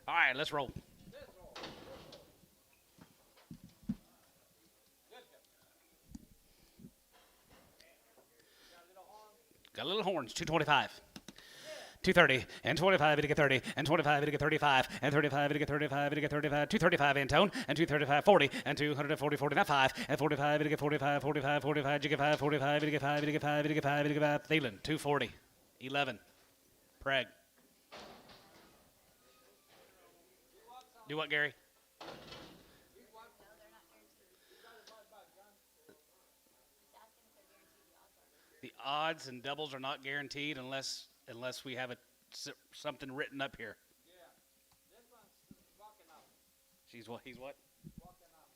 All right, let's roll. Got little horns. 225. 230 and 25 to get 30 and 25 to get 35 and 35 to get 35 to get 35 235 Antone and 235 40 and 240 40 not 5 and 45 to get 45 45 45 to get 5 45 to get 5 to get 5 to get 5 to get 5 Thielen 240 11 Preg. Do what, Gary? The odds and doubles are not guaranteed unless we have something written up here. Yeah. This one's walking up. He's what? Walking up.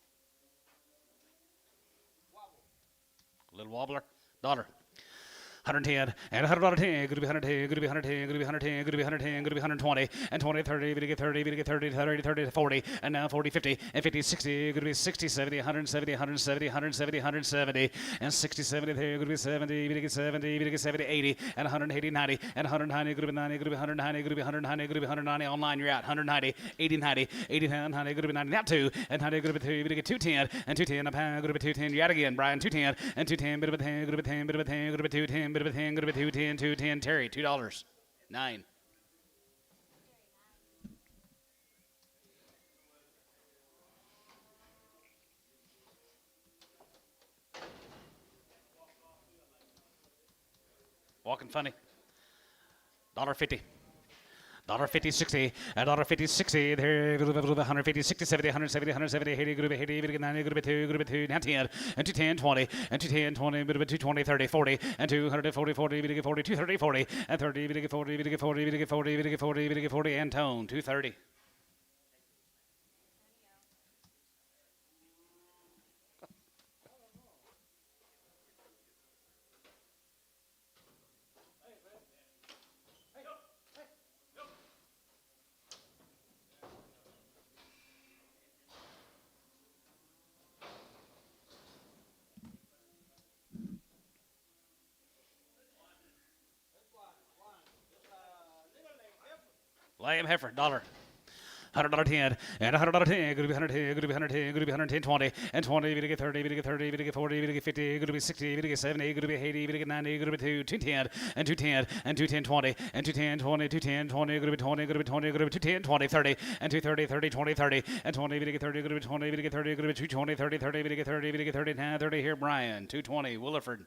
Wobble. Little wobbler. Dollar. 110 and $110, going to be 110, going to be 110, going to be 110, going to be 110, going to be 120 and 20, 30, going to get 30, going to get 30, 30, 30 to 40, and now 40, 50 and 50, 60, going to be 60, 70, 170, 170, 170, 170, and 60, 70 there, going to be 70, going to get 70, going to get 70, 80, and 180, 90, and 190, going to be 90, going to be 190, going to be 190, going to be 190, online you're out, 190, 80, 90, 80, 90, going to be 90, now 2, and 90, going to be 2, going to get 210, and 210, a pound, going to be 210, you're out again, Brian, 210, and 210, bit of a 10, going to be 10, bit of a 10, going to be 210, bit of a 10, going to be 210, 210, Terry, $2, 9. Walking funny. $1.50. $1.50, 60, and $1.50, 60, there, 150, 60, 70, 170, 170, 80, 80, 90, 2, now 10, and 210, 20, and 210, 20, 220, 30, 40, and 240, 40, 40, 230, 40, and 30, 40, 40, 40, 40, 40, 40, and tone, 230. Lamb heifer, $1. $100 10 and $100 10, going to be 110, going to be 110, going to be 110, 20, and 20, going to get 30, going to get 30, going to get 40, going to get 50, going to be 60, going to get 70, going to be 80, going to get 90, going to be 210, and 210, and 210, 20, and 210, 20, 210, 20, going to be 20, going to be 20, going to be 210, 20, 30, and 230, 30, 20, 30, and 20, going to get 30, going to be 20, going to get 30, going to be 220, 30, 30, going to get 30, going to get 30, now 30 here, Brian, 220, Williford.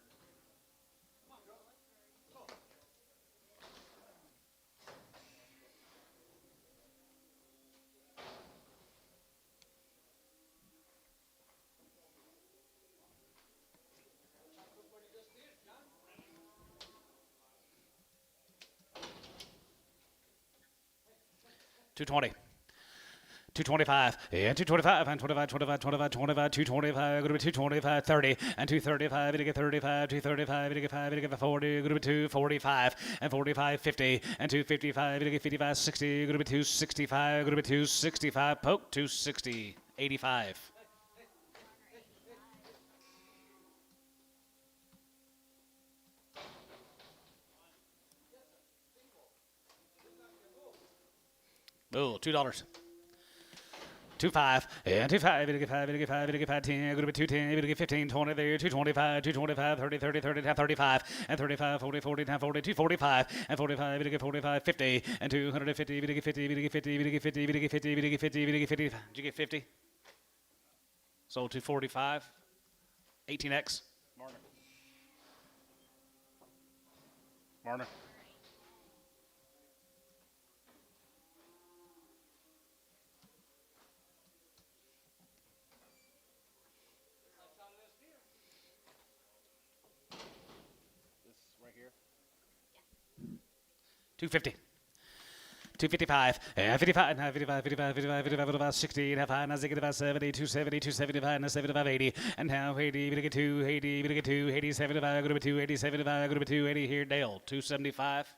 $220. 225 and 225 and 25 25 25 25 225 going to be 225 30 and 235 to get 35 235 to get 5 to get 40 going to be 245 and 45 50 and 255 to get 55 60 going to be 265 going to be 265 poke 260 85. Oh, $2. 25 and 25 to get 5 to get 5 to get 5 10 going to be 210 to get 15 20 there 225 225 30 30 30 35 and 35 40 40 40 245 and 45 to get 45 50 and 250 to get 50 to get 50 to get 50 to get 50 to get 50 to get 50 did you get 50 sold 245 18x Marner Marner right here. 250. 255, 55, 55, 55, 55, 55, 55, 60, 5, 70, 270, 275, 75, 80, and now 80, we get 2, 80, we get 2, 80, 75, go to 2, 80, 75, go to 2, 80 here, Dale, 275.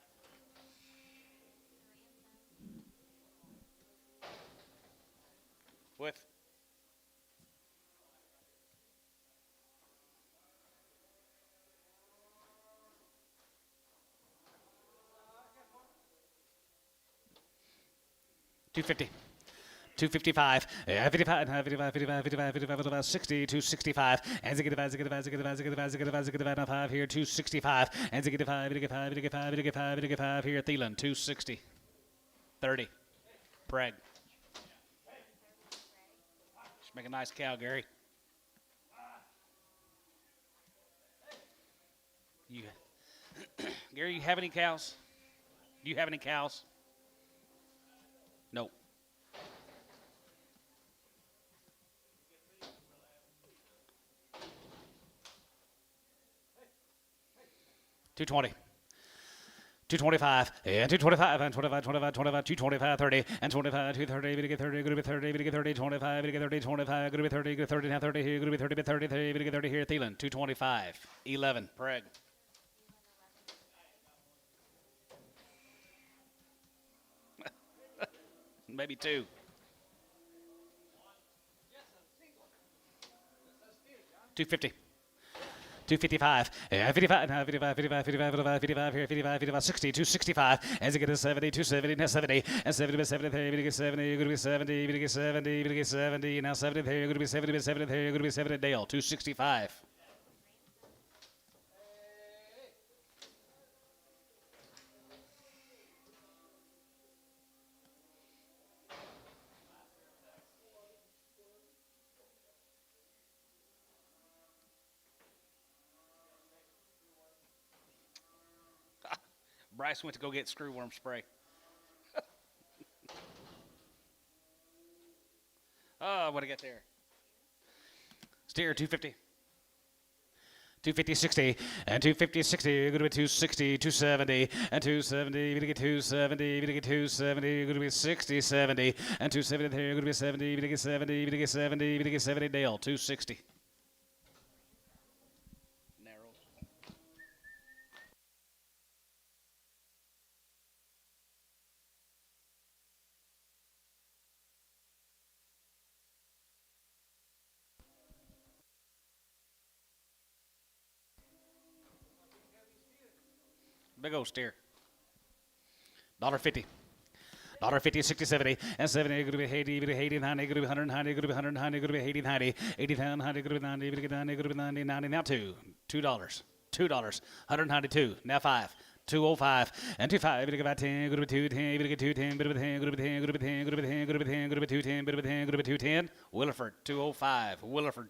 With 250. 255, 55, 55, 55, 55, 55, 60, 265, and ziggy-divide, ziggy-divide, ziggy-divide, ziggy-divide, ziggy-divide, ziggy-divide, 5 here, 265, and ziggy-divide, ziggy-divide, ziggy-divide, ziggy-divide, ziggy-divide here, Thielen, 260, 30, Preg. Just make a nice cow, Gary. You, Gary, you have any cows? Do you have any cows? No. 220. 225, and 225, and 25, 25, 25, 225, 30, and 25, 230, we get 30, going to be 30, we get 30, 25, we get 30, 25, going to be 30, get 30, now 30 here, going to be 30, 30, 30, we get 30 here, Thielen, 225, 11, Preg. Maybe 2. 250. 255, 55, 55, 55, 55, 55, 55, here, 55, 55, 60, 265, as you get to 70, 270, now 70, and 70, 70, there, you're going to get 70, you're going to be 70, you're going to get 70, you're going to get 70, now 70, there, you're going to be 70, 70, there, you're going to be 70, Dale, 265. Bryce went to go get screwworm spray. Oh, what did I get there? Steer, 250. 250, 60, and 250, 60, you're going to be 260, 270, and 270, you're going to get 270, you're going to get 270, you're going to be 60, 70, and 270 there, you're going to be 70, you're going to get 70, you're going to get 70, you're going to get 70, Dale, 260. Big old steer. $1.50. $1.50, 60, 70, and 70, going to be 80, 80, 90, going to be 100, 90, going to be 100, 90, going to be 80, 90, 80, 90, going to be 90, going to be 90, going to be 90, 90, now $2. $2. $192, now 5. 205 and 25, going to get 10, going to be 210, going to get 210, going to be 10, going to be 10, going to be 10, going to be 10, going to be 10, going to be 210, going to be 10, going to be 210. Williford, 205, Williford.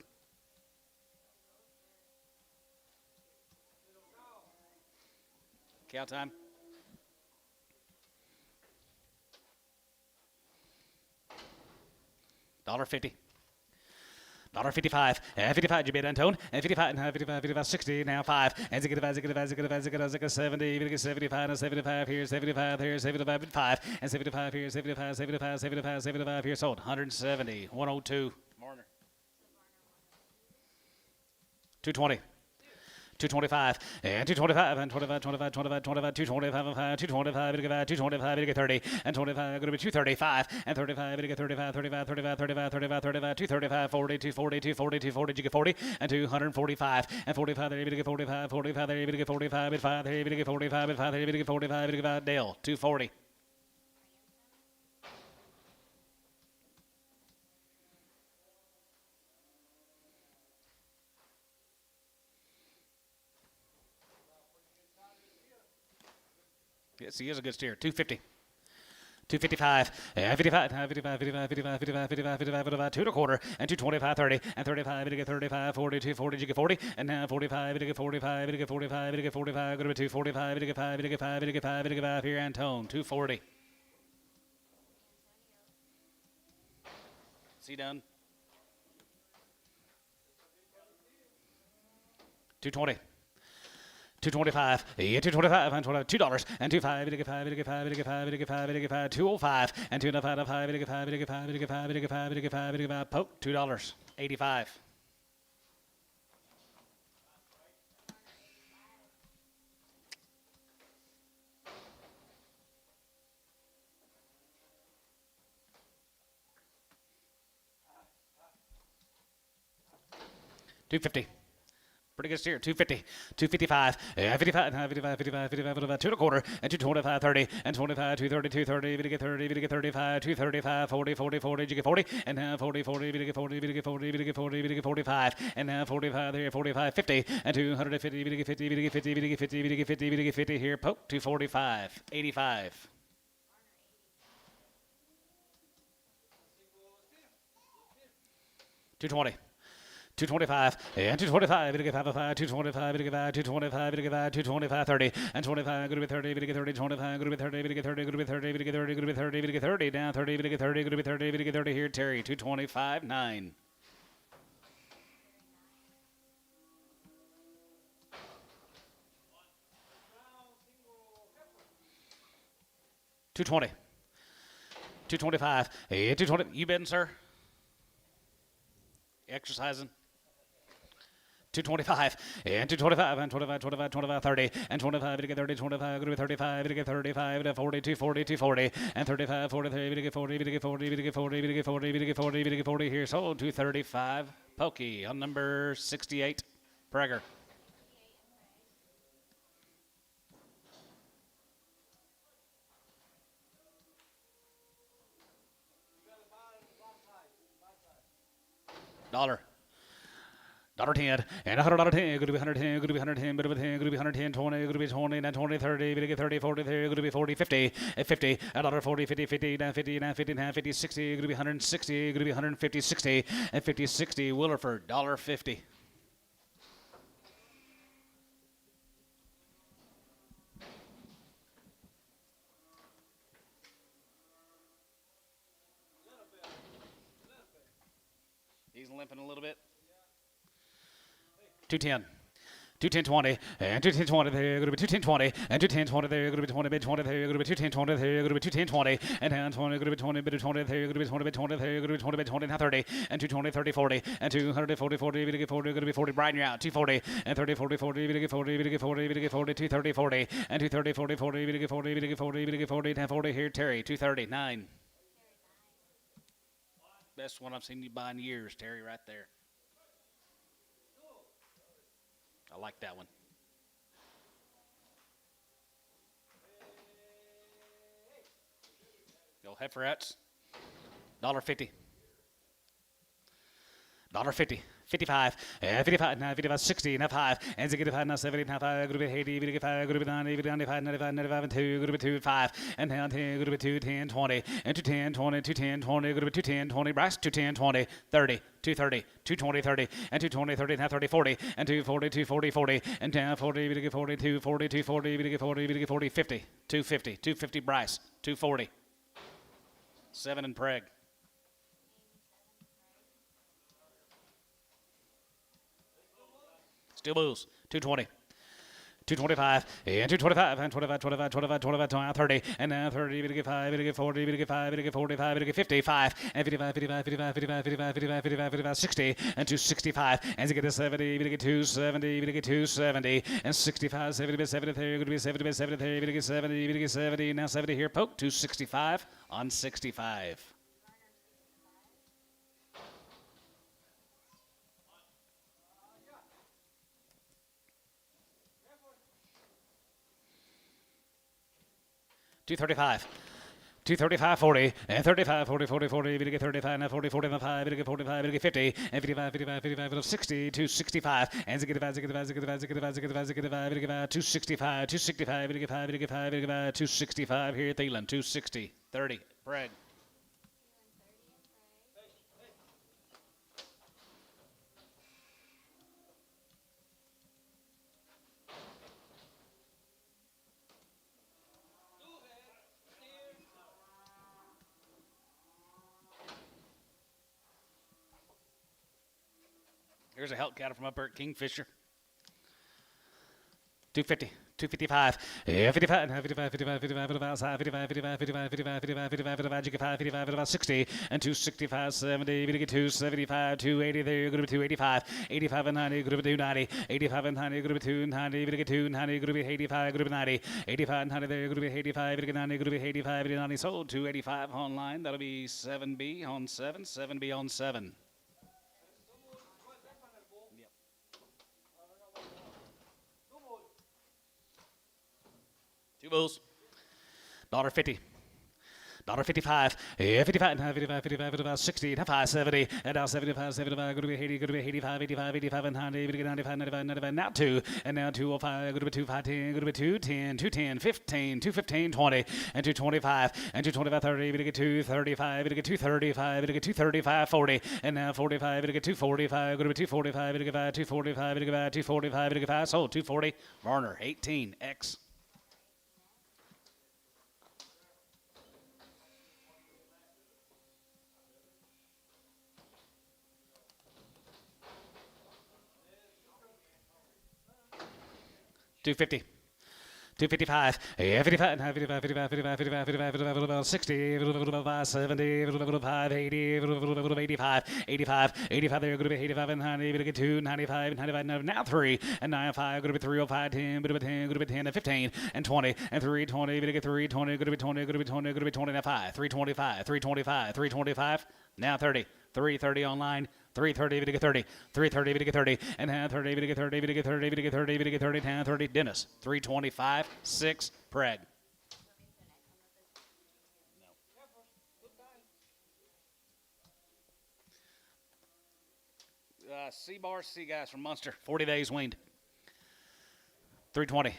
Cow time. $1.50. $1.55, and 55, you bid Antone, and 55, and 55, 55, 60, now 5, and 65, 65, 65, 65, 70, you get 75, and 75 here, 75 here, 75, and 5, and 75 here, 75, 75, 75, 75 here, sold, 170, 102. Marner. 220. 225, and 225, and 25, 25, 25, 25, 225, and 5, 225, 225, 30, and 25, going to be 235, and 35, 35, 35, 35, 35, 35, 35, 235, 40, 240, 240, 240, you get 40, and 245, and 45, there, you get 45, 45, there, you get 45, and 5, there, you get 45, and 5, there, you get 45, you get Dale, 240. Yes, he is a good steer. 250. 255, 55, 55, 55, 55, 55, 55, 55, 2 1/4, and 225, 30, and 35, you get 35, 40, 240, you get 40, and now 45, you get 45, you get 45, you get 45, go to 245, you get 5, you get 5, you get 5, you get 5 here, Antone, 240. Is he done? 220. 225, yeah, 225, and $2, and 25, you get 5, you get 5, you get 5, you get 5, you get 5, 205, and 205, 5, you get 5, you get 5, you get 5, you get 5, you get 5, you get 5, poke, $2, 85. $250. Pretty good steer. 250, 255, 55, 55, 55, 55, 55, 2 1/4, and 225, 30, and 25, 230, 230, we get 30, we get 35, 235, 40, 40, 40, you get 40, and now 40, 40, we get 40, we get 40, we get 40, we get 45, and now 45 there, 45, 50, and 250, we get 50, we get 50, we get 50, we get 50, we get 50 here, poke, 245, 85. 220. 225, and 225, we get 55, 225, we get 5, 225, we get 5, 225, 30, and 25, going to be 30, we get 30, 25, going to be 30, we get 30, going to be 30, we get 30, going to be 30, we get 30, down 30, we get 30, going to be 30, we get 30 here, Terry, 225, 9. 220, 225, 220, you bidding, sir? Exercising? 225, and 225, and 25, 25, 25, 30, and 25, we get 30, 25, going to be 35, we get 35, 40, 240, 240, and 35, 43, we get 40, we get 40, we get 40, we get 40, we get 40, we get 40 here, sold 235, Pokey on number 68, Prager. $1. $10, and $100, going to be 110, going to be 110, going to be 10, going to be 110, 20, going to be 20, then 20, 30, we get 30, 40, 30, going to be 40, 50, 50, $140, 50, 50, now 50, now 50, now 50, 60, going to be 160, going to be 150, 60, and 50, 60, Willerford, $1.50. He's limping a little bit. 210. 210-20, and 210-20 there, going to be 210-20, and 210-20 there, going to be 20 bid 20 there, going to be 210-20 there, going to be 210-20, and down 20, going to be 20 bid 20 there, going to be 20 bid 20 there, going to be 20 bid 20, now 30, and 220, 30, 40, and 240, 40, we get 40, going to be 40, Brian, you're out, 240, and 30, 40, 40, we get 40, we get 40, we get 40, 230, 40, and 230, 40, 40, we get 40, we get 40, we get 40, now 40 here, Terry, 230, 9. Best one I've seen you buy in years, Terry, right there. I like that one. Go Heiferettes. $1.50. $1.50. 55, 55, now 55, 60, now 5, and 65, now 70, now 5, going to be 80, going to be 5, going to be 90, 95, 95, 95, and 2, going to be 2, 5, and now 10, going to be 2, 10, 20, and 210, 20, 210, 20, going to be 210, 20, Bryce, 210, 20, 30, 230, 220, 30, and 220, 30, now 30, 40, and 240, 240, 40, and down 40, we get 40, 240, 240, we get 40, we get 40, 50, 250, 250, Bryce, 240, 7 and Preg. Still moves. 220. 225, and 225, and 25, 25, 25, 25, 30, and now 30, we get 5, we get 40, we get 5, we get 45, we get 55, and 55, 55, 55, 55, 55, 55, 55, 55, 60, and 265, and we get 70, we get 270, we get 270, and 65, 70, 70, going to be 70, 70, we get 70, we get 70, now 70 here, poke, 265 on 65. 235. 235, 40, and 35, 40, 40, 40, we get 35, now 40, 40, now 5, we get 45, we get 50, and 55, 55, 55, 60, 265, and 65, 65, 65, 65, 65, 65, we get 265, 265, we get 5, we get 5, we get 265 here at Thielen, 260, 30, Bragg. Here's a Helt cattle from up there at Kingfisher. 250, 255, 55, 55, 55, 55, 55, 55, 55, 55, 55, 55, 55, 55, 55, 60, and 265, 70, we get 275, 280 there, you're going to be 285, 85 and 90, you're going to be 290, 85 and 90, you're going to be 290, we get 290, you're going to be 85, you're going to be 90, 85 and 90 there, you're going to be 85, you get 90, you're going to be 85, 90, sold, 285 online, that'll be 7B on 7, 7B on 7. Two bulls. $1.50. $1.55, yeah, 55, 55, 55, 55, 60, 55, 70, and now 75, 75, going to be 80, going to be 85, 85, 85, and 90, 95, 95, 95, now 2, and now 205, going to be 2, 5, 10, going to be 210, 210, 15, 215, 20, and 225, and 225, 30, going to get 235, going to get 235, going to get 235, 40, and now 45, going to get 245, going to be 245, going to get 245, going to get 245, going to get 5, sold 240, Varner, 18X. $250. 255, yeah, 55, 55, 55, 55, 55, 55, 55, 60, 55, 70, 55, 80, 85, 85, 85, there, going to be 85 and 90, going to get 2, 95, 95, now 3, and 95, going to be 305, 10, going to be 10, going to be 10, and 15, and 20, and 320, going to get 320, going to be 20, going to be 20, going to be 20, now 5, 325, 325, 325, now 30, 330 online. 330, we get 30, 330, we get 30, and now 30, we get 30, we get 30, we get 30, we get 30, now 30, Dennis, 325, 6, Preg. C-Bar C guys from Munster, 40 days weaned. 320.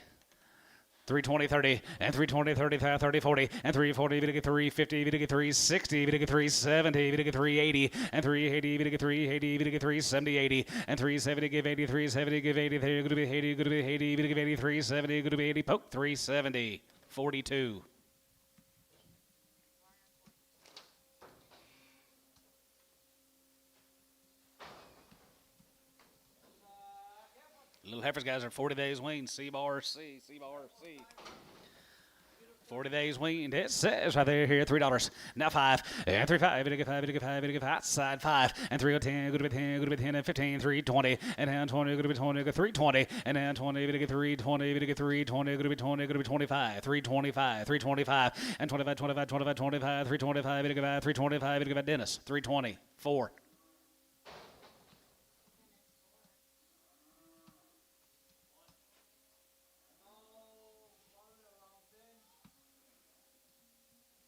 320, 30, and 320, 30, 30, 40, and 340, we get 350, we get 360, we get 370, we get 380, and 380, we get 380, we get 370, 80, and 370, give 80, 370, give 80, there, going to be 80, going to be 80, we give 80, 370, going to be 80, poke, 370, 42. Little heifers guys are 40 days weaned. C-Bar C, C-Bar C. 40 days weaned. It says right there here, $3. Now 5, and 3, 5, we get 5, we get 5, we get 5, outside 5, and 3, 10, go to be 10, go to be 10, and 15, 320, and now 20, go to be 20, go 320, and now 20, we get 320, we get 320, go to be 20, go to be 25, 325, 325, and 25, 25, 25, 25, 325, we get 5, 325, we get Dennis, 320, 4.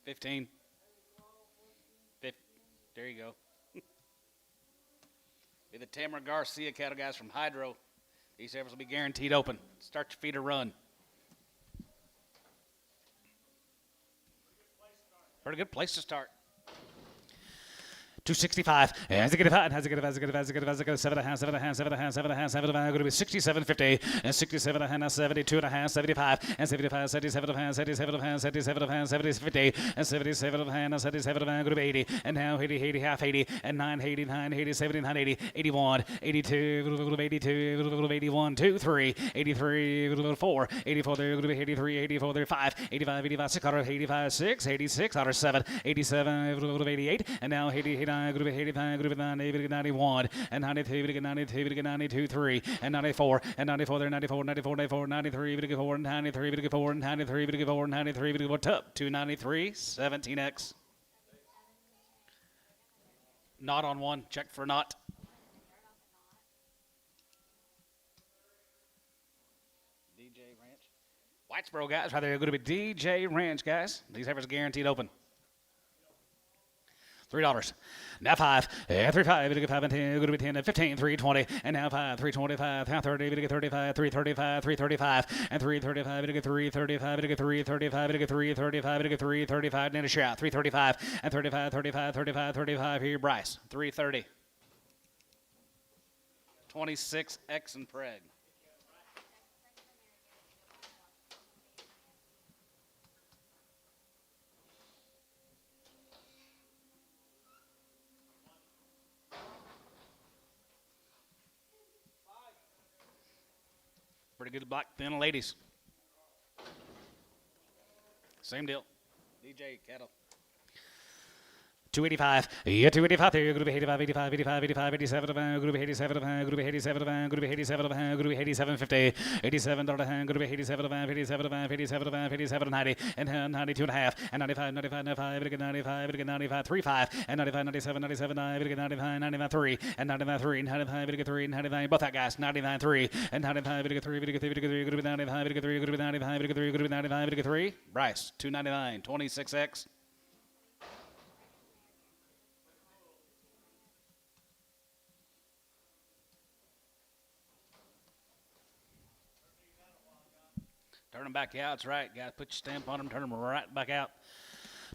$15. There you go. Be the Tamara Garcia cattle guys from Hydro. These heifers will be guaranteed open. Start your feeder run. Pretty good place to start. 265, and 5, has a good 7.5, 7.5, going to be 67.50, and 67.5, 72.5, 75, and 75, 77.5, 77.5, 77.5, 70, and 77.5, 77.5, going to be 80, and now 80, 80, half 80, and 9, 89, 80, 79, 80, 81, 82, 82, 81, 2, 3, 83, 4, 84, there, going to be 83, 84, there, 5, 85, 85, 6, 85, 6, 86, 7, 87, 88, and now 80, 89, going to be 85, going to be 90, 91, and 92, 92, 92, 3, and 94, and 94, there, 94, 94, 94, 93, 4, 93, 4, 93, 4, 93, 4, top, 293, 17X. Not on one, check for not. DJ Ranch. Whitesboro guys, right there, going to be DJ Ranch guys. These heifers are guaranteed open. $3. Now 5, and 3, 5, we get 5 and 10, going to be 10 and 15, 320, and now 5, 325, now 30, we get 35, 335, 335, and 335, we get 335, we get 335, we get 335, we get 335, and a shout, 335, and 35, 35, 35, 35, here, Bryce, 330. 26X and Preg. Pretty good black thin ladies. Same deal. DJ cattle. 285, yeah, 285, group 85, 85, 85, 85, 87, group 87, group 87, group 87, group 87, 50, 87, group 87, 87, 87, 87, 90, and 92 and a half, and 95, 95, 95, 95, 95, 35, and 95, 97, 97, 95, 99, 3, and 99, 3, 95, 3, 99, both that guys, 99, 3, and 95, 3, 3, group 95, 3, group 95, 3, group 95, 3, Bryce, 299, 26X. Turn them back out. That's right, guys. Put your stamp on them. Turn them right back out.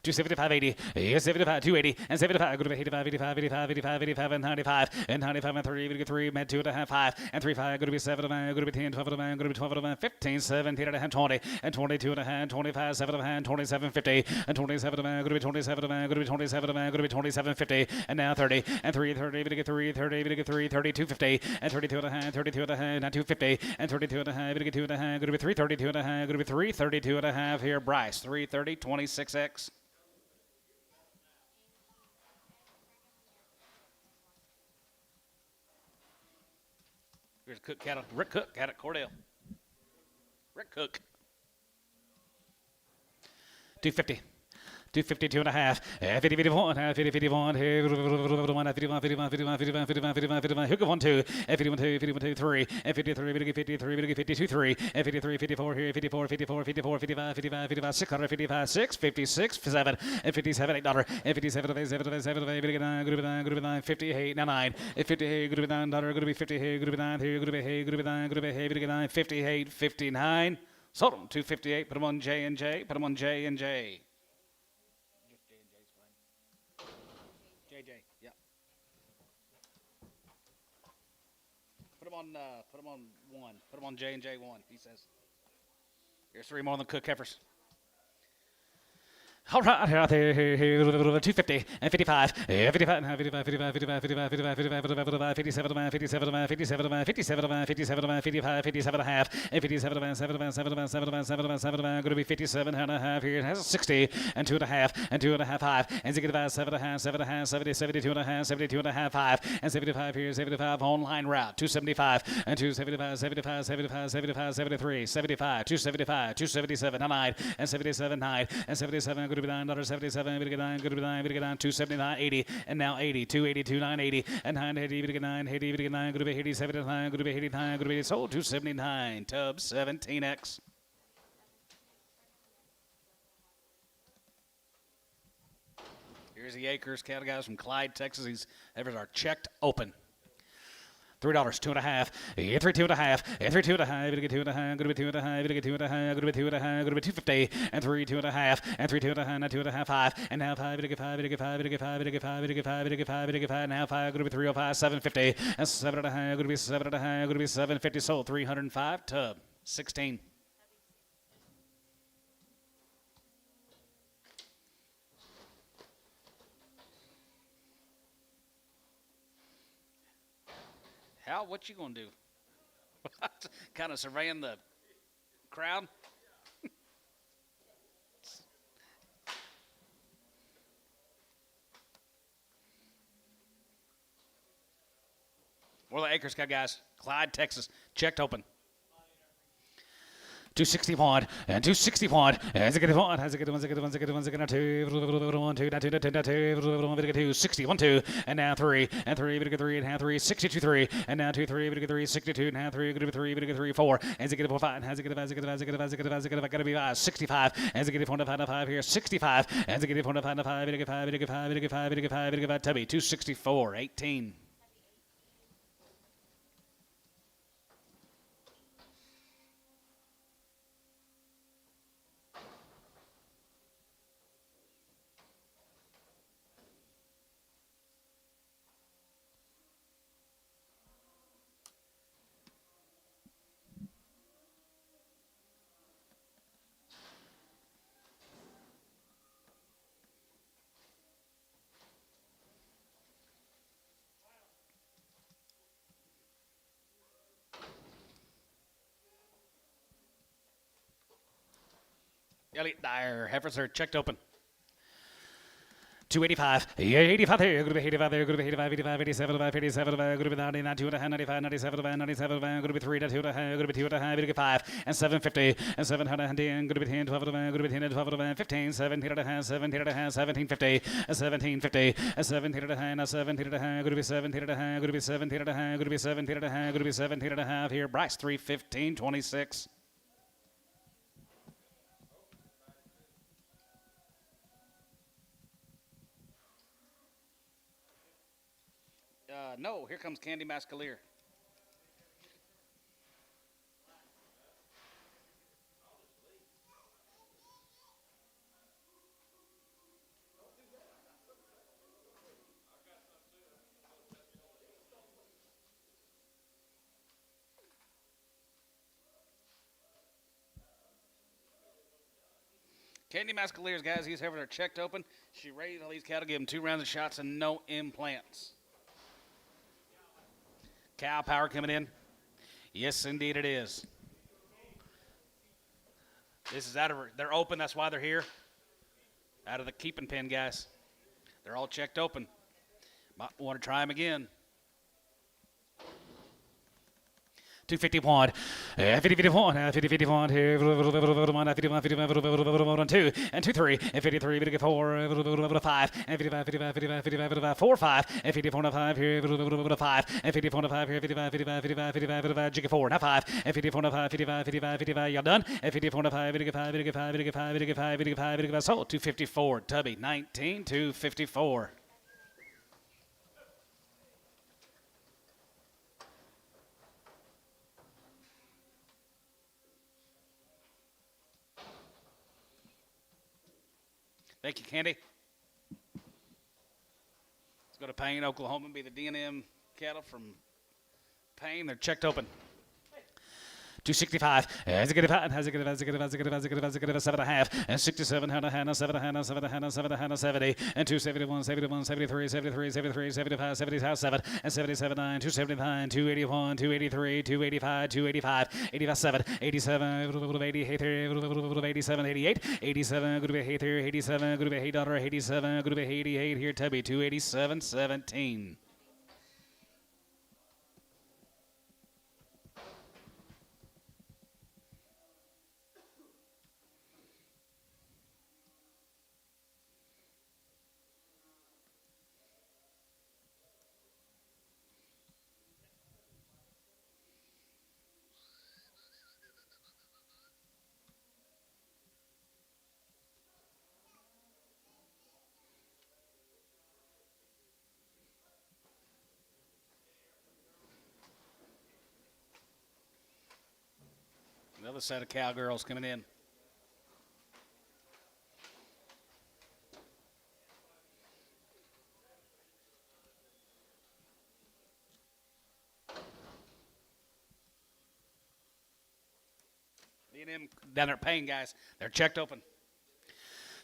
275, 80, yeah, 75, 280, and 75, go to 85, 85, 85, 85, 85, and 95, and 95, and 3, 3, med 2 and a half, 5, and 3, 5, go to be 7 of a go to be 10, 12 of a go to be 12 of a 15, 17 and a half, 20, and 22 and a half, 25, 7 of a 27, 50, and 27 of a go to be 27 of a go to be 27 of a go to be 27, 50, and now 30, and 3, 30, to get 3, 30, to get 3, 32, 50, and 32 and a half, 32 and a half, now 250, and 32 and a half, to get 2 and a half, go to be 332 and a half, go to be 332 and a half here, Bryce, 330, 26X. Here's Cook Cattle. Rick Cook out at Cordell. Rick Cook. 250. 252 and a half, 50, 51, 50, 51, 51, 51, 51, 51, 51, 51, 51, 51, hook of 1, 2, 51, 2, 51, 2, 3, 53, 53, 52, 3, 53, 54, here, 54, 54, 54, 55, 55, 55, 655, 6, 56, 7, 57, $8, 57, 7, 7, 9, group 9, group 9, 58, now 9, 58, group 9, $, group 58, group 9, here, group 8, group 9, group 8, 9, 58, 59, sold them, 258, put them on J and J, put them on J and J. JJ, yeah. Put them on one. Put them on J and J one. He says. Here's 3 more on the Cook heifers. All right, here, 250 and 55, 55, 55, 55, 55, 55, 55, 55, 57, 57, 57, 57, 57, 55, 57 and a half, and 57, 7, 7, 7, 7, 7, going to be 57 and a half here. It has a 60 and 2 and a half, and 2 and a half, 5, and 65, 7 and a half, 7 and a half, 70, 72 and a half, 72 and a half, 5, and 75 here, 75 online route, 275, and 275, 75, 75, 75, 73, 75, 275, 277, 9, and 77, 9, and 77, good to be $9, 77, good to get 9, good to be 9, good to get 9, 279, 80, and now 80, 282, 980, and 980, good to get 9, 80, good to get 9, good to be 80, 79, good to be 89, good to be sold, 279, Tub 17X. Here's the Acres cattle guys from Clyde, Texas. These heifers are checked open. $3, 2 and a half, 3, 2 and a half, 3, 2 and a half, get 2 and a half, go to be 2 and a half, get 2 and a half, go to be 2 and a half, go to be 250, and 3, 2 and a half, and 3, 2 and a half, now 2 and a half, 5, and now 5, get 5, get 5, get 5, get 5, get 5, get 5, get 5, now 5, go to be 305, 750, and 7 and a half, go to be 7 and a half, go to be 750, sold, 305, Tub 16. Hal, what you gonna do? Kind of surveying the crowd? Where are the Acres guys? Clyde, Texas, checked open. 261 and 261 as it gets one as it gets 2 60 1 2 and now 3 and 3 3 and now 3 62 3 and now 2 3 3 62 now 3 3 4 as it gets 4 5 as it gets gotta be 65 as it gets 4 5 here 65 as it gets 4 5 5 Tubby 264 18. Elliot Dyer, heifers are checked open. 285, yeah, 85 there, going to be 85 there, going to be 85, 85, 87, 87, going to be 99, 2 and a half, 95, 97, 97, going to be 3 to 2 and a half, going to be 2 and a half, going to be 5, and 750, and 710, going to be 10, 12, going to be 10, 12, 15, 17 and a half, 17 and a half, 1750, 1750, 17 and a half, 17 and a half, going to be 17 and a half, going to be 17 and a half, going to be 17 and a half, going to be 17 and a half here, Bryce, 315, 26. No, here comes Candy Mascalier. Candy Mascalier's guys, he's over there checked open. She raised all these cattle, gave him 2 rounds of shots and no implants. Cow power coming in. Yes, indeed it is. This is out of, they're open, that's why they're here. Out of the keeping pen, guys. They're all checked open. Might want to try them again. 251, 50-51, 50-51, 2 and 2-3, and 53, 54, 5, and 55, 55, 55, 55, 4, 5, and 54, 5 here, 5, and 54, 5 here, 55, 55, 55, 55, 55, jiggy 4, now 5, and 54, 5, 55, 55, 55, y'all done, and 54, 5, 55, 55, 55, 55, 55, 55, sold, 254, Tubby, 19, 254. Thank you, Candy. Let's go to Payne, Oklahoma. Be the D&M cattle from Payne. They're checked open. 265, has a good about, has a good about, 7.5, and 67, and 70, and 271, 71, 73, 73, 73, 75, 75, 7, and 77, 9, 279, 281, 283, 285, 285, 85, 7, 87, 87, 88, 87, good to be 87, good to be $8, 87, good to be 88 here, Tubby, 287, 17. Another set of cowgirls coming in. D&M down there paying, guys. They're checked open.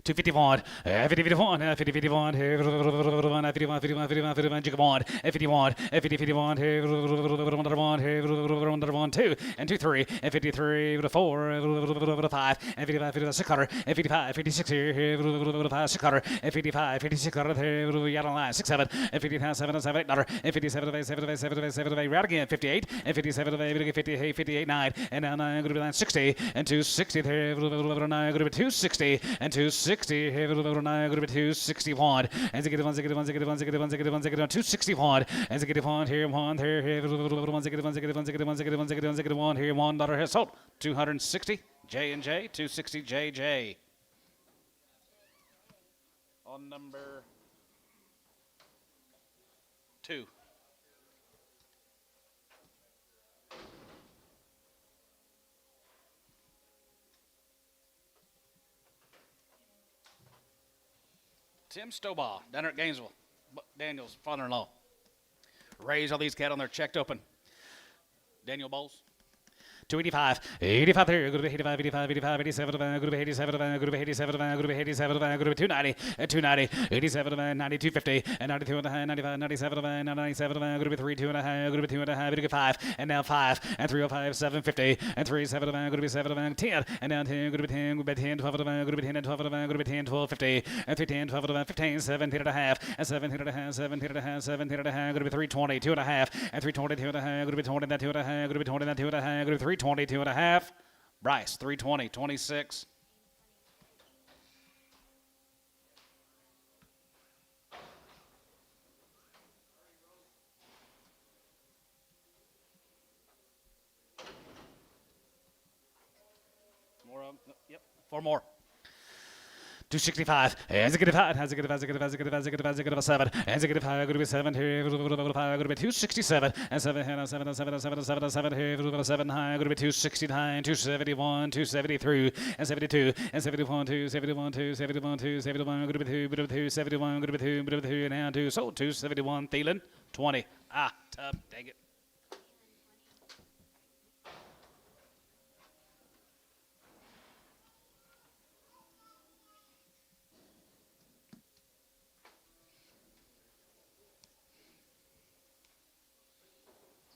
251, 50-51, 50-51, 51, Jigabond, 51, 50-51, 2, and 2-3, and 53, 4, 5, and 55, 600, and 55, 56 here, 5, 600, and 55, 56, yard on line, 6, 7, and 57, 7, $8, and 57, 7, round again, 58, and 57, 58, 58, 9, and now 9, going to be 960, and 260 there, 9, going to be 260, and 260. 261, and 261, and 261 here, 1 here, here, 1 here, $1 has sold, 260, J&J, 260 JJ. On number 2. Tim Stobaugh, down there at Gainesville, Daniel's father-in-law. Raised all these cattle and they're checked open. Daniel Bowles. 285, 85 there, good 85, 85, 85, 87, good 87, good 87, good 87, good 290, 290, 87, 92, 50, and 92 and a half, 95, 97, 97, good 3, 2 and a half, good 2 and a half, good 5, and now 5, and 305, 750, and 3, 7, good 7, 10, and now 10, good 10, good 10, 12, good 10, and 12, good 10, 12, 50, and 3, 10, 12, 15, 17 and a half, and 17 and a half, 17 and a half, 17 and a half, good 320, 2 and a half, and 320, 2 and a half, good 20, that 2 and a half, good 20, that 2 and a half, good 320, 2 and a half. Bryce, 320, 26. More of them. Yep, 4 more. 265. As a good five, as a good as a good as a good as a good as a good of a 7. As a good 5, good to be 7 here, good to be 267, and 7 here, 7 7 7 7 7 here, good 7 high, good to be 269, 271, 273, and 72, and 71, 271, 271, 271, good to be 2, good to be 271, good to be 2, good to be 2, and now 2, so 271, Thielen, 20. Ah, tough, dang it.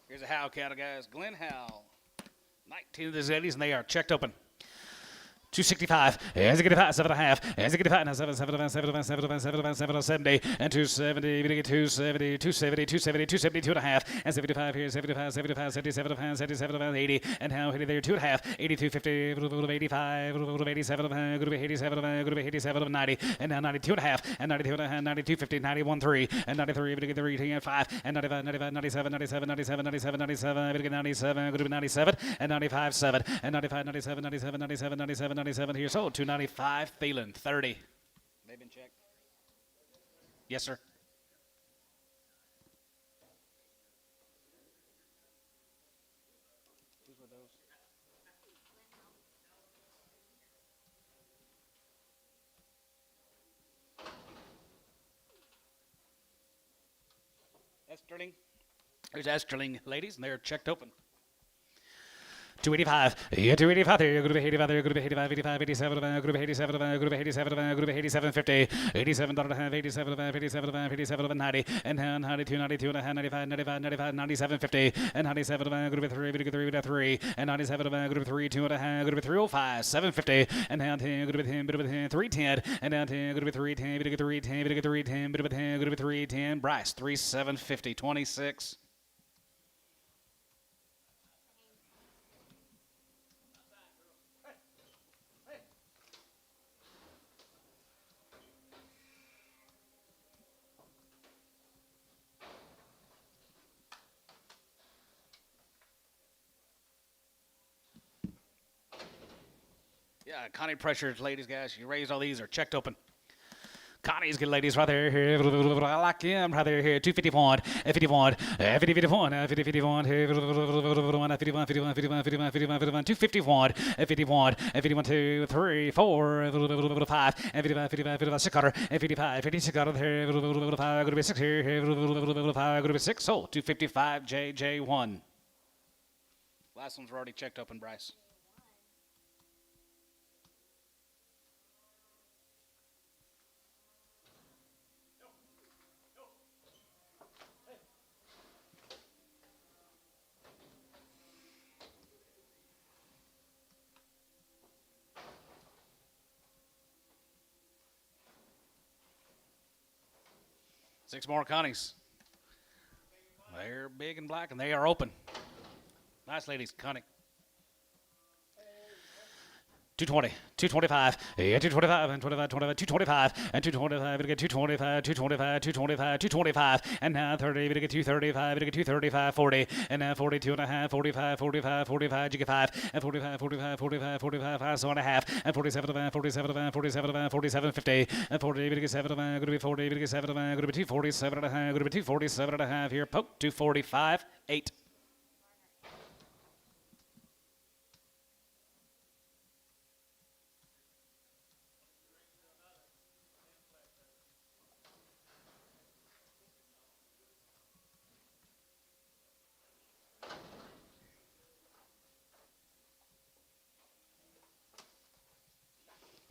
Here's a Howe counter, guys. Glenn Howe, 19 of the Zeddies, and they are checked open. 265, as a good 5, 7.5, as a good 5, 7, 7, 7, 7, 7, 7, 7, 70, and 270, 270, 270, 270, 272 and a half, and 75 here, 75, 75, 77, 77, 80, and how hit it there, 2.5, 82, 50, 85, 87, good 87, good 87, 90, and now 92 and a half, and 92 and a half, 92, 50, 91, 3, and 93, good 3, and 5, and 95, 95, 97, 97, 97, 97, 97, good 97, good 97, and 95, 7, and 95, 97, 97, 97, 97, 97 here. So 295, Thielen, 30. They've been checked. Yes, sir. Whose were those? Esterling. There's Esterling, ladies, and they're checked open. 285, yeah, 285 there, good to be 85 there, good to be 85, 85, 87, good to be 87, good to be 87, good to be 87, 50, 87, 87, 87, 87, 90, and 92, 92, 95, 95, 95, 97, 50, and 97, good to be 3, good to be 3, and 97, good to be 3, 2 and a half, good to be 305, 750, and now 10, good to be 10, good to be 10, 310, and now 10, good to be 310, good to be 310, good to be 310, good to be 10, good to be 310, Bryce, 3750, 26. Yeah, Connie Pressure, ladies, guys. You raised all these are checked open. Connie's good, ladies, right there. I like him right there. 251, 51, 50, 51, 50, 51, 51, 51, 51, 51, 51, 251, 51, 51, 2, 3, 4, 5, 55, 55, 55, 600, 55, 56 out of there. 5, going to be 6 here. 5, going to be 6. So 255, JJ1. Last ones were already checked open, Bryce. Six more Connies. They're big and black, and they are open. Nice, ladies. Connie. 220, 225, yeah, 225, and 25, 25, 225, and 225, we get 225, 225, 225, 225, and now 30, we get 235, we get 235, 40, and now 42 and a half, 45, 45, 45, you get 5, and 45, 45, 45, 45, 5, so and a half, and 47, 47, 47, 47, 50, and 40, we get 7, going to be 40, we get 7, going to be 247 and a half, going to be 247 and a half here, poke, 245, 8.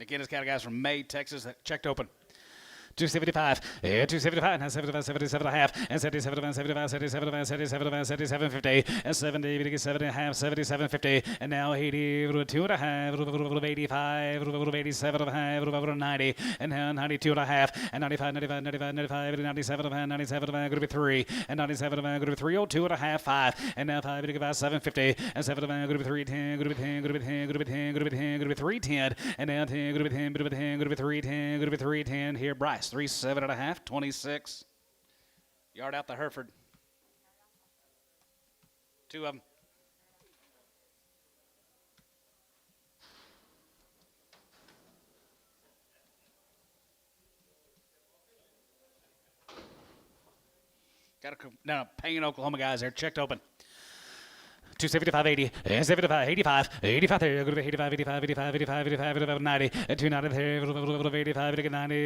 Again, this kind of guys from May, Texas, that checked open. 275, 275, and 75, 77 and a half, and 77, 75, 77, 77, 77, 50, and 70, 70 and a half, 77, 50, and now 80, 2 and a half, 85, 87 and a half, 90, and now 92 and a half, and 95, 95, 95, 95, 97, 97, going to be 3, and 97, going to be 302 and a half, 5, and now 5, 750, and 7, going to be 310, going to be 10, going to be 10, going to be 10, going to be 10, going to be 310, and now 10, going to be 10, going to be 10, going to be 310, going to be 310, here, Bryce. 3-7 and a half, 26. Yard out the Hereford. 2 of them. Got a Payne, Oklahoma guys there. Checked open. 275, 80, 75, 85, 85 there, 85, 85, 85, 85, 85, 90, 290 there, 85, 90,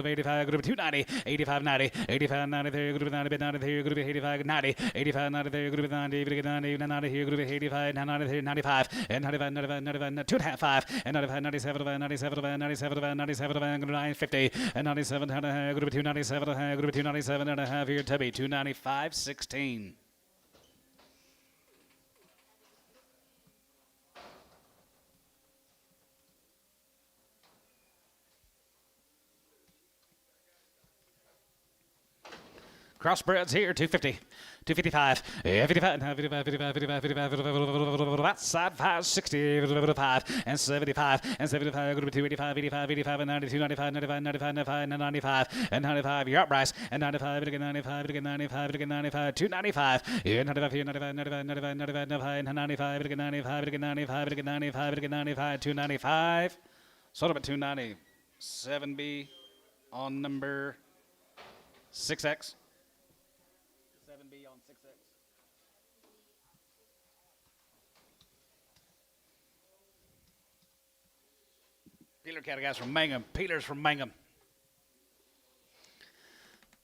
85, 290, 85, 90, 85, 90 there, 90, 90 there, 85, 90, 85, 90 there, 90, 90, 90 here, 85, 90 there, 95, and 95, 95, 95, 2 and a half, 5, and 95, 97, 97, 97, 97, 950, and 97, 297, 297 and a half here, Tubby, 295, 16. Crossbreeds here, 250, 255, 55, 55, 55, 55, 55, outside 560, 5, and 75, and 75, 285, 85, 85, and 92, 95, 95, 95, 95, and 95, and 95, your price, and 95, 95, 95, 95, 295, and 95, 95, 95, 95, 95, and 95, 95, 95, 95, 95, 295, sold up at 297B on number 6X. 7B on 6X. Peeler cat guys from Mangum. Peelers from Mangum.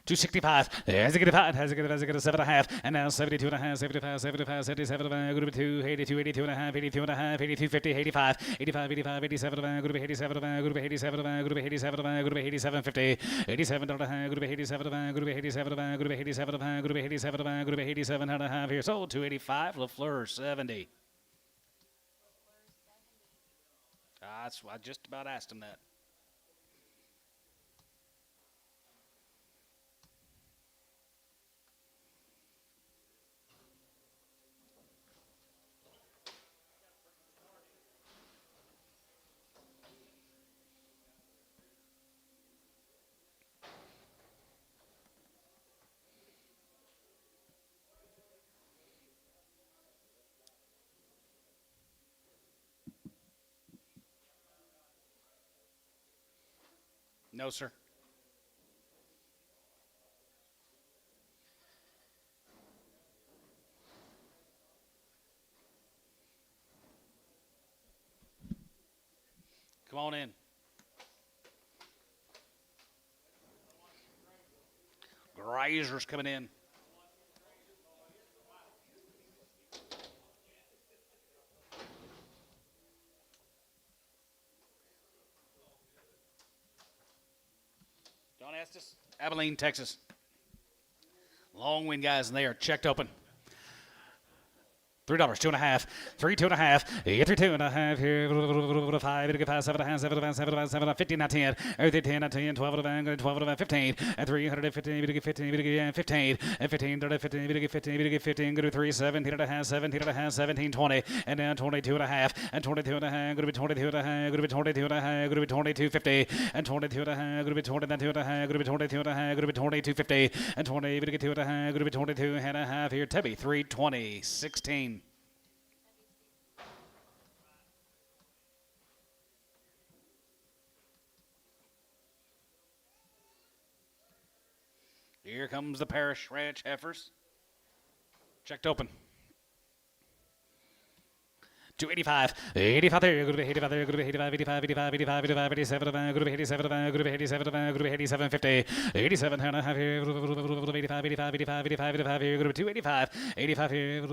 265, as it a 7 and a half, and now 72 and a half, 75, 75, 77, group 2, 82, 82 and a half, 82 and a half, 82, 50, 85, 85, 85, 87, group 87, group 87, group 87, group 87, 50, 87 and a half, group 87, group 87, group 87, group 87, group 87 and a half here, sold 285, LaFleur 70. That's I just about asked him that. No, sir. Come on in. Grazer's coming in. Don Estes, Abilene, Texas. Long wind guys, and they are checked open. $3, 2.5, 3, 2.5, 3, 2.5 here, 5, 5, 7, 7, 7, 7, 15, 10, 10, 10, 12, 12, 15, and 315, 15, 15, and 15, 15, 15, 15, go to 3, 17 and a half, 17 and a half, 17, 20, and then 22 and a half, and 22 and a half, go to be 22 and a half, go to be 22 and a half, go to be 22, 50, and 22 and a half, go to be 22 and a half, go to be 22 and a half, go to be 22, 50, and 22 and a half, go to be 22 and a half here, Tebby, 320, 16. Here comes the Parish Ranch heifers. Checked open. 285, 85 there, group 85 there, group 85, 85, 85, 85, 85, 87, group 87, group 87, group 87, 50, 87 and a half here, group 85, 85, 85, 85, 85, 85, here, group 285, 85 here,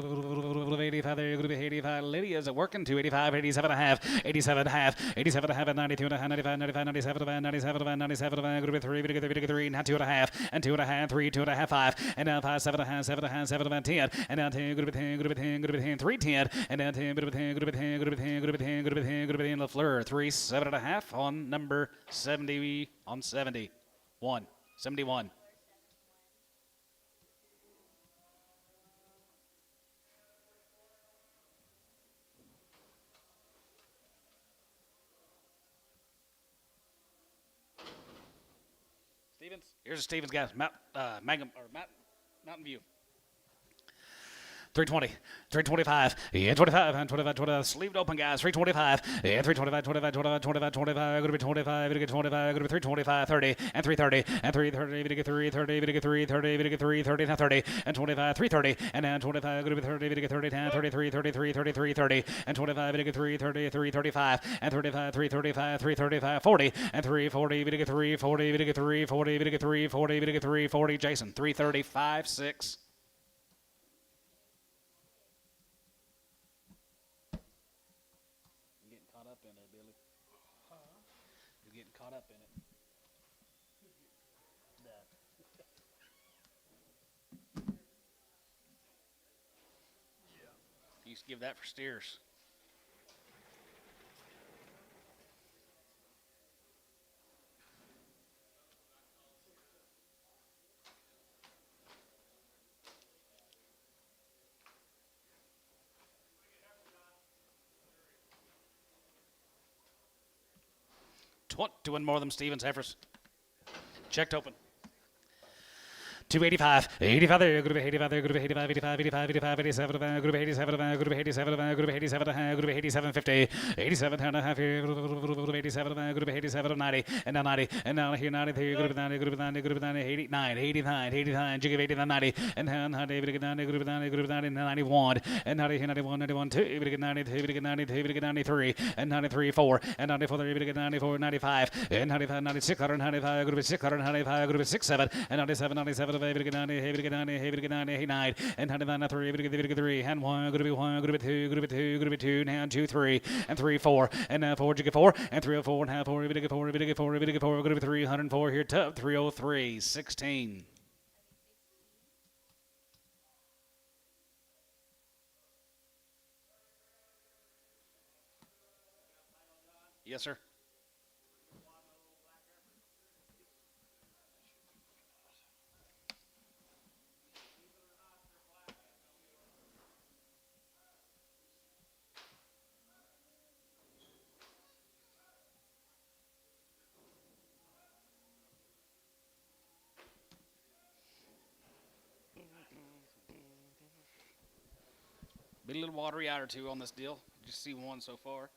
85 there, group 85, Lydia, is it working? 285, 87 and a half, 87 and a half, 87 and a half, and 92 and a half, 95, 95, 97, 97, 97, group 3, three, now 2 and a half, and 2 and a half, 3, 2 and a half, 5, and now 5, 7 and a half, 7 and a half, 7 and 10, and now 10, group 10, group 10, group 10, 3, 10, and now 10, group 10, group 10, group 10, group 10, group 10, group 10, LaFleur, 3, 7 and a half on number 70, on 71, 71. Stevens, here's a Stevens guys, Mountain View. 320, 325, yeah, 25, and 25, 25, sleeved open, guys, 325, yeah, 325, 25, 25, 25, 25, going to be 25, going to get 25, going to be 325, 30, and 330, and 330, going to get 330, going to get 330, going to get 330, now 30, and 25, 330, and now 25, going to be 30, going to get 30, now 33, 33, 33, 30, and 25, going to get 330, 335, and 35, 335, 335, 40, and 340, going to get 340, going to get 340, going to get 340, going to get 340, Jason, 335, 6. Caught up in it. You used to give that for steers. Doing more of them Stevens heifers. Checked open. 285, 85 there, group 85 there, group 85, 85, 85, 85, 87, group 87, group 87, group 87, group 87, 50, 87 and a half here, group 87, group 87, 90, and now 90, and now here 93, group 90, group 90, group 90, 89, 89, 89, jig of 89, 90, and now 90, group 90, group 90, group 90, 91, and 90, 91, 91, 2, group 92, group 92, group 93, and 93, 4, and 94, group 94, 95, and 95, 96, 195, group 6, 195, group 6, 7, and 97, 97, heavy to get 90, heavy to get 90, heavy to get 90, 89, and 99, 3, heavy to get 3, and 1, group 1, group 2, group 2, group 2, now 2, 3, and 3, 4, and now 4, jig 4, and 304, and half 4, heavy to get 4, heavy to get 4, heavy to get 4, group 3, 104 here, tub 303, 16. Yes, sir. Be a little watery out or two on this deal. Just see one so far.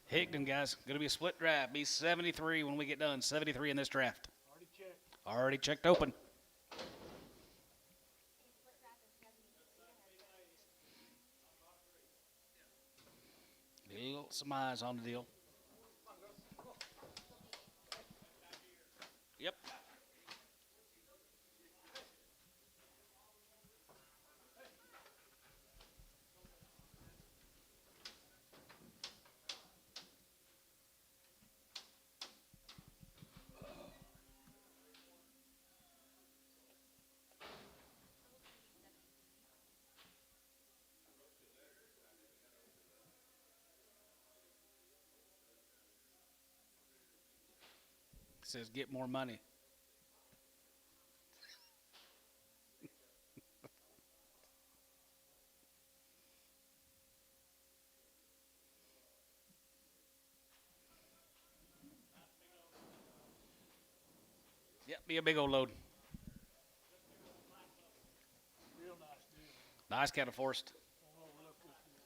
Higdon, guys, going to be a split draft. Be 73 when we get done. 73 in this draft. Already checked. Already checked open. Be a little some eyes on the deal. Yep. Says get more money. Yep, be a big old load. Real nice deal. Nice cattle forest. Don't overlook this deal.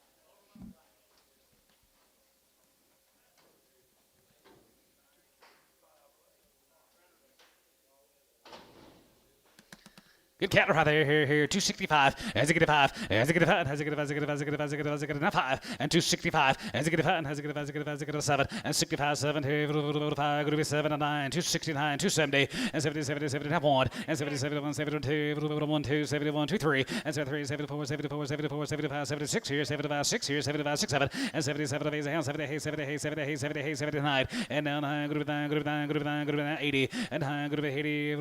Good counter right there, here, 265, as it get a 5, as it get a 5, as it get a 5, as it get a 5, as it get a 5, as it get a 5, as it get a 5, and 265, as it get a 5, as it get a 5, as it get a 5, as it get a 7, and 65, 7, 5, going to be 7 and 9, 269, 270, and 70, 70, 70, 1, and 70, 71, 72, 1, 2, 71, 2, 3, and 73, 74, 74, 74, 75, 76 here, 75, 6 here, 75, 6, 7, and 77, 8, 70, 70, 70, 70, 79, and now 9, going to be 9, going to be 9, going to be 9, going to be 9, 80, and 9, going to be 80,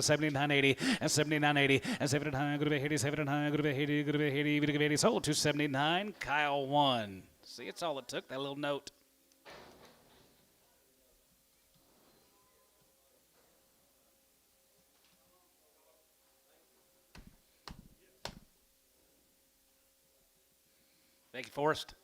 79, 80, and 79, 80, and 79, going to be 80, 79, going to be 80, going to be 80, going to be 80, sold 279, Kyle won. See, it's all it took, that little note. Thank you, Forrest.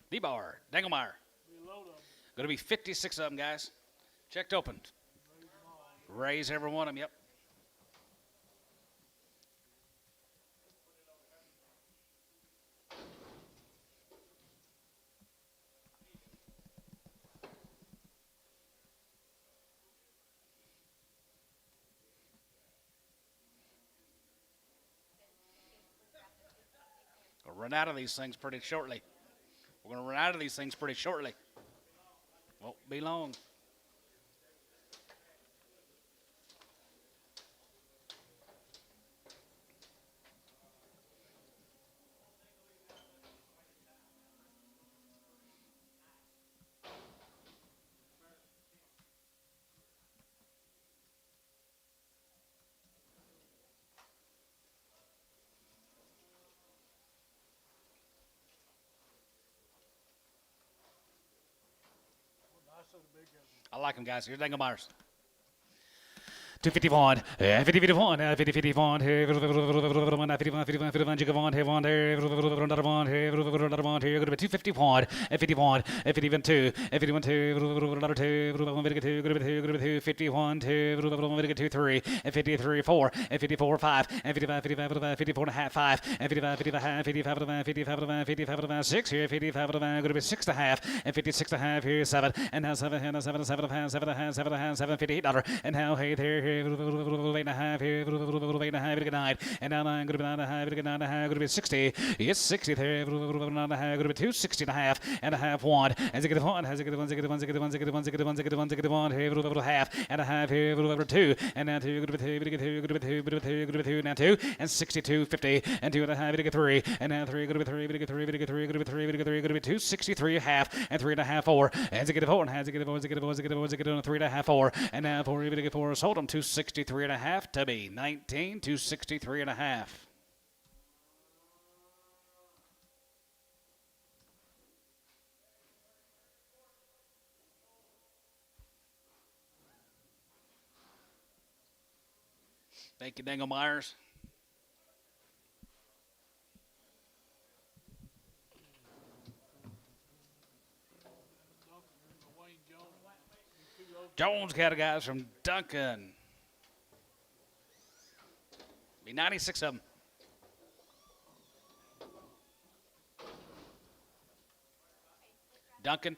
D-bar, Dangelmeyer. Going to be 56 of them, guys. Checked open. Raise every one of them, yep. We'll run out of these things pretty shortly. We're going to run out of these things pretty shortly. Won't be long. I like them, guys. Here's Dangelmeyer's. 251, 50-51, 50-51, 51, Jigavon, Hevon, Hevon, here, going to be 251, 51, 51, 2, 51, 2, 51, 2, 3, 53, 4, 54, 5, 55, 55, 54 and a half, 5, 55, 55, 55, 55, 55, 6, here, 55, going to be 6 and a half, and 56 and a half, here, 7, and now 7, and 7, 7, 7, 7, 7, 7, $58, and now, hey, there, 8 and a half here, 8 and a half, 9, and now 9, going to be 9 and a half, 9 and a half, going to be 60. Yes, 60 there, 9 and a half, going to be 260 and a half, 1, as it get 1, as it get 1, as it get 1, as it get 1, as it get 1, as it get 1, as it get 1, as it get 1, here, half and a half here, 2, and now 2, going to be 2, going to be 2, going to be 2, going to be 2, now 2, and 62, 50, and 2 and a half, going to get 3, and now 3, going to be 3, going to get 3, going to get 3, going to be 3, going to get 3, going to be 263 half, and 3 and a half, 4, as it get 4, and as it get 4, as it get 4, as it get 4, as it get 3 and a half, 4, and now 4, going to get 4, sold them 263 and a half to be 19, 263 and a half. Thank you, Dangelmeyers. Jones got a guys from Duncan. Be 96 of them. Duncan.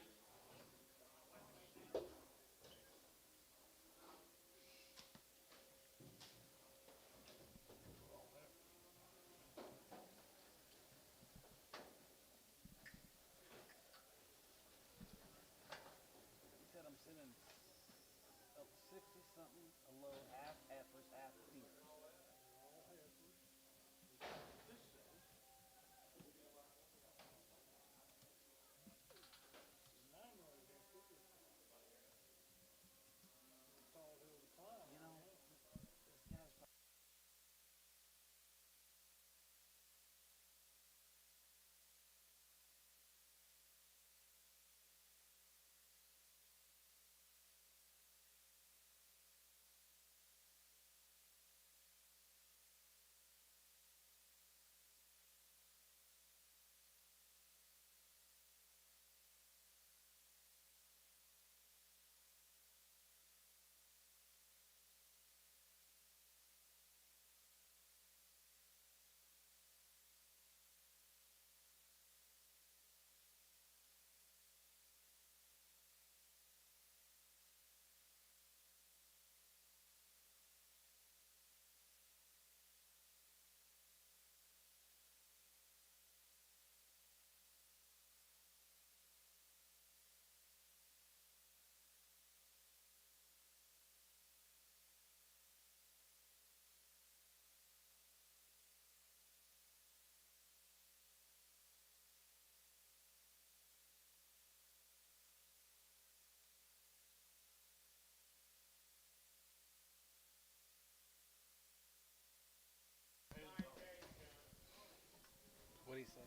he say?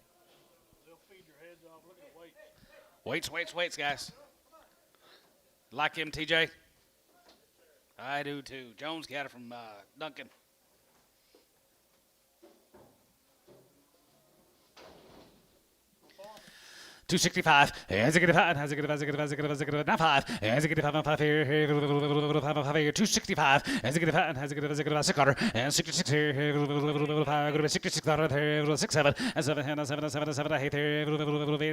They'll feed your heads off. Look at the weight. Weights, guys. Like him, TJ? I do too. Jones got it from Duncan. 265, as a get a five, as a get a five, not five, as a get a five here, 265, as a get a five, as a get a 600, and 66 here, 66 here, 67, and 7, and 7, 7, 7, 8 here, 8,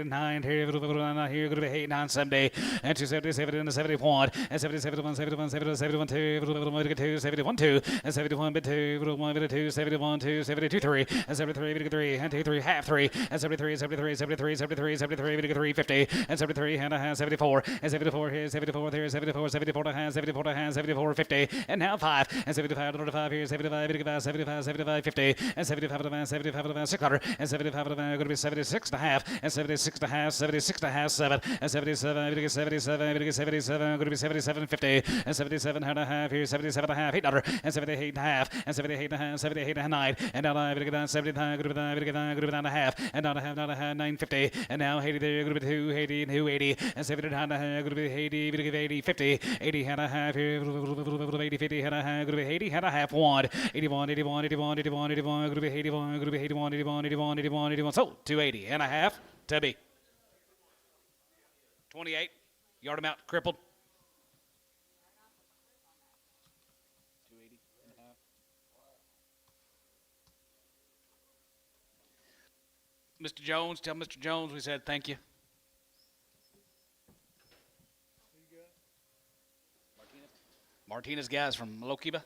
9 here, 9 here, 8, 9, 70, and 277, and 71, and 77, 71, 71, 2, 71, 2, and 71, 2, 2, 71, 2, 72, 3, and 73, 3, and 2, 3, half 3, and 73, 73, 73, 73, 73, 350 and 73 and a half 74 and 74 here 74 there 74 74 and a half 74 and a half 74 50 and now 5 and 75 and 5 here 75 75 75 50 and 75 and 75 600 and 75 and going to be 76 and a half and 76 and a half 76 and a half 7 and 77 77 77 going to be 77 50 and 77 and a half here 77 and a half 800 and 78 and a half and 78 and a half 78 and a 9 and now I'm going to get down 79 going to be down going to be down a half and not a half 950 and now 80 there going to be 280 and 280 and 70 and a half going to be 80 going to give 80 50 80 and a half here 80 50 and a half going to be 80 and a half 1 81 81 81 81 81 going to be 81 going to be 81 81 81 81 81 so 280 and a half to be 28 yard amount crippled 280 and a half Mr. Jones, tell Mr. Jones we said thank you. Martinez guys from Lokiba.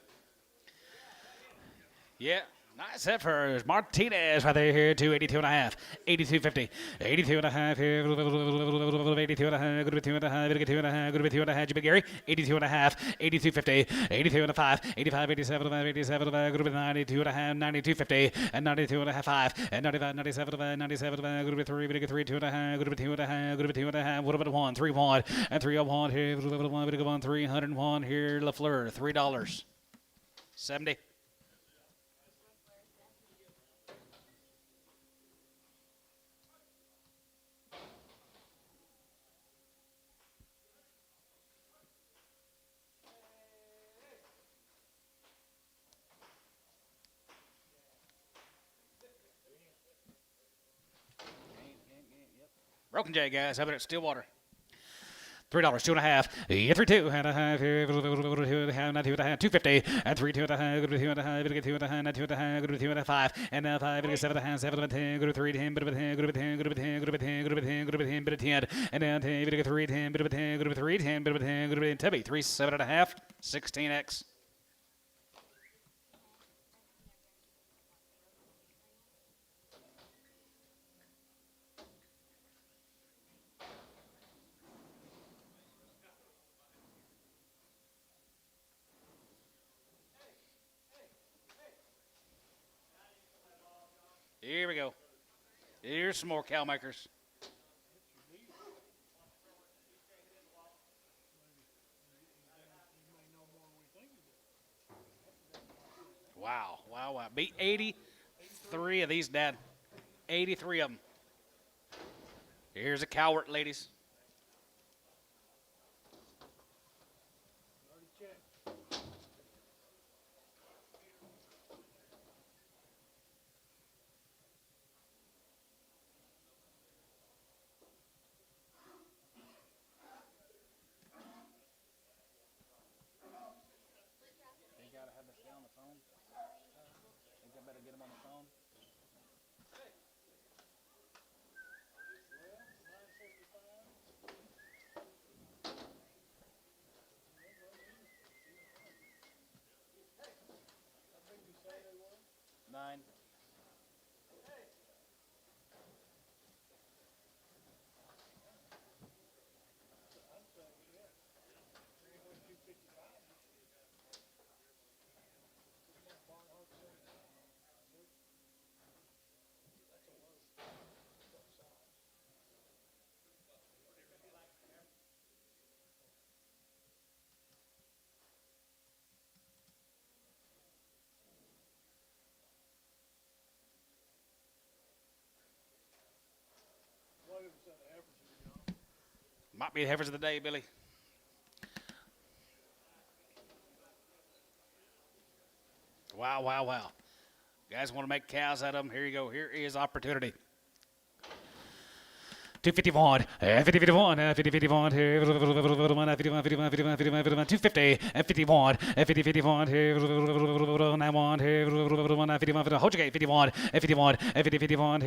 Yeah, nice effort. Martinez right there here, 282 and a half, 82.50, 82 and a half here, 82 and a half, good 2 and a half, 2 and a half, good 2 and a half, Jimmy Gary, 82 and a half, 82.50, 82 and a 5, 85, 87, 87, good 92 and a half, 92.50, and 92 and a half, 5, and 95, 97, 97, good 3, 3, 2 and a half, good 2 and a half, good 2 and a half, what about 1, 3, 1, and 3 of 1 here, 1, 301 here, LaFleur, $3, 70. Broken J, guys. How about it? Stillwater. $3, 2 and a half. Yeah, 3, 2 and a half. 2 and a half, 250. And 3, 2 and a half. 2 and a half. 2 and a half. 2 and a half. 2 and a 5. And now 5. 7 and a half. 7 and 10. Go to 3, 10. Bit of a 10. Go to 10. Go to 10. Go to 10. Go to 10. Go to 10. Bit of 10. And now 10. Bit of 3, 10. Bit of 10. Go to 3, 10. Bit of 10. Go to 10. Tubby. 3, 7 and a half. 16x. Here we go. Here's some more cow makers. Wow, wow, wow. Beat 83 of these, Dad. 83 of them. Here's a cowart, ladies. Might be the heifers of the day, Billy. Wow, wow, wow. Guys want to make cows out of them? Here you go. Here is opportunity. 251, 50, 51, 50, 51, 250, 51, 50, 51, 91, 51, hold your gate, 51, 51, 50, 51,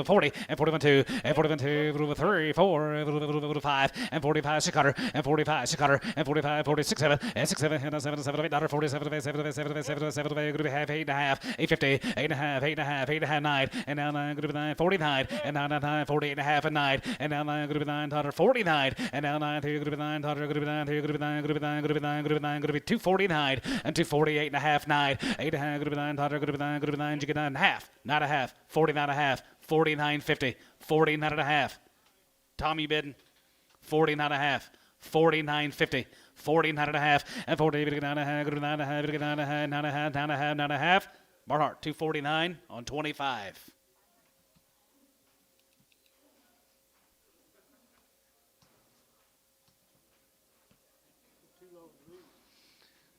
40, and 41, 2, and 41, 2, 3, 4, 5, and 45, 6 cutter, and 45, 6 cutter, and 45, 46, 7, and 6, 7, and 7, 7, 8, 47, 7, 7, 7, 7, good half, 8 and a half, 850, 8 and a half, 8 and a half, 8 and a half, 9, and now 9, good 9, 49, and now 9, 48 and a half, and 9, and now 9, good 9, 49, and now 9, 3, good 9, good 9, good 9, good 9, good 9, good 9, good 249, and 248 and a half, 9, 8 and a half, good 9, good 9, good 9, you get 9 and a half, 9 and a half, 49 and a half, 49.50, 49 and a half. Tom, you bidding? 49 and a half, 49.50, 49 and a half, and 40, 9 and a half, good 9 and a half, good 9 and a half, 9 and a half, 9 and a half, 9 and a half. Barnhart, 249 on 25.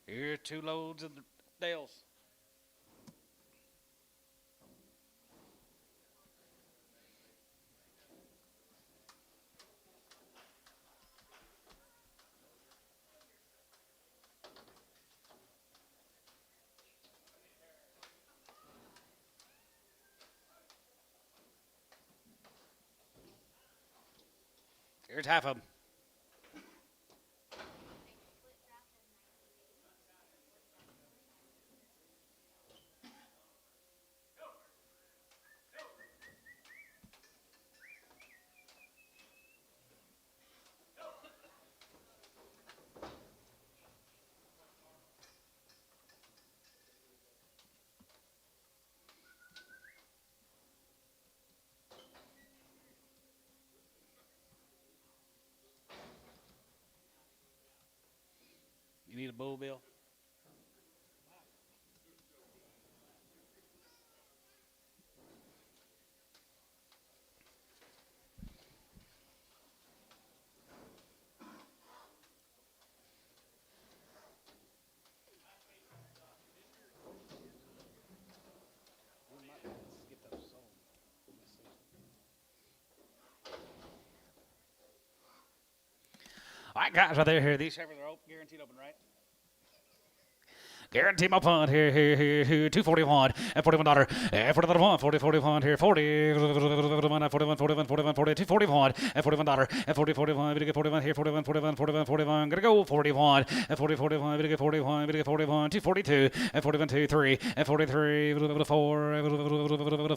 Here, 2 loads of the Dales. Here's half of them. You need a bull, Bill? All right, guys, right there. Here, these heifers are guaranteed open, right? Guarantee my punt here, 241, and $41, and $41, 40, 41, here, 40, 41, 41, 41, 42, 41, and $41, and 40, 41, we get 41 here, 41, 41, 41, 41, gonna go 41, and 40, 41, we get 41, we get 41, 242, and 41, 2, 3, and 43, 4,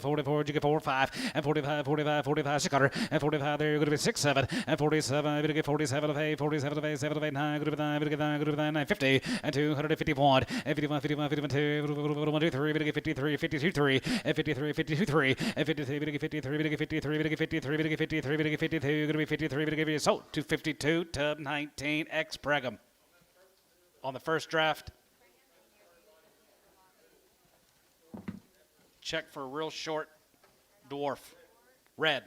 44, you get 4, 5, and 45, 45, 45, 6 cutter, and 45 there, you're gonna be 6, 7, and 47, we get 47 of 8, 47 of 8, 7 of 8, 9, good of 9, we get 9, good of 9, 50, and 251, and 51, 51, 51, 2, 1, 2, 3, we get 53, 52, 3, and 53, 52, 3, and 53, we get 53, we get 53, we get 53, we get 53, we get 52, gonna be 53, we get so 252 to 19 X Brigham on the first draft. Check for a real short dwarf, red.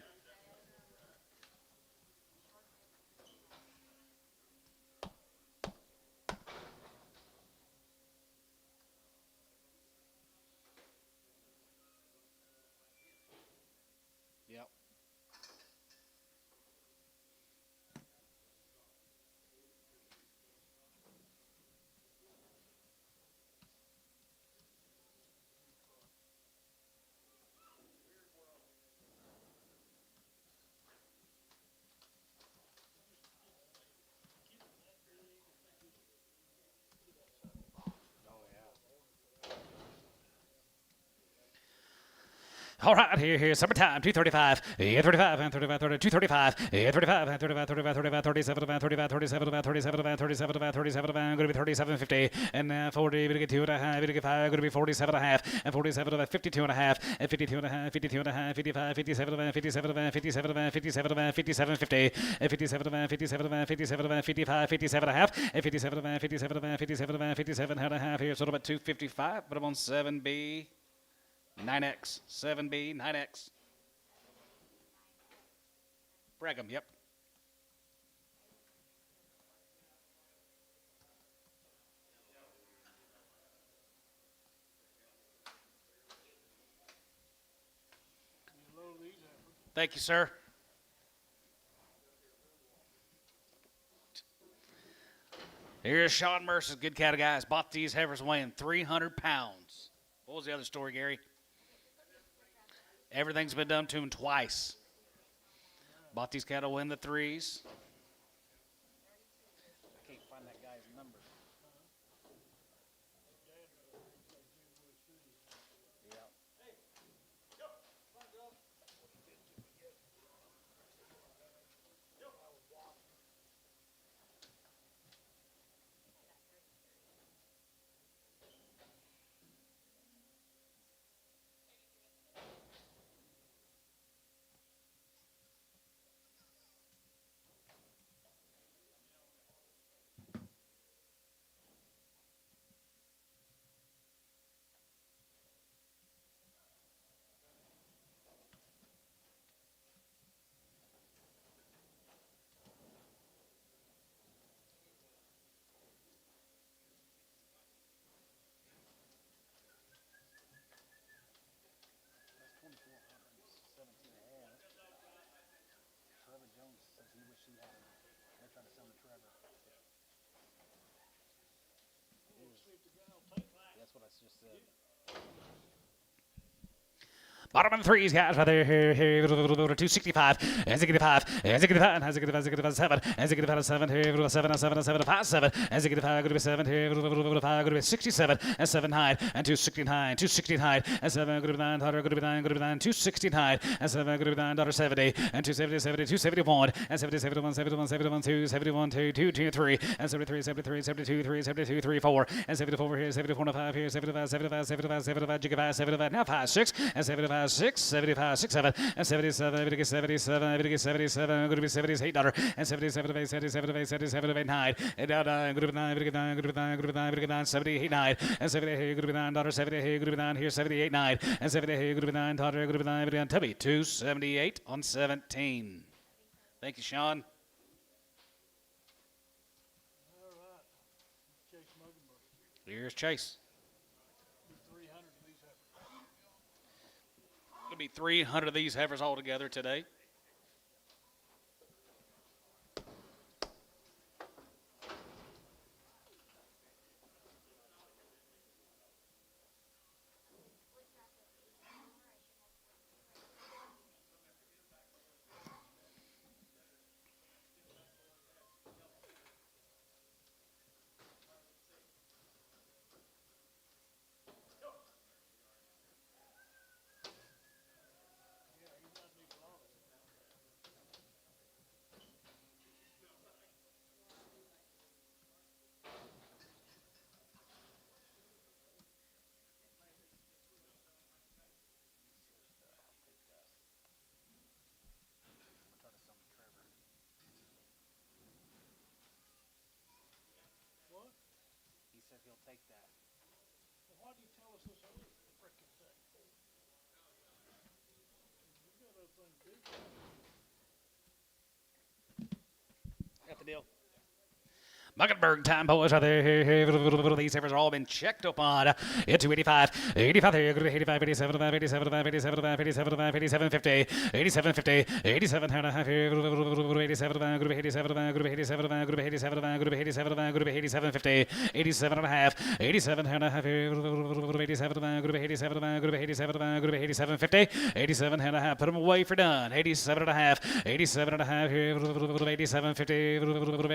Yep. All right, here, summertime, 235, 35, and 35, 235, 35, and 35, 35, 35, 37, 35, 37, 37, 37, 37, going to be 37.50, and 40, going to get 2 and a half, going to get 5, going to be 47 and a half, and 47, 52 and a half, and 52 and a half, 52 and a half, 55, 57, 57, 57, 57, 57, 50, and 57, 57, 57, 55, 57 and a half, and 57, 57, 57, 57 and a half here, so about 255, but I'm on 7B. 9X, 7B, 9X. Brigham, yep. Thank you, sir. Here's Sean Mercer's good cat of guys. Bought these heifers weighing 300 pounds. What was the other story, Gary? Everything's been done to him twice. Bought these cattle in the threes. I can't find that guy's number. That's what I just said. Bottom of the threes, guys, right there. Here, 265, and 65, and 65, and 65, 7, and 65, 7, here, 7, 7, 7, 5, 7, and 65, going to be 7, here, 5, going to be 67, and 7, 9, and 269, 269, and 7, going to be 9, going to be 9, going to be 9, 269, and 7, going to be 9, 70, and 270, 70, 271, and 70, 71, 71, 71, 2, 71, 2, 2, 2, 3, and 73, 73, 72, 3, 72, 3, 4, and 74 here, 74, 5 here, 75, 75, 75, 75, 75, 75, now 5, 6, and 75, 6, 75, 6, 7, and 77, 77, 77, going to be 78, and 77, 8, 77, 8, 77, 8, 9, and now 9, going to be 9, going to be 9, going to be 9, going to be 9, going to be 9, 78, 9, and 78, going to be 9, 78, going to be 9, here, 78, 9, and 78, going to be 9, going to be 9, going to be 9, Tubby, 278 on 17. Thank you, Sean. All right. Chase Muggenberg. Here's Chase. 300 of these heifers. It'll be 300 of these heifers altogether today. What? He said he'll take that. Well, why do you tell us this other frickin' thing? We got other things to do. Got the deal. Muggenberg time, boys, right there. These heifers are all been checked upon. Into 85, 85 there, 85, 87, 87, 87, 87, 87, 50, 87, 50, 87 and a half here, 87, group 87, group 87, group 87, group 87, group 87, 50, 87 and a half, 87 and a half here, 87, group 87, group 87, group 87, 50, 87 and a half. Put them away for done. 87 and a half, 87 and a half here, 87, 50,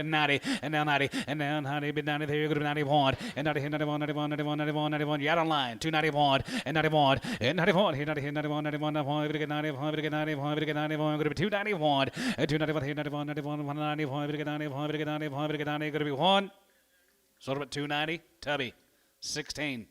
90, and now 90. And now 90, bid 90 there, good 91, and 90, 91, 91, 91, 91, 91, you're out on line, 291, and 91, and 91, here 90, 91, 91, 91, we get 91, we get 91, we get 91, going to be 291, and 291, here 91, 91, 191, we get 91, we get 91, we get 90, going to be 1, sort of at 290, Tubby, 16.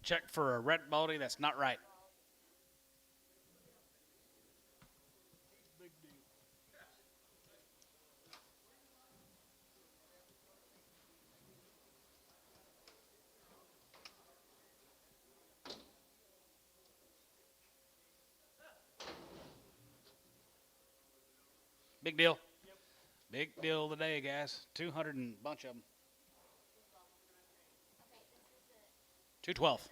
Check for a red body. That's not right. Big deal. Big deal. Big deal today, guys. 200 and bunch of them. 212. So,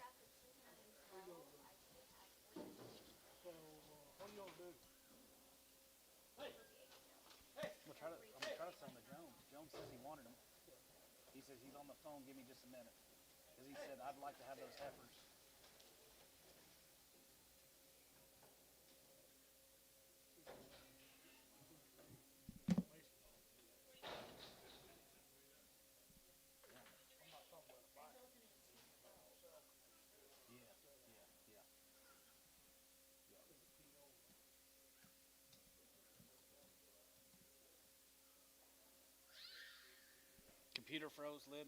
what are you gonna do? I'm gonna try to sell them to Jones. Jones says he wanted them. He says he's on the phone. Give me just a minute. Because he said I'd like to have those heifers. I'm not talking about a bike. Yeah, yeah, yeah. Computer froze, lid.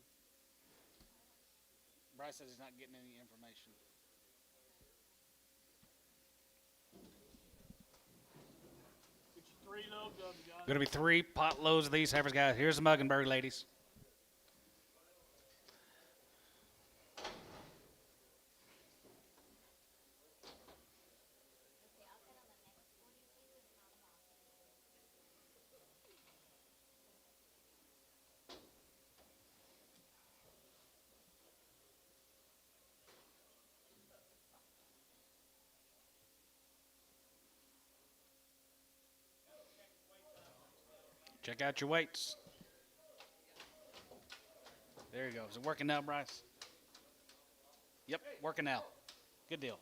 Bryce says he's not getting any information. Get you 3 loads of them, guys. Gonna be 3 pot loads of these heifers, guys. Here's the Muggenberg ladies. Check out your weights. There you go. Is it working now, Bryce? Yep, working now. Good deal.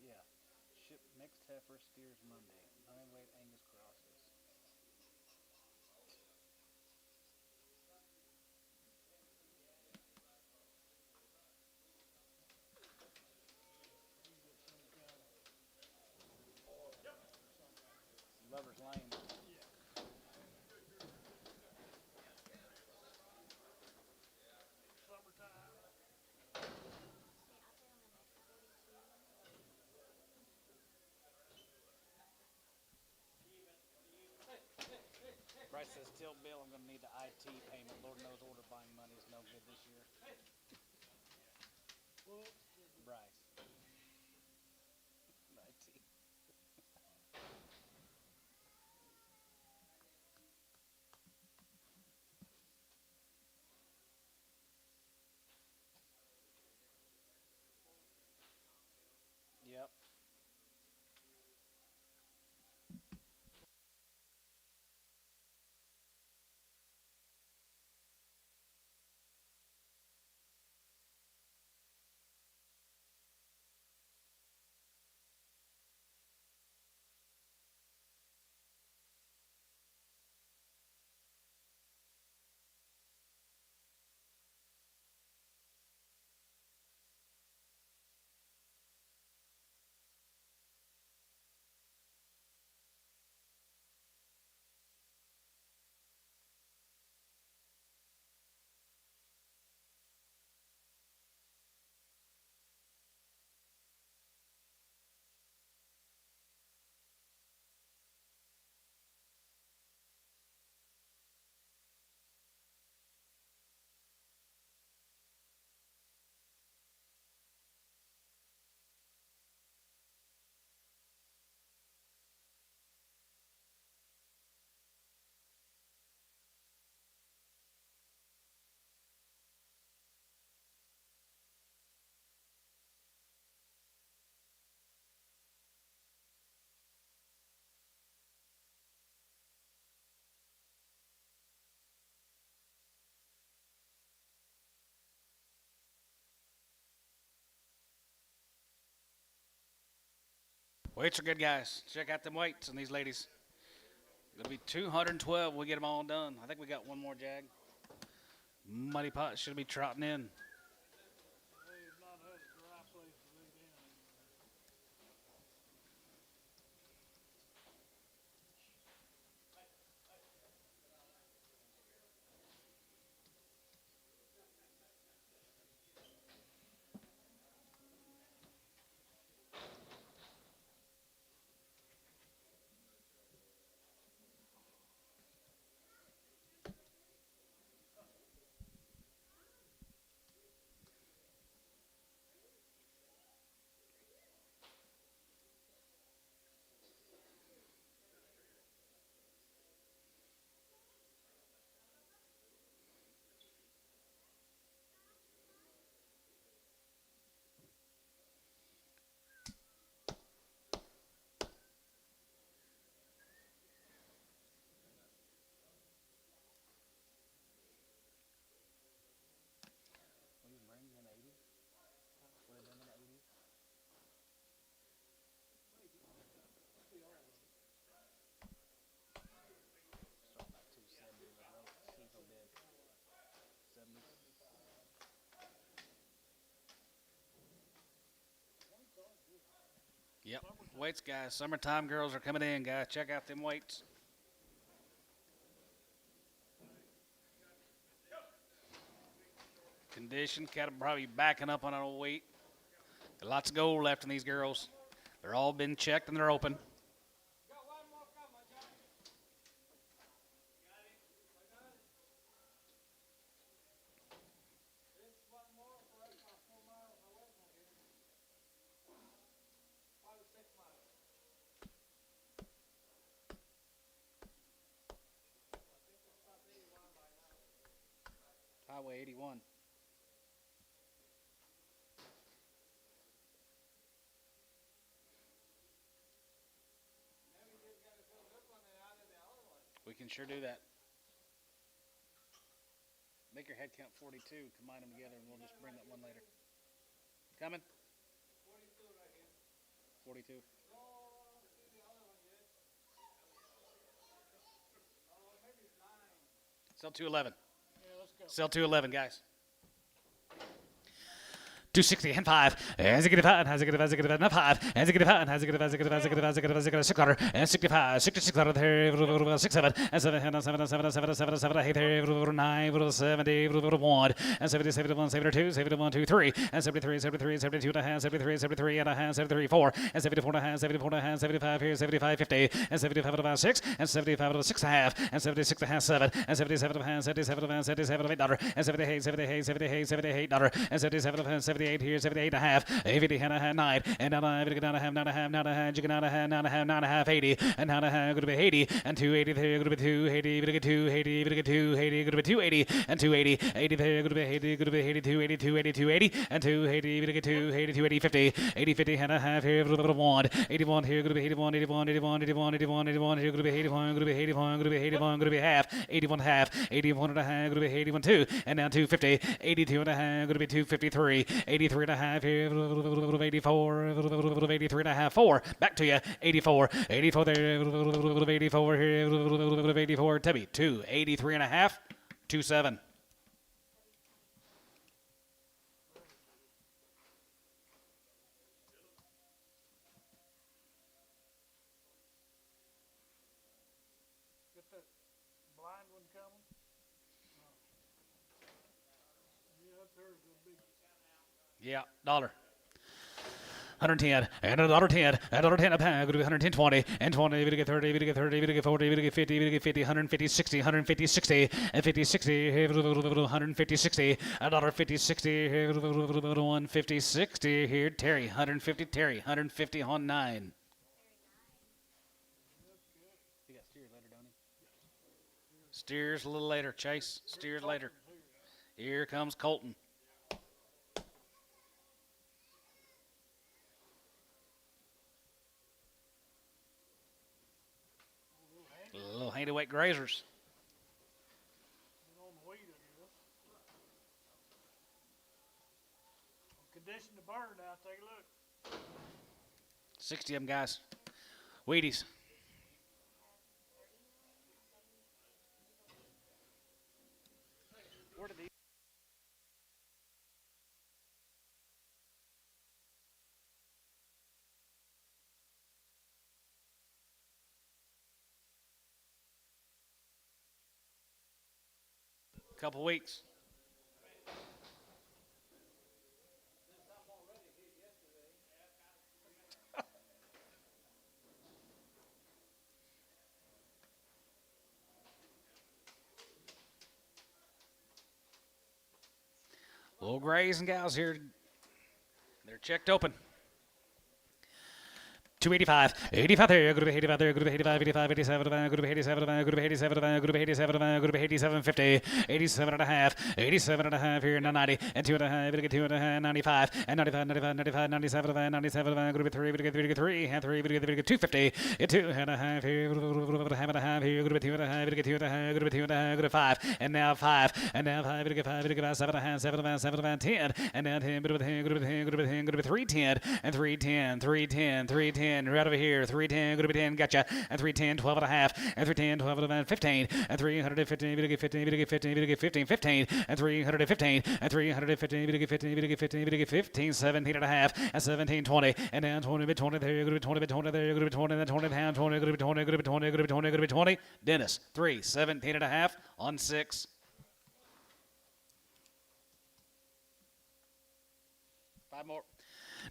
Yeah. Ship mixed heifer steers Monday. 9-weight Angus crosses. Lover's Lane. Summertime. Bryce says, "Tell Bill I'm going to need the IT payment. Lord knows order buying money is no good this year." What? Bryce. IT. Yep. Weights are good, guys. Check out them weights on these ladies. It'll be 212 when we get them all done. I think we got one more, Jag. Muddy Pot should be trotting in. They have not had a dry place to lay down anywhere. Weights, guys. Summertime girls are coming in, guys. Check out them weights. Condition, got them probably backing up on an old weight. Got lots of gold left in these girls. They're all been checked and they're open. Highway 81. We can sure do that. Make your head count 42, combine them together, and we'll just bring that one later. Coming? 42. Sell 211. Yeah, let's go. Sell 211, guys. 260 and 5. As a get a 5, has a get a 5, and 5. As a get a 5, has a get a 5, as a get a 600 and 65, 6600 there, 67 and 7 and 7 7 7 7 7 8 there, 9 70 1 and 70 71 72 71 2 3 and 73 73 72 and a half 73 73 and a half 73 4 and 74 and a half 74 and a half 75 here 75 50 and 75 and a half 6 and 75 and a 6 and a half and 76 and a half 7 and 77 and a half 77 and a half 77 and $8 and 78 78 78 78 $8 and 77 and a half 78 here 78 and a half 80 and a half 9 and now I have 9 and a half 9 and a half 9 and a half you can 9 and a half 9 and a half 9 and a half 80 and 9 and a half going to be 80 and 280 there going to be 280 going to get 280 going to get 280 going to be 280 and 280 80 there going to be 80 going to be 80 280 280 280 and 280 going to get 280 280 50 80 50 and a half here going to be 1 81 here going to be 81 81 81 81 81 81 here going to be 81 going to be 81 going to be 81 going to be half 81 half 81 and a half going to be 81 2 and now 250 82 and a half going to be 253 83 and a half here 84 83 and a half 4 back to you 84 84 there 84 here 84 Tubby 2 83 and a half 27 Get that blind one coming. Yeah, up there's a big. yeah dollar 110 and another 10 another 10 a pound going to be 120 and 20 we get 30 we get 30 we get 40 we get 50 we get 50 150 60 150 60 and 50 60 150 60 another 50 60 150 60 here Terry 150 Terry 150 on 9 you got steers later don't you steers a little later Chase steers later here comes Colton little handy weight grazers. On the weed, I guess. Condition the bird now. Take a look. 60 of them, guys. Wheaties. Where did these? Couple weeks. Little grays and gals here. They're checked open. 285, 85 there, good to be 85 there, good to be 85, 85, 87, good to be 87, good to be 87, good to be 87, good to be 87, 50, 87 and a half, 87 and a half here, 90, and 2 and a half, we get 2 and a half, 95, and 95, 95, 95, 97, 97, good to be 3, we get 3, and 3, we get 250, 2 and a half here, half and a half here, good to be 2 and a half, we get 2 and a half, good to be 2 and a half, good to 5, and now 5, and now 5, we get 5, we get 7 and a half, 7 and a half, 7 and a half, 10, and now 10, good to be 10, good to be 10, good to be 10, good to be 310, and 310, 310, 310. 310, right over here, 310, gonna be 10, gotcha, and 310, 12 and a half, and 310, 12 and a half, 15, and 315, to get 15, to get 15, to get 15, 15, and 315, and 315, to get 15, to get 15, to get 15, 17 and a half, and 17, 20, and down 20, bit 20, there, you're gonna be 20, bit 20, there, you're gonna be 20, then 20 down, 20, gonna be 20, gonna be 20, gonna be 20, gonna be 20. Dennis, 3, 17 and a half on 6. 5 more.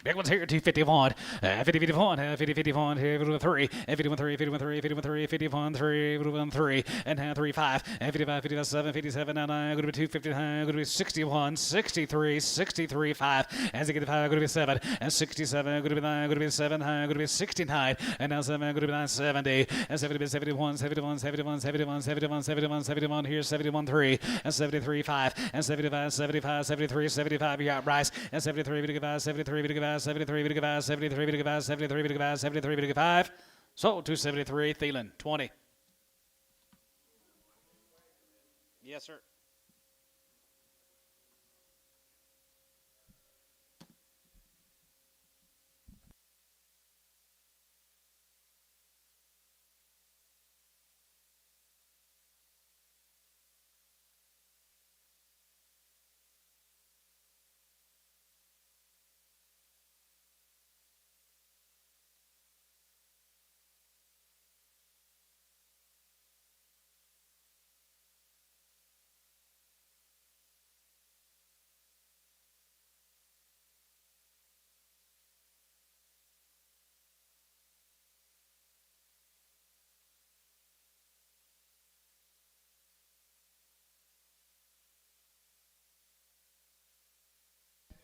Big one's here, 251, 50, 51, 50, 51, 3, 51, 3, 51, 3, 51, 3, 51, 3, 51, 3, and 3, 5, 55, 57, 57, and 9, going to be 259, going to be 61, 63, 63, 5, and 65, going to be 7, and 67, going to be 9, going to be 7, going to be 69, and now 7, going to be 9, 70, and 70, 71, 71, 71, 71, 71, 71, 71, here's 71, 3, and 73, 5, and 75, 75, 73, 75, you got Bryce, and 73, 75, 73, 75, 73, 75, 73, 75, 73, 75, 73, 75. So 273, Thielen, 20. Yes, sir.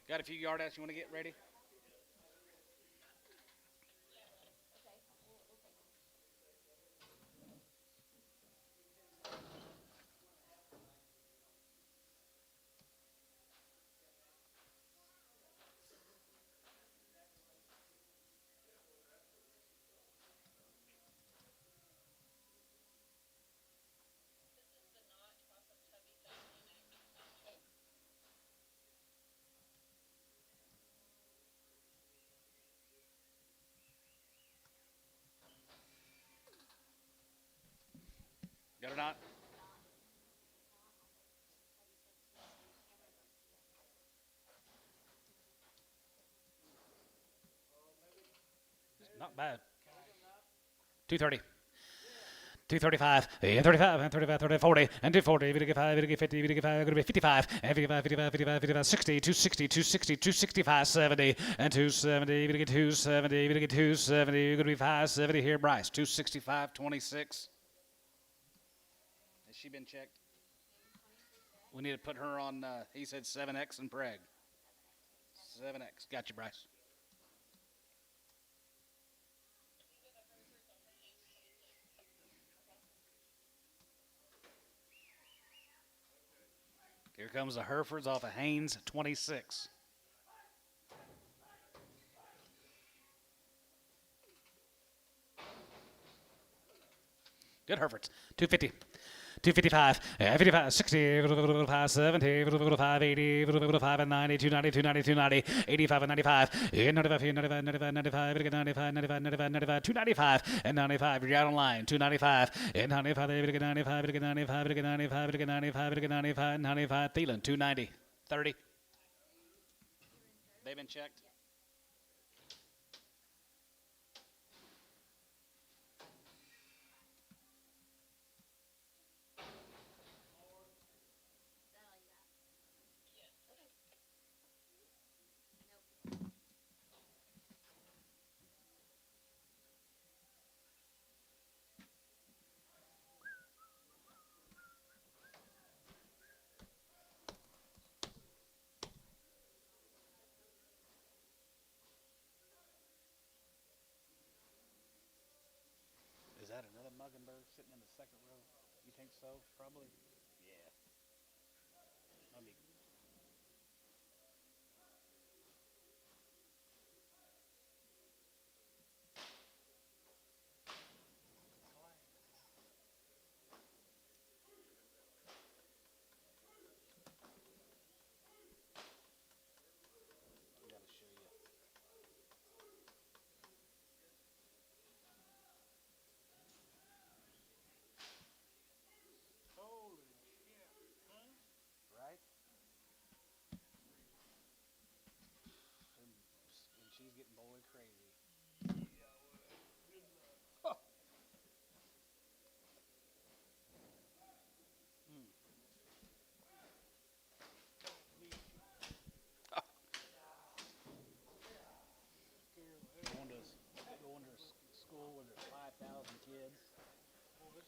Got a few yard outs you want to get ready? Got it not? Not bad. 230. 235, and 35, and 35, 30, 40, and 240, 55, 50, 55, going to be 55, and 55, 55, 55, 55, 60, 260, 260, 265, 70, and 270, going to get 270, going to get 270, going to be 570 here, Bryce, 265, 26. Has she been checked? We need to put her on, he said 7X and Preg. 7X, got you, Bryce. Here comes the Herefords off of Haynes, 26. Good Herefords, 250. 255, 55, 60, 5, 70, 5, 80, 5, 90, 290, 290, 290, 85, and 95, 95, 95, 95, 95, 95, 95, 95, 95, 295, and 95. You're out on line. 295, and 95, 95, 95, 95, 95, 95, 95, Thielen, 290, 30. They've been checked. Is that another Muggenberg sitting in the second row? You think so? Probably. Yeah. I'll be. I gotta show you.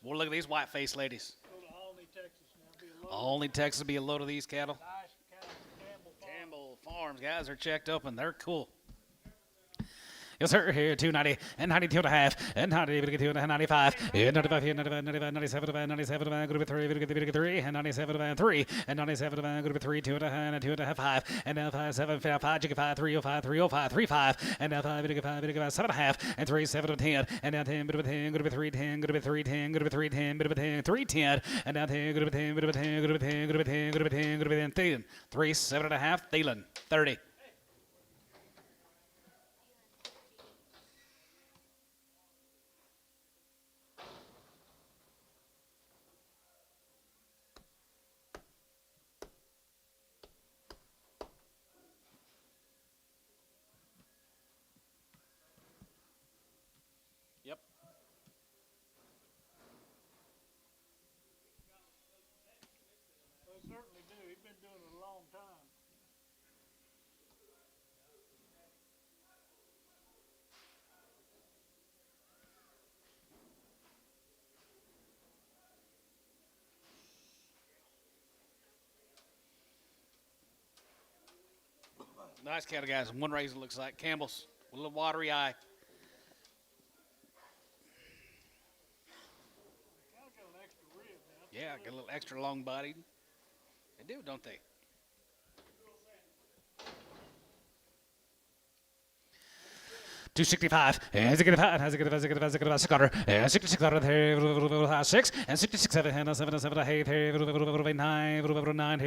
Well, look at these white-faced ladies. Go to Albany, Texas now. Be a load. Only Texas will be a load of these cattle. Nice cattle from Campbell Farm. Campbell Farms, guys, are checked up and they're cool. Yes, sir. Here, 290 and 92 and a half and 92 and 95 and 95 here, 95, 95, 97, 97, good to 3, good to 3 and 97 3 and 97 good to 3, 2 and a half and 2 and a half 5 and now 5 7 5 5 5 305 305 35 and now 5 5 7 and a half and 3 7 10 and now 10 good to 10 good to 3 10 good to 3 10 good to 3 10 good to 10 3 10 and now 10 good to 10 good to 10 good to 10 good to 10 good to 10 good to 10 3 7 and a half Thielen 30. Yep. They certainly do. He's been doing it a long time. Nice cattle, guys. One raise it looks like Campbell's with a little watery eye. They kind of got an extra rib now. Yeah, got a little extra long bodied. They do, don't they? 265, and 65, has a good, Scutter, and 66 out of there, 6, and 66, 7, and 7, 7, 8, 9, 9,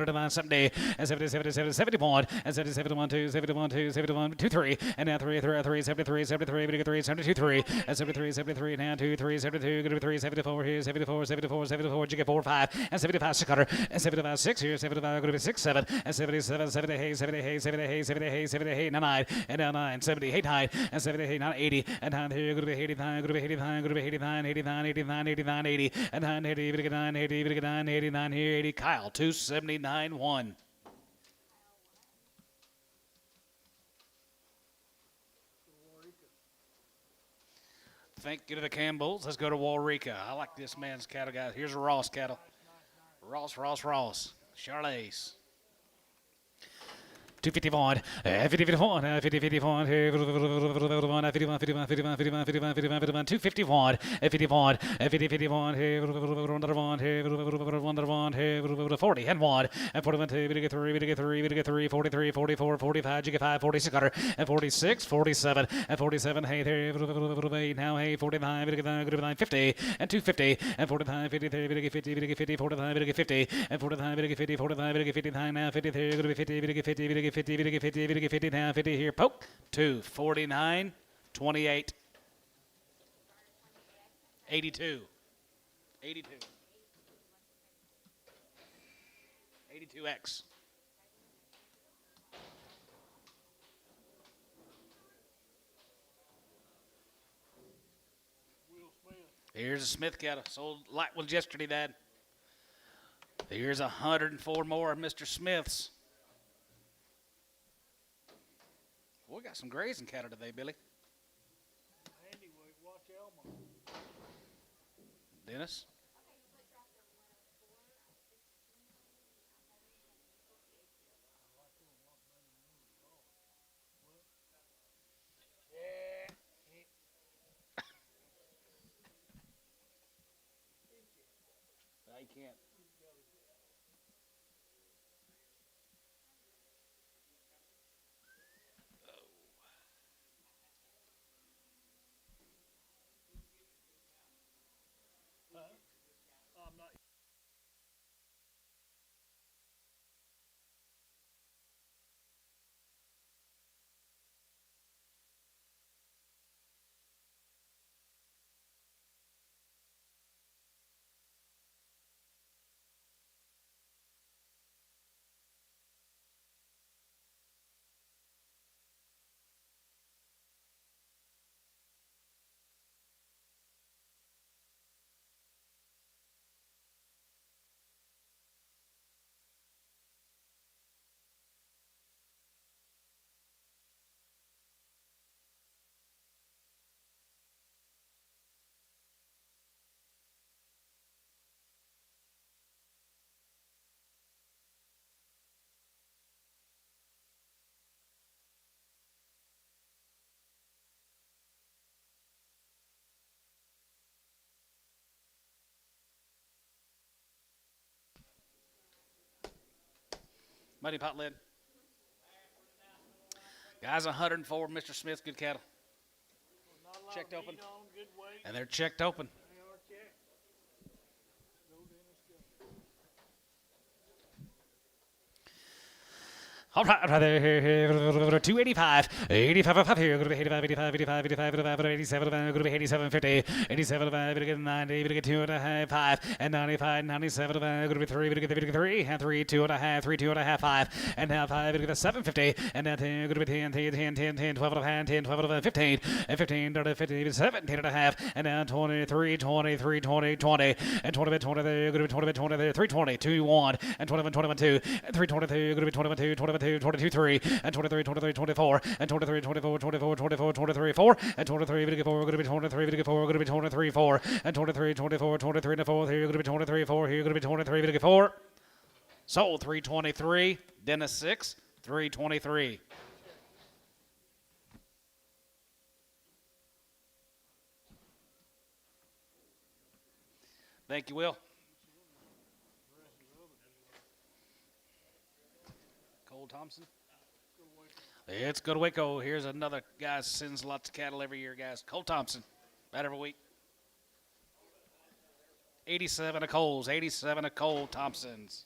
9, 70, and 70, 71, and 71, 2, 71, 2, 71, 2, 3, and now 3, 3, 73, 73, 3, 72, 3, and 73, 73, now 2, 3, 72, good to 3, 74, here, 74, 74, 74, you get 4, 5, and 75, Scutter, and 75, 6, here, 75, good to 6, 7, and 77, 78, 78, 78, 78, 78, 9, and now 9. 78 high and 78 not 80 and down here go to be 89 go to be 89 go to be 89 89 89 89 80 and down here 89 80 89 89 here 80 Kyle 279 1. Thank you to the Campbells. Let's go to Waurika. I like this man's cattle, guys. Here's a Ross cattle. Ross. Charles. 251, 51, 50, 51, 51, 51, 51, 51, 51, 51, 51, 251, 51, 50, 51, 40, and 1, and 41, 2, we get 3, 43, 44, 45, you get 5, 46, and 46, 47, and 47, hey, now, hey, 49, we get 9, 50, and 250, and 49, 53, we get 50, we get 50, 45, we get 50, and 45, we get 50, 45, we get 59, now 53, we get 50, we get 50, we get 50, we get 50, we get 50, now 50 here, poke, 2, 49, 28, 82, 82, 82X. Will Smith. Here's a Smith cattle, sold light ones yesterday, Dad. Here's 104 more of Mr. Smith's. We got some grazing cattle today, Billy. Anyway, watch Elmo. Dennis. I can't. I'm not. Muddy pot lid. Guys, 104, Mr. Smith, good cattle. Not a lot Checked of open. meat on 'em, good weight. And they're checked open. They are checked. Go, Dennis, go. All right, right there, 285, 85, here, going to be 85, 85, 85, 85, 85, 87, going to be 87, 50, 87, going to get 90, going to get 2.5, 5, and 95, 97, going to be 3, going to get 3, and 3, 2.5, 3, 2.5, 5, and now 5, going to get 750, and now 10, going to be 10, 10, 10, 10, 10, 12.5, 10, 12, 15, and 15, 50, 17.5, and now 23, 23, 20, 20, and 20, 20, going to be 20, 20, 320, 2, 1, and 21, 21, 2, and 322, going to be 21, 2, 22, 22, 3, and 23, 23, 24, and 23, 24, 24, 24, 23, 4, and 23, 4, going to be 23, 4, going to be 23, 4, and 23, 24, 23, and 4, here, going to be 23, 4, here, going to be 23, 4. Sold 323, Dennis 6, 323. Thank you, Will. Cole Thompson. It's good Waco. Here's another guy sends lots of cattle every year, guys. Cole Thompson. About every week. 87 of Cole's. 87 of Cole Thompson's.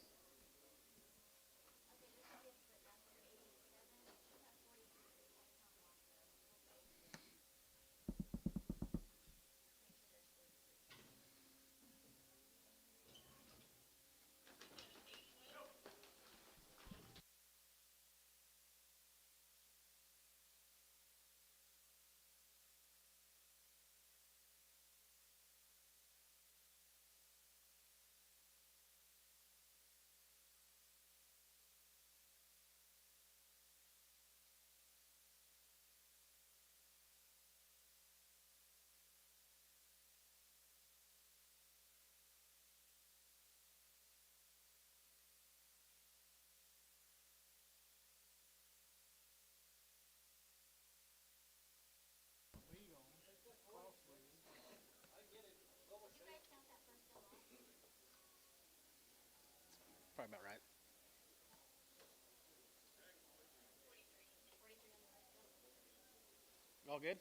Probably about right. All good?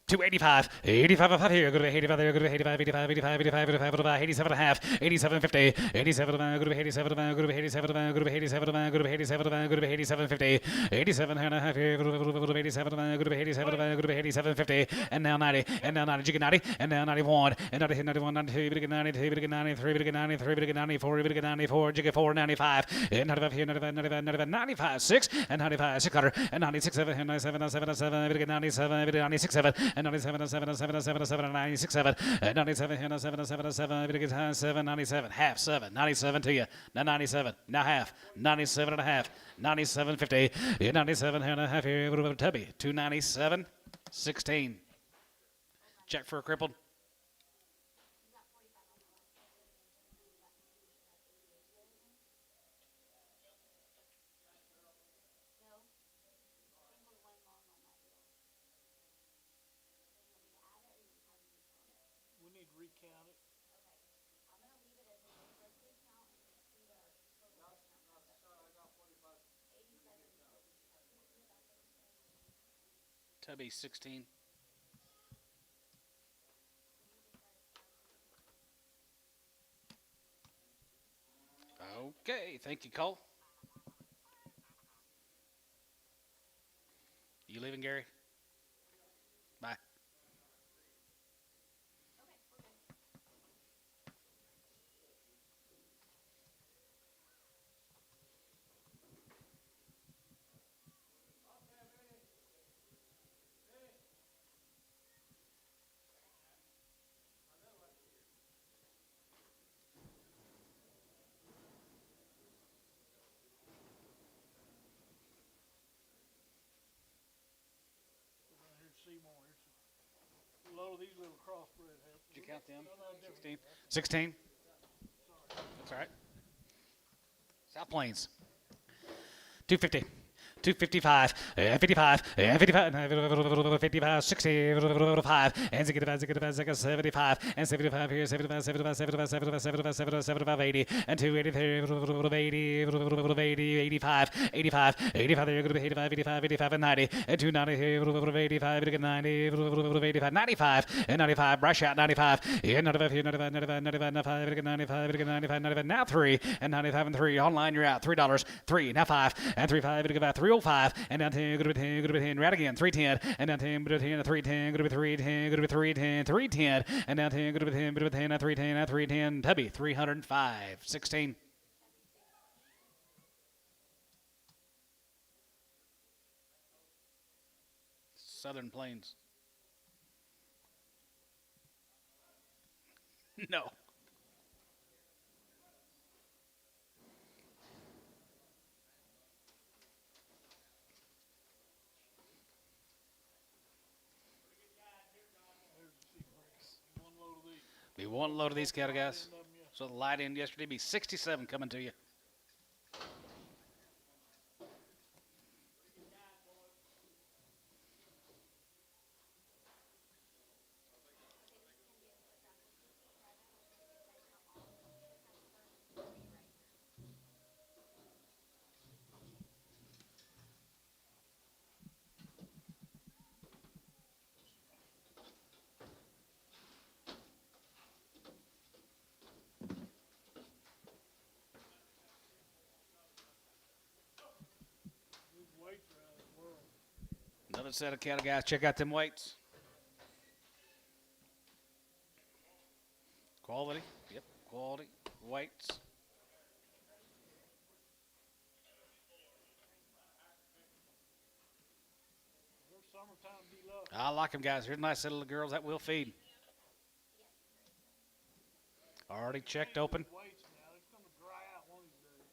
285, 85 here, go to 85 there, go to 85, 85, 85, 85, 85, 87 and a half, 87 50, 87 go to 87, go to 87, go to 87, go to 87, go to 87 50, 87 and a half here, go to 87, go to 87, go to 87 50, and now 90, and now 90, you get 90, and now 91, and 90, 91, 92, you get 92, you get 93, you get 93, you get 94, you get 94, you get 4, 95, and 95 here, 95, 95, 95, 95, 6, and 95, 600, and 96, 7, 97, 97, you get 97, you get 96, 7, and 97, 7, 7, 7, 7, 96, 7, and 97, 7, 7, 7, it gets 7, 97, half 7, 97 to you, now 97, now half, 97 and a half, 97, 50, 97 and a half here, Tubby, 297, 16. Check for a crippled. We need to recount it. Tubby, 16. Okay, thank you, Cole. You leaving, Gary? Bye. Seymour. Here's a load of these little crossbred heifers. Did you count them? No, no, different. 16. 16? That's all right. South Plains. 250. 255, 55, 55, 55, 60, 5, and 75, and 75 here, 75, 75, 75, 75, 75, 75, 75, 80, and 283, 80, 85, 85, 85, there, 85, 85, 85, and 90, and 290 here, 85, 90, 85, 95, and 95, brush out 95, and 95 here, 95, 95, 95, 95, 95, 95, 95, now 3, and 95 and 3, online you're out, $3, 3, now 5, and 3, 5, about 305, and down 10, go to 10, go to 10, right again, 310, and down 10, go to 10, 310, go to 310, go to 310, 310, and down 10, go to 10, go to 10, 310, 310, Tubby, 305, 16. Southern Plains. No. One load of these. Be one load of these cattle, guys. So the light in yesterday be 67 coming to you. These weights are out of the world. Another set of cattle, guys. Check out them weights. Quality. Yep, quality. Weights. They're summertime deluxe. I like them, guys. Here's a nice set of little girls that will feed. Already checked open. Weights now. It's going to dry out one of these days.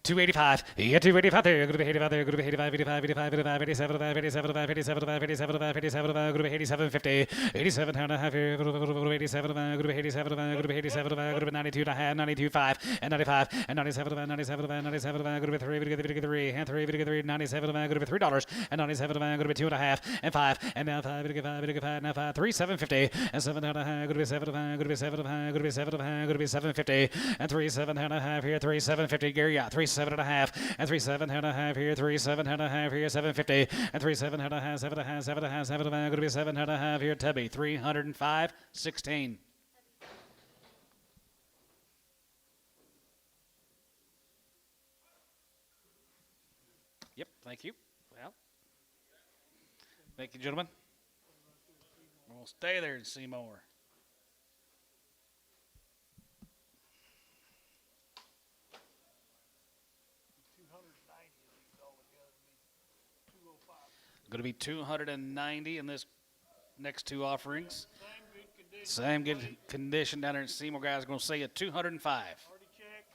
285. Yeah, 285 there. Go to 85 there. Go to 85, 85, 85, 85, 87, 87, 87, 87, 87, 87, go to 87, 50, 87 and a half here. Go to 87, go to 87, go to 87, go to 92 and a half, 92, 5, and 95, and 97, 97, 97, go to 3, go to 3, and 3, go to 3, 97, go to $3, and 97, go to 2 and a half, and 5, and now 5, go to 5, now 5, 3, 750, and 7 and a half, go to 7, go to 7, go to 7, go to 750, and 3, 7 and a half here, 3, 750, Gary, yeah, 3, 7 and a half, and 3, 7 and a half here, 3, 7 and a half here, 750, and 3, 7 and a half, 7 and a half, 7 and a half, 7 and a half, going to be 7 and a half here, Tubby, 305, 16. Yep, thank you. Well, thank you, gentlemen. We'll stay there and see more. Going to be 290 in this next two offerings. Same good condition down there in Seymour, guys. Going to say at 205. Already checked.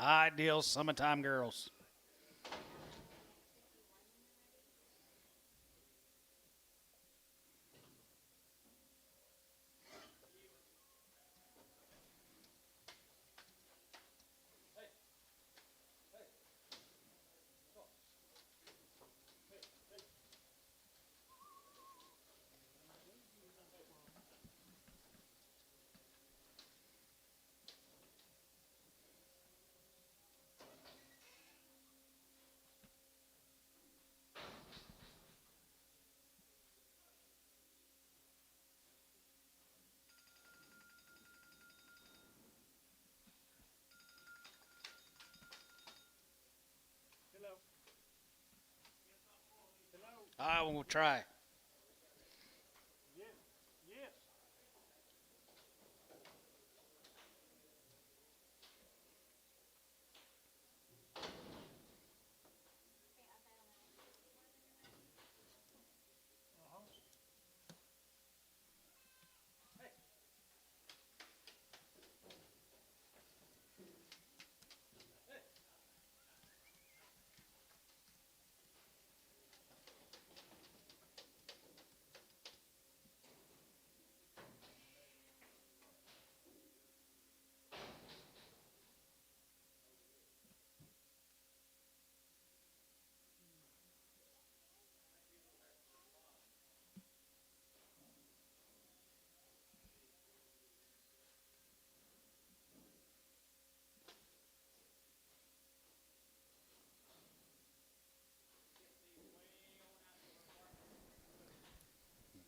Ideal summertime girls. I will try. Yes. Yes. Uh-huh.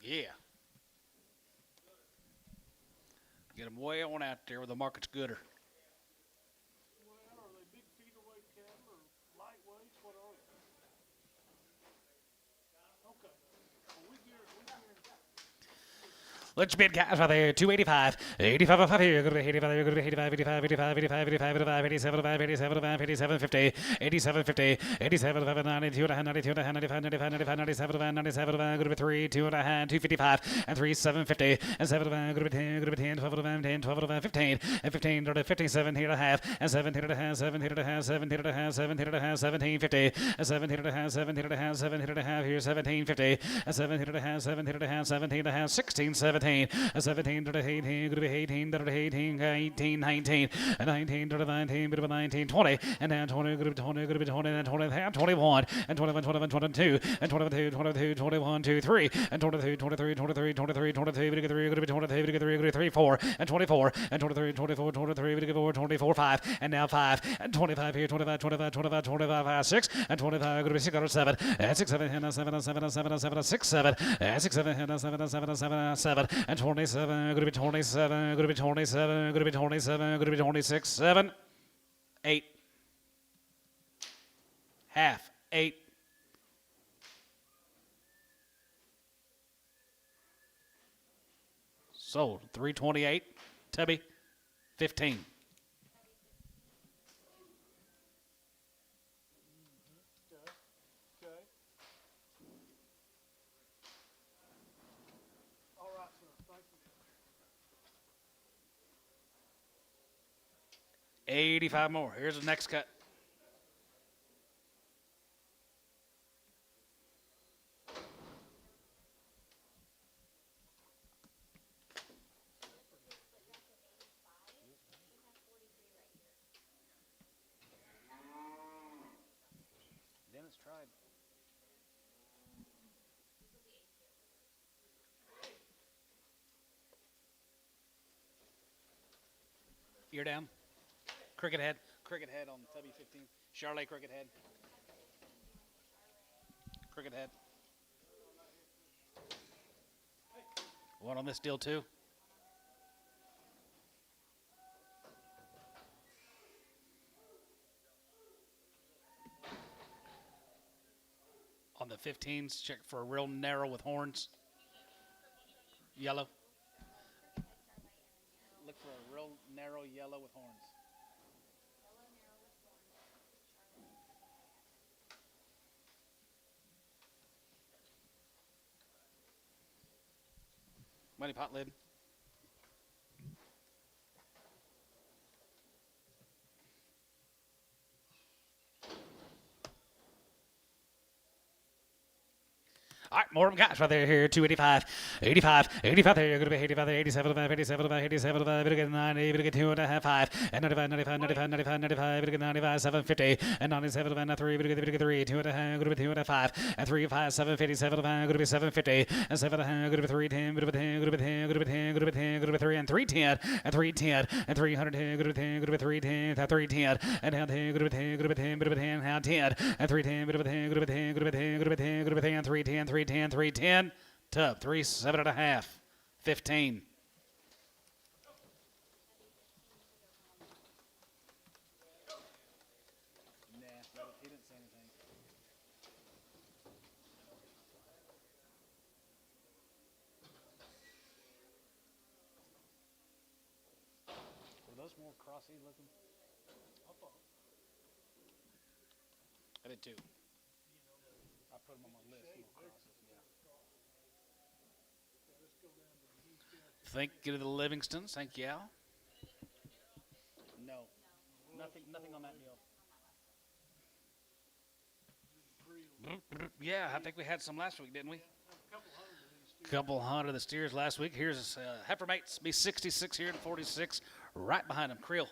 Yeah. Get them way on out there where the market's gooder. Well, are they big feeder weight cattle or lightweights? What are they? Okay. Well, we gear. Let's bid guys right there. 285. 85 here. Good to be 85. Good to be 85. 85. 85. 85. 85. 85. 87. 85. 87. 85. 87. 50. 87. 50. 87. 5. 92. 92. 95. 95. 95. 97. 97. Good to be 3. 2 and a half. 255. And 3. 750. And 7. Good to be 10. Good to be 10. 12. 10. 12. 15. And 15. 15. 17 and a half. And 17 and a half. 17 and a half. 17 and a half. 17 and a half. 1750. And 17 and a half. 17 and a half. 17 and a half. Here 1750. And 17 and a half. 17 and a half. 17 and a half. 16. 17. 17 to the 18, to the 18, to the 18, 18, 19, 19 to the 19, bit of 19, 20, and then 20, good to 20, good to 20, and 20, 21, and 21, 21, 22, and 22, 22, 21, 2, 3, and 22, 23, 23, 23, 23, bit of 3, good to be 23, bit of 3, good to 3, 4, and 24, and 23, 24, 23, bit of 4, 24, 5, and now 5, and 25 here, 25, 25, 25, 25, 6, and 25, good to be 6 out of 7, and 6, 7, and 7, 7, 7, 7, 6, 7, and 6, 7, and 7, 7, 7, 7, and 27, going to be 27, going to be 27, going to be 27, going to be 26, 7, 8, half, 8, sold, 328, Tubby, 15. Okay. All right, sir. Thank you. 85 more. Here's the next cut. Dennis tried. Ear down. Cricket head on Tubby 15. Charlotte cricket head. Cricket head. One on this deal too. On the 15s, check for a real narrow with horns. Yellow. Look for a real narrow yellow with horns. Money pot lid. All right, more of them guys right there here. 285, 85, 85 there. You're going to be 85 there, 87, 87, 87, 90, 2.5, 5, and 95, 95, 95, 95, 95, 95, 750, and 97, 93, 3, 2.5, going to be 2.5, and 3, 5, 750, 7, going to be 750, and 7, going to be 310, going to be 10, going to be 10, going to be 10, going to be 10, going to be 3, and 310, and 310, and 310, going to be 10, going to be 310, 310, and 10, going to be 10, going to be 10, going to be 10, and 10, and 310, going to be 10, going to be 10, going to be 10, going to be 10, going to be 10, 310, 310, 310, Tub, 3, 7.5, 15. Nah, he didn't say anything. more crossy looking? I thought, I did too. I put them on my list. More crosses, yeah. okay, let's go down to the newscast. Thank you to the Livingstons. Thank you, Al. No. Nothing on that deal. Yeah, I think we had some last week, didn't we? A couple hundred of these steers. Couple hundred of the steers last week. Here's heifer mates. Be 66 here and 46 right behind them. Creel.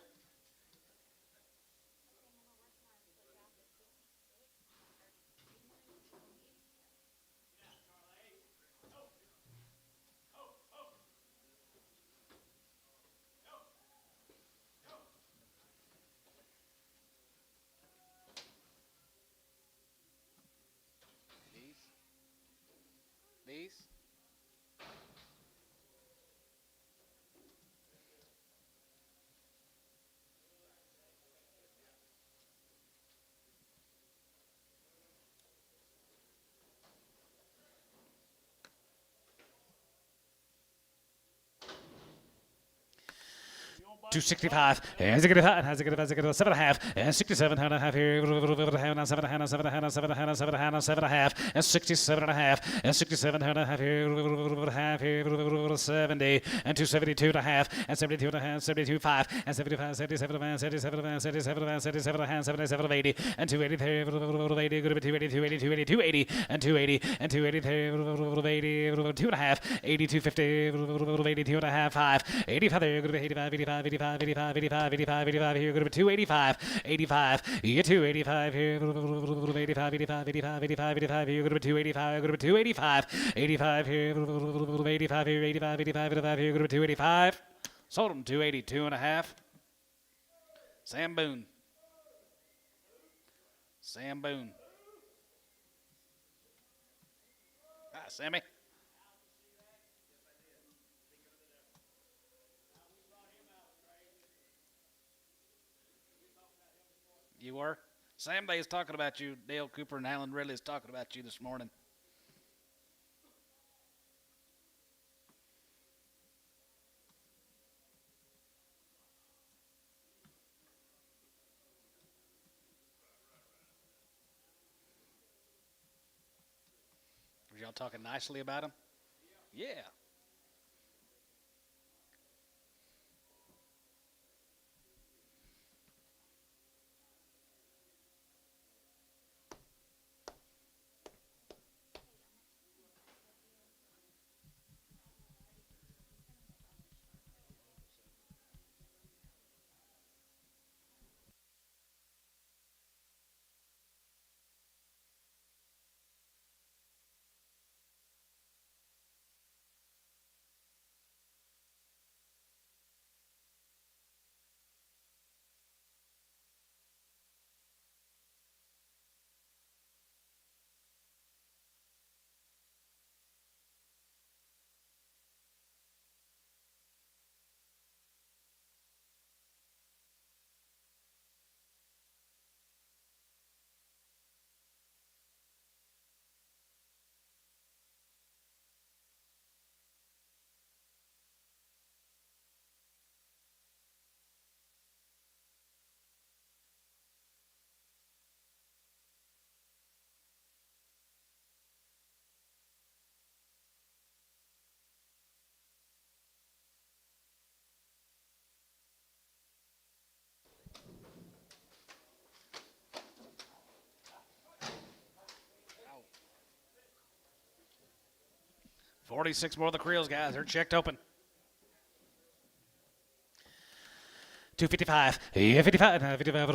These. 265, and 7.5, 7.5, and 67.5 here, 7.5, and 67.5, and 67.5 here, 70, and 272.5, and 72.5, 72.5, and 75, 77, 77, 77, 77, 77, 80, and 280, 80, good to 280, 280, 280, 280, and 280, and 280, 80, 2.5, 80, 250, 80, 2.5, 5, 85, good to 85, 85, 85. 85, 85, 85, 85 here, go to 285, 85, here 285 here, 85, 85, 85, 85, 85 here, go to 285, go to 285, 85 here, 85 here, 85, 85, 85 here, go to 285, sold them 280, 2.5, Sam Boone, Sam Boone, Sammy. You were? Sam Bay is talking about you. Dale Cooper and Alan Ridley is talking about you this morning. Were y'all talking nicely about him? Yeah. Ow. 46 more of the Creels, guys. They're checked open. 255, 55, 55,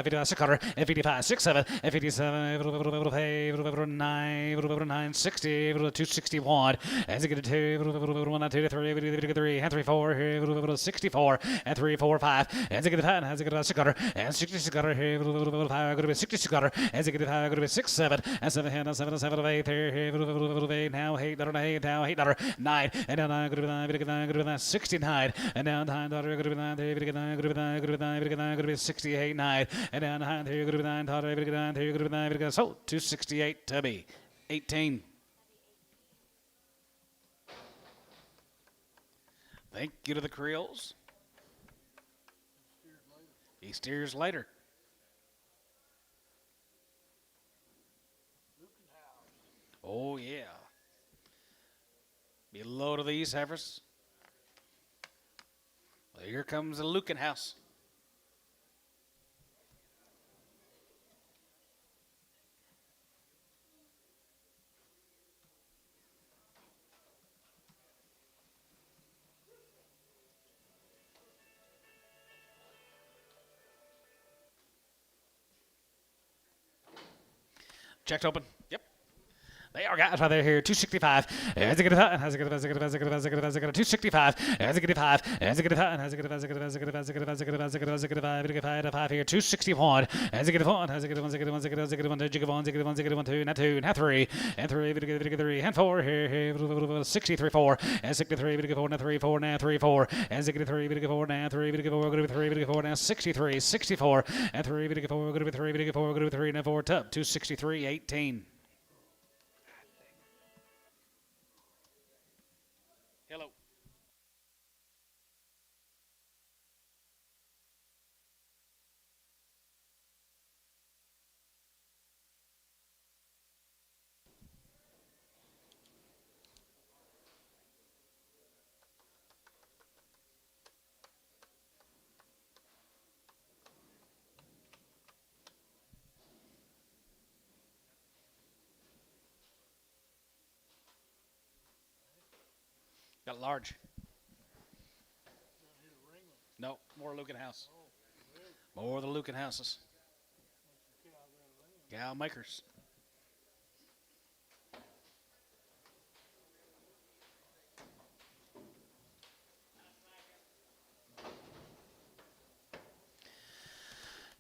55, 600, 55, 67, 57, 9, 60, 261, and 2, 1, 2, 3, and 3, 4, 64, and 3, 4, 5, and 600, and 60, 60, and 6, 7, and 7, 7, 7, 8, now 8, now 8, 9, and now 9, 69, and down behind daughter, good to be 9, good to be 9, good to be 9, good to be 9, good to be 68, 9, and down behind here, good to be 9, daughter, good to be 9, good to be 9, so 268 to be 18. Thank you to the Creoles. Steered later. He steers later. Lucan House. Oh, yeah. Be low to these heifers. Well, here comes the Lucan house. Checked open. Yep. They are guys right there here. 265. As it get a 265. As it get a 5. As it get a 5. As it get a 5. As it get a 5. As it get a 5. As it get a 5. As it get a 5. As it get a 5. As it get a 5. As it get a 5. 5 here. 261. As it get a 1. As it get a 1. As it get a 1. As it get a 1. As it get a 1. As it get a 1. As it get a 1. As it get a 1. 2. And 2. And 3. And 3. And 3. And 4. Here. 63. 4. As it get 3. And 4. And 3. 4. And 3. 4. As it get 3. And 4. And 3. And 4. Go to 3. And 4. Now 63. 64. And 3. And 4. Go to 3. And 4. Go to 3. And 4. Tub. 263. 18. Hello. Got large. Down here to Ringland. No, more Lucan house. Oh, really? More of the Lucan houses. Makes the cow there to Ringland. Cow makers.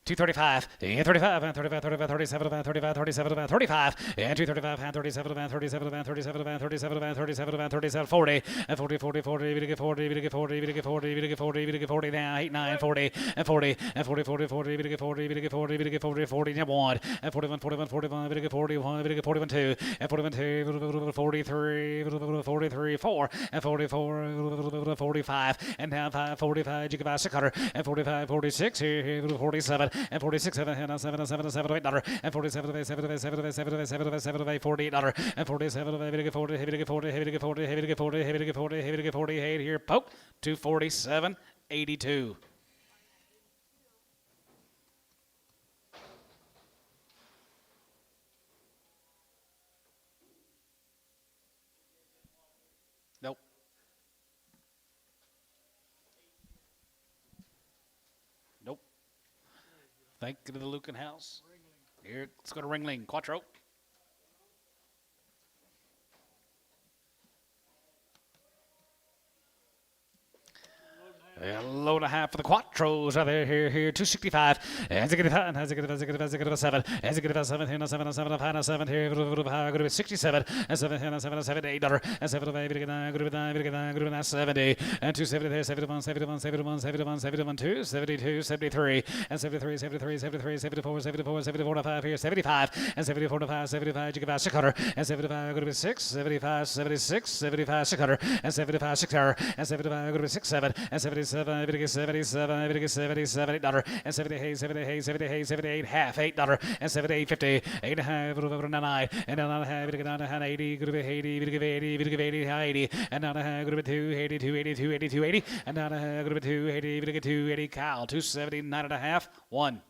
Two 35, and 35, and 35, 35, 37, and 35, 37, and 35, and 235, and 37, and 37, and 37, and 37, and 37, and 37, 40, and 40, 40, 40, we get 40, we get 40, we get 40, we get 40, we get 40 now, 8, 9, 40, and 40, and 40, 40, 40, we get 40, we get 40, we get 40, 40, and 1, and 41, 41, 41, we get 41, we get 41, 2, and 41, 2, 43, 43, 4, and 44, 45, and now 5, 45, you get by 600, and 45, 46, here, 47, and 46, 7, and 7, 7, 7, $8, and 47, 7, 7, 7, 7, 7, $48, and 47, heavy to get 40, heavy to get 40, heavy to get 40, heavy to get 40, heavy to get 40, heavy to get 48 here, poke, 247, 82. Nope. Nope. Thank you to the Lucan house. Here, let's go to Ringling. Quattro. A load and a half for the Quattros right there, here, 265. As it get a 5, as it get a 5, as it get a 5, as it get a 7, as it get a 7, here, 7, 7, 5, 7, here, go to 67, and 7, here, 7, $8, and 7, 5, get 9, go to 9, get 9, go to 70, and 270 there, 71, 71, 71, 71, 71, 2, 72, 73, and 73, 73, 73, 74, 74, 74 to 5 here, 75, and 74 to 5, 75, you get about 600, and 75, go to 6, 75, 76, 75, 600, and 75, 600, and 75, go to 6, 7, and 77, 77, 77, $8, and 78, 78, 78, 78, half, $8, and 78, 50, 8 and a half, over 9, and 9 and a half, down to 80, go to 80, go to 80, go to 80, 80, and 9 and a half, go to 2, 80, 2, 80, 2, 80, 2, 80, and 9 and a half, go to 2, 80, go to 2, 80, cow, 270, 9 and a half, 1.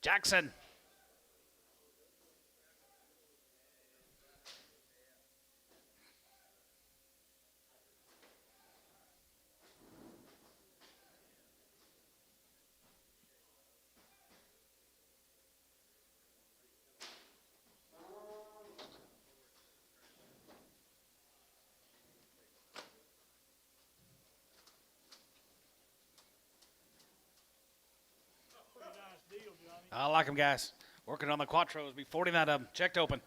Jackson. Pretty nice deal, Johnny. I like them, guys. Working on the Quattros. Be 49 of them. Checked open.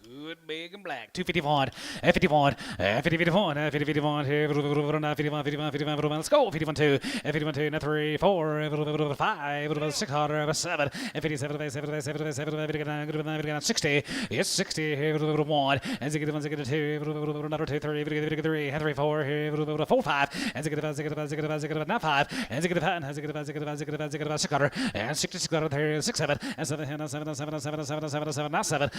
Good, big, and black. 251, 51, 51, 51, 51, 51, 51, let's go. 51, 2, 51, 2, 3, 4, 5, 6, 7, 57, 7, 60, yes, 60, 1, and 2, another 2, 3, 3, 4, 4, 5, and 5, now 5, and 6, 6, and 6, 7, and 7, 7, now 7,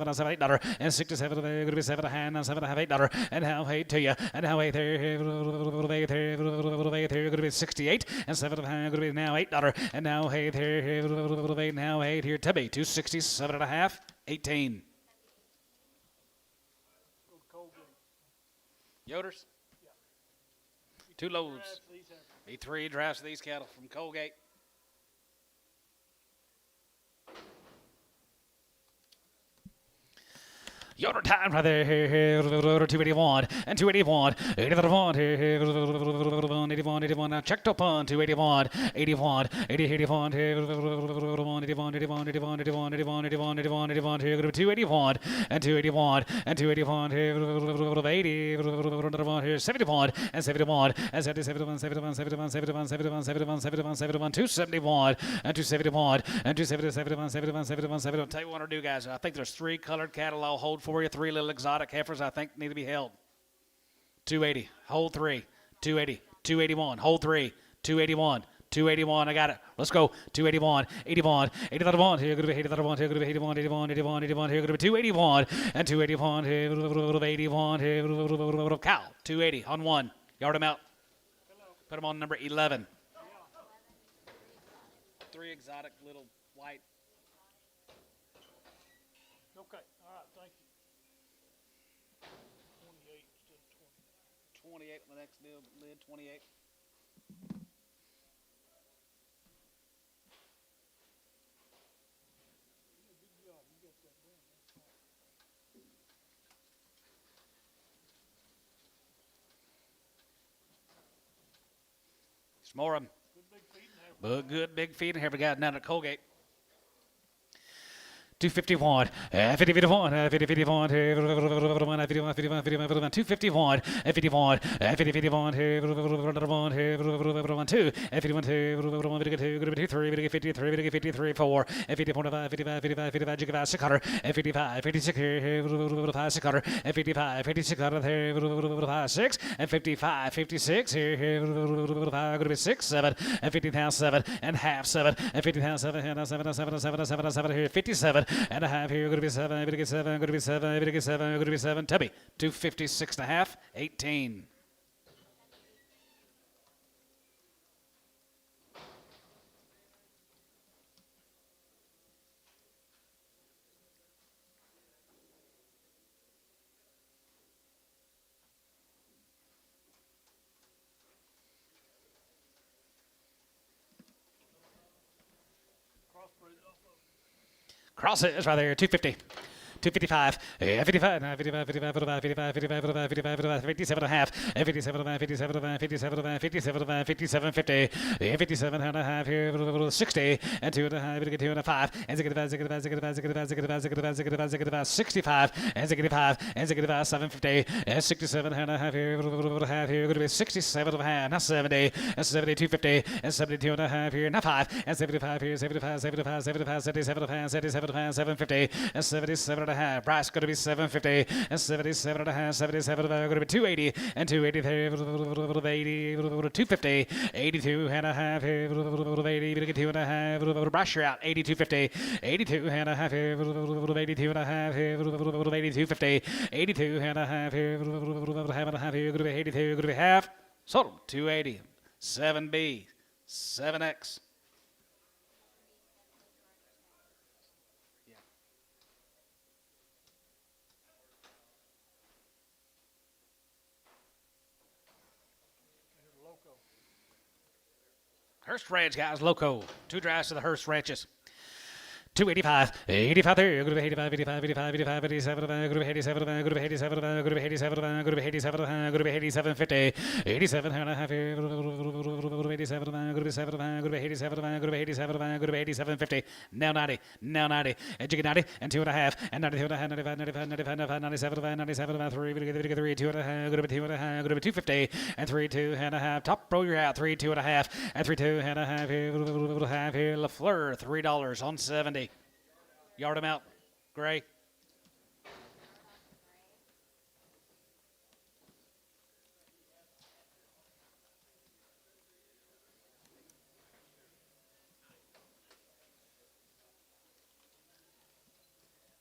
and 7, 8 dollar, and 67 going to be 7 and 7 $8 and now 8 to you, and now 8 there, going to be 68 and 7 going to be now $8 and now 8 there, now 8 here to be 267 and a half, 18. Go to Colgate. Yoders, Yeah. 2 loads. Drives these have Be 3 drafts of these cattle from Colgate. Yoder time right there, 281 and 281, 81, 81, 81, now checked up on 281, 81, 80, 81, 81, 81, 81, 81, 81, 81, 81, 81, 281 and 281 and 281, 80, 71 and 71 and 71, 71, 71, 71, 71, 71, 71, 71, 271 and 271 and 271, 71, 71, 71. Tell you what I want to do, guys. I think there's 3 colored cattle I'll hold for you. 3 little exotic heifers I think need to be held. 280, hold 3, 280, 281, hold 3, 281, 281, I got it. Let's go. 281, 81, 81, here going to be 81, here going to be 81, 81, 81, 81, here going to be 281, and 281, here 81, here cow, 280 on 1. Yard him out. Put him on number 11. 3 exotic little white. okay. All right, thank you. 28 instead of 20. 28 on the next deal, lid 28. Good job. You got that done. That's fine. Some more of them. Good big feet and have But good big feed. Here we got down at Colgate. 251, 51, 51, 251, 51, 51, 2, 53, 53, 4, 55, 55, 600, 55, 56, 600, 55, 56, 6, and 55, 56, here, going to be 6, 7, and 50,000, 7, and half 7, and 50,000, 7, 7, here, 57. And a half here, going to be 7, going to get 7, going to be 7, going to get 7, going to be 7. Tubby, 256 and a half, 18. crossbreed off of. Cross it is right there, 250. 255, 55, 55, 55, 55, 55, 55, 55, 57 and a half, 57 and a half, 57 and a half, 57 and a half, 57 and a half, 57, 50, 57 and a half here, 60, and 2 and a half, 2 and a 5, and 65, and 65, 750, and 67 and a half here, going to be 67 and a half, now 70, and 70, 250, and 72 and a half here, now 5, and 75 here, 75, 75, 75, 77 and a half, 77 and a half, 750, and 77 and a half. Price going to be 750 and 77 and a half, 77 and a half, going to be 280 and 280 80, 250, 82 and a half, 80, 2 and a half, brush out, 8250, 82 and a half, 82 and a half, 8250, 82 and a half, half and a half, going to be 82, going to be half. Sold 'em. 280. 7B. 7X. Here's loco. Hearst Ranch, guys. Loco. 2 drives to the Hearst Ranches. 285, 85 there, go to 85, 85, 85, 85, 87, go to 87, go to 87, go to 87, go to 87, go to 87, 50, 87 and a half here, go to 87, go to 7, go to 87, go to 87, go to 87, 50, now 90, now 90, and you get 90, and 2.5, and 92 and a half, 95, 95, 95, 95, 97, 97, 3, we get 3, 2 and a half, go to 2 and a half, go to 250, and 3, 2 and a half, top row you're out, 3, 2 and a half, and 3, 2 and a half here, half here, LaFleur, $3 on 70. Yard him out. Gray.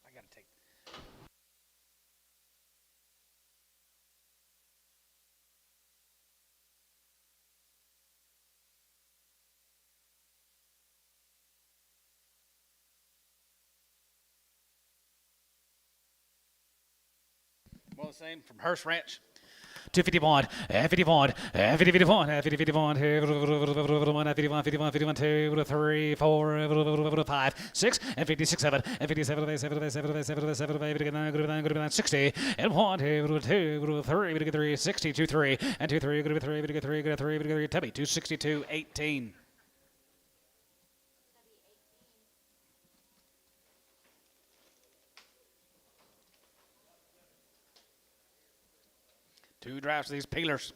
I got to take. Well, the same from Hearst Ranch. 251, 51, 51, 51, 51, 51, 2, 3, 4, 5, 6, and 56, 7, and 57, 7, 7, 7, 7, 60, and 1, 2, 2, 3, 3, 60, 2, 3, and 2, 3, 3, 3, 3, 3, Tubby, 262, 18. Two drives to these peelers.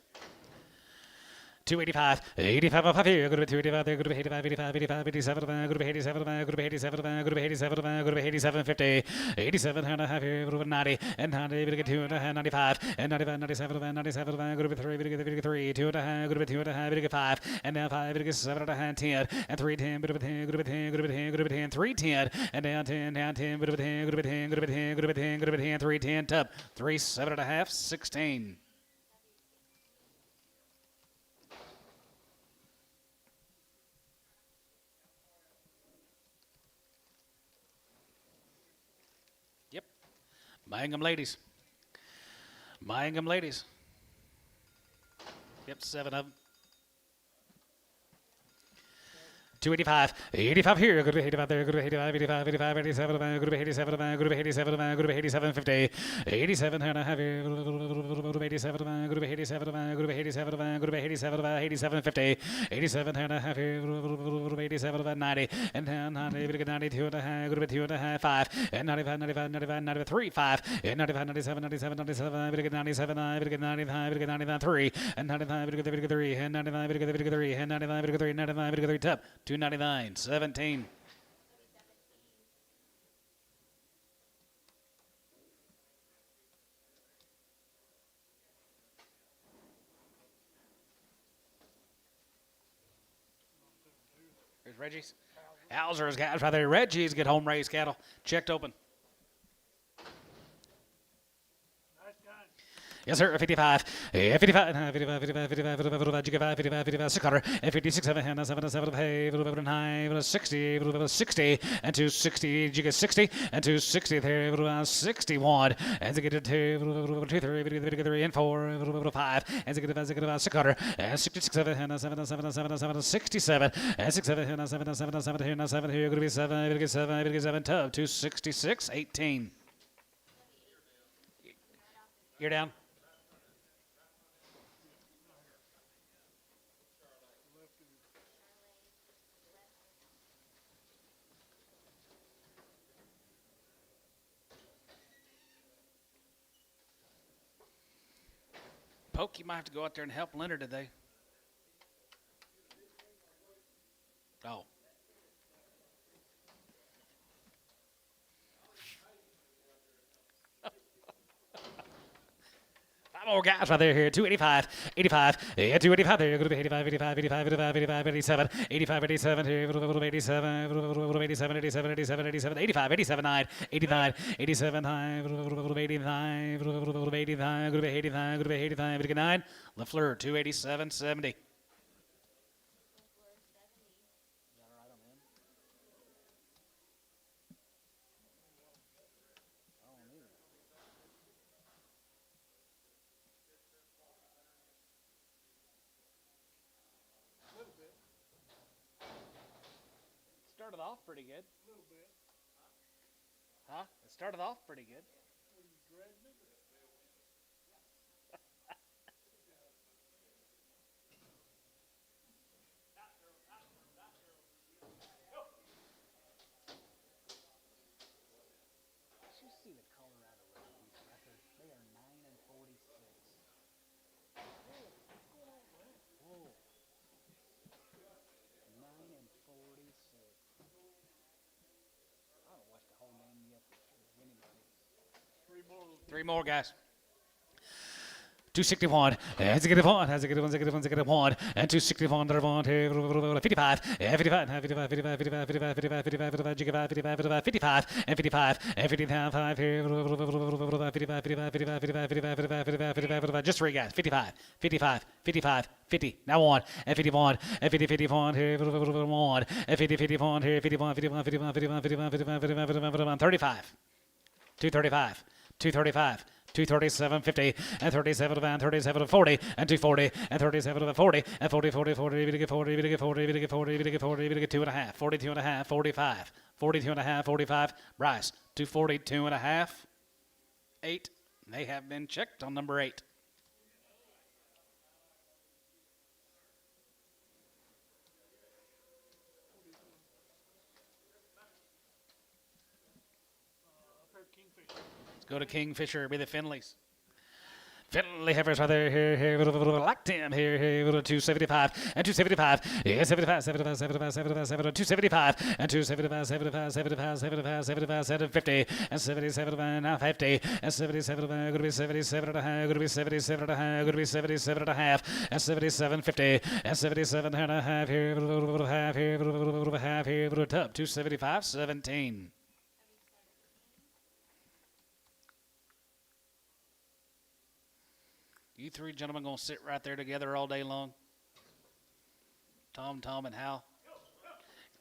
285, 85 off here, go to 285 there, go to 85, 85, 85, 87, go to 87, go to 87, go to 87, go to 87, 50, 87 and a half here, go to 90, and 90, we get 2 and a half, 95, and 95, 97, 97, go to 3, we get 3, 2 and a half, go to 2 and a half, we get 5, and now 5, we get 7 and a half, 10, and 3, 10, go to 10, go to 10, go to 10, go to 10, 3, 10, and down 10, down 10, go to 10, go to 10, go to 10, go to 10, go to 10, 3, 10, tub, 3, 7 and a half, 16. Yep. Mangum ladies. Mangum ladies. Yep, 7 of them. 285, 85 here, go to 85 there, go to 85, 85, 85, 87, go to 87, go to 87, go to 87, 50, 87 and a half here, go to 87, go to 87, go to 87, go to 87, 87, 50, 87 and a half here, go to 87, 90, and down 90, we get 92 and a half, go to 2 and a half, 5, and 95, 95, 95, 93, 5, and 95, 97, 97, 97, we get 97, we get 95, we get 99, 3, and 95, we get 3, and 95, we get 3, and 95, we get 3, 95, we get 3, top. 299, 17. Here's Reggie's. Hauser's guys right there. Reggie's get home raised cattle. Checked open. Yes, sir. 55, 55, 55, 55, 55, 55, 55, 600, and 56, 7, 7, 7, 9, 60, 60, and 260, you get 60, and 260 there, 61, and to get to 2, 2, 3, and 4, 5, and to get to 600, and 66, 7, 7, 7, 7, 7, 67, and 6, 7, 7, 7, 7, 7, here, going to be 7, 7, tub, 266, 18. You're down. Poke, you might have to go out there and help Leonard today. Oh. more guys right there here. 285, 85, yeah, 285 there. Going to be 85, 85, 85, 85, 85, 87, 85, 87 here. 87, 87, 87, 87, 87, 85, 87, 9, 89, 87, 9, 89, 89, going to be 89, going to be 89, 89. LaFleur, 287, 70. Started off pretty good. A little bit. Huh? It started off pretty good. Were you dreading it? Did you see the Colorado Rockies record? They are 9-46. Whoa. 9-46. I haven't watched the whole game yet. Anybody. Three more. Guys. 261, has a good one, has a good one, has a good one, has a good one, and 261, 55, 55, 55, 55, 55, 55, 55, 55, 55, 55, 55, and 55, and 55, 55, 55, 55, 55, 55, 55, just three guys, 55, 55, 55, 50, now on, and 51, and 50, 51, here, 1, and 50, 51, here, 51, 51, 51, 51, 51, 51, 51, 51, 35, 235, 235, 237, 50, and 37 and 37 40, and 240, and 37 40, and 40, 40, 40, we get 40, we get 40, we get 40, we get 40, we get 2.5, 42 and a half, 45, 42 and a half, 45. Bryce, 242 and a half, 8. They have been checked on number 8. I've heard Kingfisher. Go to Kingfisher, be the Finleys. Finley Heifers right there, here, like Tim, here, 275, and 275, yeah, 75, 75, 75, 75, 75, 275, and 275, 75, 75, 75, 75, 750, and 77, and now 50, and 77, going to be 77 and a half, going to be 77 and a half, going to be 77 and a half, and 77, 50, and 77 and a half, here, half, here, half, here, tub, 275, 17. You three gentlemen gonna sit right there together all day long? Tom, and Hal?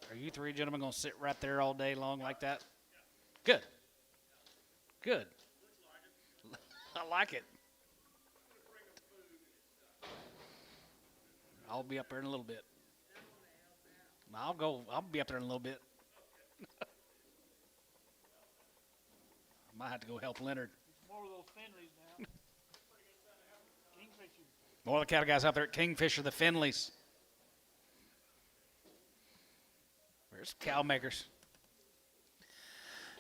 Are you three gentlemen gonna sit right there all day long like that? Good. Good. I like it. I'll be up there in a little bit. I'll be up there in a little bit. I might have to go help Leonard. More of those Finleys now. Kingfisher. More of the cattle guys out there at Kingfisher, the Finleys. Where's cow makers?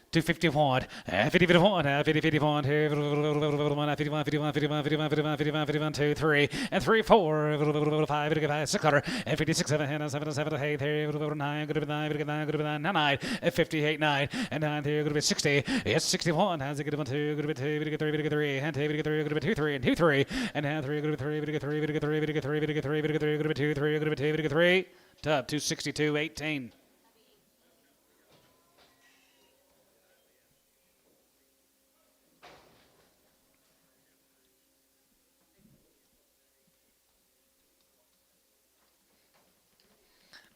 251, 51, 51, 51, 51, 2, 3, and 3, 4, 5, 600, and 56, 7, 7, 7, 8, 9, good to be 9, good to be 9, good to be 9, 9, 58, 9, and 9, good to be 60, yes, 61, has a good one, 2, good to be 2, good to 3, good to 3, and 2, good to 3, good to be 2, 3, and 2, 3, and now 3, good to 3, good to 3, good to 3, good to 3, good to 3, good to 3, good to 2, 3, good to 2, good to 3, tub 262, 18.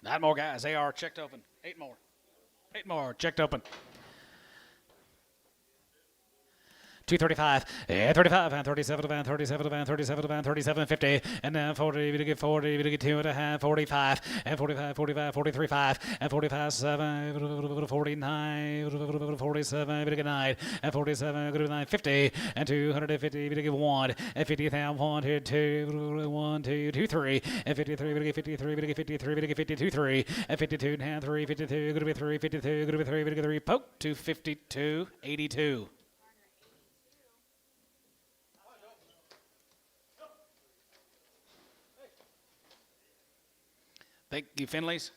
Nine more guys. They are checked open. 8 more. 8 more checked open. 235, 35, and 37, and 37, and 37, and 37, 50, and now 40, we get 40, we get 2.5, 45, and 45, 45, 43, 5, and 45, 7, 49, 47, we get 9, and 47, we get 9, 50, and 250, we get 1, and 50,000, 1, 2, 1, 2, 2, 3, and 53, we get 53, we get 53, we get 52, 3, and 52, and 3, 52, going to be 3, 52, going to be 3, we get 3, poke, 252, 82. Thank you, Finleys.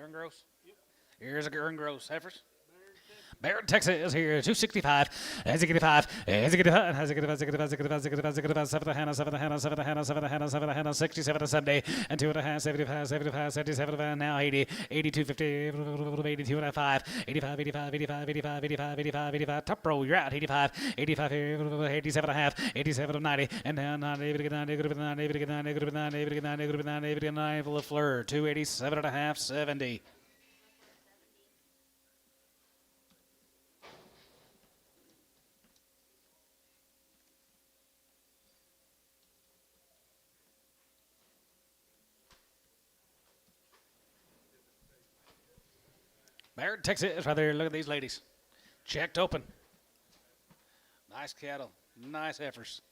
Gurn gross. Yep. Here's a Gurn gross. Heifers. Barron, Barrett, Texas. Texas here, 265. As it get 5, as it get 5, as it get 5, as it get 5, as it get 5, as it get 5, as it get 5, 7 to Hannah, 7 to Hannah, 7 to Hannah, 7 to Hannah, 7 to Hannah, 67 to 70, and 2 and a half, 75, 75, 77 to now 80, 82, 50, 82 and a 5, 85, 85, 85, 85, 85, 85, 85, top row, you're out, 85, 85, 87 and a half, 87 to 90, and now 90, 90, 90, 90, 90, 90, 90, 90, 90, 90, LaFleur, 287 and a half, 70. Barrett, Texas, right there. Look at these ladies. Checked open. Nice cattle. Nice heifers.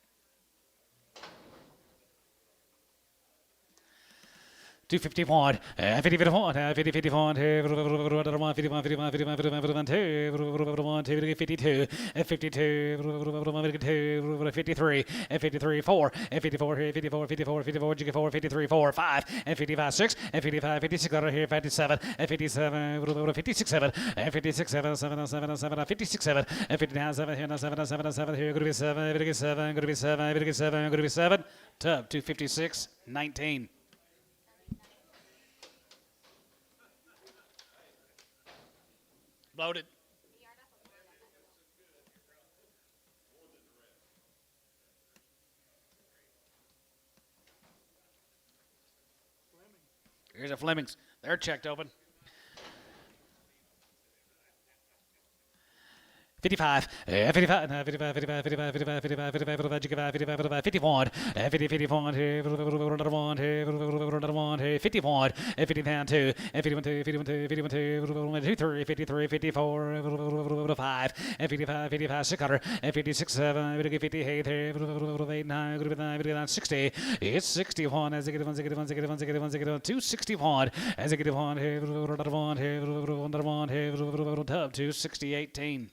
251, 50, 51, 50, 51, 51, 51, 51, 51, 51, 52, 52, 52, 53, 53, 4, 54, 54, 54, 54, 53, 4, 5, 55, 6, 55, 56, out of here, 57, 57, 56, 7, 56, 7, 7, 7, 7, 56, 7, 59, 7, here, 7, 7, 7, here, going to be 7, going to be 7, going to be 7, going to be 7, going to be 7, tub, 256, 19. Loaded. Here's a Flemings. They're checked open. 55, 55, 55, 55, 55, 55, 55, 55, 55, 51, 50, 51, 51, 50 down 2, 51, 2, 51, 2, 51, 2, 3, 53, 54, 5, 55, 55, 600, 56, 7, 58, 89, 60, it's 61, as I get 1, 261, as I get 1, tub 260, 18.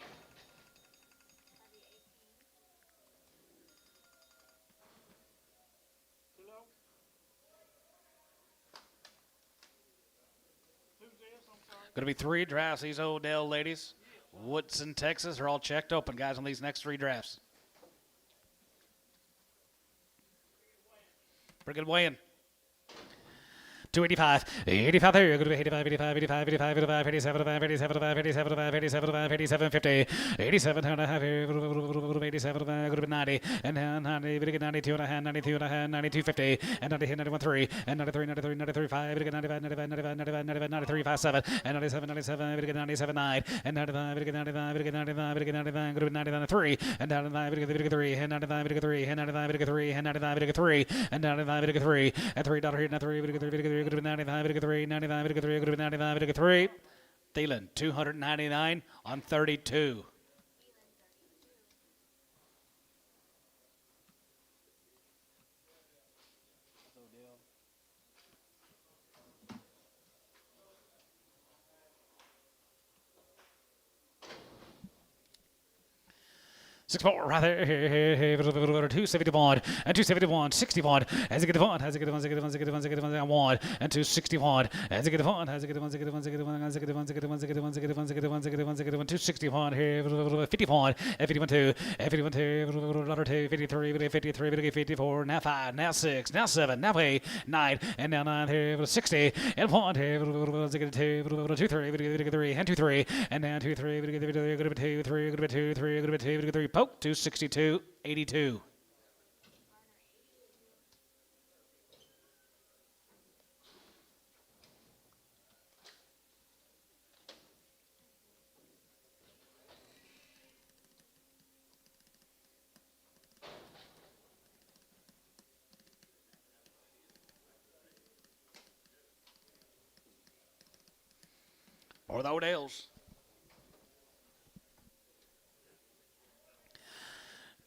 Going to be 3 drafts, these Odell ladies. Woodson, Texas are all checked open, guys, on these next 3 drafts. Pretty good weigh-in. 285, 85 there, going to be 85, 85, 85, 85, 85, 87, 85, 87, 85, 87, 85, 87, 85, 87, 50, 87 and a half, 87, going to be 90, and 90, 92 and a half, 92 and a half, 92, 50, and 90, 91, 3, and 93, 93, 93, 5, 95, 95, 95, 95, 95, 93, 5, 7, and 97, 97, 97, 9, and 95, 95, 95, 95, going to be 99, 3, and 95, 3, and 95, 3, and 95, 3, and 95, 3, and 95, 3, and $3 here, and 3, could have been 95, could have 3, 95, could have 3, could have been 95, could have 3. Thielen, 299 on 32. Six more right there. 271 and 271, 61. As it get one, as it get one, as it get one, as it get one, as it get one, 1 and 261. As it get one, as it get one, as it get one, as it get one, as it get one, as it get one, as it get one, as it get one, as it get one, as it get one, as it get one, 261 here, 51, 51 2, 51 2, 53, 53, 54. Now 5, now 6, now 7, now 8, 9, and now 9 here, 60 and 1 here, as it get 2, 2, 3, and 2, 3, and now 2, 3, 2, 3, 2, 3, 3. Poke 262, 82. Or the Odells.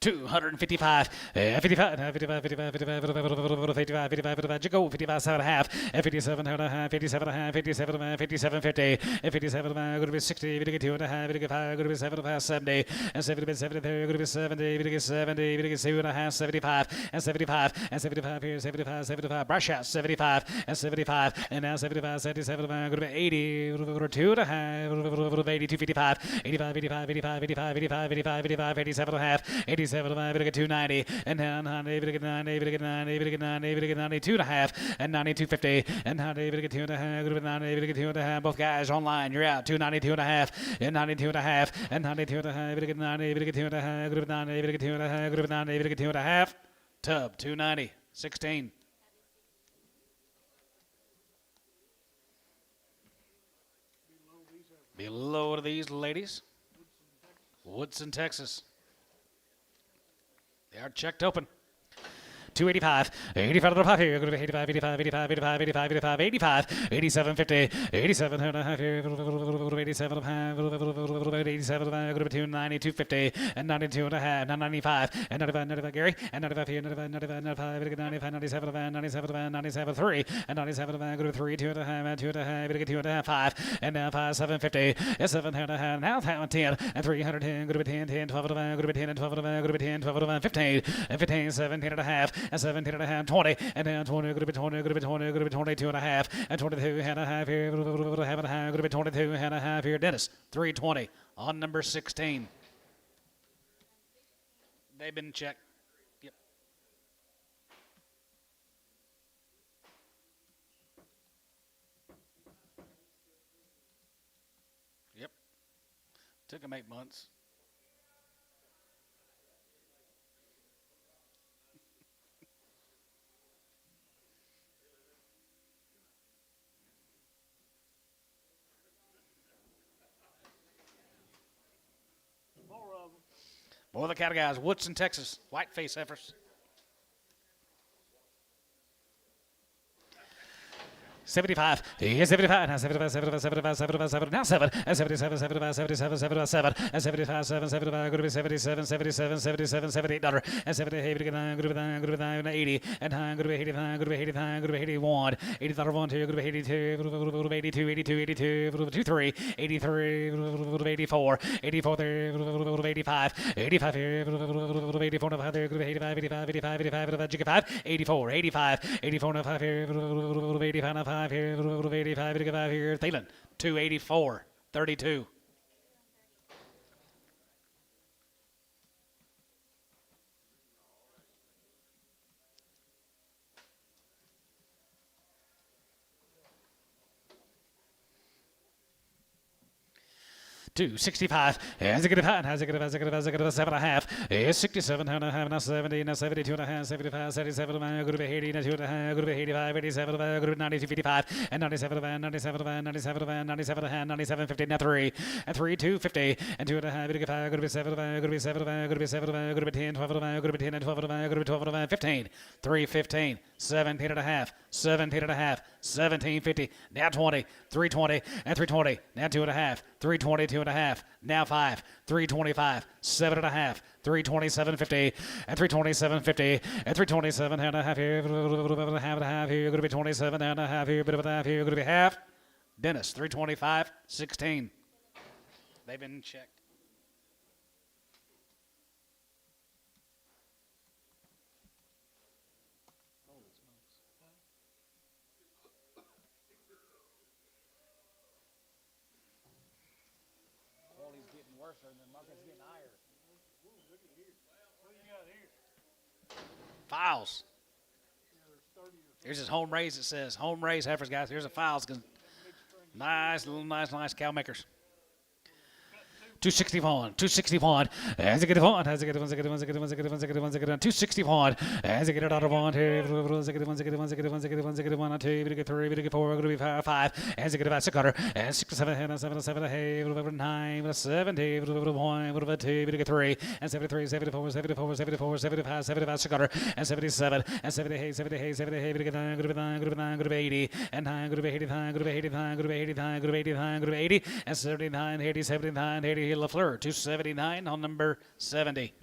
255, 55, 55, 55, 55, 55, 55, Jago, 55, 7 and a half, 57 and a half, 57 and a half, 57 and a half, 57, 50, 57 and a half, going to be 60, going to get 2 and a half, going to get 5, going to be 7 and a half, 70, and 70, 70, going to be 70, going to get 70, going to get 2 and a half, 75, and 75, and 75 here, 75, 75, brush out, 75, and 75, and now 75, 77, going to be 80, 2 and a half, 82, 55, 85, 85, 85, 85, 85, 85, 85, 87 and a half, 87 and a half, 290, and now 90, 90, 90, 90, 92 and a half, and 92.50, and 90, 2 and a half, 90, 2 and a half, both guys online, you're out, 292 and a half, and 92 and a half, and 92 and a half, 90, 2 and a half, 90, 2 and a half, 90, 2 and a half, tub, 290, 16. Below to these ladies, Woodson, Texas. They are checked open. 285, 85 to the 5 here, going to be 85, 85, 85, 85, 85, 85, 85, 87, 50, 87 and a half here, 87 and a half, 87 and a half, going to be 290, 250, and 92 and a half, 95, and 95, 95, Gary, and 95 here, 95, 95, 95, 95, 97 and a half, 97 and a half, 97, 3, and 97 and a half, going to be 3, 2 and a half, 2 and a half, going to get 2 and a half, 5, and now 5, 750, and 7 and a half, now 10, and 310, going to be 10, 10, 12 and a half, going to be 10, and 12 and a half, going to be 10, 12 and a half, 15, and 15, 17 and a half, and 17 and a half, 20, and then 20, going to be 20, going to be 20, going to be 22 and a half, and 22 and a half here, half and a half, going to be 22 and a half here. Dennis, 320 on number 16. They've been checked. Yep. Yep. Took them 8 months. More of the cattle guys, Woodson, Texas, whiteface heifers. 75, 75, now 75, 75, 75, 75, 75, now 7, and 77, 75, 77, 77, and 75, 7, 75, going to be 77, 77, 77, 78 dollar, and 78, going to be 80, and going to be 85, going to be 85, going to be 81, 80 dollar 1, 2, going to be 82, 82, 82, 82, 23, 83, 84, 84 there, 85, 85 here, 84 and 5 there, going to be 85, 85, 85, 85, 84, 85, 84 and 5 here, 85 and 5 here, 85, 85 here, Thielen, 284, 32. to 65. As a good as a good as a good as a good as 7.5. Is 67 and a half, now 70, now 72 and a half, 75, 77, good to be 80, now 2 and a half, good to be 85, 87, good to be 92, 55, and 97, 97, 97, 97 and a half, 97, 50, now 3, and 3, 2, 50, and 2 and a half, good to be 5, good to be 7, good to be 7, good to be 7, good to be 10, 12 and a half, good to be 10 and 12 and a half, good to be 12 and a half, 15, 3, 15, 17 and a half, 17 and a half, 17.50, now 20, 320, and 320, now 2 and a half, 320, 2 and a half, now 5, 325, 7 and a half, 327.50, and 327.50, and 327 and a half here, half and a half here, going to be 27 and a half here, bit of a half here, going to be half. Dennis, 325, 16. They've been checked. Files. Here's his home raise. It says home raise heifers, guys. Here's the files. Nice, little nice cow makers. 261, 261, as a good one, as a good one, as a good one, as a good one, as a good one, as a good one, as a good one, 261, as a good out of one, here, as a good one, as a good one, as a good one, as a good one, as a good one, 2, we get 3, we get 4, we're going to be 5, as a good about 6 quarter, and 6 7, 7, 7, hey, 9, 70, 1, 2, we get 3, and 73, 74, 74, 74, 75, 75, 6 quarter, and 77, and 78, 78, 78, we get 9, good to be 9, good to be 9, good to be 80, and 9, good to be 89, good to be 89, good to be 89, good to be 89, good to be 80, and 79, 80, 79, 80. Lafleur, 279 on number 70.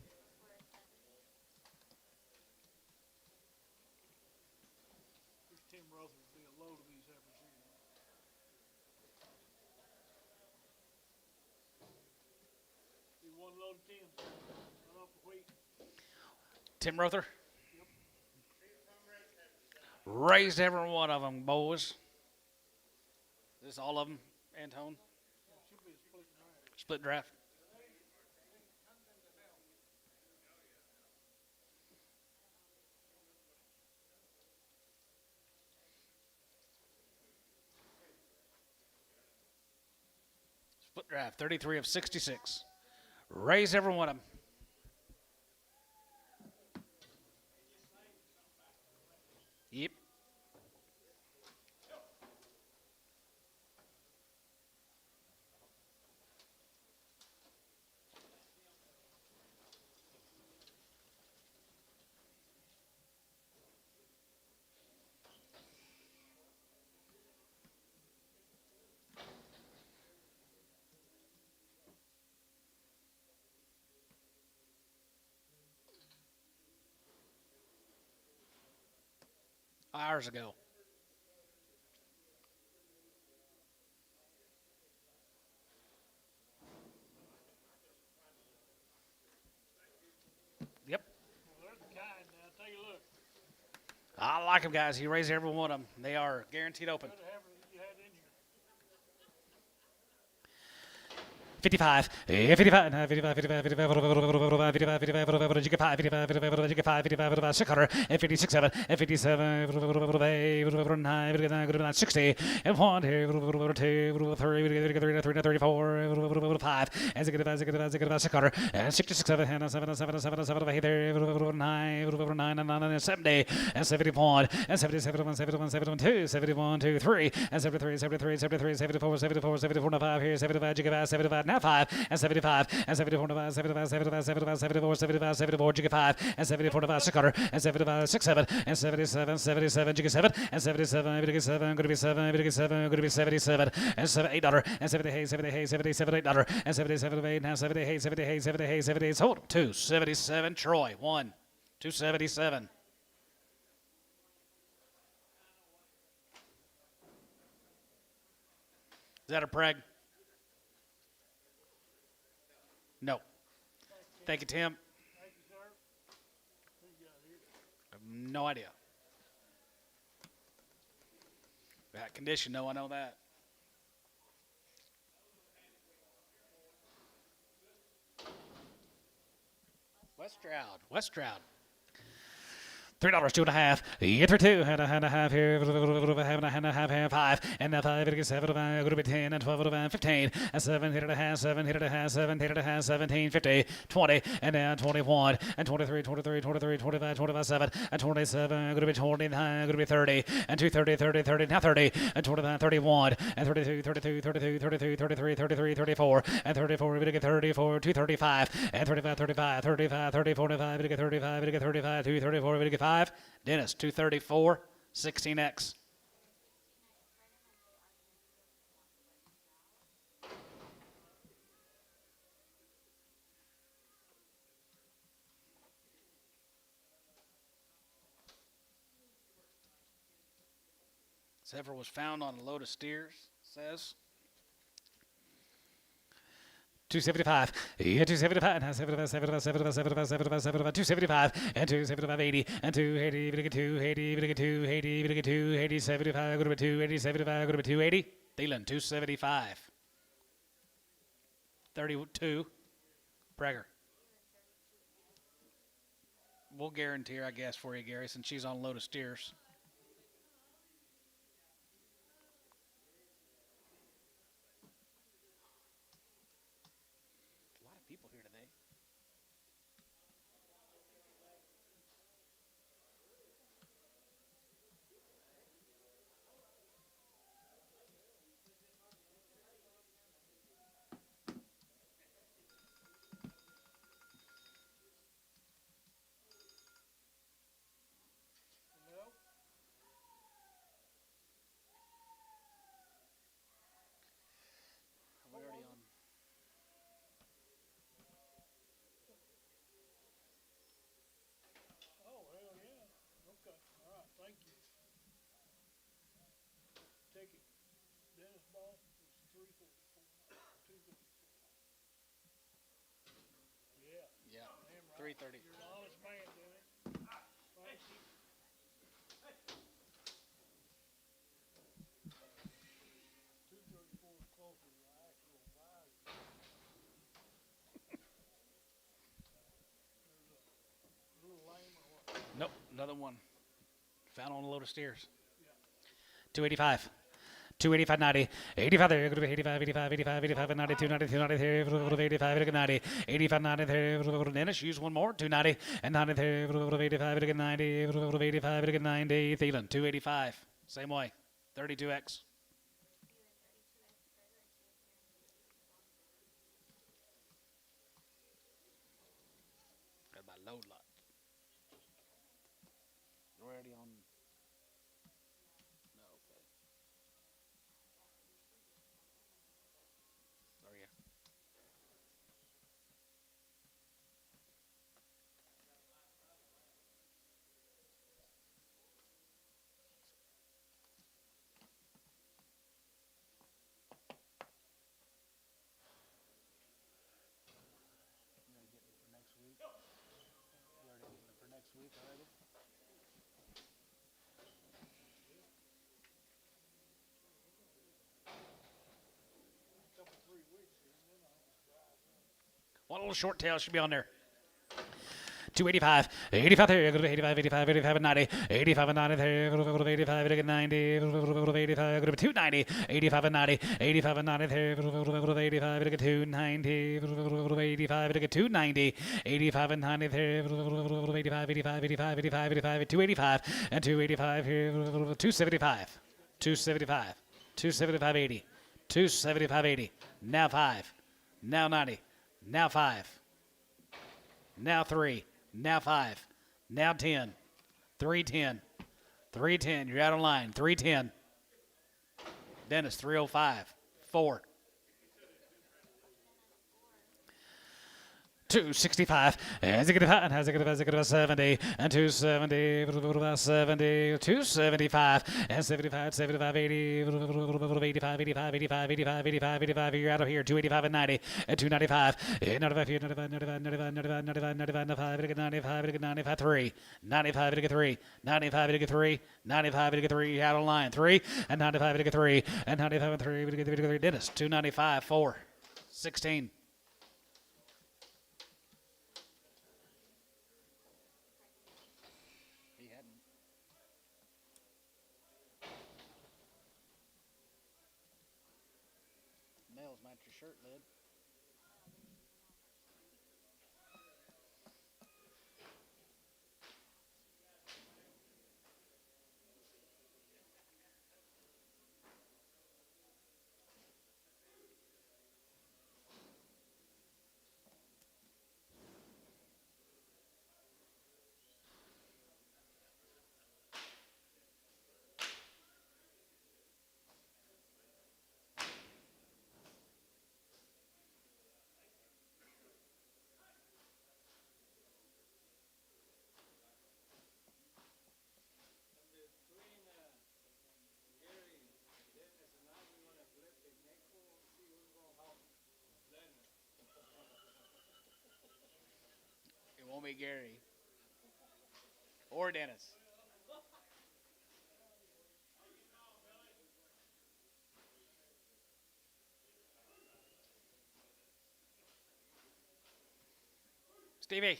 Tim Rother. Raised every one of them, boys. Is this all of them, Antone? Should be a split draft. Split draft. Split draft, 33 of 66. Raised every one of them. Yep. Hours ago. Yep. Well, there's the kind. Now, take a look. I like them, guys. He raised every one of them. They are guaranteed open. Better have it you had in here. 55, 55, 55, 55, 55, 55, 55, 600, 56, 7, 57, 9, 60, and 1, 2, 3, 34, 5, and 600, and 66, 7, and 7, 7, 7, 7, 9, 70, and 71, and 77, 71, 72, 71, 2, 3, and 73, 73, 73, 74, 74, 74, 5, here, 75, 75, now 5, and 75, and 74, 75, 75, 75, 74, 75, 74, 5, and 74, 600, and 75, 67, and 77, 77, 7, and 77, 7, going to be 7, 7, going to be 77, and 800, and 78, 78, 77, 800, and 77, 8, now 78, 78, 78, 78, sold 277, Troy, 1, 277. Is that a preg? No. Thank you, Tim. Thank you, sir. Who you got here? I have no idea. That condition, no, I know that. West Stroud. $3, 2.5. Get for 2, and a half here, and a half, 5, and a 5, 7, going to be 10, and 12, 15, and 7, 8.5, 7, 8.5, 7, 8.5, 17, 50, 20, and then 21, and 23, 23, 23, 25, 25, 7, and 27, going to be 29, going to be 30, and 230, 30, 30, now 30, and 29, 31, and 32, 32, 32, 33, 33, 33, 34, and 34, we're going to get 34, 235, and 35, 35, 35, 30, 45, we're going to get 35, we're going to get 35, 234, we're going to get 5. Dennis, 234, 16X. Sever was found on a load of steers, says. 275, yeah, 275, 275, 275, and 275, 80, and 280, 280, 280, 280, 75, go to 280, 75, go to 280. Thielen, 275. 32. Prager. We'll guarantee her, I guess, for you, Gary, since she's on a load of steers. People here today. No. Are we already on? Oh, hell yeah. Okay. All right. Thank you. Ticket. Dennis Ball was 344. 244. Yeah. Yeah, Damn right. 330. You're an honest man, Dennis. Nope, another one. Found on a load of steers. 285. 285, 90, 85, there, 85, 85, 85, 85, 92, 92, 93, 85, 90, 85, 90, Dennis, use one more, 290, and 90, 85, 90, 85, 90, Thielen, 285, same way, 32X. Got my load lot. You're already on. No, okay. Sorry, yeah. One little short tail should be on there. 285, 85, 85, 85, 85, 90, 85, 90, 85, 90, 85, 290, 85, 90, 85, 90, 85, 290, 85, 290, 85, 90, 85, 85, 85, 85, 85, 285, and 285 here, 275, 275, 275, 80, 275, 80, now 5, now 90, now 5, now 3, now 5, now 10, 310, 310, you're out of line, 310. Dennis, 305, 4. 265, has it got 70, and 270, 70, 275, and 75, 75, 80, 85, 85, 85, 85, 85, 85, you're out of here, 285 and 90, and 295, 95, 95, 95, 95, 95, 95, 95, 95, 3, 95, 3, 95, 3, 95, 3, out of line, 3, and 95, 3, and 95, 3, Dennis, 295, 4, 16. Nails match your shirt lid. It won't be Gary or Dennis. Stevie.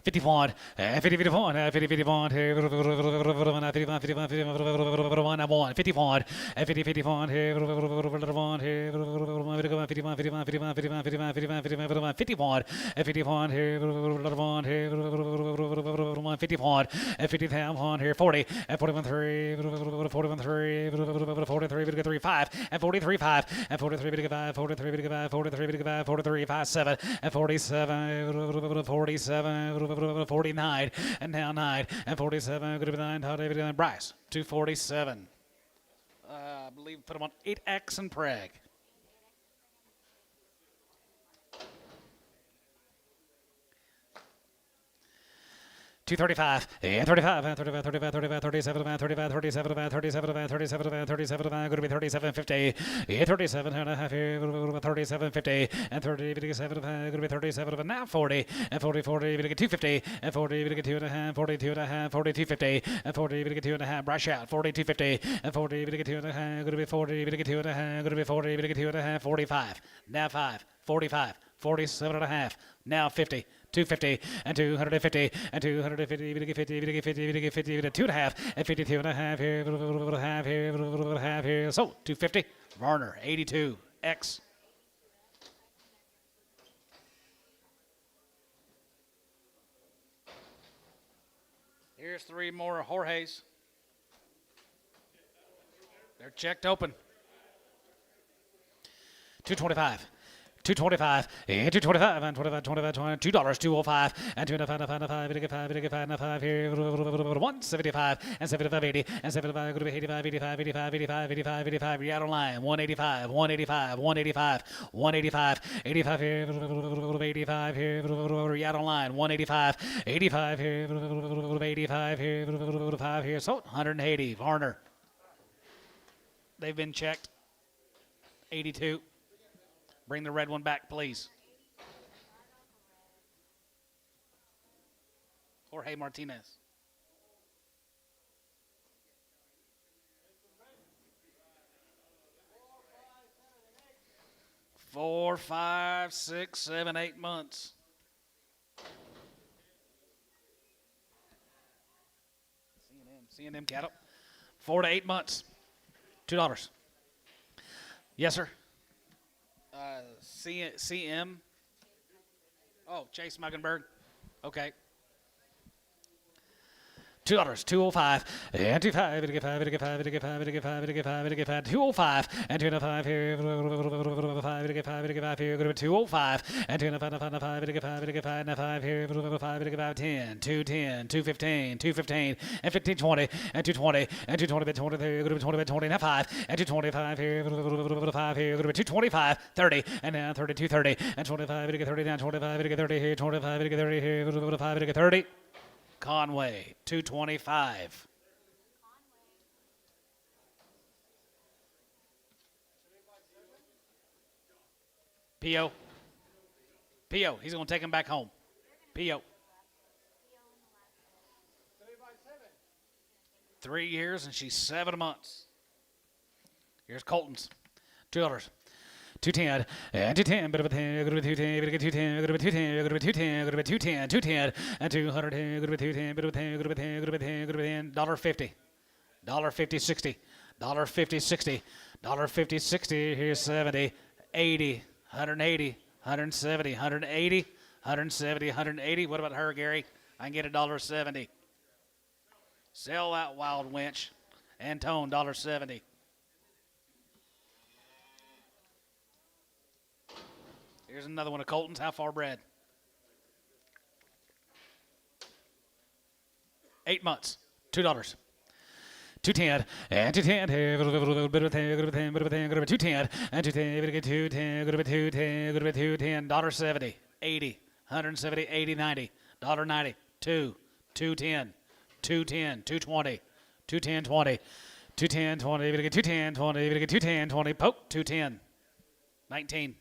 $51, $50, $51, $50, $51, $51, $51, I won. $51, $50, $51, $51, here 40, and 41, 3, 41, 3, 43, 5, and 43, 5, and 43, 5, 43, 5, 43, 5, 43, 5, 7, and 47, 47, 49, and now 9, and 47, good to be 9, Bryce, 247. I believe put him on 8X and Prague. 235, and 35, and 35, 35, 35, 37, and 35, 37, and 37, and 37, and 37, and going to be 37.50, and 37 and a half here, 37.50, and 37, going to be 37, and now 40, and 40, 40, going to get 250, and 40, going to get 2 and a half, 42 and a half, 42.50, and 40, going to get 2 and a half, brush out, 42.50, and 40, going to get 2 and a half, going to be 40, going to get 2 and a half, going to be 40, going to get 2 and a half, 45, now 5, 45, 47 and a half, now 50. 250 and 250 and 250, 50, 50, 50, 2 and a half and 52 and a half here, half here. So 250. Varner 82 X. Here's 3 more Jorge's. They're checked open. 225. 225 and 225 and 25, 25, $2, 205 and 205 here, 175 and 75.80 and 75, going to be 85, 85, 85, 85, 85, 85. You're out on line. 185, 185, 185, 185, 85 here, 85 here. You're out on line. 185, 85 here, 85 here, 5 here. So 180. Varner. They've been checked. 82. Bring the red one back, please. Jorge Martinez. Four, 5, 6, 7, 8 months. C&M cattle. 4 to 8 months. $2. Yes, sir. CM. Oh, Chase Muggenberg. Okay. $2, 205 and 25, 205 and 25 here, 5 here, 205 and 5 here, 5 10, 210, 215, 215 and 15 20 and 220 and 220 20 here, 20 20 now 5 and 225 here, 5 here, 225 30 and now 32 30 and 25 30 down 25 30 here, 25 30 here, 5 30. Conway, 225. P.O. P.O. He's going to take him back home. P.O. 3 years and she's 7 months. Here's Colton's. $2. 210 and 210, bit of a 10, good 210, bit of 210, good 210, good 210, good 210, 210 and 210, good 210, bit of 10, good 10, good 10, good 10, $1.50, $1.50 60, $1.50 60, $1.50 60. Here's 70, 80, 180, 170, 180, 170, 180. What about her, Gary? I can get $1.70. Sell that wild winch. Antone, $1.70. Here's another one of Colton's. How far bred? 8 months. $2. 210 and 210 here, bit of 10, good 10, bit of 10, good 210 and 210, bit of 210, good 210, good 210, $1.70, 80, 170, 80, 90, $1.90, 2, 210, 210, 220, 210, 20, 210, 20, bit of 210, 20, bit of 210, 20, poke, 210, 19.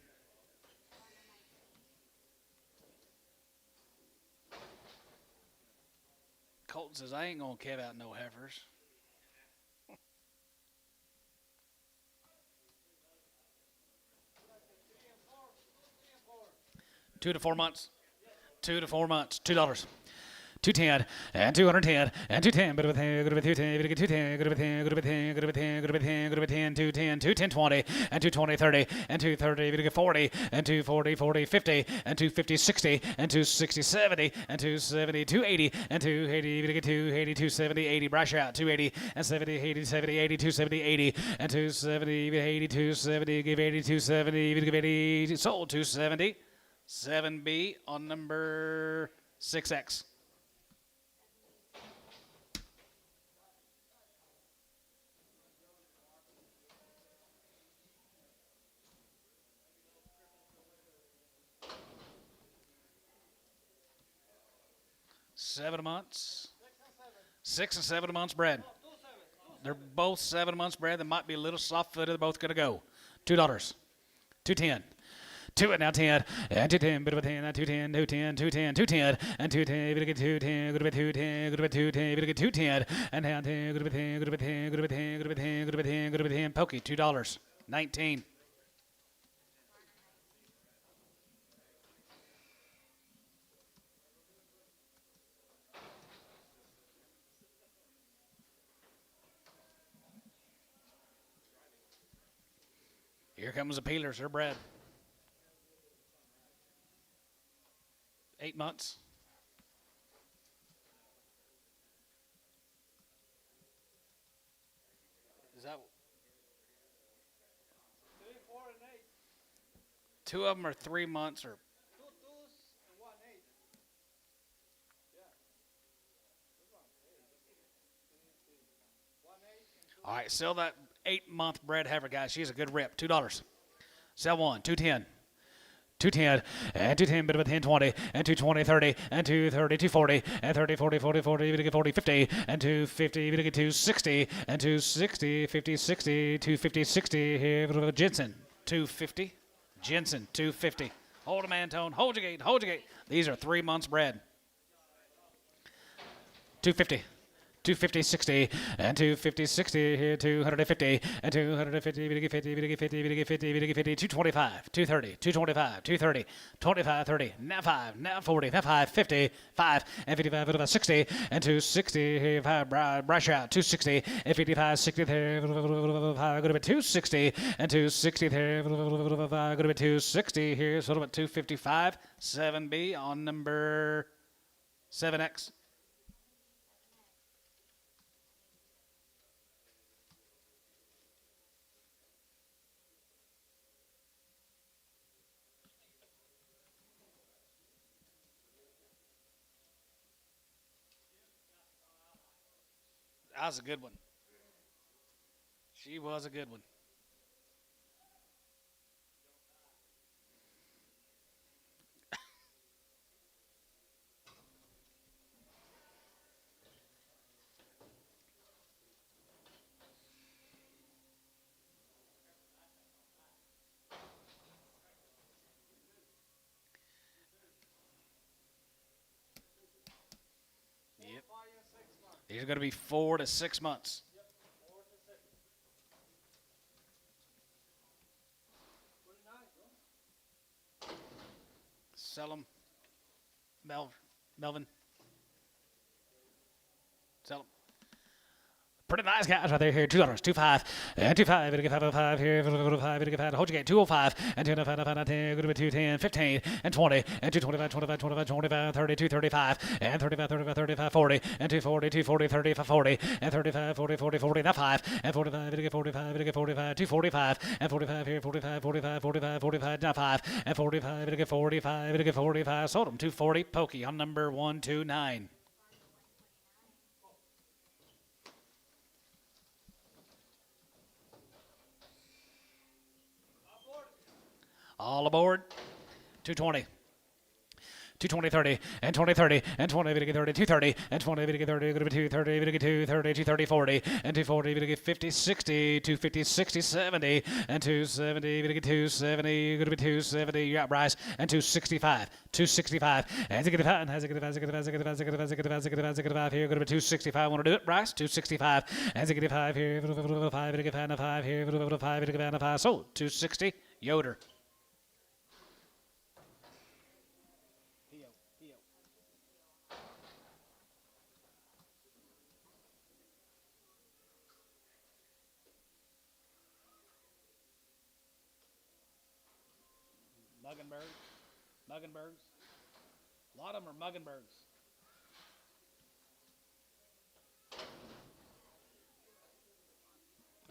Colton says, I ain't going to give out no heifers. $2 to 4 months. 2 to 4 months. $2. 210 and 210 and 210, but with 10, good with 210, good 210, good with 10, good with 10, good with 10, good with 10, good with 10, 210, 210, 20 and 220, 30 and 230, good 40 and 240, 40, 50 and 250, 60 and 260, 70 and 270, 280 and 280, good 280, 270, 80, brush out, 280 and 70, 80, 70, 80, 270, 80 and 270, 80, 270, give 80, 270, give 80, sold 270, 7B on number 6X. Seven months. 6 and 7 months bred. They're both 7 months bred. They might be a little soft footed. They're both going to go. $2. 210. 2 and now 10 and 210, bit of a 10, and 210, 210, 210, 210, and 210, bit of 210, good of a 210, good of a 210, bit of 210, and now 10, good of a 10, good of a 10, good of a 10, good of a 10, good of a 10, good of a 10, pokey, $2. 19. Here comes the peelers. They're bred. 8 months. Is that 3, 4, and 8. 2 of them are 3 months or 2 twos and 1 8. Yeah. This one 1 8 and 2. all right? Sell that 8-month bred heifer, guys. She's a good rip. $2. Sell one. 210. 210 and 210, bit of a 10, 20 and 220, 30 and 230, 240 and 30, 40, 40, 40, bit of 40, 50 and 250, bit of 260 and 260, 50, 60, 250, 60. Here, bit of a Jensen, 250. Jensen, 250. Hold him, Antone. Hold your gate. Hold your gate. These are 3 months bred. 250. 250, 60, and 250, 60, here, 250, and 250, 50, 50, 50, 50, 50, 50, 225, 230, 225, 230, 25, 30, now 5, now 40, now 5, 50, 5, and 55, 55, 60, and 260, here, 5, brush out, 260, and 55, 60, there, 5, go to 260, and 260, there, 5, go to 260, here, so about 255, 7B on number 7X. That was a good one. She was a good one. Yep. These are going to be 4 to 6 months. Sell them. Melvin. Sell them. Pretty nice guys right there here. $2, 25, and 25, and 505 here, 505, and 5, hold your gate, 205, and 205, 10, go to 210, 15, and 20, and 225, 25, 25, 25, 30, 235, and 35, 35, 35, 40, and 240, 240, 35, 40, and 35, 40, 40, 40, now 5, and 45, and 45, and 45, 245, and 45 here, 45, 45, 45, 45, now 5, and 45, and 45, and 45, sold them, 240, pokey on number 129. All aboard. 220. 220, 30, and 20, 30, and 20, 30, 230, and 20, 30, 230, 230, 230, 40, and 240, 50, 60, 250, 60, 70, and 270, 270, going to be 270, you're out, Bryce, and 265, 265, and 65, and 65 here, going to be 265, want to do it, Bryce, 265, and 65 here, 5, 5 here, 5, sold, 260, Yoder. Muggenbergs. A lot of them are Muggenbergs.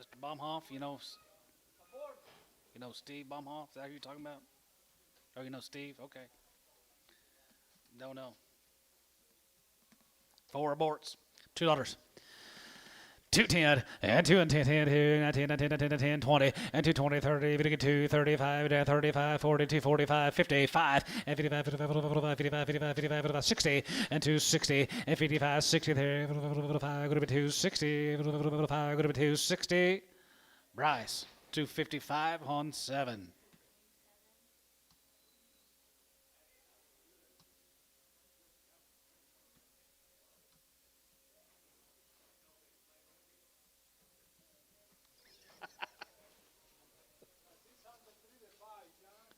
Mr. Baumhoff, you know Steve Baumhoff? Is that who you're talking about? Oh, you know Steve? Okay. Don't know. 4 aborts. $2. 210 and 2 and 10, 10, 10, 10, 10, 10, 10, 20 and 2 20 30 2 35 35 40 2 45 55 and 55 55 55 55 55 60 and 260 and 55 60 there 55 go to be 260 55 go to be 260. Bryce 255 on 7.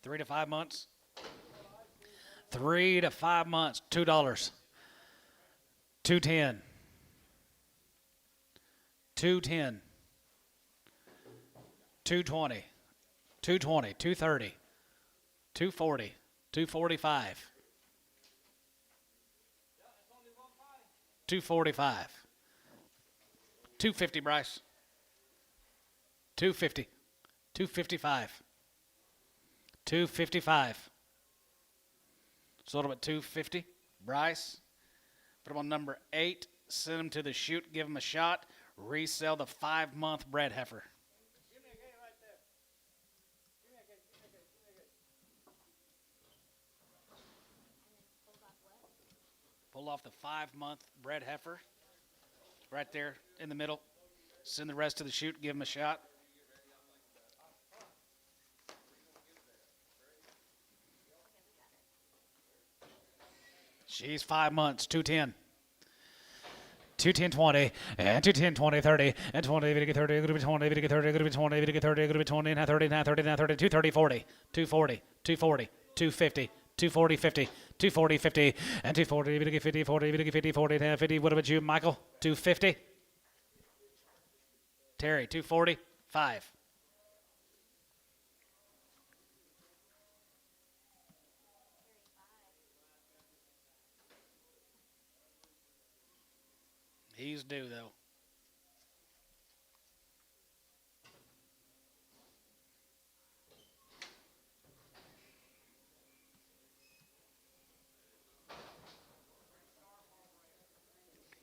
Three to 5 months. 3 to 5 months. $2. 210. 210. 220. 220. 230. 240. 245. 245. 250, Bryce. 250. 255. 255. Sold them at 250. Bryce, put them on number 8. Send them to the chute. Give them a shot. Resell the 5-month bred heifer. Give me a gate right there. Give me a gate. Give me a gate. Give me a gate. Pull off the 5-month bred heifer. Right there in the middle. Send the rest to the chute. Give them a shot. She's 5 months, 210. 210 20 and 210 20 30 and 20 30 30 30 30 30 30 30 20 now 30 now 30 now 30 230 40 240 240 250 240 50 240 50 and 240 50 40 50 40 now 50. What about you, Michael? 250. Terry 240 5. He's due, though.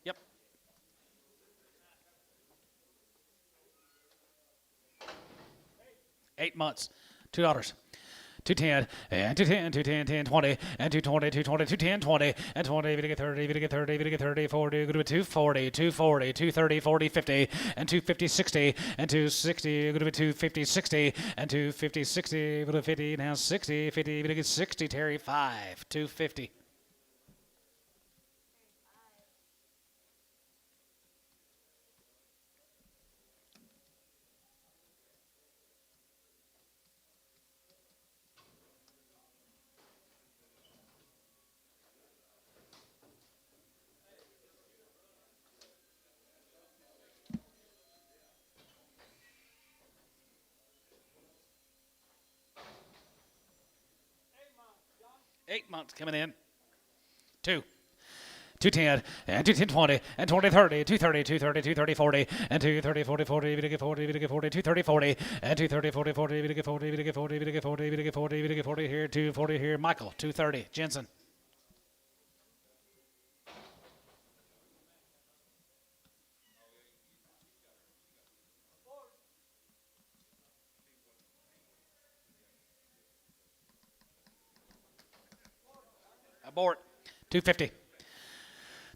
Yep. $8 months. $2. 210 and 210 210 10 20 and 220 220 210 20 and 20 30 30 30 40 go to 240 240 230 40 50 and 250 60 and 260 go to 250 60 and 250 60 go to 50 now 60 50 60 Terry 5 250. $8 months coming in. 2. 210 and 210 20 and 20 30 230 230 230 40 and 230 40 40 40 40 40 230 40 and 230 40 40 40 40 40 40 40 40 here 240 here Michael 230 Jensen. Abort. 250.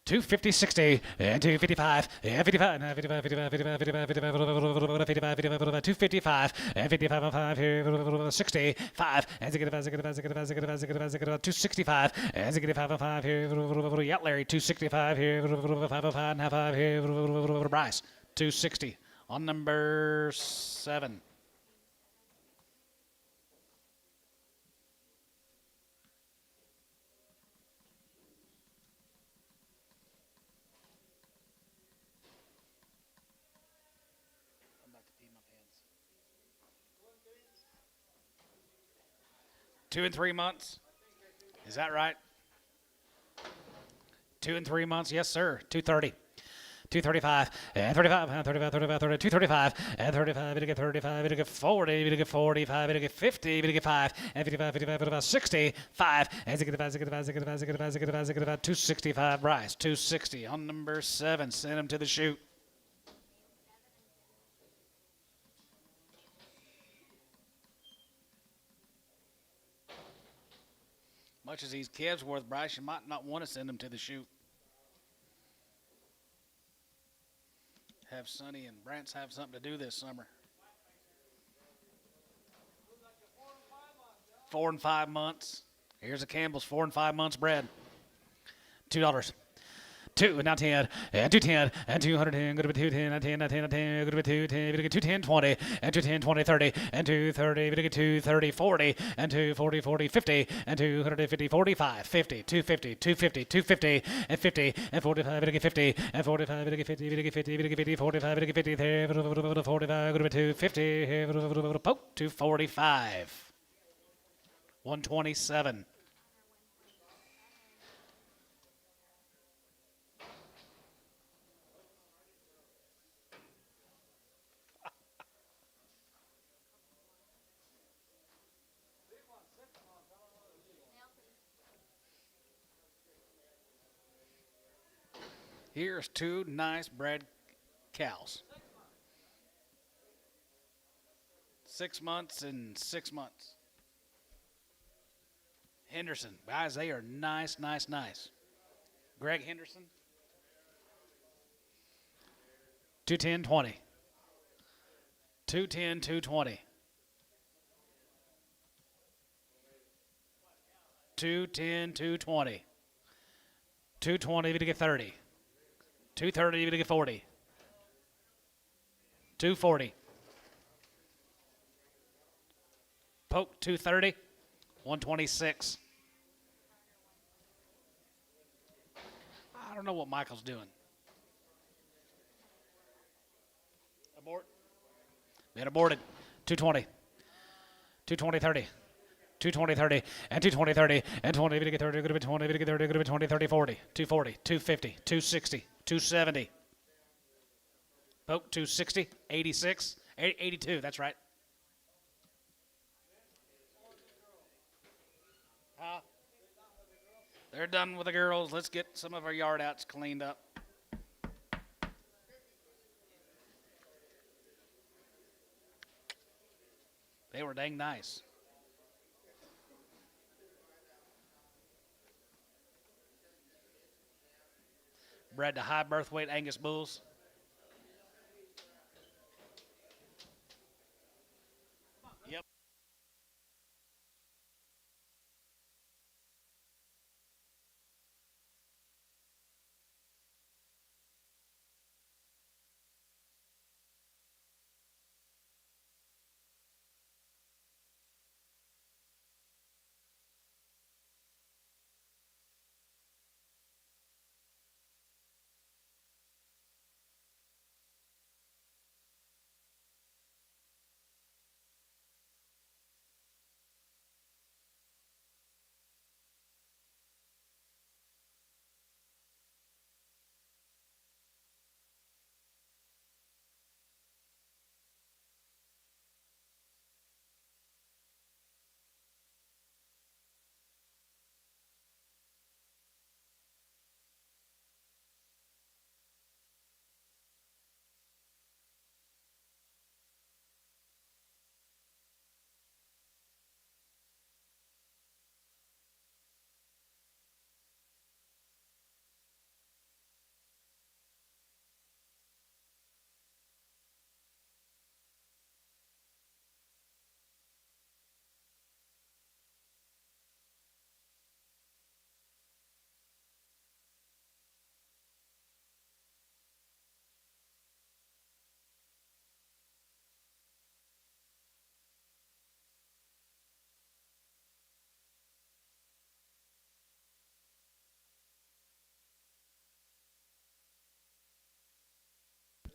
250 60 and 255 and 55 and 55 55 55 55 55 55 255 and 55 5 here 60 5 and 265 and 5 here yeah Larry 265 here 5 and 5 here Bryce 260 on number 7. Two and 3 months. Is that right? 2 and 3 months. Yes, sir. 230. 235 and 35 and 35, 35, 30, 235 and 35, it'll get 35, it'll get 40, it'll get 45, it'll get 50, it'll get 5 and 55, 55, 55, 65 and 65, 65, 65, 65, 65, 65, 265, Bryce, 260 on number 7. Send him to the chute. Much as these kids worth, Bryce, you might not want to send them to the chute. Have Sonny and Brant's have something to do this summer. 4 and 5 months. Here's a Campbell's 4 and 5 months bread. $2. 2 and now 10 and 210 and 210. Go to 210 and 10 and 10 and 10. Go to 210. We get 210 20 and 210 20 30 and 230. We get 230 40 and 240 40 50 and 250 45 50 250 250 250 and 50 and 45. We get 50 and 45. We get 50. We get 50. We get 50 45. We get 50 there. 45. Go to 250. Poke 245. 127. Here's 2 nice bred cows. 6 months and 6 months. Henderson. Guys, they are nice, nice, nice. Greg Henderson. 210 20. 210 220. 210 220. 220 to get 30. 230 to get 40. 240. Poke 230. 126. I don't know what Michael's doing. Abort. Been aborted. 220. 220 30. 220 30 and 220 30 and 20 to get 30 to get 20 to get 30 to get 20 30 40 240 250 260 270. Poke 260 86 82. That's right. They're done with the girls. Let's get some of our yard outs cleaned up. They were dang nice. Bred to high birth weight Angus bulls. Yep.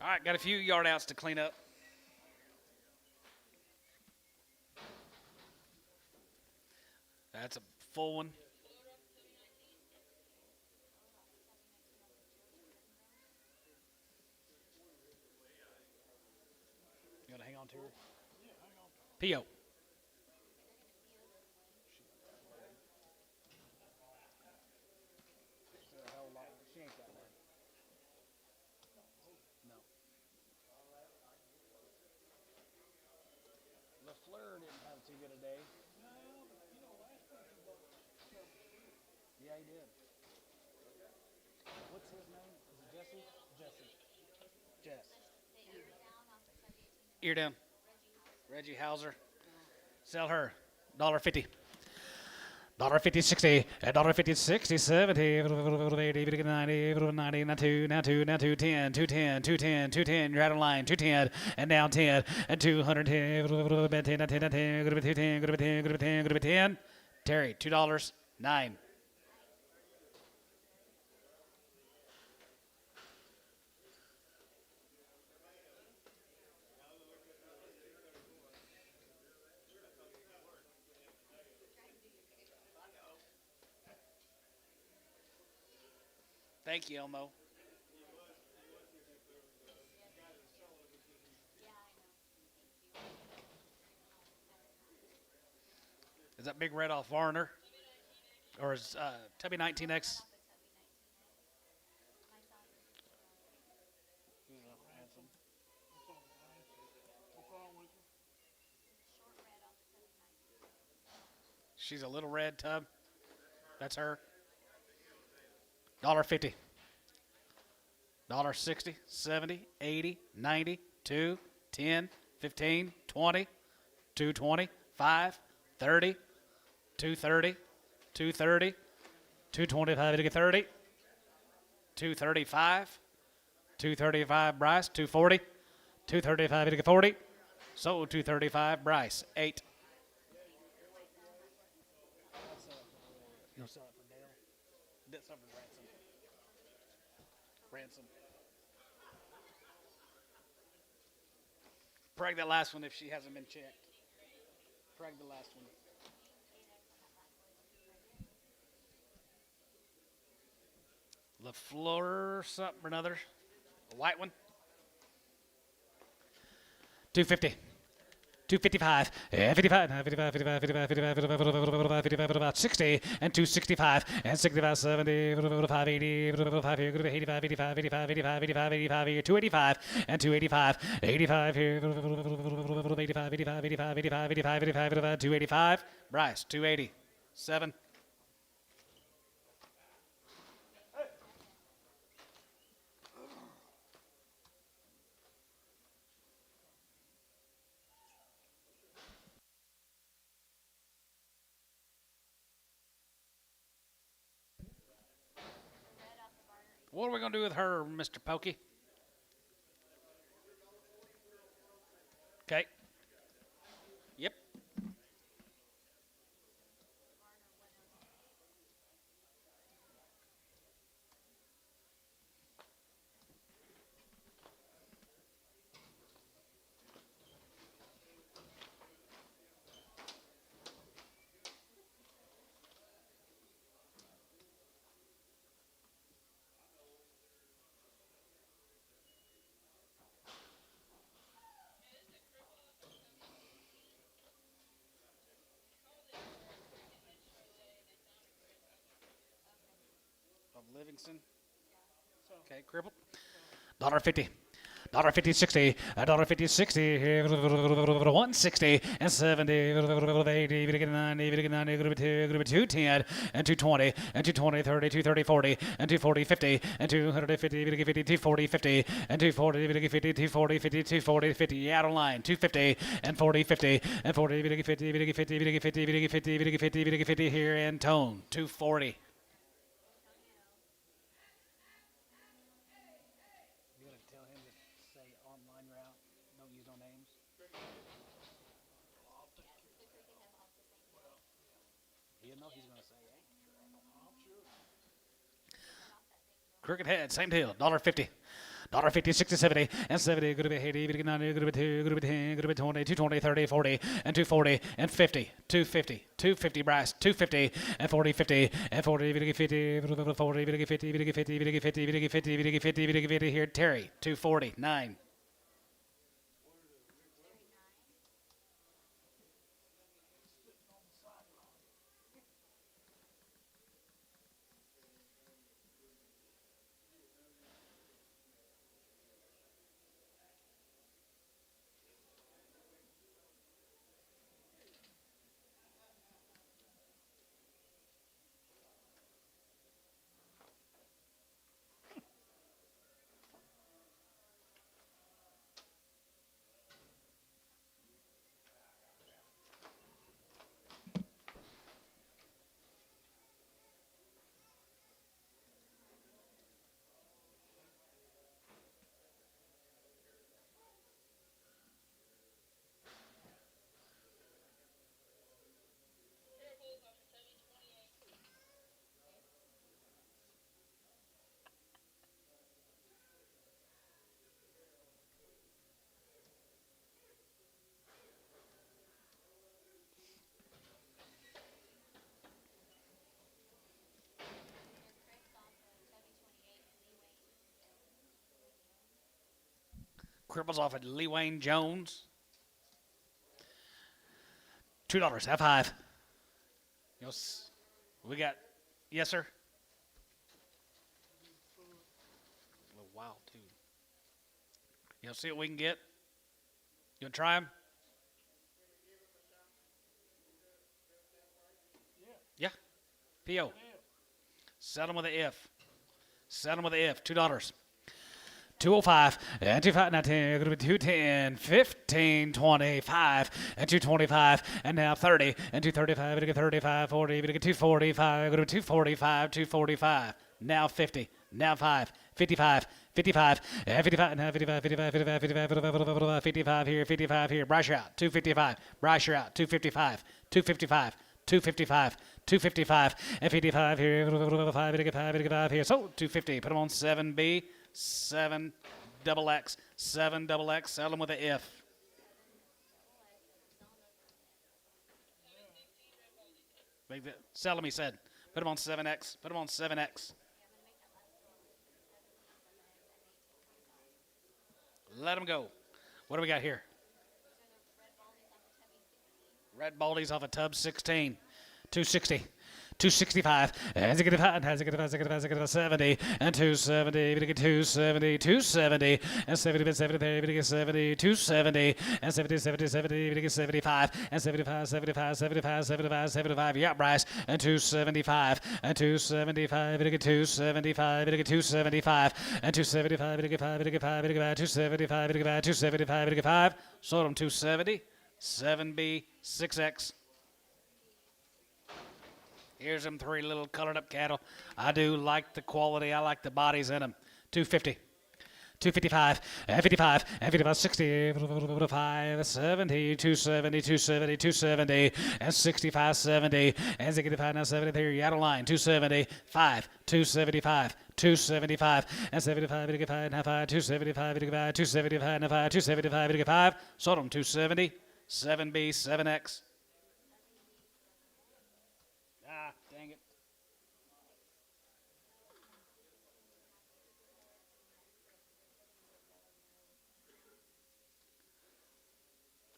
All right, got a few yard outs to clean up. That's a full one. to her. P.O. She ain't that bad. No. LaFleur didn't have too good a day. Yeah, he did. What's his name? Is it Jesse? Jess. Ear down. Reggie Hauser. Sell her. $1.50. $1.50, 60, $1.50, 60, 70, 80, 90, 90, now 2, 10, 210, 210, 210, you're out of line, 210, and down 10, and 210, 10, 10, 10, go to 10, go to 10, go to 10, go to 10. Terry, $2, 9. Thank you, Elmo. Is that Big Red off Varner? Or is Tubby 19X? She's a little red tub. That's her. $1.50. $1.60, 70, 80, 90, 2, 10, 15, 20, 220, 5, 30, 230, 230, 225 to get 30, 235, 235 Bryce, 240, 235 to get 40. Sold 235 Bryce, 8. You want to sell it for Dale? That's something Ransom. Preg that last one if she hasn't been checked. Preg the last one. LaFleur something or another. A white one. 250. 255, 55, 55, 55, 55, 55, 55, 55, about 60, and 265, and 65, 70, 580, 585, 85, 85, 85, 85, 85, 285, and 285, 85 here, 85, 85, 85, 85, 85, 85, 285, Bryce, 280, 7. What are we going to do with her, Mr. Pokey? Okay. Yep. Livingston. Okay, crippled. $1.50. $1.50, 60, $1.50, 60, 160, and 70, 80, 90, 90, 210, and 220, and 220, 30, 230, 40, and 240, 50, and 250, 50, 240, 50, and 240, 50, 240, 50, 240, 50, out of line, 250, and 40, 50, and 40, 50, 50, 50, 50, 50, 50, 50, here, and tone, 240. Crooked head, same deal, $1.50. $1.50, 60, 70, and 70, good to be 80, good to be 90, good to be 2, good to be 10, good to be 20, 220, 30, 40, and 240, and 50, 250, 250, Bryce, 250, and 40, 50, and 40, 50, 50, 40, 50, 50, 50, 50, 50, 50, 50, 50, 50, here, Terry, 240, 9. cripples off of Lee Wayne Jones. $2. Have 5. We got, yes, sir. A little wild, too. See what we can get? You want to try them? Yeah. P.O. Set them with an if. Set them with an if. $2. 205 and 25, 19, going to be 210, 15, 25, and 225, and now 30, and 235, going to get 35, 40, going to get 245, going to be 245, 245, now 50, now 5, 55, 55, and 55, now 55, 55, 55, 55, 55, 55 here, 55 here, brush out, 255, brush out, 255, 255, 255, 255, and 55 here, 5 here, so 250, put them on 7B, 7 double X, 7 double X, sell them with an if. Sell them, he said. Put them on 7X, put them on 7X. Let them go. What do we got here? Red Baldies off a tub 16, 260. 265, and 70, and 270, 270, 270, and 70, 70, 70, 270, and 70, 70, 70, 75, and 75, 75, 75, 75, 75, yeah, Bryce, and 275, and 275, 275, 275, and 275, 275, 275, sold them 270, 7B, 6X. Here's them 3 little colored up cattle. I do like the quality. I like the bodies in them. 250. 255, and 55, and 55, 60, 55, 70, 270, 270, 270, and 65, 70, and 65, now 73, you're out of line, 270, 5, 275, 275, and 75, 85, now 5, 275, 85, 275, now 5, 275, 85, sold them 270, 7B, 7X. Dang it.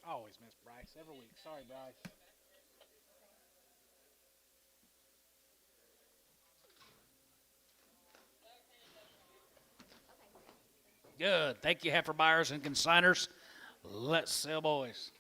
I always miss Bryce every week. Sorry, Bryce. Good. Thank you, heifer buyers and consigners. Let's sell, boys.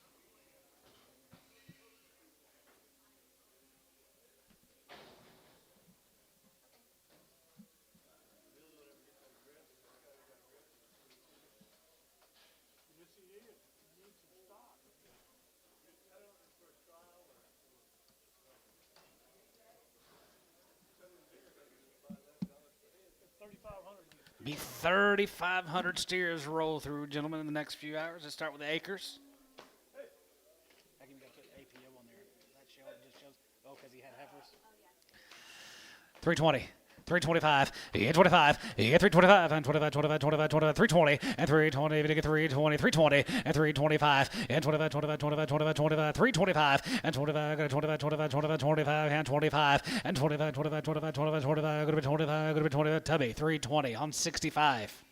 Be 3,500 steers roll through, gentlemen, in the next few hours. Let's start with the acres. I can put APO on there. That just shows, because he had heifers. 320. 325, yeah, 25, yeah, 325, and 25, 25, 25, 25, 320, and 320, even get 320, 320, and 325, and 25, 25, 25, 25, 25, 325, and 25, 25, 25, 25, 25, and 25, and 25, 25, 25, 25, 25, going to be 25, going to be 25, Tubby, 320 on 65.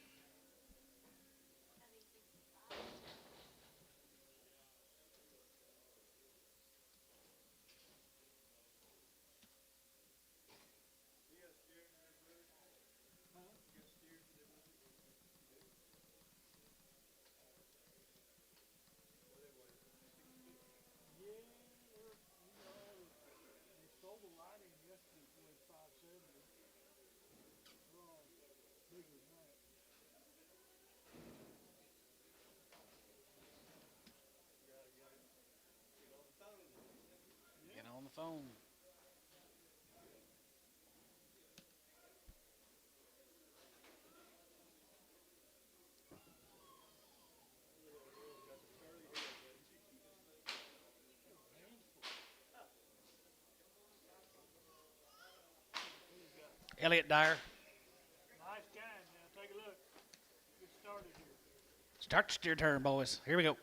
Get on the phone. Elliot Dyer. Nice guy. Now take a look. Get started here. Start the steer turn, boys. Here we go.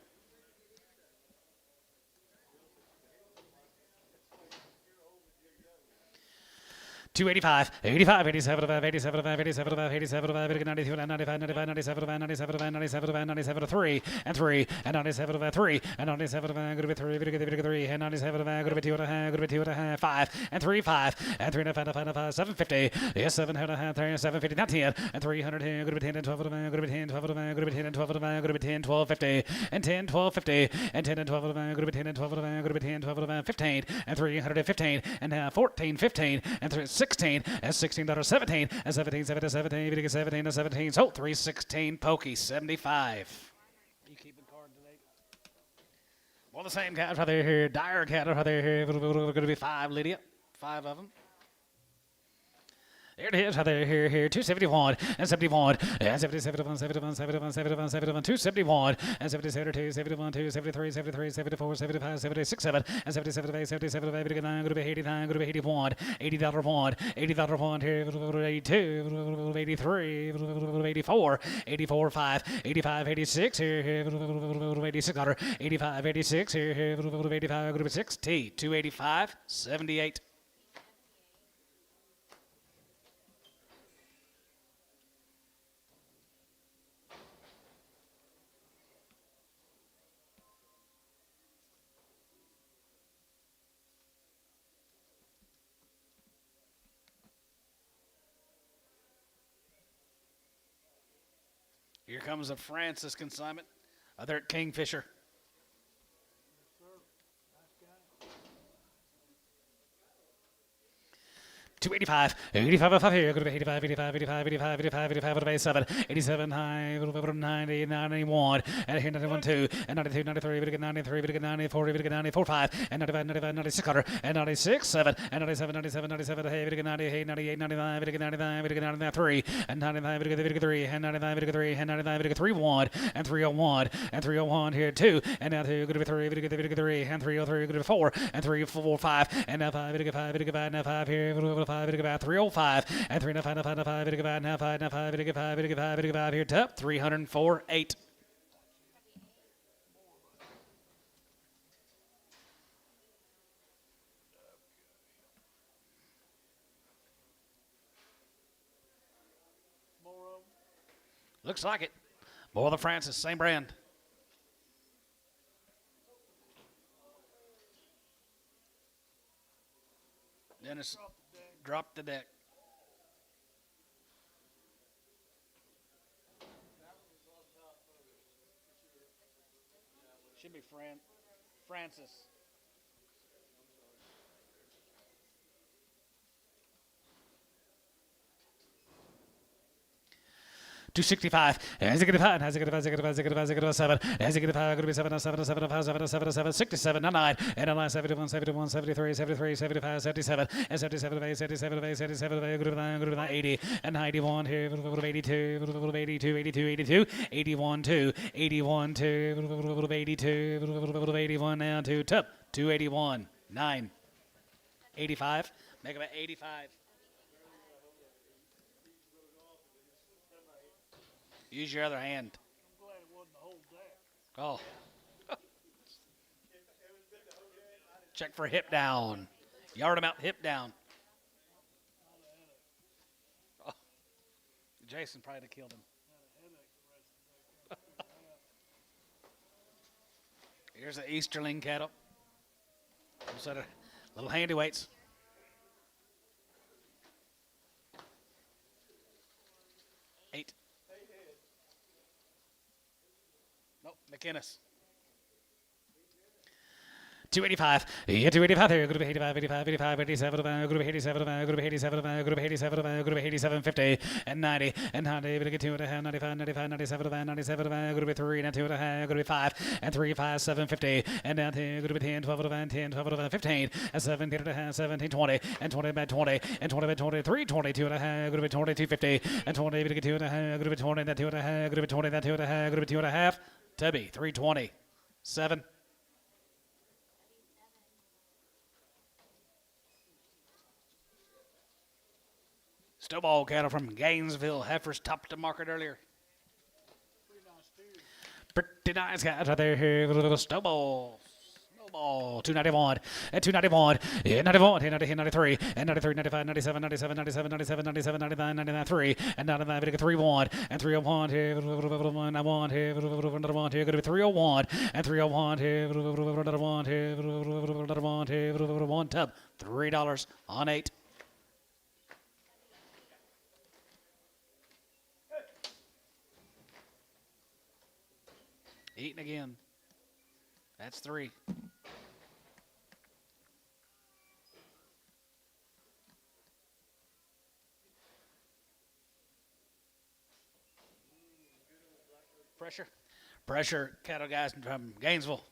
285, 85, 87, 87, 87, 87, 92, 95, 95, 97, 97, 97, 97, 3, and 3, and 97, 3, and 97, good to 3, good to 3, and 97, good to 2, good to 2, 5, and 3, 5, and 3, 5, 750, yes, 7, 750, not 10, and 300, good to 10, and 12, good to 10, 12, good to 10, and 12, good to 10, 12, 50, and 10, 12, 50, and 10, and 12, good to 10, and 12, good to 10, 12, 15, and 315, and 14, 15, and 16, and $16, 17, and 17, 17, 17, 17, and 17, so 316, pokey, 75. You keeping card today? Well, the same cat right there here, dire cat right there here, going to be 5, Lydia, 5 of them. There it is, right there, here, 271, and 71, and 77, 71, 71, 71, 71, 271, and 77, 2, 71, 2, 73, 73, 74, 75, 76, 7, and 77, 8, 77, 8, 9, going to be 89, going to be 81, $80 one, $80 one, here, 82, 83, 84, 84, 5, 85, 86, here, 86, 85, 86, here, 85, going to be 60, 285, 78. Here comes a Francis consignment. They're at Kingfisher. 285, 85, here, go to 85, 85, 85, 85, 85, 85, 87, 87, high, 90, 91, and here 91, 2, and 92, 93, 93, 94, 94, 5, and 95, 95, 96, and 96, 7, and 97, 97, 97, hey, 98, 98, 99, 99, 99, 3, and 99, 3, and 99, 3, and 99, 3, 1, and 301, and 301 here, 2, and now 2, go to 3, 3, and 303, go to 4, and 3, 4, 5, and now 5, 5, now 5 here, 5, 305, and 3, 5, 5, 5, now 5, now 5, 5 here, top 304, 8. Looks like it. More the Francis, same brand. Dennis dropped the deck. Should be Francis. 265, as a good 5, as a good 5, as a good 5, as a good 5, as a good 7, as a good 5, good 7, 7, 7, 5, 7, 7, 7, 67, 9, and 9, 71, 71, 73, 73, 75, 77, and 77, 8, 77, 8, 77, good 9, good 80, and 91 here, 82, 82, 82, 82, 81, 2, 81, 2, 82, 81 now to top 281, 9, 85, make about 85. Use your other hand. I'm glad it wasn't the whole deck. Oh. Check for hip down. Yard him out, hip down. Oh. Jason probably have killed him. Here's the Easterling cattle. Set of little handy weights. Eight. Nope, McInnes. 285, yeah, 285 here, group 85, 85, 85, 87, group 87, group 87, group 87, group 87, 50, and 90, and 90, but get 2 and a half, 95, 95, 97, 97, group 3, and 2 and a half, group 5, and 3, 5, 7, 50, and down to group 10, 12, 10, 12, 15, and 17 and a half, 17, 20, and 20 by 20, and 20 by 23, 22 and a half, group 22, 50, and 20, but get 2 and a half, group 20, and 2 and a half, group 20, and 2 and a half, group 2 and a half, Tubby, 320, 7. Snowball cattle from Gainesville. Heifers topped the market earlier. Pretty nice cattle right there here. Little snowball. Oh, 291 and 291 and 91 and 93 and 93 95 97 97 97 97 97 99 99 3 and 99 3 1 and 301 1 1 another 1 here going to be 301 and 301 another 1 another 1 tub $3 on 8. Eating again. That's 3. Pressure, cattle guys from Gainesville.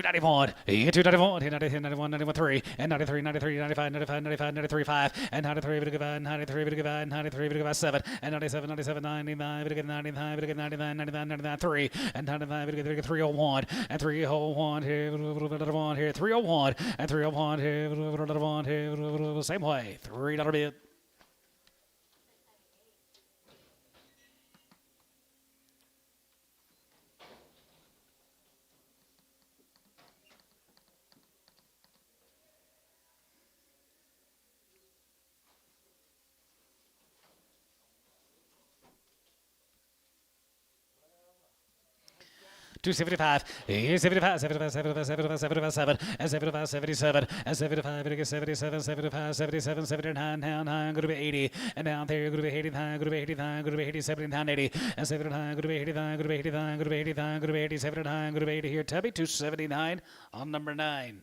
291, 291, 91, 91, 3, and 93, 93, 95, 95, 95, 93, 5, and 93, 95, 93, 95, 93, 95, 7, and 97, 97, 99, 99, 99, 99, 99, 3, and 99, 301, and 301, here, 301, and 301, here, same way, $3 bid. $275, 75, 75, 75, 75, 77, and 75, 77, and 75, 77, 75, 77, 79, down high, going to be 80, and down there, going to be 89, going to be 89, going to be 80, 79, 80, and 79, going to be 89, going to be 89, going to be 89, going to be 80, 79, going to be 80 here, Tubby, 279 on number 9.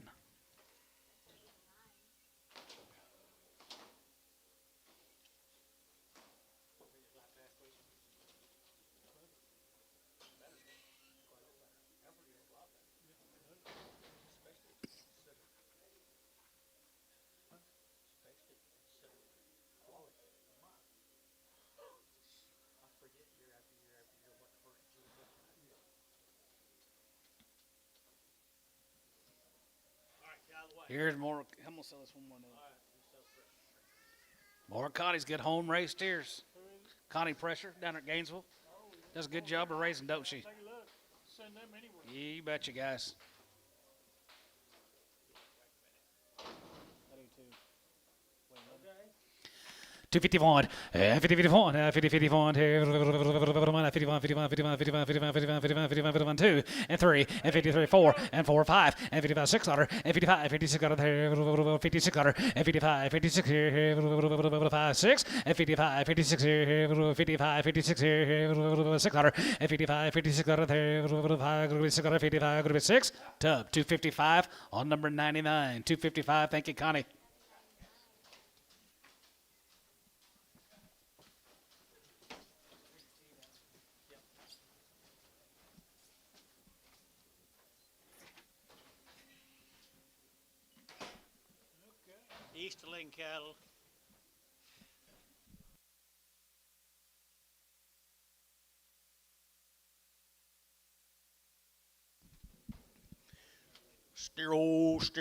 Here's more. I'm going to sell this one more. More Connie's good home raised steers. Connie Pressure down at Gainesville. Does a good job of raising, don't she? Take a look. Send them anywhere. Yeah, you bet you guys. I do too. 251, 50, 50, 51, 51, 51, 51, 51, 51, 51, 51, 51, 2, and 3, and 53, 4, and 4, 5, and 55, 600, and 55, 56, 56, and 55, 56, 5, 6, and 55, 56, 55, 56, 600, and 55, 56, 55, 6, tub, 255 on number 99, 255, thank you, Connie. Easterling cattle. Steros.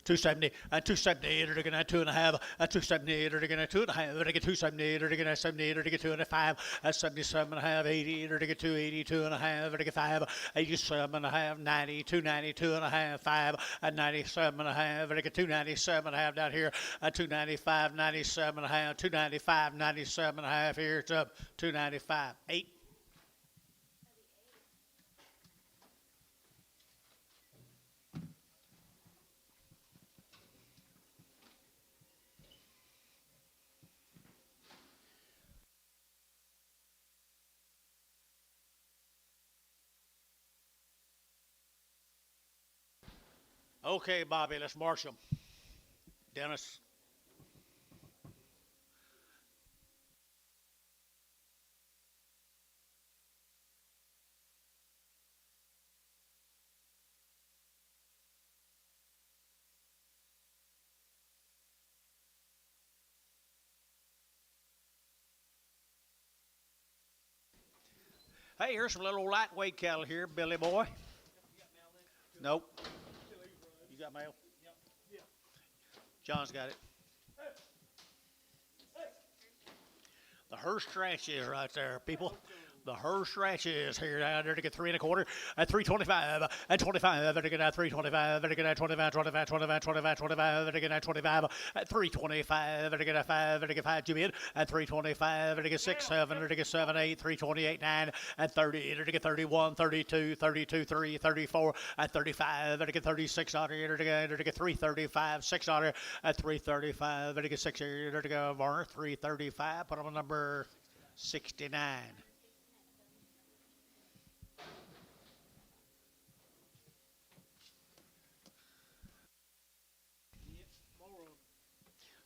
270 and 278 are going to 2.5 and 278 are going to 2.5 are get 278 are going to 78 are get 2.5 and 77 and a half 80 are get 282 and a half are get 5 87 and a half 90 292 and a half 5 and 97 and a half are get 297 and a half down here and 295 97 and a half 295 97 and a half here it's up 295 8. Okay, Bobby, let's march them. Dennis. Hey, here's some little lightweight cattle here, Billy boy. Nope. You got mail? Yep. John's got it. The Hearst Ranch is right there, people. The Hearst ranches here down there to get 3 1/4 at 325 and 25 and again at 325 and again at 25 25 25 25 25 and again at 25 at 325 and again at 5 and again 5 Jimmy in at 325 and again 6 7 and again 7 8 328 9 and 30 and again 31 32 32 3 34 at 35 and again 36 on here and again 335 6 on here at 335 and again 6 here and again 335 put on number 69.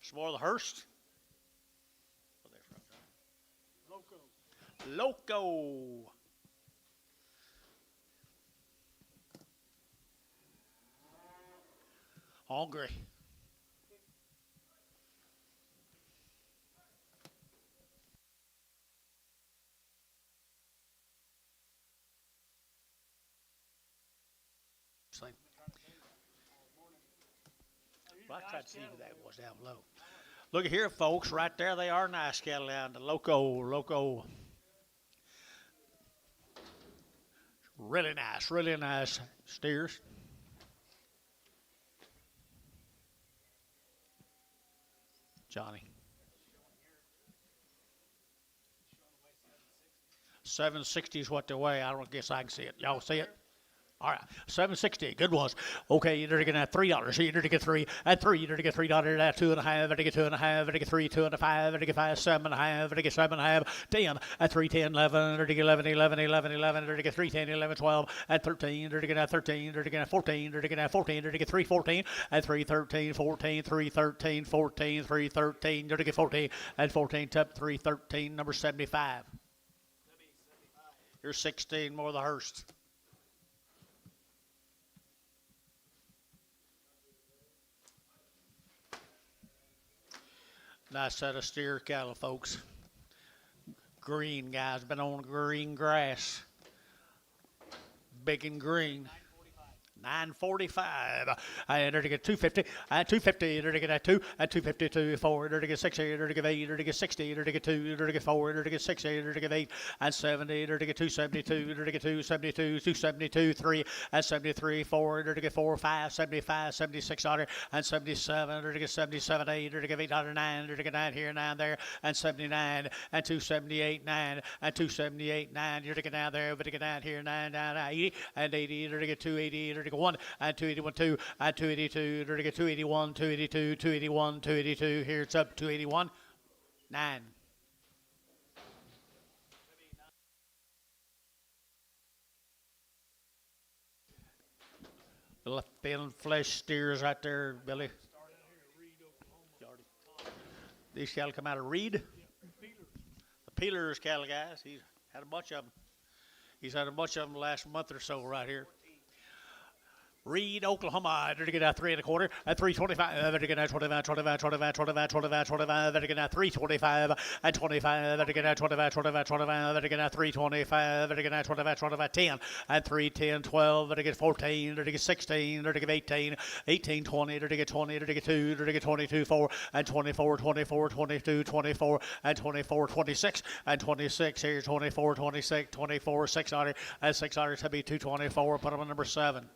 Some more of the Hearst. Where they from, John? Loco. Hungry. Well, I tried to see who that was down below. Look at here, folks. Right there, they are nice cattle down the Loco. Really nice steers. Johnny. 760 is what they weigh. I don't guess I can see it. Y'all see it? All right, 760, good ones. Okay, you're going to get $3. You're going to get 3 at 3. You're going to get $3 at 2 1/2. You're get 2 1/2. You're get 3 2 1/5. You're get 5 7 1/2. You're get 7 1/2. 10 at 3 10 11. You're get 11 11 11 11. You're get 3 10 11 12 at 13. You're get 13. You're get 14. You're get 14. You're get 3 14 at 3 13 14 3 13 14 3 13. You're get 14 at 14 tip 3 13 number 75. You're 16 more of the Hearst. Nice set of steer cattle, folks. Green, guys. Been on green grass. Big and green. 945. I entered to get 250. At 250, entered to get 2. At 252, 4. Entered to get 60. Entered to get 8. Entered to get 60. Entered to get 2. Entered to get 4. Entered to get 6. Entered to get 8. At 70. Entered to get 272. Entered to get 272. 272, 3. At 73, 4. Entered to get 4. 5. 75. 76 on and 77. Entered to get 77. 8. Entered to get 809. Entered to get 9 here, 9 there. And 79. And 278, 9. And 278, 9. Entered to get 9 there. But to get 9 here, 9, 9, 80. And 80. Entered to get 280. Entered to get 1 and 281 2 and 282 to get 281 282 281 282 here it's up 281 9. The thin flesh steers right there, Billy. These cattle come out of Reed. The Peelers cattle, guys. He's had a bunch of them. He's had a bunch of them the last month or so right here. Reed, Oklahoma, they're to get out 3 1/4 at 325. They're to get out 25, 25, 25, 25, 25, 25. They're to get out 325 and 25. They're to get out 25, 25, 25. They're to get out 325. They're to get out 25, 25, 10 and 3, 10, 12. They're to get 14. They're to get 16. They're to get 18, 18, 20. They're to get 20. They're to get 2. They're to get 22, 4 and 24, 24, 22, 24 and 24, 26 and 26. Here's 24, 26, 24, 600 and 600 to be 224. Put them on number 7.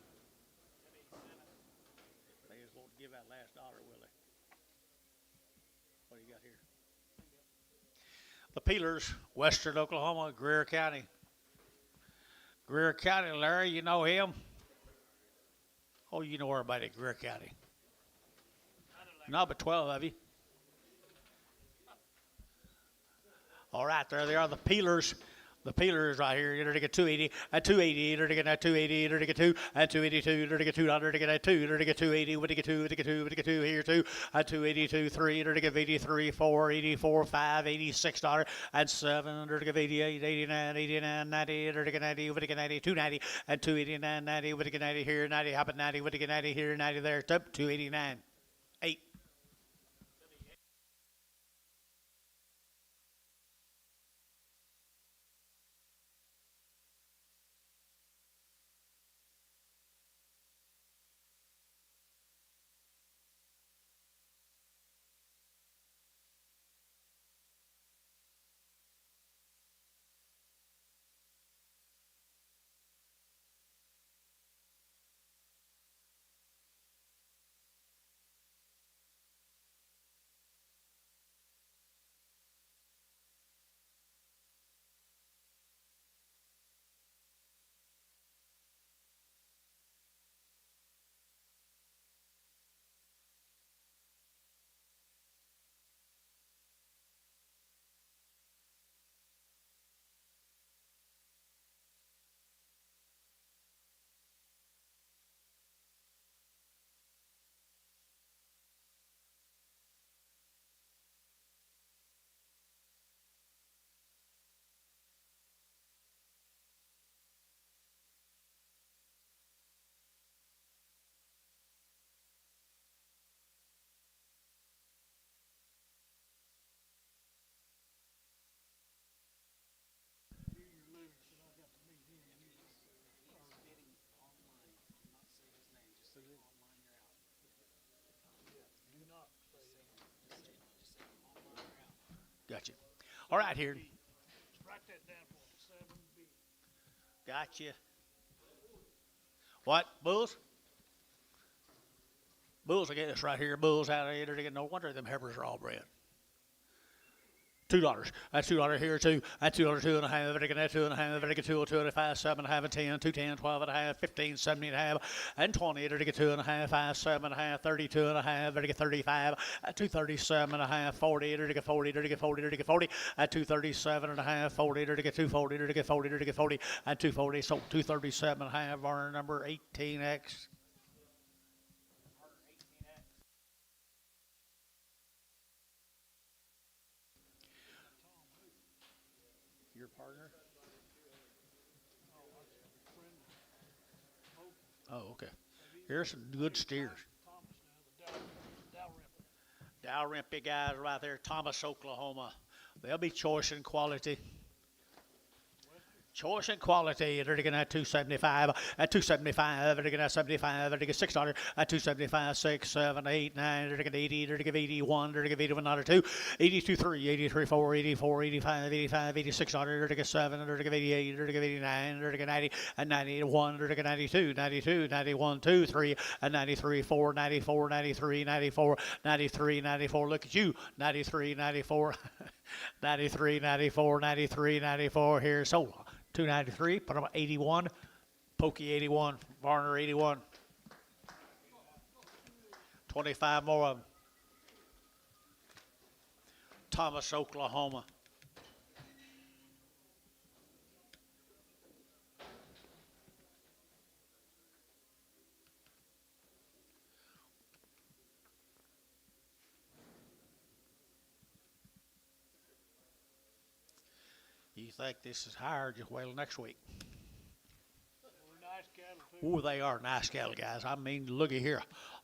The Peelers, Western Oklahoma, Greer County. Greer County, Larry, you know him? Oh, you know everybody at Greer County. Not but 12 of you. All right, there they are, the Peelers. The Peelers right here. You're to get 280 at 280. You're to get 280. You're to get 2 at 282. You're to get 200. To get 2. You're to get 280. What to get 2? To get 2. To get 2 here 2 at 282. 3. You're to get 83. 4. 84. 5. 86 dollar and 7. You're to get 88. 89. 89. 90. You're to get 90. What to get 90? 290 at 289. 90. What to get 90 here? 90. How about 90? What to get 90 here? 90 there. It's up 289. 8. All right, here. Write that down for me. 7B. Gotcha. What? Bulls? Bulls, I guess, right here. Bulls out of here. No wonder them heifers are all bred. $2. That's $2 here too. That's $2, 2.5. If I get that 2.5, if I get 2, 2.5, 7.5, and 10, 2, 10, 12.5, 15, 17.5, and 20. If I get 2.5, 5, 7.5, 32.5. If I get 35, at 237.5, 40. If I get 40, if I get 40, if I get 40, at 237.5, 40. If I get 240, if I get 40, if I get 40, at 240. So 237.5. Our number 18X. Your partner? Oh, okay. Here's some good steers. Thomas now, the Dow Dow-Rimpey guys right there, Thomas, Oklahoma. They'll be choice and quality. Choice and quality. They're going at 275. At 275, they're going at 75. They're going $6. At 275, 6, 7, 8, 9. They're going 80. They're going 81. They're going 81 dollar 2. 82 3, 83 4, 84, 85, 85, 86 dollar. They're going 7. They're going 88. They're going 89. They're going 90 and 91. They're going 92, 92, 91, 2, 3 and 93, 4, 94, 93, 94, 93, 94. Look at you, 93, 94. 93, 94, 93, 94 here. So 293, put them 81, Pokey 81, Varner 81. 25 more of them. Thomas, Oklahoma. You think this is higher, just wait till next week. nice cattle too. Oh, they are nice cattle, guys. I mean, look at here.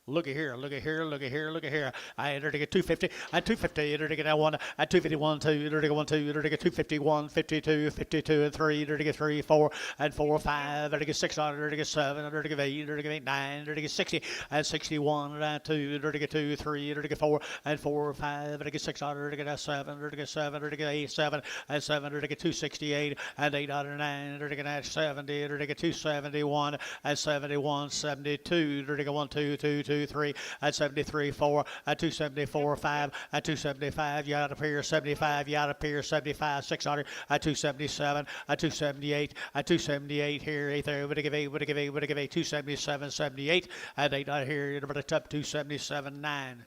Look at here, look at here, look at here, look at here. I entered to get 250, at 250, entered to get that one, at 251, 2, entered to get 1, 2, entered to get 251, 52, 52, and 3, entered to get 3, 4, and 4, 5, entered to get 6, entered to get 7, entered to get 8, entered to get 8, 9, entered to get 60, and 61, and 2, entered to get 2, 3, entered to get 4, and 4, 5, entered to get 6, entered to get 7, entered to get 7, entered to get 8, 7, and 7, entered to get 268, and 8, 9, entered to get 70, entered to get 271, and 71, 72, entered to get 1, 2, 2, 2, 3, and 73, 4, at 274, 5, at 275, you out of here, 75, you out of here, 75, 600, at 277, at 278, at 278 here, 8 there, would give 8, would give 8, would give 8, 277, 78, and 8 out here, but it's up 277, 9.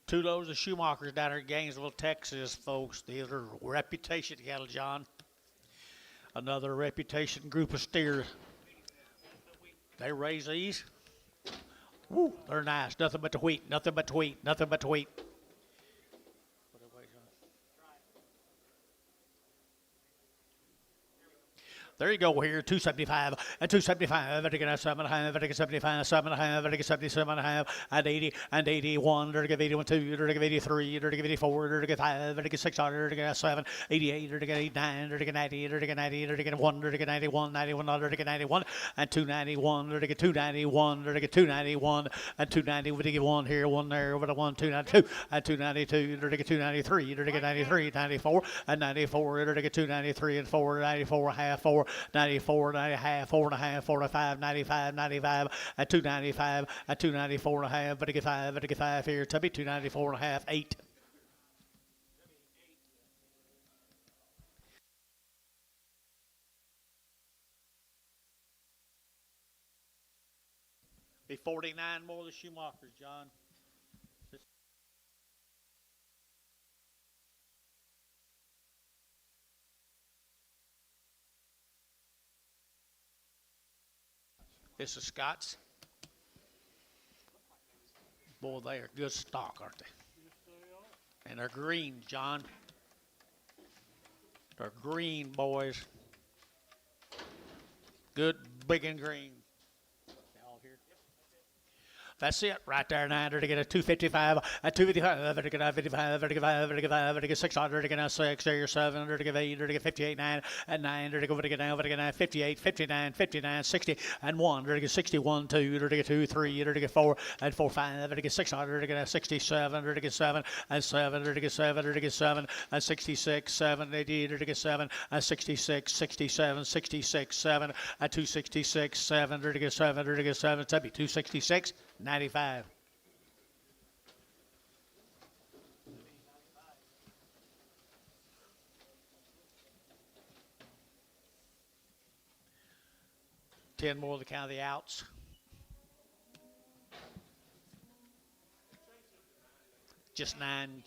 Two loads of Schumachers down here in Gainesville, Texas, folks. These are reputation cattle, John. Another reputation group of steers. They raise these. Woo, they're nice. Nothing but the wheat, nothing but the wheat, nothing but the wheat. There you go here, 275, and 275, and again 7.5, and again 75, 7.5, and again 77.5, and 80, and 81, and again 81, 2, and again 83, and again 84, and again 5, and again 600, and again 7, 88, and again 89, and again 90, and again 90, and again 1, and again 91, 91, and again 91, and 291, and again 291, and again 291, and 290, we get 1 here, 1 there, over the 1, 292, and 292, and again 293, and again 93, 94, and 94, and again 293, and 4, 94, half 4, 94, 90, half, 4.5, 45, 95, 95, at 295, at 294 and a half, but I get 5, but I get 5 here, Tubby, 294 and a half, 8. Be 49 more of the Schumachers, John. This is Scott's. Boy, they are good stock, aren't they? Yes, they And they're green, John. They're green, boys. Good, big and green. That's it, right there. 900 to get a 255, a 255, to get a 55, to get a 600 to get a 6, or 700 to get 800 to get 58, 9, and 900 to go to get down, to get 58, 59, 59, 60, and 1 to get 61, 2 to get 2, 3 to get 4, and 4, 5 to get 600 to get a 67 to get 7, and 7 to get 7 to get 7, and 66, 7, 80 to get 7, and 66, 67, 66, 7, and 266, 7 to get 7 to get 7, that'd be 266. 95. Ten more to count of the outs. Just nine.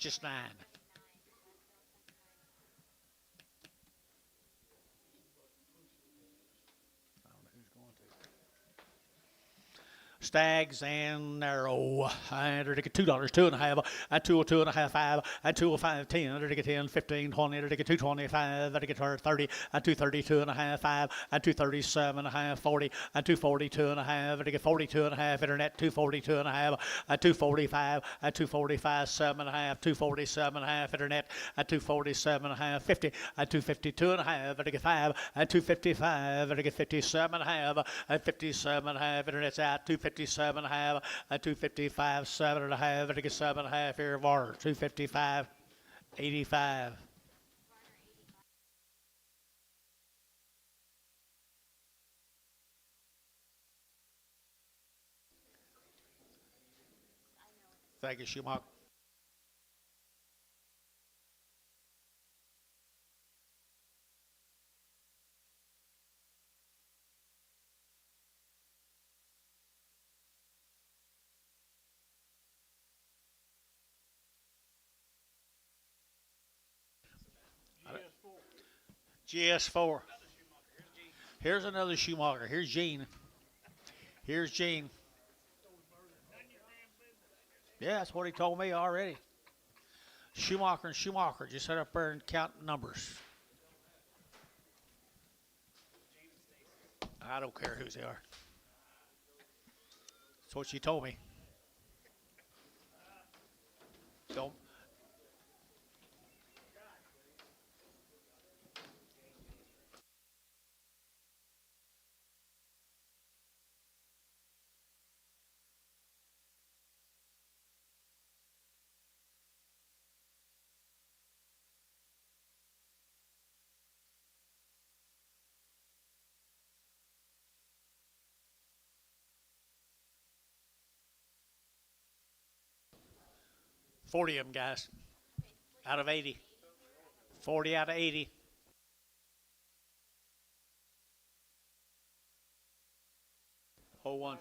Stags and narrow. I get $2, 2.5, and 2.5, 5, and 2.5, 10, I get 10, 15, 20, I get 225, I get 30, and 232.5, 5, and 237.5, 40, and 242.5, I get 42.5, internet, 242.5, and 245, and 245, 7.5, 247.5, internet, and 247.5, 50, and 252.5, I get 5, and 255, I get 57.5, and 57.5, internet's out, 257.5, and 255, 7.5, and I get 7.5 here, Varner, 255, 85. Thank you, Schumacher. GS4. Here's another Schumacher. Here's Gene. Here's Gene. Yeah, that's what he told me already. Schumacher and Schumacher. Just sit up there and count numbers. I don't care whose they are. That's what she told me. Don't. Forty of them, guys. Out of 80. 40 out of 80. Oh, one.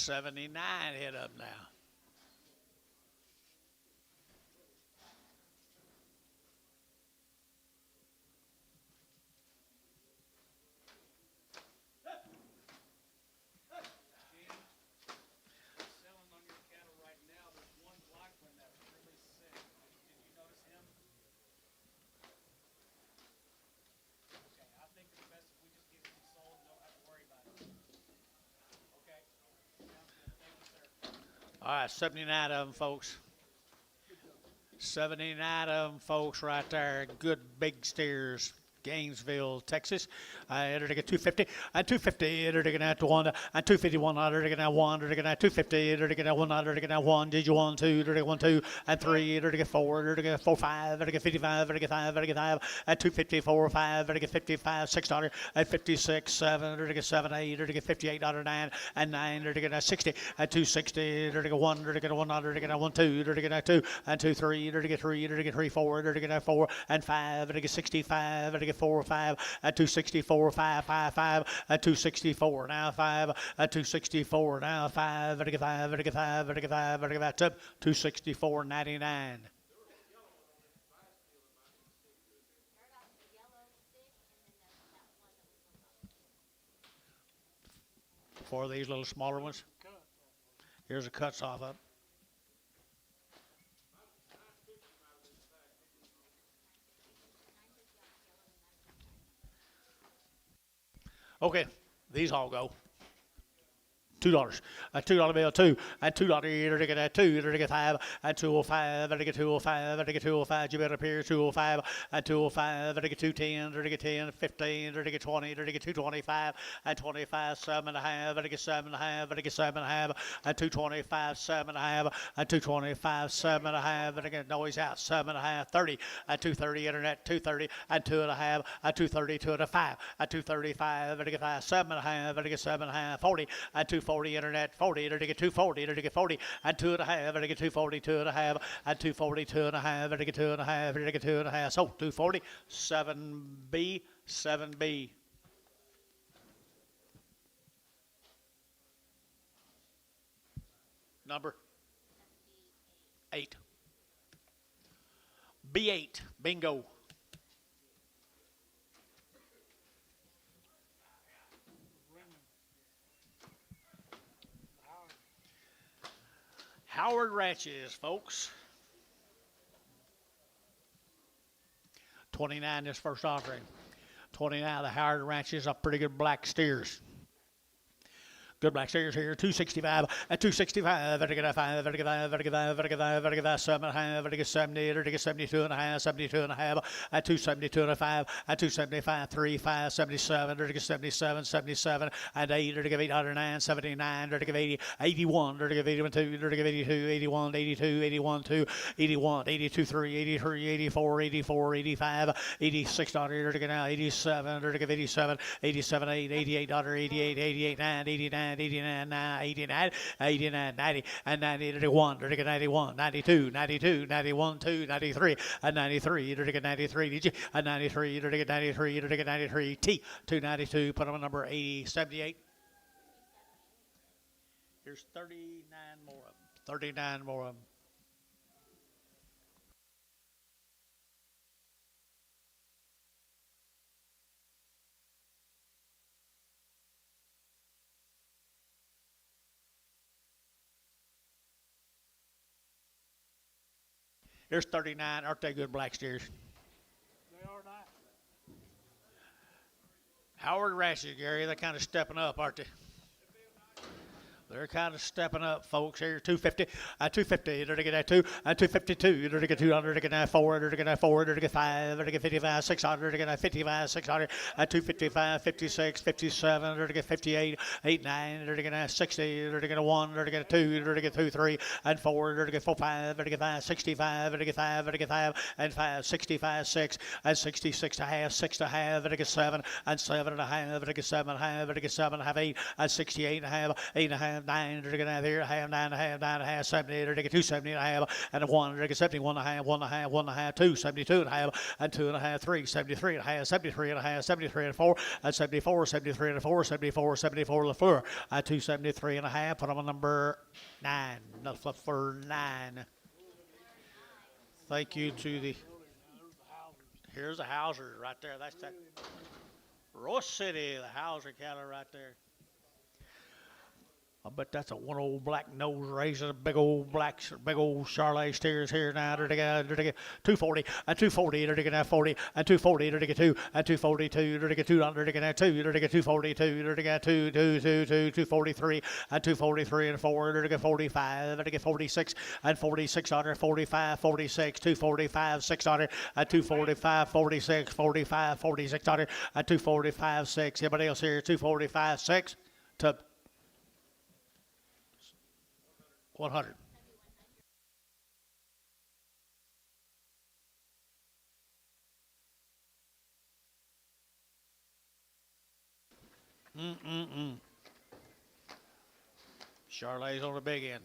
$79 hit up now. All right, 79 of them, folks. 79 of them, folks, right there. Good big steers. Gainesville, Texas. Enter to get 250, and 250, enter to get 1, and 251, enter to get 1, enter to get 250, enter to get 1, enter to get 1, did you 1, 2, enter to get 1, 2, and 3, enter to get 4, enter to get 4, 5, enter to get 55, enter to get 5, enter to get 5, and 254, 5, enter to get 55, 6, and 56, 7, enter to get 7, 8, enter to get 58, 9, and 9, enter to get 60, and 260, enter to get 1, enter to get 1, enter to get 1, 2, enter to get 2, and 2, 3, enter to get 3, enter to get 3, 4, enter to get 4, and 5, enter to get 65, enter to get 4, 5, and 264, 5, 5, 5, and 264, now 5, and 264, now 5, enter to get 5, enter to get 5, enter to get 5, enter to get 5, 264, 99. For these little smaller ones, here's the cuts off of it. Okay, these all go. $2. A $2 bill, 2, and $2 enter to get 2, enter to get 5, and 205, enter to get 205, enter to get 205, you better appear 205, and 205, enter to get 210, enter to get 10, 15, enter to get 20, enter to get 225, and 25, 7.5, enter to get 7.5, enter to get 7.5, and 225, 7.5, and 225, 7.5, enter to get noise out, 7.5, 30, and 230, internet, 230, and 2.5, and 230, 2.5, and 235, enter to get 5, 7.5, enter to get 7.5, 40, and 240, internet, 40, enter to get 240, enter to get 40, and 2.5, enter to get 240, 2.5, and 240, 2.5, enter to get 2.5, enter to get 2.5, so 240, 7B, 7B. Number 8. B8, bingo. Howard Ranches, folks. 29 this first offering. 29 the Howard Ranches are pretty good black steers. Good black steers here, 265, and 265, enter to get 5, enter to get 5, enter to get 5, enter to get 5, enter to get 5, 7.5, enter to get 70, enter to get 72.5, 72.5, and 272.5, and 275, 3, 5, 77, enter to get 77, 77, and 8, enter to get 809, 79, enter to get 80, 81, enter to get 81, 2, enter to get 82, 81, 82, 81, 2, 81, 82, 3, 83, 84, 84, 85, 86, enter to get now 87, enter to get 87, 87, 8, 88, 88, 88, 9, 89, 89, 9, 89, 89, 90, and 90, 91, 91, 92, 92, 91, 2, 93, and 93, 93, and 93, 93, 93, T, 292, put on number 80, 78. Here's 39 more of them. 39 more of them. There's 39. Aren't they good black steers? They are not. Howard Ranches, Gary, they're kind of stepping up, aren't they? They're kind of stepping up, folks. Here, 250, 250, enter to get 2, and 252, enter to get 200, to get 4, enter to get 4, enter to get 5, enter to get 55, 600, to get 55, 600, 255, 56, 57, enter to get 58, 8, 9, enter to get 60, enter to get 1, enter to get 2, enter to get 2, 3, and 4, enter to get 4, 5, enter to get 5, 65, enter to get 5, enter to get 5, and 5, 65, 6, and 66 and a half, 6 and a half, enter to get 7, and 7 and a half, enter to get 7 and a half, enter to get 7 and a half, 8, and 68 and a half, 8 and a half, 9, enter to get here, half, 9 and a half, 9 and a half, 70, enter to get 270 and a half, and a 1, enter to get 71 and a half, 1 and a half, 1 and a half, 2, 72 and a half, and 2 and a half, 3, 73 and a half, 73 and a half, 73 and a 4, and 74, 73 and a 4, 74, 74 the floor, 273 and a half, put on number 9, that's for 9. Thank you to the, here's the Hauser right there, that's that Rose City, the Hauser cattle right there. I bet that's a one old black nose razor, big old Charolais steers here now. 240 and 240, they're taking 40 and 240, they're taking 2 and 242, they're taking 2 under, they're taking 2, they're taking 242, they're taking 243 and 243 and 4, they're taking 45, they're taking 46 and 46 under, 45, 46, 245, 600 and 245, 46, 45, 46 under and 245, 6. Everybody else here, 245, 6 to 100. Charolais on the big end.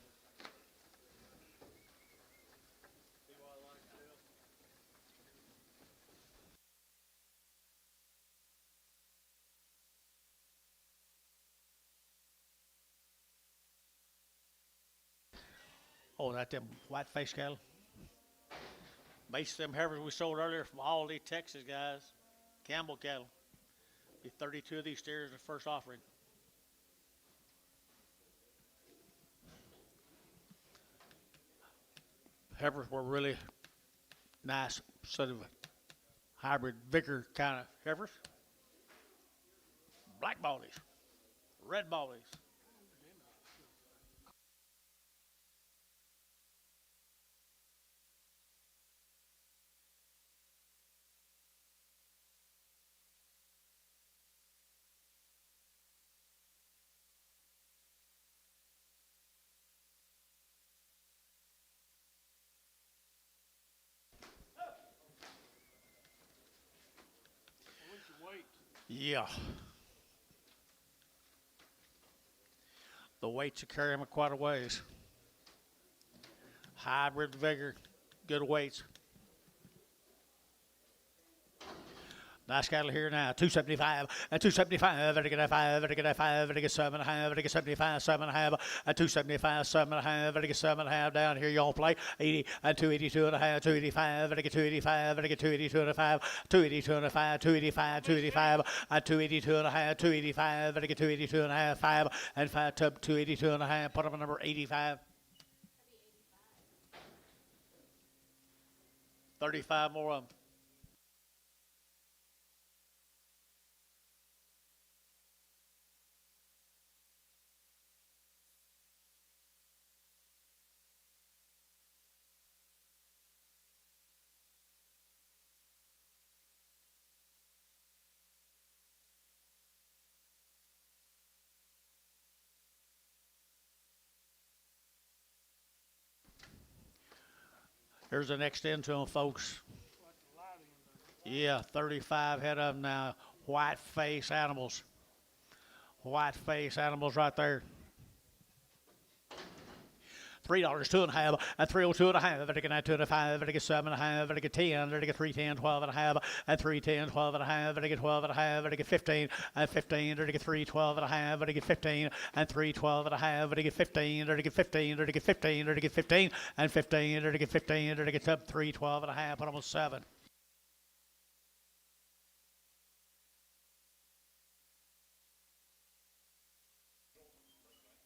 Oh, that them white face cattle. Based them heifers we sold earlier from Aldi, Texas, guys. Campbell cattle. Be 32 of these steers in the first offering. Heifers were really nice, sort of hybrid vicar kind of heifers. Black baldies, red baldies. What's your weight? Yeah. The weights will carry them quite a ways. Hybrid vigor, good weights. Nice cattle here now. 275 and 275. Better get a 5. Better get a 5. Better get 7.5. Better get 75. 7.5 and 275. 7.5. Better get 7.5 down here. Y'all play 80 and 282 and a half. 285. Better get 285. Better get 282 and a 5. 282 and a 5. 285. 285 and 282 and a half. 285. Better get 282 and a half. 5 and 5 to 282 and a half. Put up a number 85. 35 more of them. Here's the next end to them, folks. Yeah, 35 head of them now. White face animals. White face animals right there. $3, 2.5, and 302 and a half. Better get 9, 2 and a 5. Better get 7.5. Better get 10. Better get 310, 12 and a half, and 310, 12 and a half. Better get 12 and a half. Better get 15 and 15. Better get 3, 12 and a half. Better get 15 and 3, 12 and a half. Better get 15. Better get 15. Better get 15. Better get 15 and 15. Better get 15. Better get up 3, 12 and a half. Put almost 7.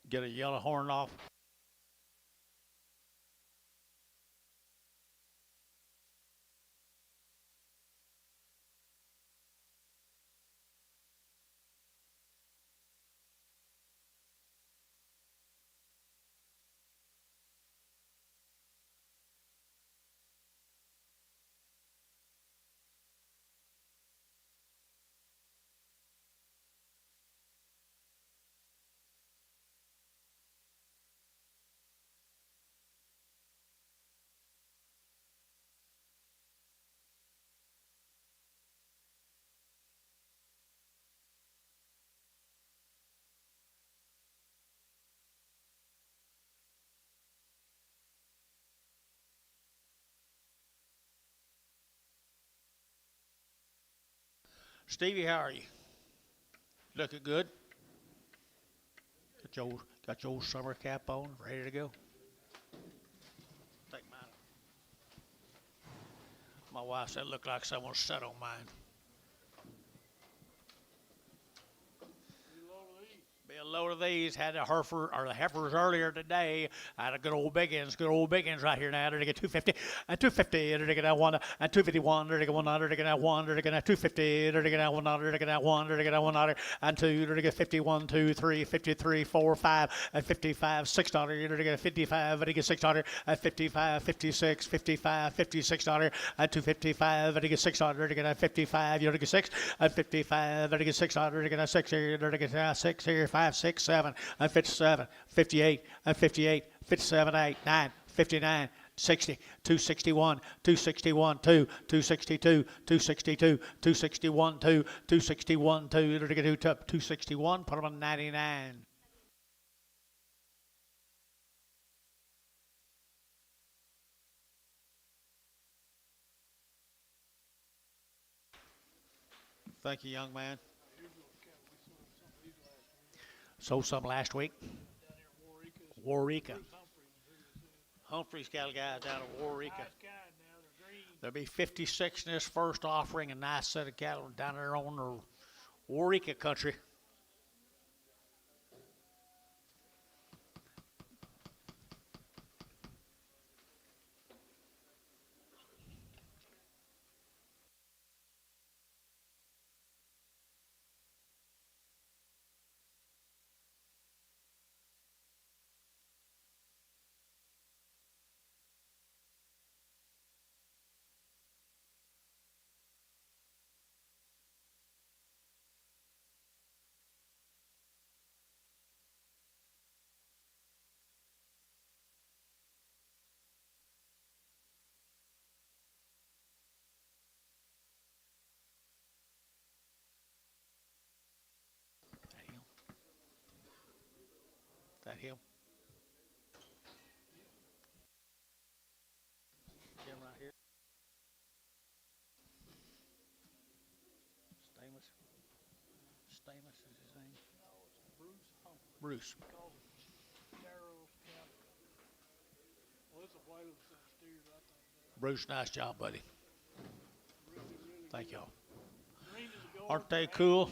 Get a yellow horn off. Stevie, how are you? Looking good? Got your old summer cap on, ready to go? Take mine. My wife said it looked like someone sat on mine. You load of these. a load of these. Had the heifers earlier today. I had a good old big ends right here now. They're to get 250 and 250. They're to get out 1 and 251. They're to get 100. They're to get out 1. They're to get out 250. They're to get out 100. They're to get out 1. They're to get out 100 and 2. They're to get 51, 2, 3, 53, 4, 5 and 55, 600. They're to get 55. They're to get 600 and 55, 56, 55, 56 dollars and 255. They're to get 600. They're to get 55. You're to get 6 and 55. They're to get 600. They're to get 6 here. They're to get 6 here. 5, 6, 7 and 57, 58 and 58, 57, 8, 9, 59. 60, 261, 261, 2, 262, 262, 261, 2, 261, 2, to get 261, put them on 99. Thank you, young man. Sold some last week. Warwick. Humphrey's got a guy down at Warwick. There'll be 56 in this first offering, a nice set of cattle down there on the Warwick country. That him? Him right here. Stamos is his name. Bruce. Bruce, nice job, buddy. Thank y'all. Aren't they cool?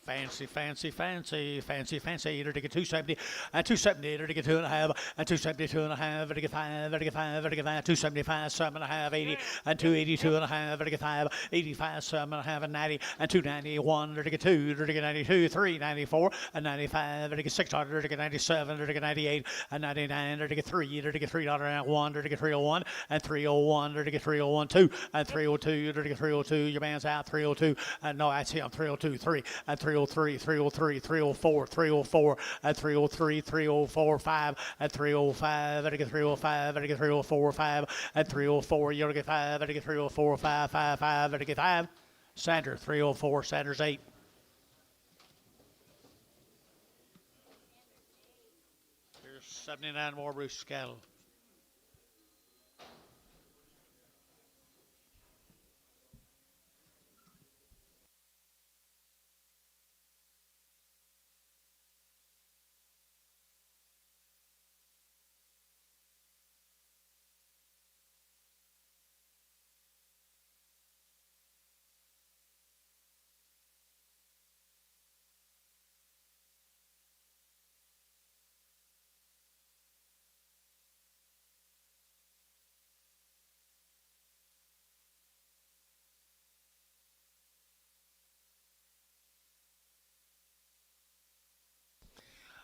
Fancy, fancy, fancy, fancy, fancy. Either to get 270 and 270, either to get 2.5 and 270, 2.5, to get 5, to get 5, to get 5, 275, 7.5, 80 and 280, 2.5, to get 5, 85, 7.5 and 90 and 291, to get 2, to get 92, 3, 94 and 95, to get 600, to get 97, to get 98 and 99, to get 3, to get $3.01, to get 301 and 301, to get 301, 2 and 302, to get 302. Your man's out 302 and no, I see him 302, 3 and 303, 303, 304, 304, and 303, 304, 5, and 305, and I get 305, and I get 304, 5, and 304, you're going to get 5, and I get 304, 5, 5, 5, and I get 5. Sanders, 304, Sanders 8. Here's 79 more Bruce cattle.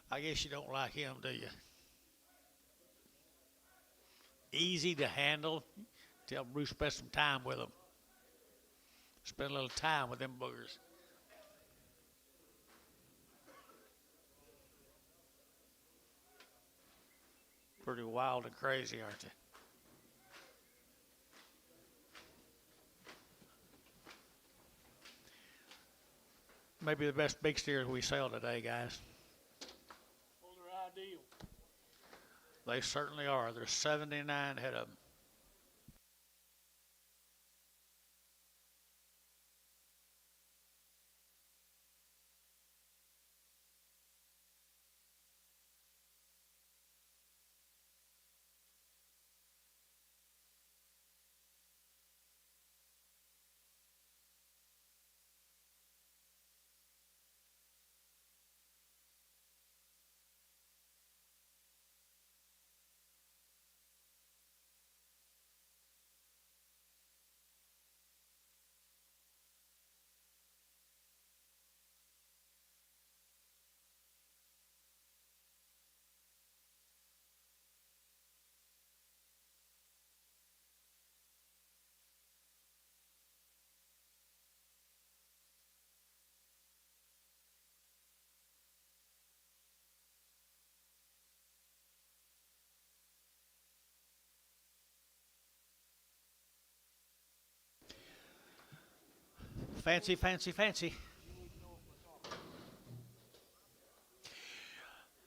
I guess you don't like him, do you? Easy to handle. Tell Bruce spend some time with him. Spend a little time with them boogers. Pretty wild and crazy, aren't they? Maybe the best big steers we sell today, guys. Well, they're ideal. They certainly are. There's 79 head of them. Fancy, fancy, fancy.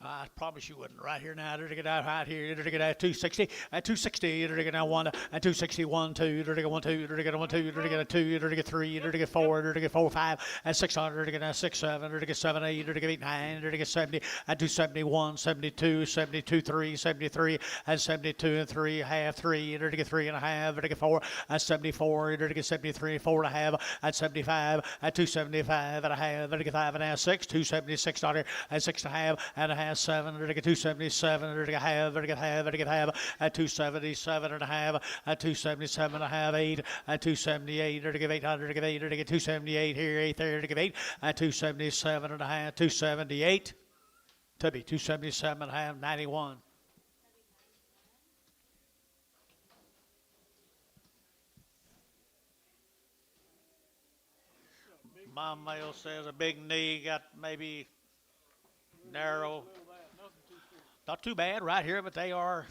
I promise you wouldn't. Right here now, to get out right here, to get out 260, at 260, to get out 1, at 261, 2, to get 1, 2, to get 1, 2, to get 2, to get 3, to get 4, to get 4, 5, at 600, to get 6, 7, to get 7, 8, to get 8, 9, to get 70, at 271, 72, 72, 3, 73, at 72 and 3, half 3, to get 3 and a half, to get 4, at 74, to get 73, 4 and a half, at 75, at 275 and a half, to get 5 and a half, 6, 276, at 6 and a half, 7, to get 277, to get half, to get half, to get half, at 277 and a half, at 277 and a half, 8, at 278, to get 800, to get 8, to get 278 here, 8 there, to get 8, at 277 and a half, 278, to be 277 and a half, 91. My mail says a big knee, got maybe narrow. Not too bad right here, but they are.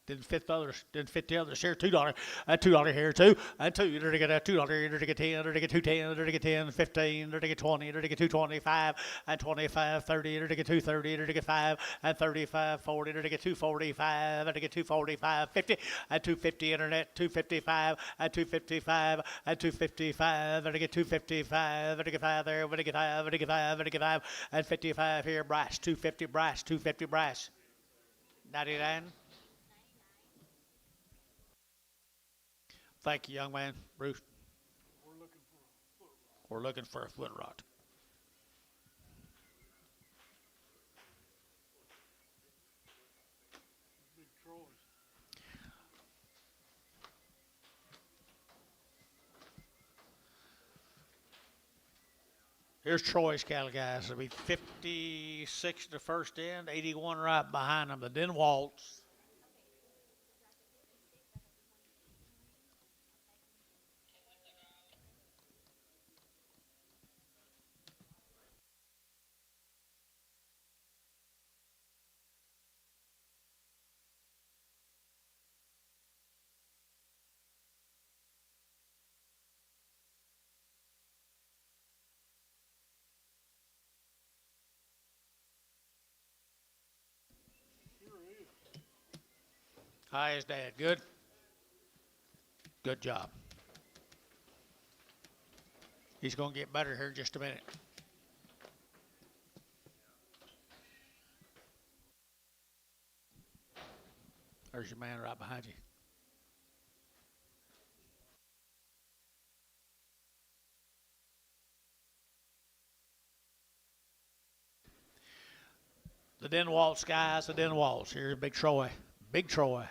Didn't fit the others here. $2, $2 here too, and 2 to get a $2 here to get 10, to get 210, to get 10, 15, to get 20, to get 225, and 25, 30, to get 230, to get 5, and 35, 40, to get 245, to get 245, 50, and 250 internet, 255, and 255, and 255, to get 255, to get 5 there, to get 5, to get 5, to get 5, and 55 here, brass, 250 brass, 250 brass, 99. Thank you, young man. Bruce. We're looking for a foot rod. Big Troy's. Here's Troy's cattle, guys. It'll be 56 the first end, 81 right behind them. The Den Waltz. Hi, is Dad. Good? Good job. He's going to get better here in just a minute. There's your man right behind you. The Den Waltz, guys, the Den Waltz. Here's Big Troy. Big Troy.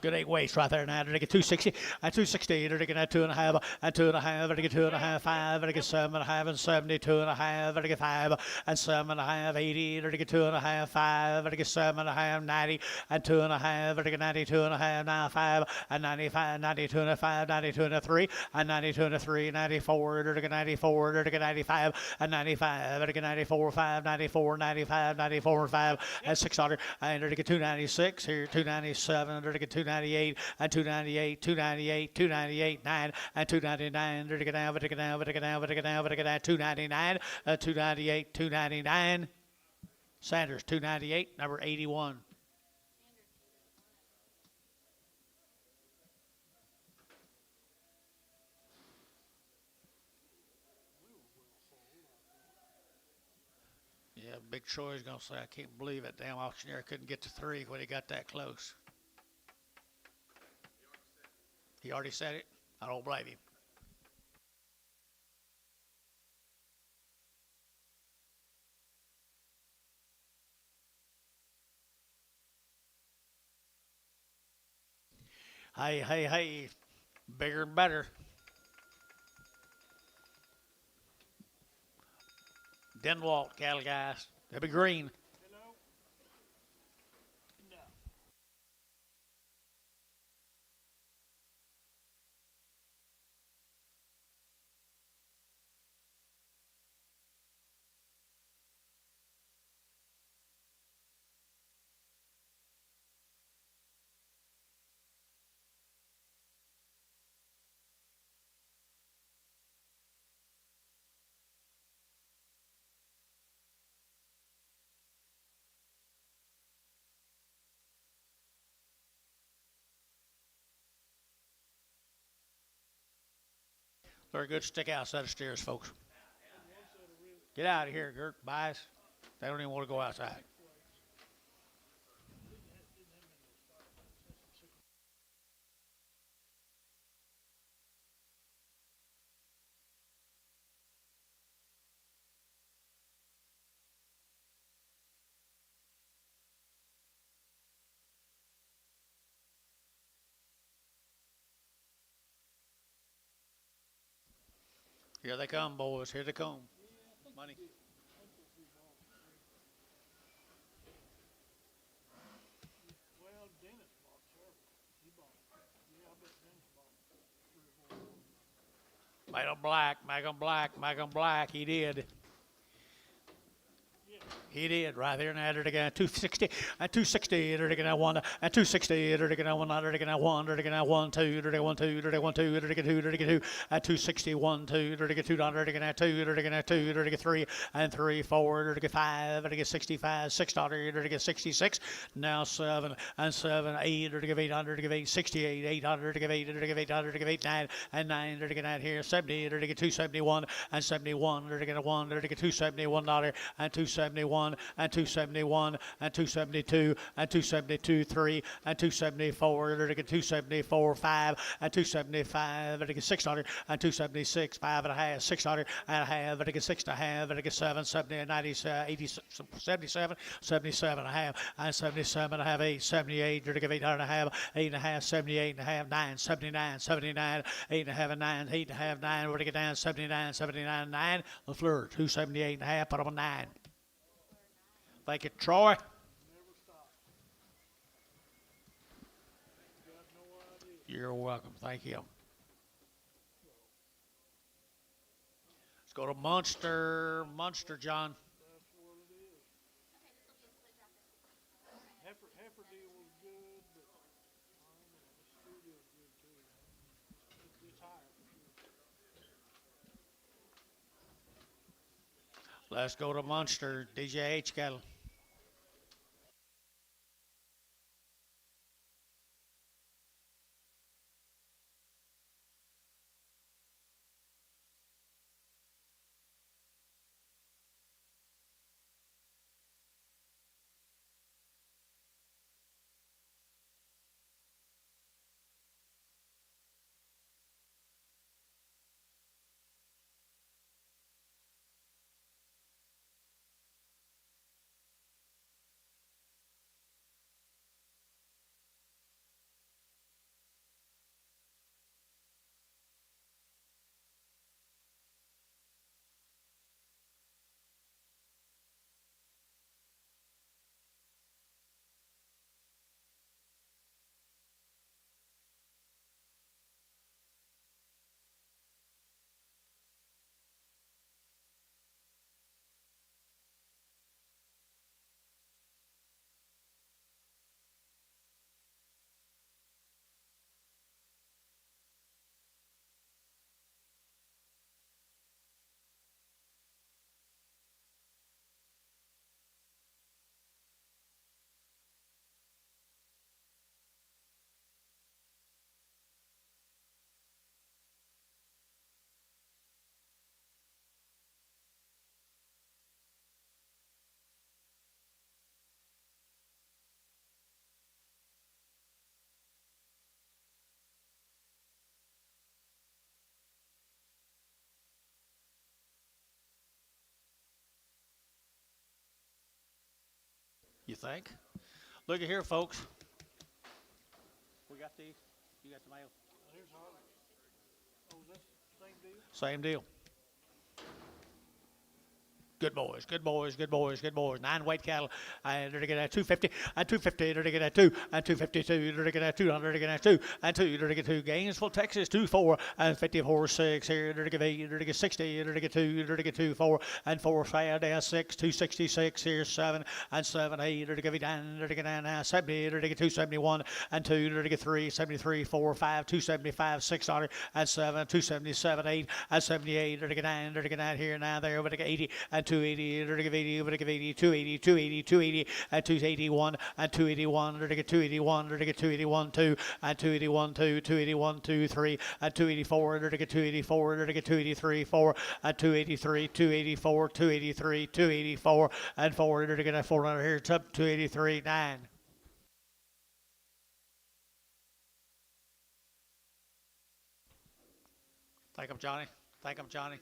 Good 8 weights right there now. Did I get 260? At 260, did I get 2.5? At 2.5, did I get 2.5? 5, did I get 7.5? And 72.5, did I get 5? And 7.5, 80, did I get 2.5? 5, did I get 7.5? 90, and 2.5, did I get 92.5? Now 5, and 95, 92.5, 92.3, and 92.3, 94, did I get 94? Did I get 95? And 95, did I get 94? 5, 94, 95, 94, 5, and 600, and did I get 296? Here, 297, did I get 298, and 298, 298, 298, 9, and 299, did I get down, but I get down, but I get down, but I get down, but I get down, 299, 298, 299, Sanders, 298, number 81. Yeah, Big Troy's going to say, I can't believe it. Damn auctioneer couldn't get to 3 when he got that close. He already said it. I don't blame him. Hey, hey, hey. Bigger and better. Denwalt cattle, guys. They'll be green. Hello? No. They're a good stick out set of steers, folks. Get out of here, Gert. Bias. They don't even want to go outside. Here they come, boys. Here they come. Money. Well, Dennis bought several. He bought, yeah, I bet Dennis bought 3 or 4 more. Make 'em black. Make 'em black. Make 'em black. He did. He did right there and at it again. 260 and 260. It again. One and 260. It again. One. It again. One. It again. 1 2. It again. 1 2. It again. 1 2. It again. 2. It again. 2 and 260. 1 2. It again. 2 $. It again. 2. It again. 2. It again. 3 and 3 4. It again. 5. It again. 65. $6. It again. 66. Now 7 and 7 8. It again. 800. It again. 8 68. 800. It again. 8. It again. 800. It again. 8 9 and 9. It again. Out here 70. It again. 271 and 71. It again. 1. It again. $271 and 271 and 271 and 272 and 272 3 and 274 and 274 5 and 275 and $6 and 276 5 and a half $6 and a half and 6 and a half and 7 70 90 80 77 77 and a half and 77 and a half 8 78 and 8 and a half 8 and a half 78 and a half 9 79 79 8 and a half and 9 8 and a half 9 we're to get down 79 79 9 LaFleur 278 and a half put them on 9. Thank you, Troy. Never stopped. Got no idea. You're welcome. Thank you. Let's go to Munster. Munster, John. That's what it is. Heifer deal was good, but I don't know. The steer deal was good too. It's higher for sure. Let's go to Munster. DJH cattle. You think? Look at here, folks. We got these. You got the mail. Here's Harley. Oh, is that the same deal? Same deal. Good boys, good boys, good boys, good boys. 9 weight cattle. And they're going to get 250 and 250. They're going to get 2 and 252. They're going to get 200. They're going to get 2 and 2. They're going to get 2. Gainesville, Texas, 2 4 and 54 6 here. They're going to get 8. They're going to get 60. They're going to get 2. They're going to get 2 4 and 4 5 down 6 266 here 7 and 7 8. They're going to get 9. They're going to get 9 70. They're going to get 271 and 2. They're going to get 3 73 4 5 275 6 and 7 277 8 and 78. They're going to get 9. They're going to get 9 here 9 there. They're going to get 80 and 2. 280, 80, 280, 280, 280, 281, 281, 281, 281, 2, 281, 2, 281, 2, 3, 284, 284, 283, 4, 283, 284, 283, 284, and 4, 400 here, it's up 283, 9. Thank him, Johnny. Thank him, Johnny.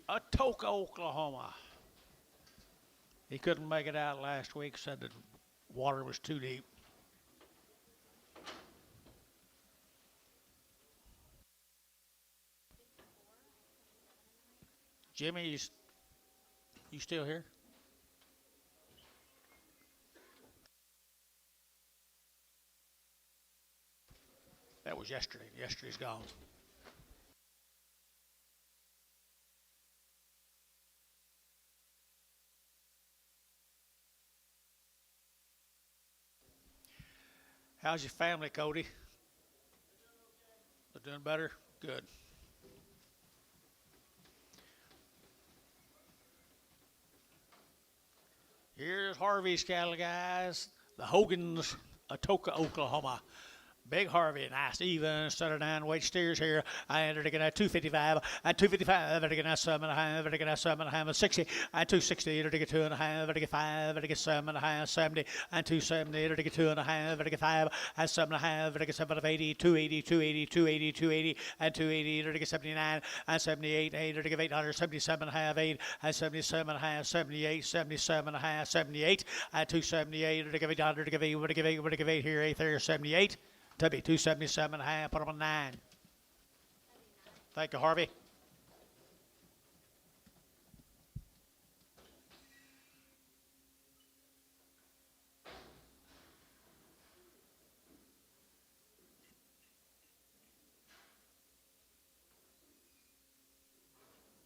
Atoka, Oklahoma. He couldn't make it out last week, said the water was too deep. Jimmy, you still here? That was yesterday. Yesterday's gone. How's your family, Cody? They're doing better? Good. Here's Harvey's cattle, guys. The Hogan's, Atoka, Oklahoma. Big Harvey, nice even, settle down, weight steers here. I entered again at 255, at 255, at again at 7.5, at again at 7.5, 60, at 260, at again 2.5, at again 5, at again 7.5, 70, at 270, at again 2.5, at again 5, at 7.5, at again 7 of 80, 280, 280, 280, 280, at 280, at again 79, at 78, 8, at again 800, 77.5, 8, at 77.5, 78, 77.5, 78, at 278, at again 800, at again 8 here, 8 there, 78. Tubby, 277.5, put him on 9. Thank you, Harvey.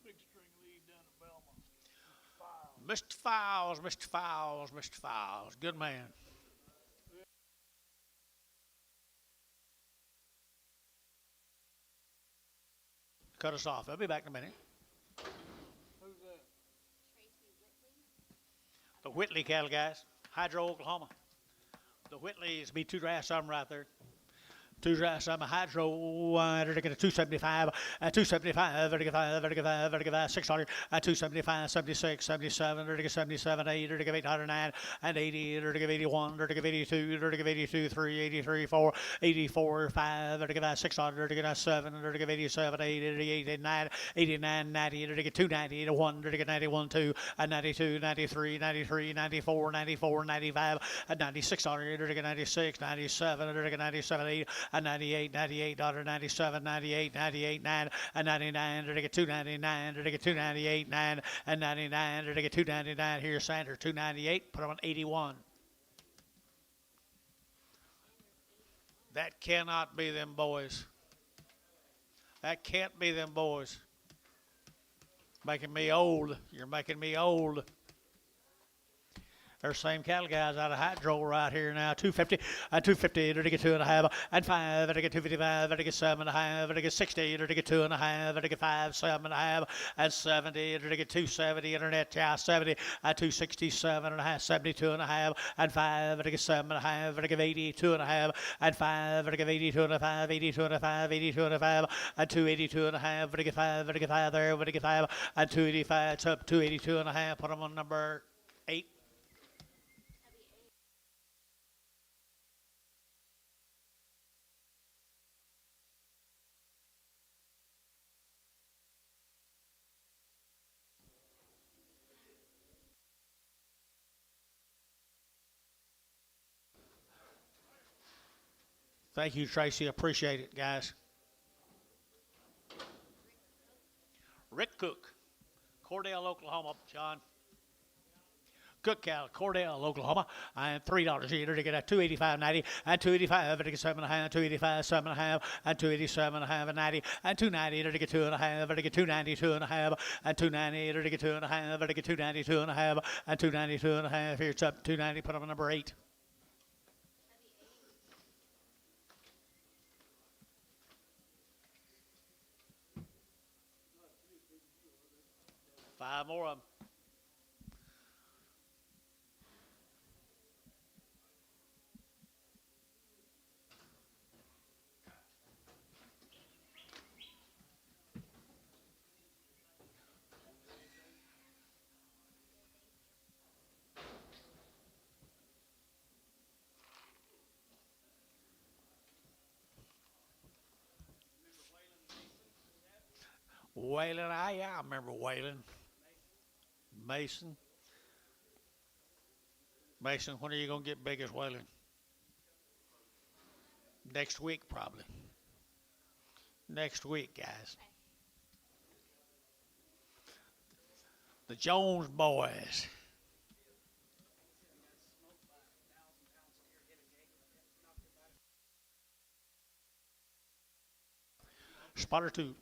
Big string lead down at Belmont. Mr. Files, Mr. Files, Mr. Files. Good man. Cut us off. I'll be back in a minute. Who's that? The Whitley cattle, guys. Hydro, Oklahoma. The Whitleys be 2 dry some right there. 2 dry some hydro. They're going to 275, 275, 5, 600, 275, 76, 77, 77, 8, 809, and 80, 81, 82, 82, 3, 83, 4, 84, 5, 600, 7, 87, 8, 88, 89, 89, 90, 290, 81, 91, 2, 92, 93, 93, 94, 94, 95, 96, 96, 97, 97, 8, 98, 98, 97, 98, 98, 9, 99, 299, 298, 9, and 99, 299. Here's Sander, 298. Put him on 81. That cannot be them boys. That can't be them boys. Making me old. You're making me old. There's same cattle guys out of Hydro right here now. 250, 250, to get 2.5, and 5, to get 255, to get 7.5, to get 60, to get 2.5, to get 5, 7.5, and 70, to get 270, internet, yeah, 70, 267.5, 72.5, and 5, to get 7.5, to get 82.5, and 5, to get 82.5, 82.5, 82.5, and 282.5, to get 5, to get 5 there, to get 5, and 285, it's up 282.5, put them on number 8. Thank you, Tracy. Appreciate it, guys. Rick Cook, Cordell, Oklahoma, John. Cook Cow, Cordell, Oklahoma, and $3 either to get a 285.90 and 285 to get 7.5, 285, 7.5, and 287.5 and 90 and 290 to get 2.5 to get 292.5 and 290 to get 2.5 to get 292.5 and 292.5. Here it's up 290. Put them on number 8. 5 more of them. Whalen, yeah, I remember Whalen. Mason. Mason, when are you going to get big as Whalen? Next week, probably. Next week, guys. The Jones boys. Spotter 2.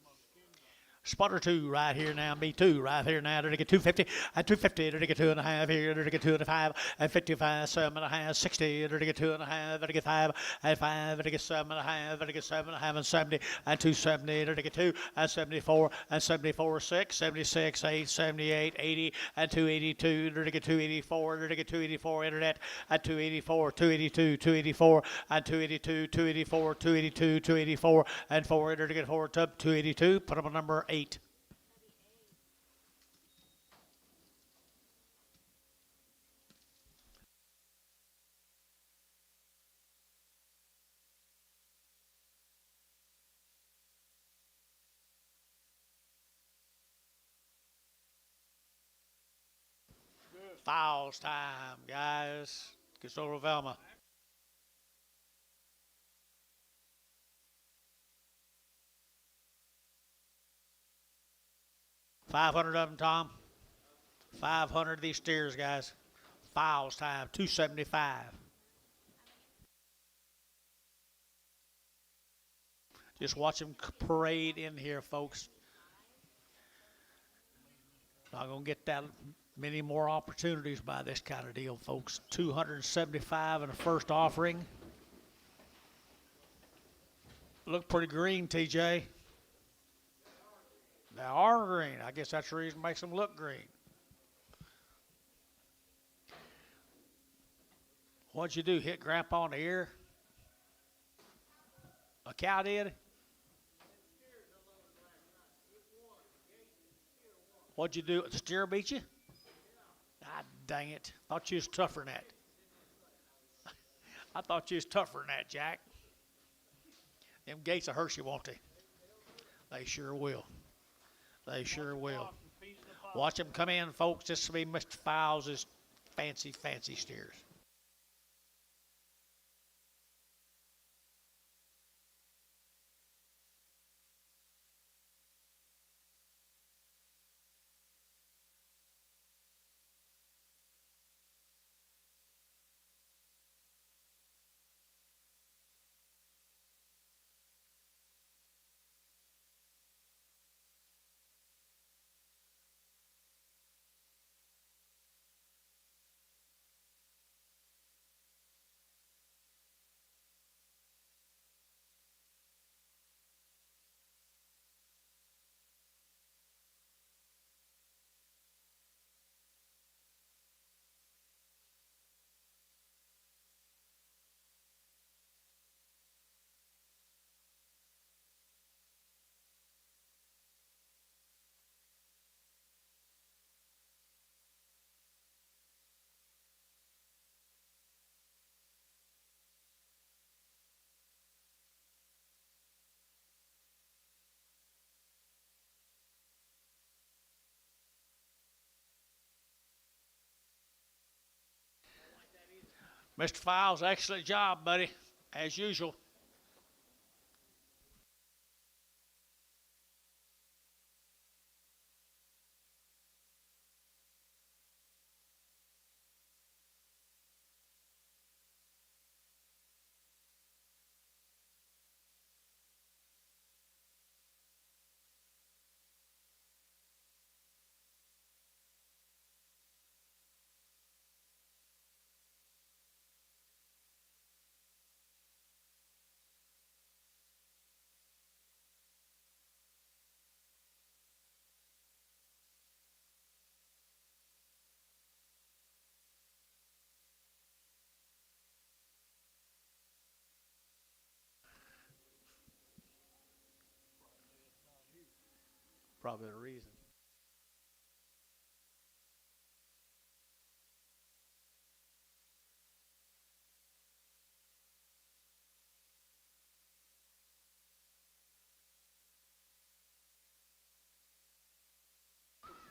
Spotter 2 right here now, me 2 right here now. They're to get 250 and 250. They're to get 2.5 here. They're to get 2.5 and 55, 7.5, 60. They're to get 2.5. They're to get 5 and 5. They're to get 7.5. They're to get 7.5 and 70 and 270. They're to get 2 and 74 and 74, 6, 76, 8, 78, 80 and 282. They're to get 284. They're to get 284 internet at 284, 282, 284 and 282, 284, 282, 284 and 4. They're to get 4 to 282. Put them on number 8. Fouls time, guys. Gets over Velma. $500 of them, Tom. 500 of these steers, guys. Fouls time, 275. Just watch them parade in here, folks. Not going to get that many more opportunities by this kind of deal, folks. 275 in the first offering. Look pretty green, TJ. They are green. I guess that's the reason it makes them look green. What'd you do, hit Grandpa in the ear? A cow did? What'd you do? The steer beat you? Ah, dang it. Thought you was tougher than that. I thought you was tougher than that, Jack. Them gates will hurt you, won't they? They sure will. They sure will. Watch them come in, folks. This will be Mr. Fowles' fancy, fancy steers. Mr. Fowles, excellent job, buddy, as usual. probably the reason.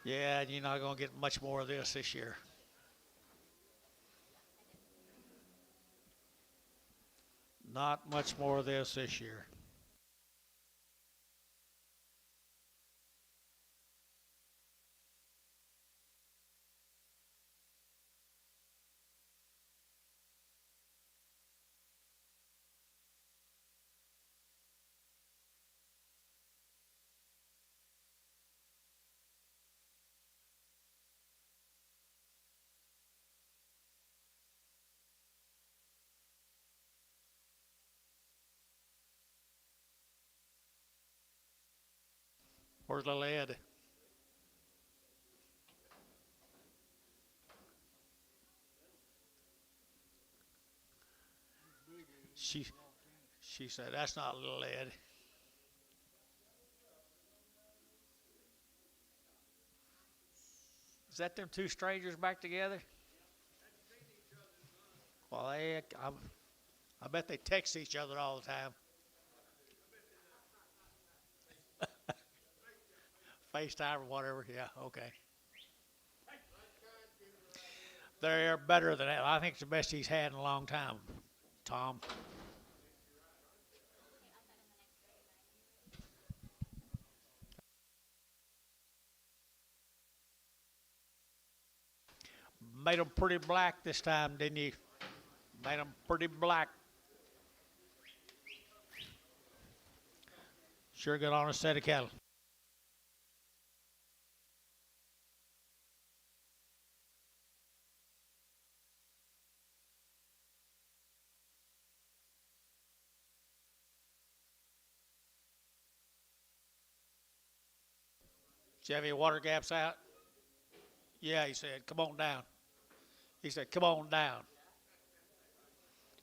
Yeah, and you're not going to get much more of this year. Not much more of this year. Where's little Ed? She, she said, that's not little Ed. Is that them two strangers back together? Well, I bet they text each other all the time. FaceTime or whatever. Yeah, okay. They're better than that. I think it's the best he's had in a long time, Tom. Made them pretty black this time, didn't you? Made them pretty black. Sure got on a set of cattle. Did you have any water gaps out? Yeah, he said, come on down. He said, come on down.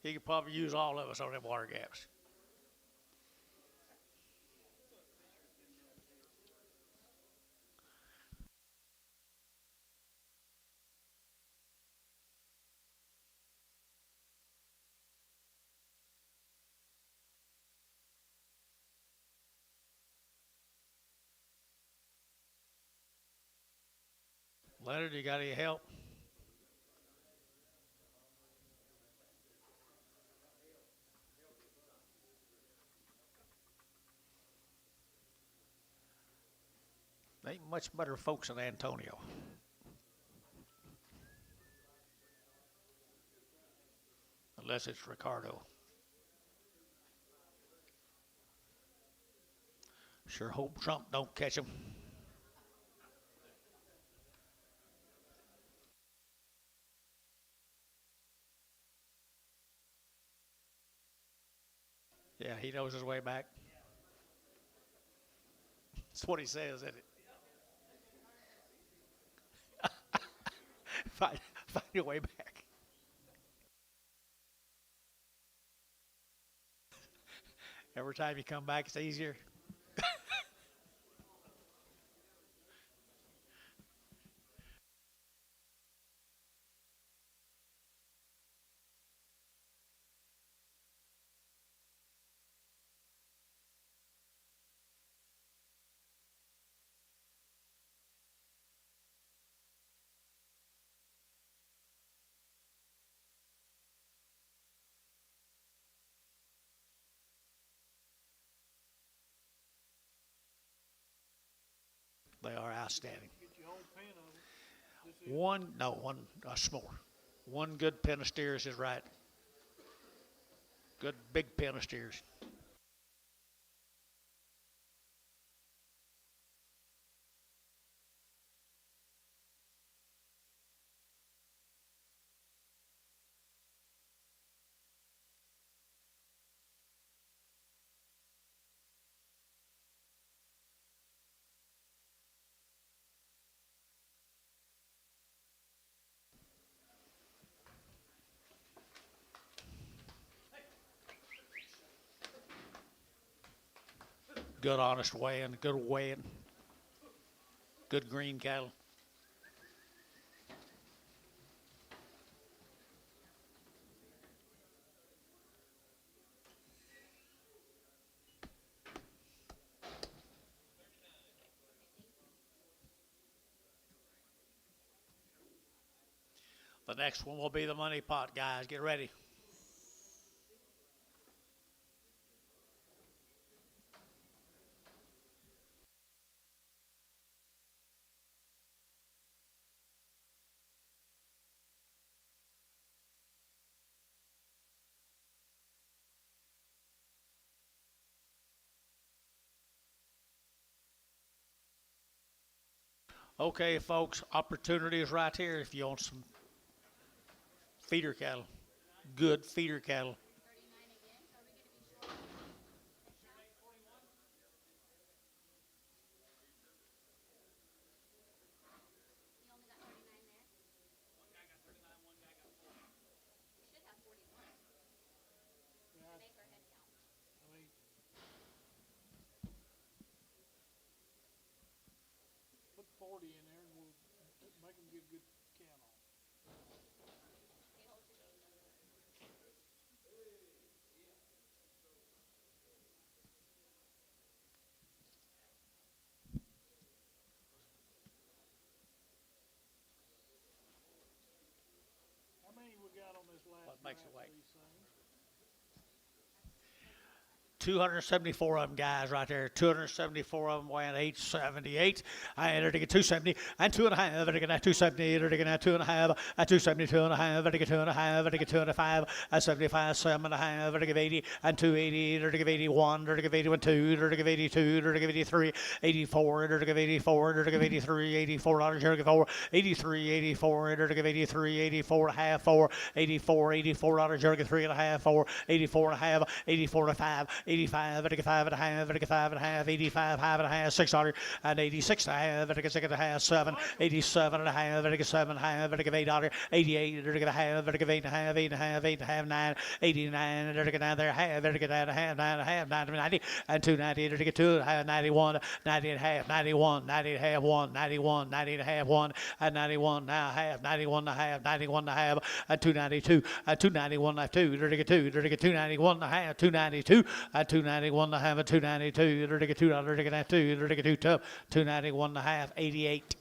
He could probably use all of us on them water gaps. Leonard, you got any help? Ain't much better folks than Antonio. Unless it's Ricardo. Sure hope Trump don't catch him. Yeah, he knows his way back. That's what he says, isn't it? find your way back. Every time you come back, it's easier. They are outstanding. Get your whole pen of it. This is One, a s'more. One good pen of steers is right. Good big pen of steers. Good honest weighing, good weighing. Good green cattle. The next one will be the money pot, guys. Get ready. Okay, folks, opportunity is right here if you want some feeder cattle. Good feeder cattle. I mean, put 40 in there and we'll make them get a good count on. How many we got on this last What makes it batch of weight? these things? 274 of them guys right there. 274 of them weighing 878. I entered to get 270 and 2.5. I get 270. I get 2.5. At 272 and a half. I get 2.5. I get 2.5. At 75, 7.5. I get 80 and 280. I get 81. I get 81, 2. I get 82. I get 83. 84. I get 84. I get 83. 84. I get 4. 83. 84. I get 83. 84 and a half. 4. 84. 84. I get 3.5. 4. 84 and a half. 84 and 5. 85, I get 5.5, I get 5.5, 85, 5.5, 600, and 86 and a half, I get 6.5, 7, 87 and a half, I get 7.5, I get 800, 88, I get a half, I get 8.5, 8.5, 8.5, 9, 89, I get 9 there, half, I get 9.5, 9.5, 90, and 290, I get 2, 91, 90 and a half, 91, 90 and a half, 1, 91, 90 and a half, 1, and 91 now half, 91 and a half, 91 and a half, and 292, and 291 and a half, 2, I get 2, I get 291 and a half, 292, 291 and a half, a 292, $2, $2, 2, tough, 291 and a half, 88.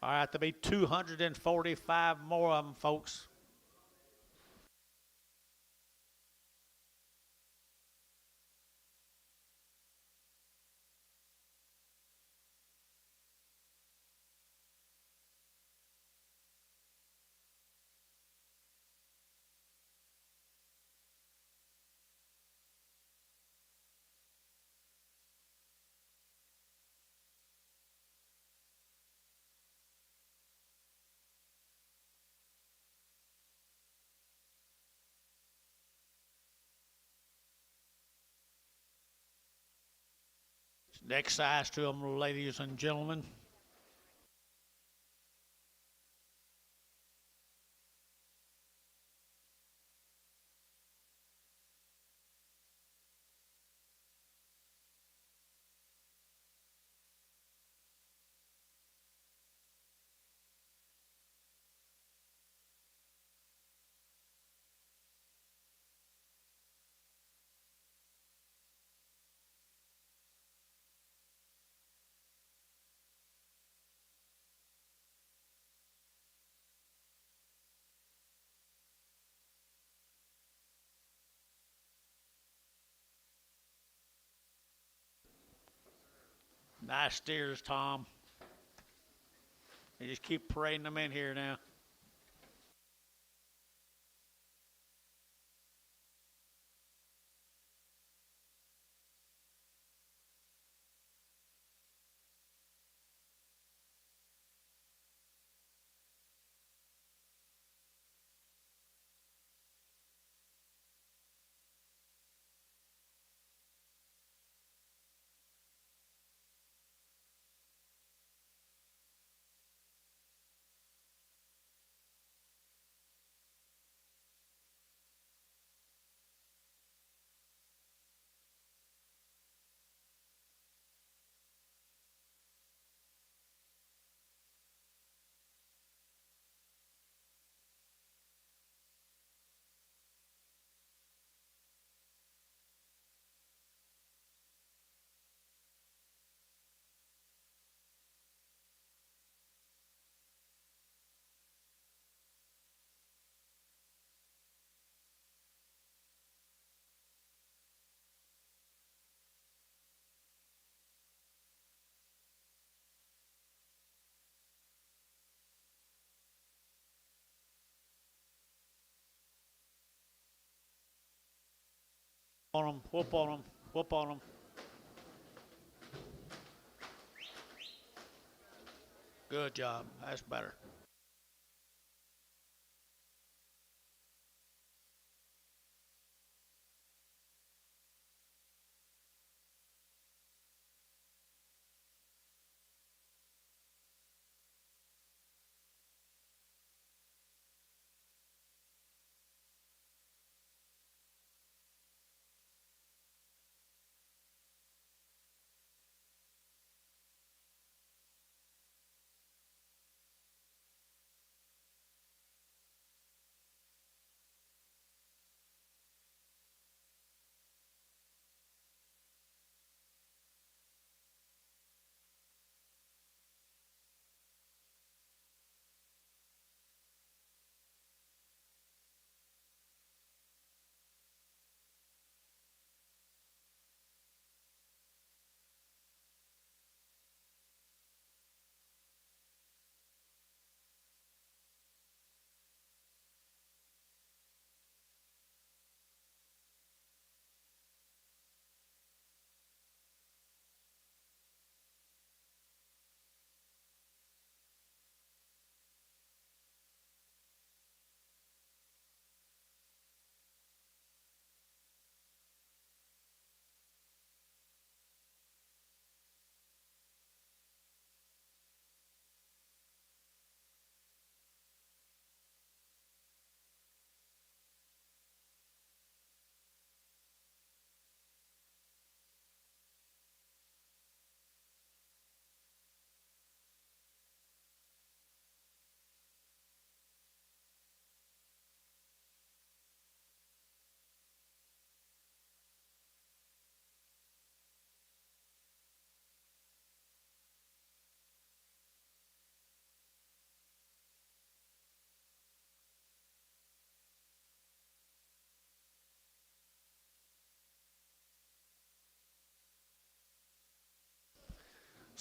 All right, there'll be 245 more of them, folks. Next size to them, ladies and gentlemen. Nice steers, Tom. You just keep parading them in here now. On them, whoop on them, whoop on them. Good job. That's better.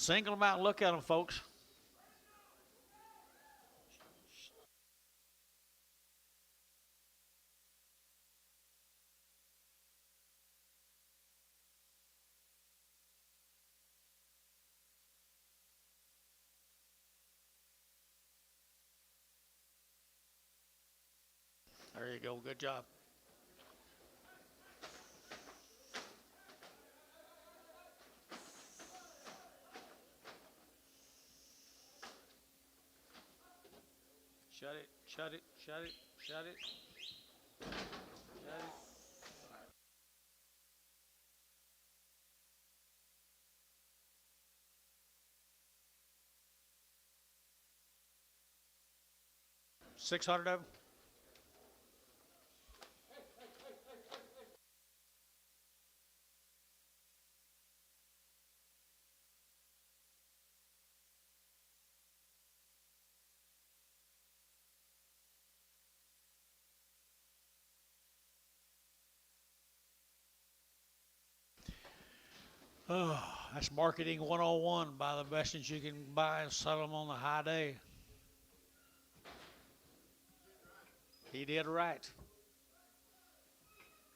Single them out and look at them, folks. There you go. Good job. Shut it, shut it, shut it, shut it, shut it. 600 of them? Oh, that's marketing 101. Buy the best that you can buy and sell them on the high day. He did right.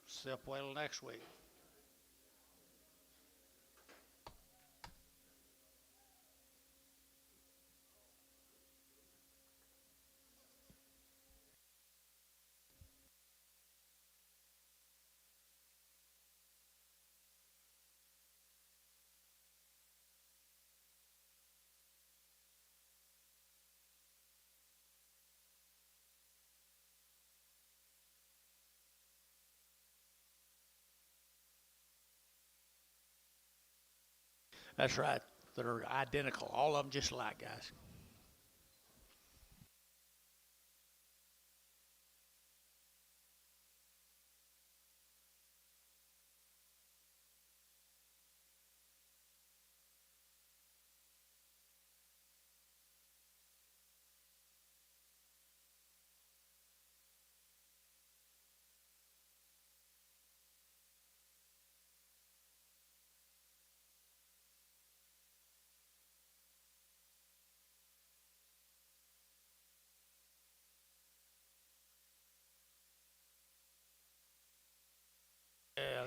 Sip well next week. That's right. They're identical. All of them just alike, guys.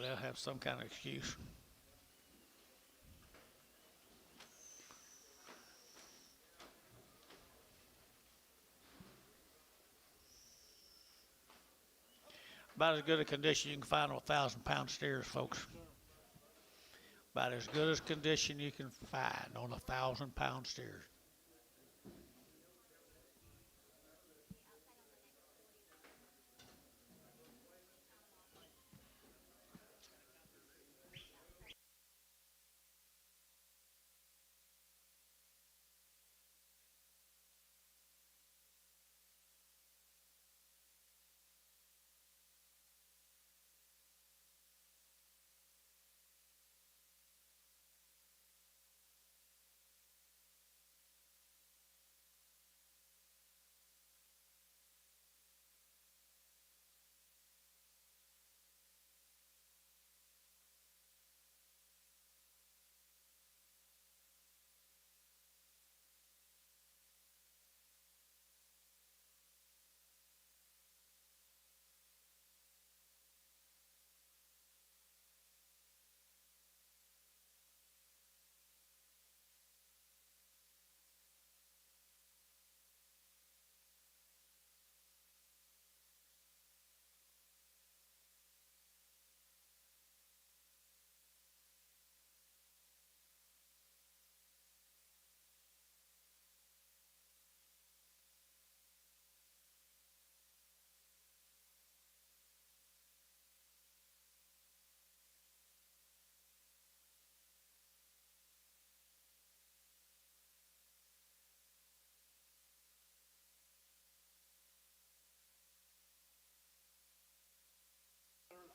they'll have some kind of excuse. About as good a condition you can find on 1,000-pound steers, folks. About as good as condition you can find on 1,000-pound steers.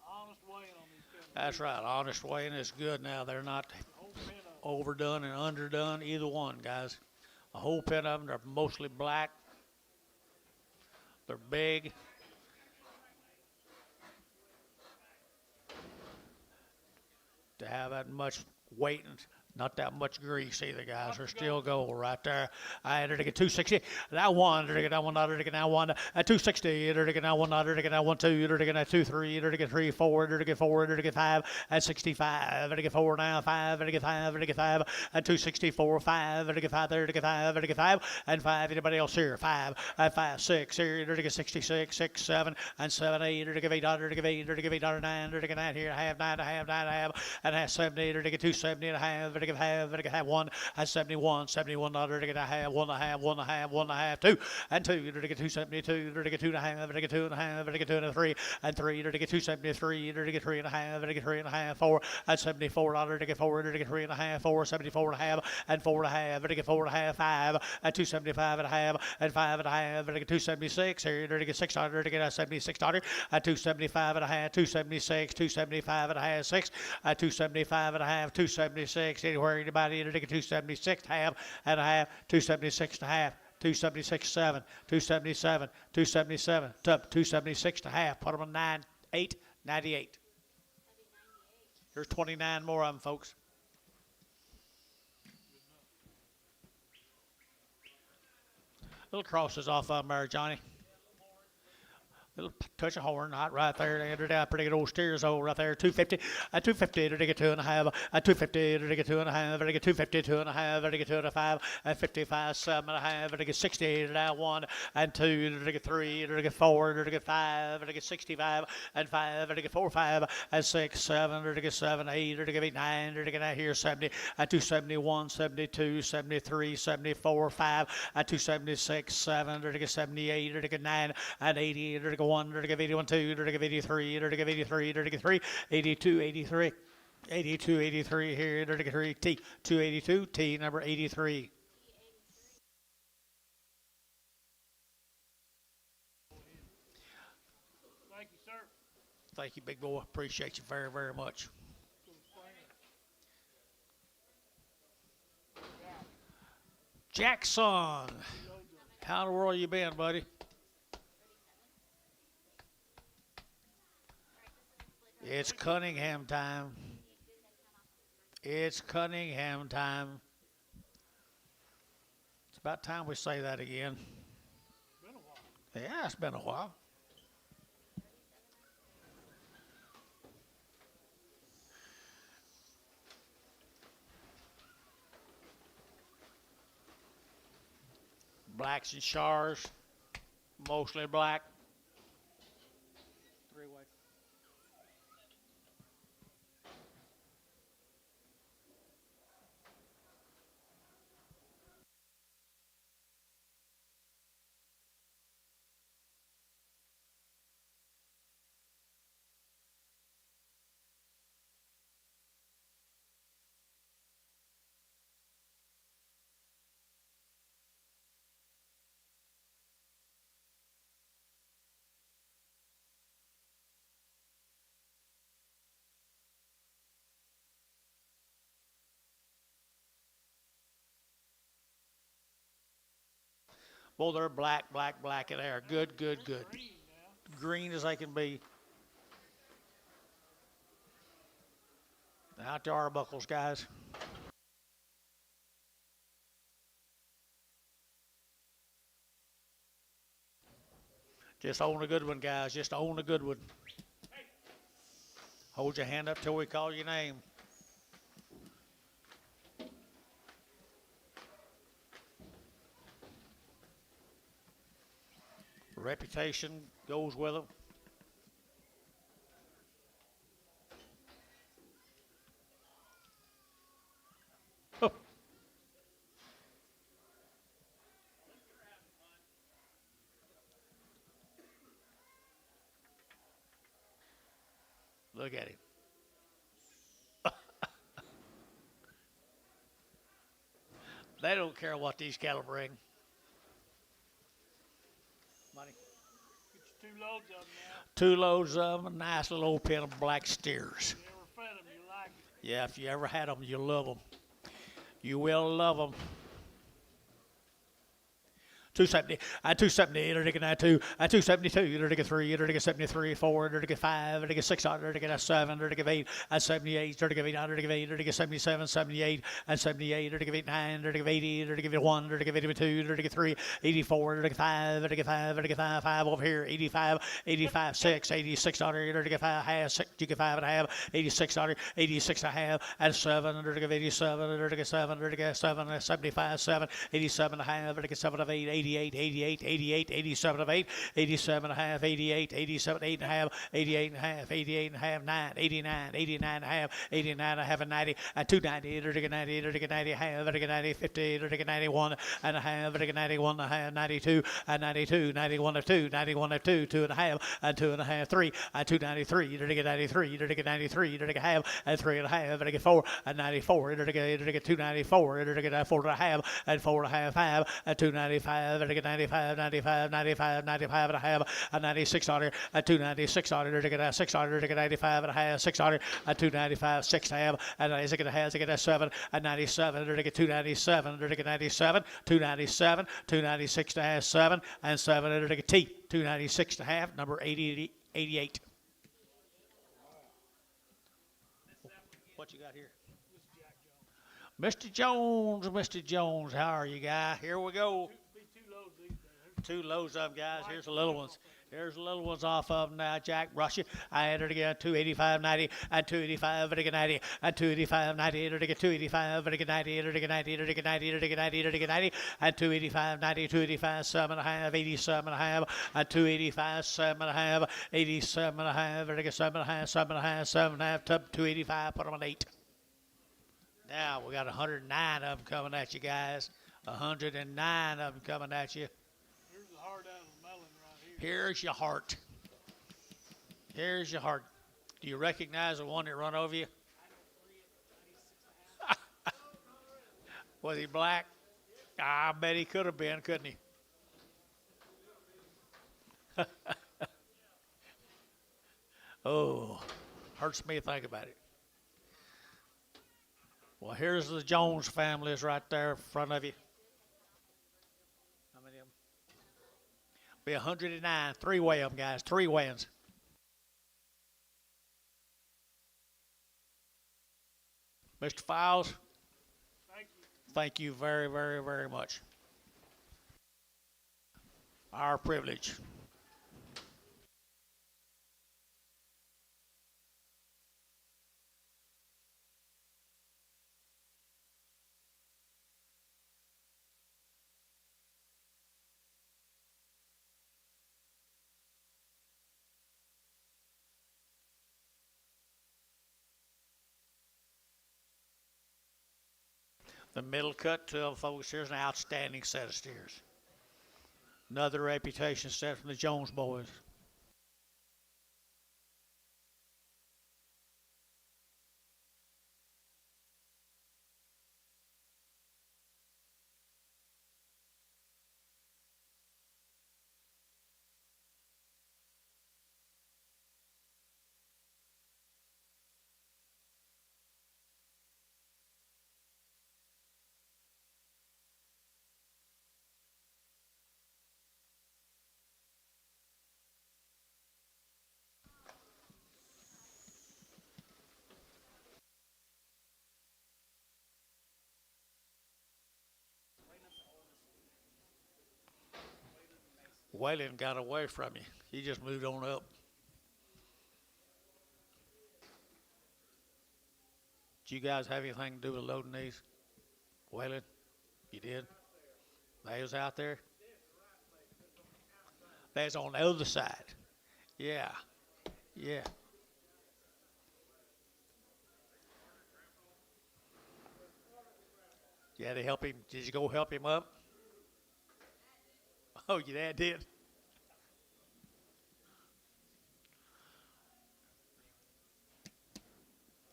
Honest weighing on these cattle. That's right. Honest weighing is good now. They're not Whole pen of overdone and underdone, either one, guys. A whole pen of them, they're mostly black. They're big. To have that much weight and not that much grease either, guys. They're still gold right there. I entered to get 260. Now one, to get now one, to get now one, 260. To get now one, to get now 1, 2, to get now 2, 3, to get 3, 4, to get 4, to get 5, at 65. To get 4 now 5, to get 5, to get 5, at 264, 5, to get 5 there, to get 5, to get 5, and 5. Anybody else here? 5, at 5, 6 here, to get 66, 6, 7, and 7, 8, to get 800, to get 8, to get 809, to get 9 here, I have 9, I have 9, I have, and I have 70, to get 270, and I have, to get half, to get half 1, at 71, 71, to get a half, 1, a half, 1, a half, 1, a half, 2, and 2, to get 272, to get 2 and a half, to get 2 and a half, to get 2 and a 3, and 3, to get 273, to get 3 and a half, to get 3 and a half, 4, and 74, to get 4, to get 3 and a half, 4, 74 and a half, and 4 and a half, to get 4 and a half, 5, and 275 and a half, and 5 and a half, to get 276, here, to get 600, to get 7600, at 275 and a half, 276, 275 and a half, 6, at 275 and a half, 276, anywhere, anybody, to get 276 half and a half, 276 and a half, 276 7, 277, 277, 276 and a half, put them on 9, 8, 98. There's 29 more of them, folks. Little crosses off of them there, Johnny. Little touch of horn, not right there. They entered out pretty good old steers over right there. 250, 250 to get 2 and a half, 250 to get 2 and a half, to get 250, 2 and a half, to get 2 and a 5, 55, 7 and a half, to get 60 to now 1 and 2 to get 3 to get 4 to get 5 to get 65 and 5 to get 4, 5 and 6, 7 to get 7, 8 to get 8, 9 to get out here 70 and 271, 72, 73, 74, 5 and 276, 7 to get 78 to get 9 and 80 to get 1 to get 81, 2 to get 83 to get 83 to get 3, 82, 83. 82, 83 here, to get 3, T, 282, T, number 83. Thank you, sir. Thank you, big boy. Appreciate you very, very much. Jackson. How in the world you been, buddy? It's Cunningham time. It's Cunningham time. It's about time we say that again. Been a while. Yeah, it's been a while. Blacks and Shars, mostly black. Three-way. Well, they're black, black, black in there. Good, good, good. Green now. Green as they can be. Out to Arbuckles, guys. Just own a good one, guys. Just own a good one. Hold your hand up till we call your name. Reputation goes with them. Look at him. They don't care what these cattle bring. Money. Get you 2 loads of them now. 2 loads of them, a nice little old pen of black steers. You ever fed them, you like it. Yeah, if you ever had them, you love them. You will love them. 270, 278, 2, 272, 3, 73, 4, 5, 6, 7, 8, 78, 8, 77, 78, 78, 89, 80, 81, 82, 3, 84, 5, 5 over here, 85, 85, 6, 86, 5, half, 6, 5 and a half, 86, 86 and a half, and 7, 87, 7, 75, 7, 87 and a half, 7 of 8, 88, 88, 88, 87 of 8, 87 and a half, 88, 87, 8 and a half, 88 and a half, 88 and a half, 9, 89, 89 and a half, 89 and a half, and 90, and 290, 90, 90 half, 90, 50, 91 and a half, 91 and a half, 92, and 92, 91 of 2, 91 of 2, 2 and a half, and 2 and a half, 3, and 293, 93, 93, half, and 3 and a half, 4, and 94, 294, 4 and a half, and 4 and a half, 5, and 295, 95, 95, 95, 95 and a half, and 96 on it, and 296 on it, 600, 95 and a half, 600, and 295, 6 and a half, and 96 and a half, 7, and 97, 297, 97, 297, 296 and a half, 7, and 7, T, 296 and a half, number 80, 88. What you got here? Mr. Jones, Mr. Jones, how are you, guy? Here we go. Be 2 loads these days. 2 loads of them, guys. Here's the little ones. Here's the little ones off of them now, Jack. Rush it. I entered again 285, 90, and 285, 90, and 285, 90, 285, 90, 90, 90, 90, 90, 90, and 285, 90, 285, 7 and a half, 87 and a half, and 285, 7 and a half, 87 and a half, 7 and a half, 7 and a half, 7 and a half, 285, put them on 8. Now we got 109 of them coming at you, guys. 109 of them coming at you. Here's the heart out of the melon right here. Here's your heart. Here's your heart. Do you recognize the one that run over you? Was he black? I bet he could have been, couldn't he? Oh, hurts me to think about it. Well, here's the Jones families right there in front of you. How many of them? Be 109. 3-way them, guys. 3 weigh-ins. Mr. Files, Thank you. thank you very, very, very much. Our privilege. The middle cut 12 folks. Here's an outstanding set of steers. Another reputation set from the Jones boys. Waylon got away from you. He just moved on up. Did you guys have anything to do with loading these? Waylon? You did? They was out there? They was on the other side. Yeah. Yeah. Yeah, they help him. Did you go help him up? Oh, your dad did?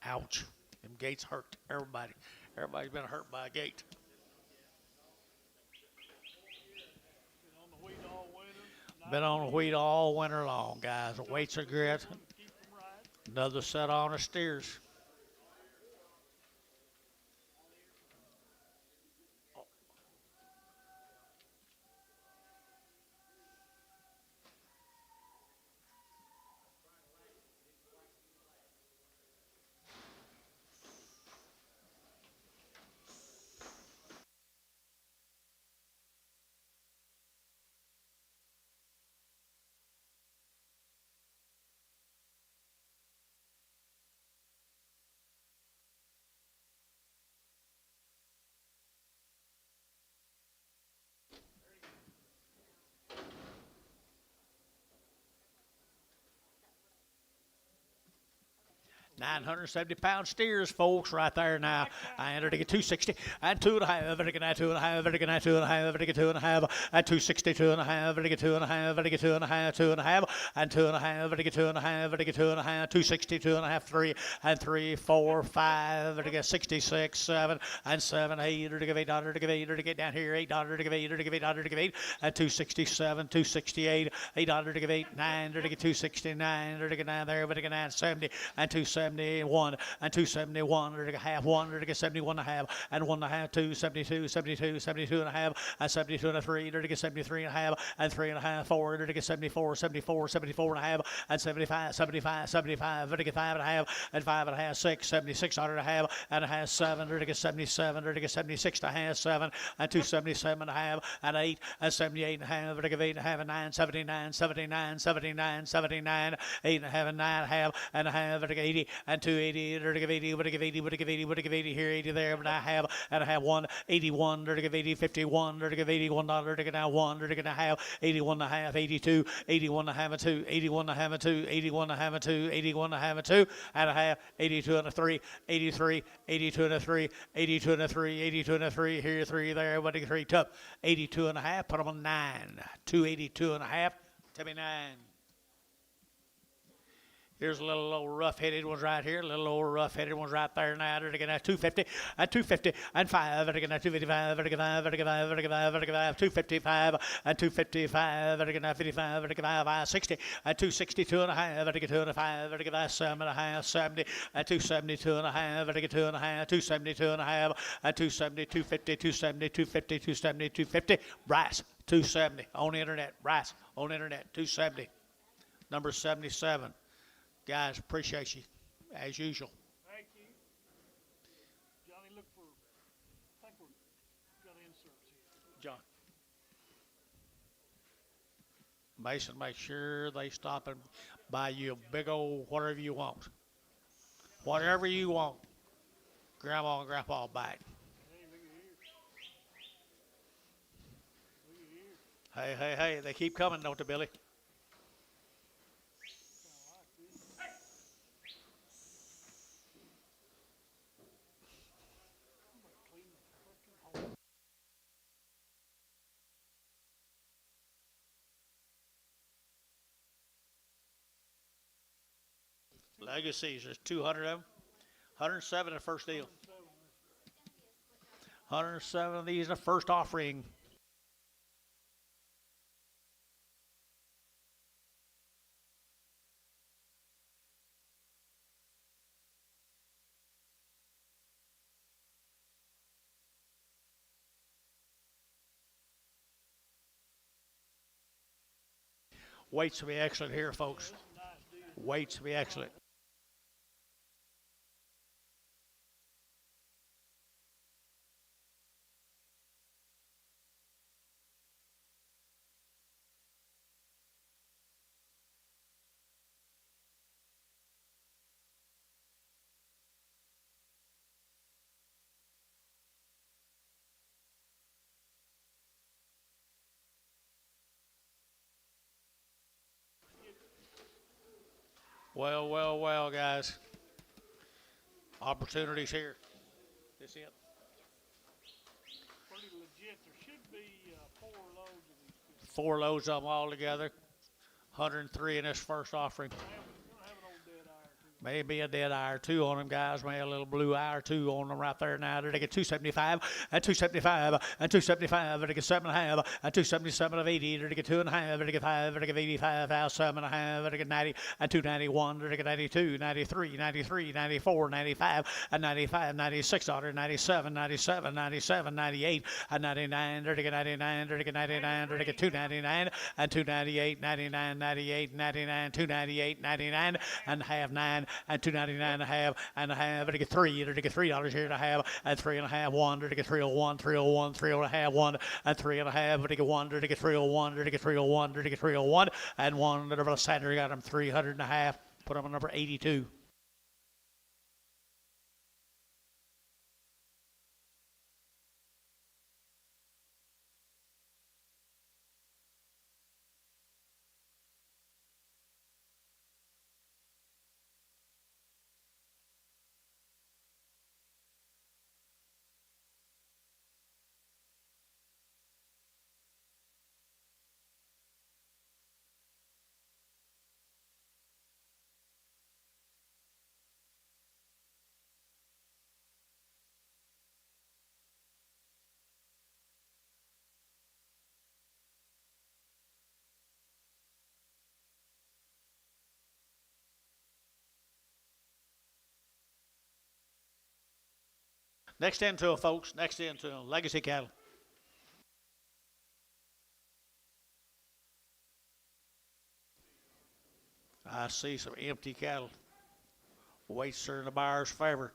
Ouch. Them gates hurt everybody. Everybody's been hurt by a gate. Been on the wheat all winter. Been on the wheat all winter long, guys. The weights are good. Keep them right. Another set on the steers. £970 steers, folks, right there now. I entered to get 260 and 2.5. Better get 2.5. Better get 2.5. Better get 2.5 and 260, 2.5. Better get 2.5. Better get 2.5, 2.5 and 2.5. Better get 2.5. Better get 2.5, 260, 2.5, 3 and 3, 4, 5. Better get 66, 7 and 7, 8. Better give $8 to give $8 to get down here. $8 to give $8 to give $8 to give $8 and 267, 268. $8 to give $8, 9 to get 269. To get 9 there. Better get 970 and 271 and 271 or to get half 1 or to get 71 and a half and 1 and a half 2 72 72 72 and a half and 72 and a 3 or to get 73 and a half and 3 and a half 4 or to get 74 74 74 and a half and 75 75 75 or to get 5 and a half and 5 and a half 6 76 and a half 7 or to get 77 or to get 76 and a half 7 and 277 and a half and 8 and 78 and a half or to get 8 and a half and 9 79 79 79 79 8 and a half and 9 and a half or to get 80 and 280 or to give 80 would give 80 would give 80 would give 80 here 80 there but I have 1 81 or to give 80 51 or to give $81 to get now 1 or to get a half 81 and a half 82 81 and a half and 2 81 and a half and 2 81 and a half and 2 81 and a half and 2 and a half 82 and a 3 83 82 and a 3 82 and a 3 82 and a 3 here 3 there but 3 tough 82 and a half put them on 9 282 and a half to be 9. Here's a little old rough-headed ones right here. A little old rough-headed ones right there now. They're going to have 250 and 250 and 5. They're going to have 255. They're going to have 55. They're going to have 255 and 255. They're going to have 55. They're going to have 60 and 262 and a half. They're going to get 2 and a 5. They're going to have 7 and a half. 70 and 272 and a half. They're going to get 2 and a half. 272 and a half and 270, 250, 270, 250, 270, 250. Bryce, 270 on the internet. Bryce on the internet, 270. Number 77. Guys, appreciate you, as usual. Thank you. Johnny, look for, I think we've got inserts here. John. Mason, make sure they stop and buy you a big old whatever you want. Whatever you want. Grandma and Grandpa will buy it. Hey, look at here. Look at here. Hey, they keep coming, don't they, Billy? Legacies, there's 200 of them. 107 in the first deal. 107 of these in the first offering. Weights will be excellent here, folks. Weights will be excellent. Well, guys. Opportunities here. This it. Pretty legit. There should be 4 loads of these fish. 4 loads of them all together. 103 in this first offering. Gonna have an old dead eye or two. Maybe a dead eye or two on them, guys. Maybe a little blue eye or two on them right there now. They get 275 and 275 and 275. They get 7.5 and 277 of 80. They get 2.5. They get 5. They get 85. 7.5. They get 90 and 291. They get 92, 93, 93, 94, 95 and 95, 96, 97, 97, 97, 98 and 99. They get 99. They get 99. They get 299 and 298, 99, 98, 99, 298, 99 and half 9 and 299 and a half. They get 3. They get $3 here and a half and 3.5. 1. They get 301, 301, 3.5, 1 and 3.5. They get 1. They get 301. They get 301. They get 301 and 1. The Saturday got them 300 and a half. Put them on number 82. Next into them, folks. Next into them. Legacy cattle. I see some empty cattle. Weights are in the buyer's favor.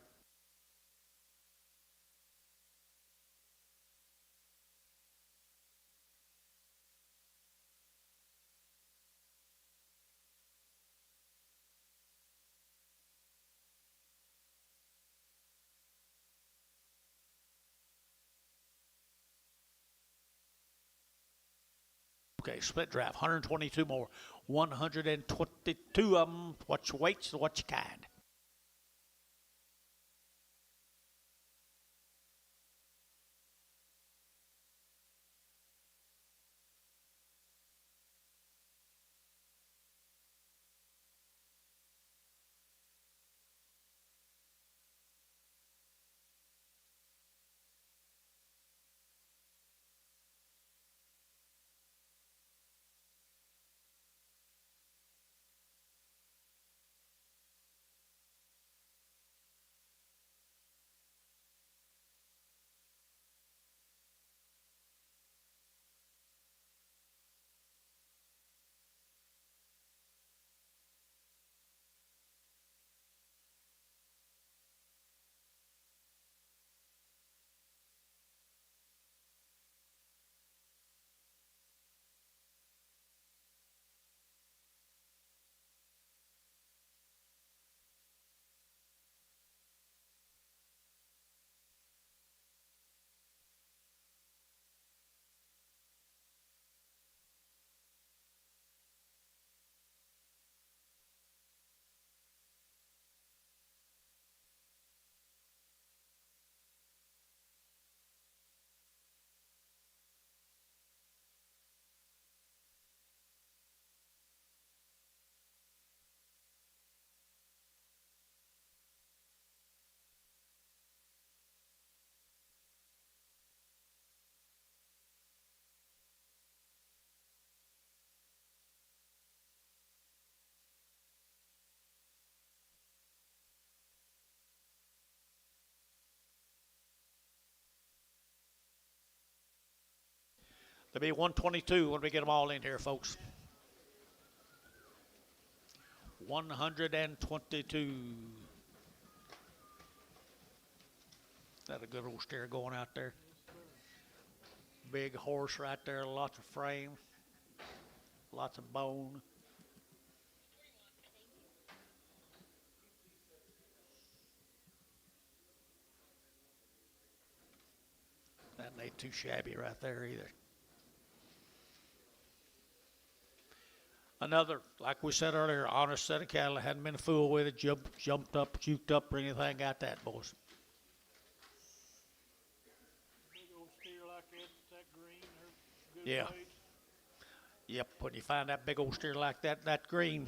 Okay, split draft, 122 more. 122 of them. What your weights and what your kind. It'll be 122 when we get them all in here, folks. 122. That a good old steer going out there. Big horse right there, lots of frame, lots of bone. That ain't too shabby right there either. Another, like we said earlier, honest set of cattle. Hadn't been a fool with it, jumped up, juked up, or anything. Got that, boys. Big old steer like that green, they're good Yeah. weight. Yep, when you find that big old steer like that green,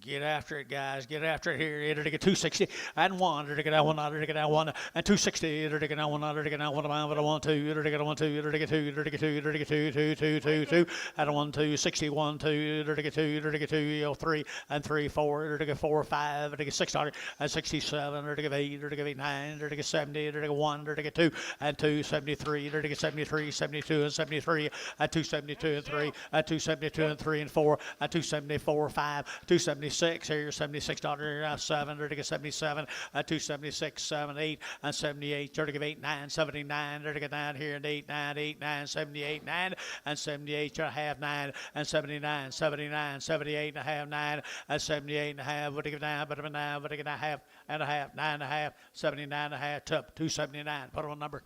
get after it, guys. Get after it here. Enter to get 260 and one. Enter to get that one. Enter to get that one and 260. Enter to get that one. Enter to get that one. But a 1 2. Enter to get a 1 2. Enter to get 2. Enter to get 2. Enter to get 2 2 2 2 2. And a 1 2 60 1 2. Enter to get 2. Enter to get 2 3 and 3 4. Enter to get 4 5. Enter to get 600 and 67. Enter to get 8. Enter to get 8 9. Enter to get 70. Enter to get 1. Enter to get 2 and 2 73. Enter to get 73 72 and 73 and 272 and 3 and 272 and 3 and 4 and 274 5 276. Here's $76, 7, to get 77, 276, 7, 8, and 78, 30, 8, 9, 79, 30, 9 here, and 8, 9, 8, 9, 78, 9, and 78, and a half, 9, and 79, 79, 78, and a half, 9, and 78, and a half, what do you get 9, but a 9, what do you get a half, and a half, 9 and a half, 79 and a half, 279, put on a number.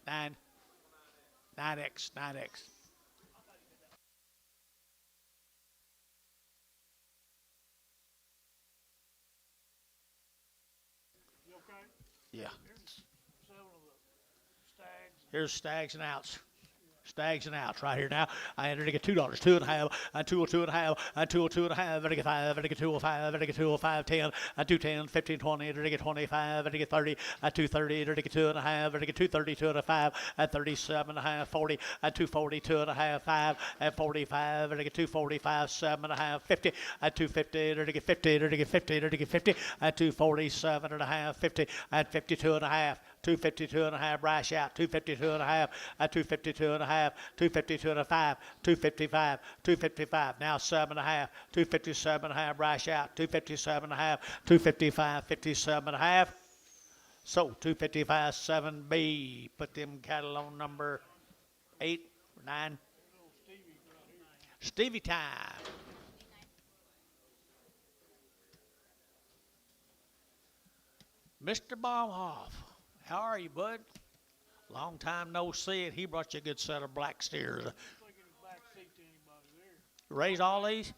9, 9X, 9X. You okay? Yeah. Here's 7 of the stags. Here's stags and outs. Stags and outs right here now. I entered to get $2, 2 and a half, and 202 and a half, and 202 and a half, and I get 5, and I get 205, and I get 205, 10, and 210, 15, 20, and I get 25, and I get 30, and 230, and I get 2 and a half, and I get 232 and a 5, and 37 and a half, 40, and 242 and a half, 5, and 45, and I get 245, 7 and a half, 50, and 250, and I get 50, and I get 50, and I get 50, and 247 and a half, 50, and 52 and a half, 252 and a half, brash out, 252 and a half, and 252 and a half, 252 and a 5, 255, 255, now 7 and a half, 257 and a half, brash out, 257 and a half, 255, 57 and a half. So 255, 7B, put them cattle on number 8 or 9. Stevie time. Mr. Baumhoff, how are you, bud? Long time no see, and he brought you a good set of black steers. Taking his back seat to anybody there. Raise all these?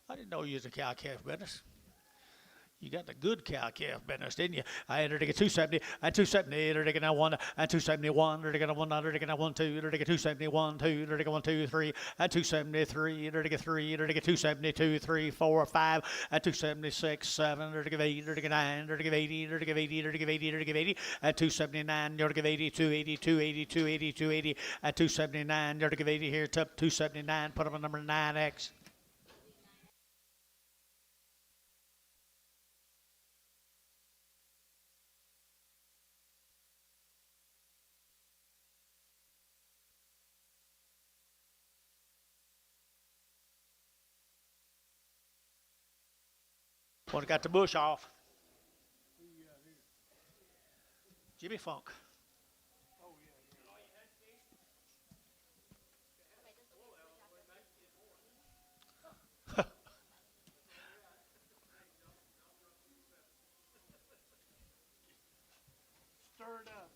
I didn't know you was a cow-calf business. You got the good cow-calf business, didn't you? I entered to get 270, and 270, entered to get 1, and 271, entered to get 1, entered to get 1, 2, entered to get 271, 2, entered to get 1, 2, 3, and 273, entered to get 3, entered to get 272, 3, 4, 5, and 276, 7, entered to get 8, entered to get 9, entered to get 80, entered to get 80, entered to get 80, entered to get 80, and 279, entered to get 80, 280, 280, 280, 280, and 279, entered to get 80 here, 279, put them on number 9X. One got the bush off. Jimmy Funk. Oh, yeah. Stir it up.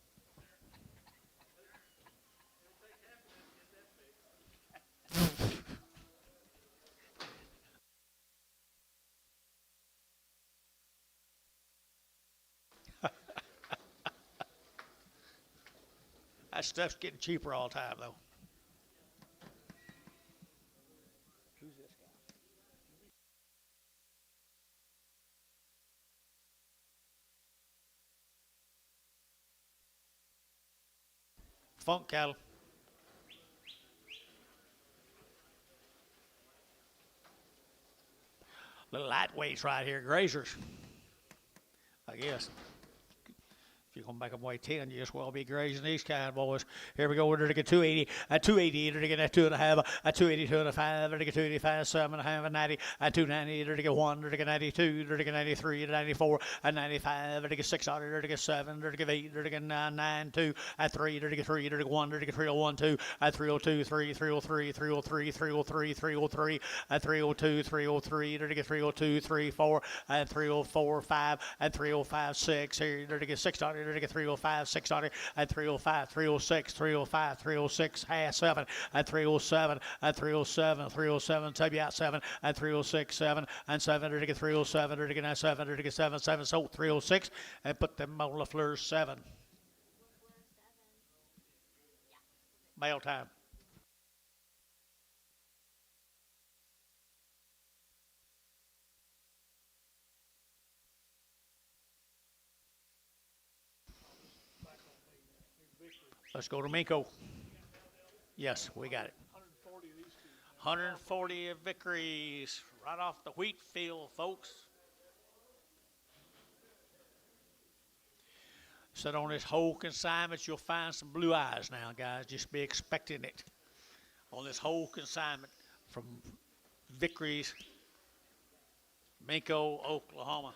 That stuff's getting cheaper all the time, though. Who's this guy? Funk cattle. Little lightweights right here, grazers. I guess. If you're going back up way 10, you just well be grazing these kind boys. Here we go. We're to get 280, a 280, to get a 2.5, a 282 and a 5, to get 285, 7.5, a 90, a 290, to get 1, to get 92, to get 93, to 94, a 95, to get 600, to get 7, to get 8, to get 9, 2, a 3, to get 3, to get 1, to get 301, 2, a 302, 3, 303, 303, 303, 303, a 302, 303, to get 302, 3, 4, and 304, 5, and 305, 6, here, to get 600, to get 305, 600, and 305, 306, 305, 306, half 7, and 307, and 307, 307, tell you out 7, and 306, 7, and 7, to get 307, to get 7, to get 7, 7, so 306, and put them on the floor 7. Mail time. Let's go to Minko. Yes, we got it. 140 of these two. 140 victories right off the wheat field, folks. Said on this whole consignment, you'll find some blue eyes now, guys. Just be expecting it. On this whole consignment from Vickery's, Minko, Oklahoma.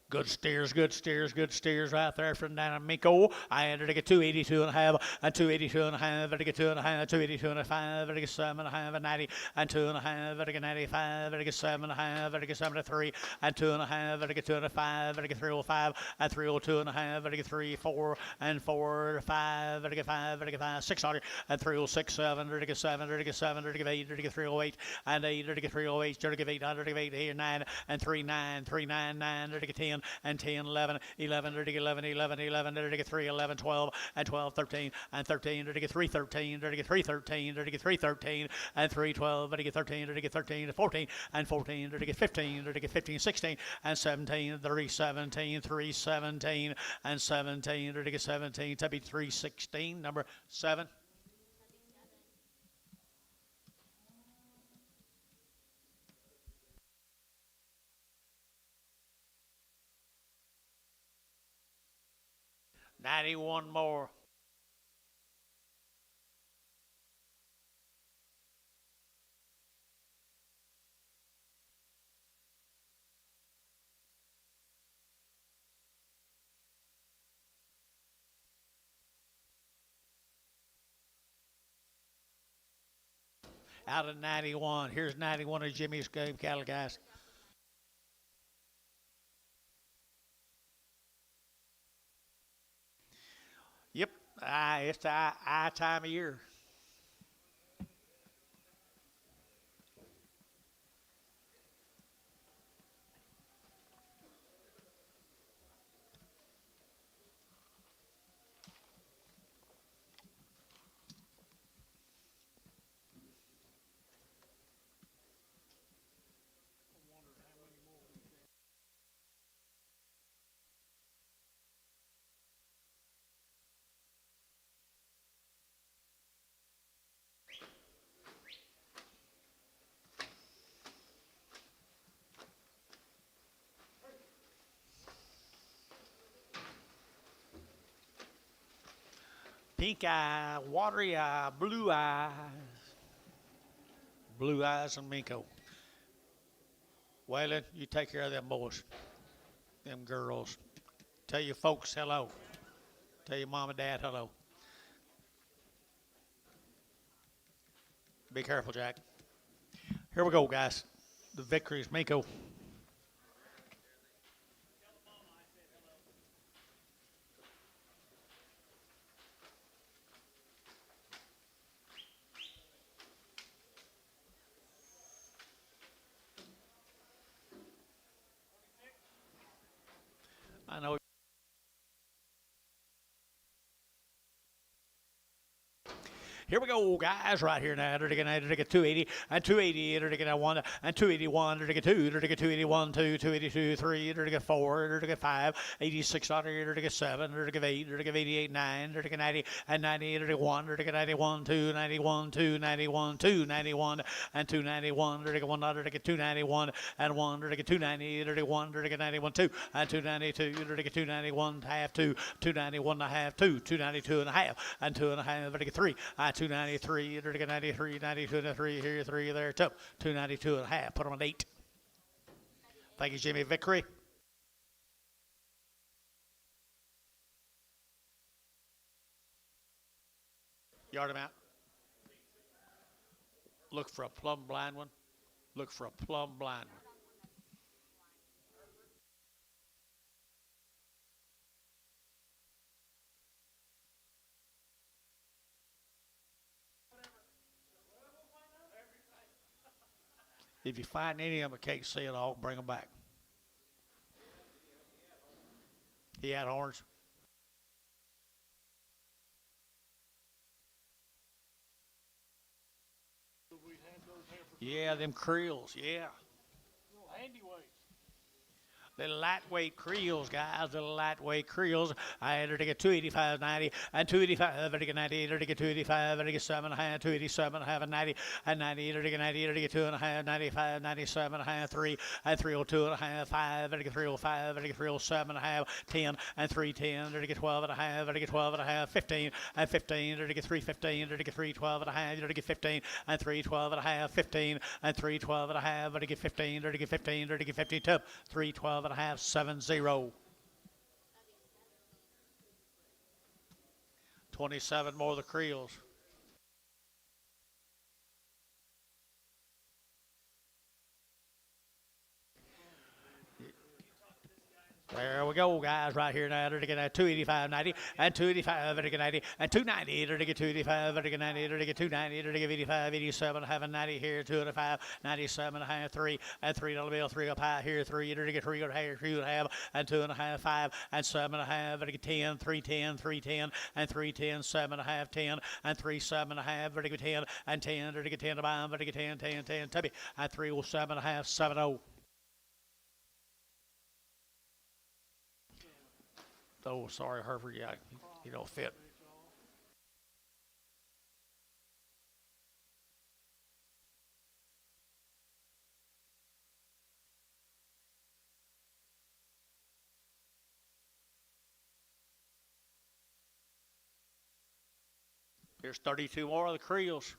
Good steers, good steers, good steers right there from down in Minko. I entered to get 282 and a half, and 282 and a half, to get 2 and a half, 282 and a 5, to get 7 and a half, and 90, and 2 and a half, to get 95, to get 7 and a half, to get 73, and 2 and a half, to get 2 and a 5, to get 305, and 302 and a half, to get 3, 4, and 4, 5, to get 5, to get 5, 600, and 306, 7, to get 7, to get 7, to get 8, to get 308, and 8, to get 308, to get 800, to get 8, 9, and 3, 9, 3, 9, 9, to get 10, and 10, 11, 11, to get 11, 11, 11, to get 3, 11, 12, and 12, 13, and 13, to get 3, 13, to get 3, 13, to get 3, 13, and 3, 12, to get 13, to get 13, to 14, and 14, to get 15, to get 15, 16, and 17, 3, 17, 3, 17, and 17, to get 17, to be 3, 16, number 7. $91 more. Out of 91. Here's 91 of Jimmy's game cattle, guys. Yep, it's the eye time of year. Pink eye, watery eye, blue eyes. Blue eyes and Minko. Waylon, you take care of them boys, them girls. Tell your folks hello. Tell your mom and dad hello. Be careful, Jack. Here we go, guys. The victory is Minko. I know. Here we go, guys, right here now. Enter to get 280 and 280. Enter to get 1 and 281. Enter to get 2. Enter to get 281, 2, 282, 3. Enter to get 4. Enter to get 5. 86. Enter to get 7. Enter to get 8. Enter to get 88, 9. Enter to get 90 and 90. Enter to get 1. Enter to get 91, 2, 91, 2, 91, 2, 91 and 291. Enter to get 1. Enter to get 291 and 1. Enter to get 290. Enter to get 1. Enter to get 91, 2 and 292. Enter to get 291 half, 2, 291 and a half, 2, 292 and a half and 2 and a half. Enter to get 3. 293. Enter to get 93, 92 and a 3 here, 3 there, 2, 292 and a half. Put them on 8. Thank you, Jimmy. Victory. Yard him out. Look for a plumb blind one. Look for a plumb blind one. If you find any of them that can't see it all, bring them back. He had horns. We had those here for Yeah, them creels, yeah. little handy weights. Little lightweight creels, guys. Little lightweight creels. I entered to get 285.90 and 285. Entered to get 90. Entered to get 285. Entered to get 7.5. 287.5 and 90 and 90. Entered to get 90. Entered to get 2.5. 95. 97.5. 3 and 302.5. 5. Entered to get 305. Entered to get 307.5. 10 and 310. Entered to get 12.5. Entered to get 12.5. 15 and 15. Entered to get 315. Entered to get 312.5. Entered to get 15 and 312.5. 15 and 312.5. Entered to get 15. Entered to get 15. Entered to get 52. 312.5. 7-0. 27 more of the creels. There we go, guys, right here now. Enter to get 285.90 and 285. Enter to get 90 and 290. Enter to get 285. Enter to get 90. Enter to get 290. Enter to get 85, 87. Having 90 here. 205, 97 and a half. 3 and $3 bill. 3 up high here. 3. Enter to get 3 here. 3 and a half and 2.5. 5 and 7 and a half. Enter to get 10. 310, 310 and 310. 7 and a half. 10 and 3 7 and a half. Enter to get 10 and 10. Enter to get 10 to buy. Enter to get 10, 10, 10. Tubby and 307 and a half. 7-0. Oh, sorry, Herford. Yeah, you don't fit. Here's 32 more of the creels.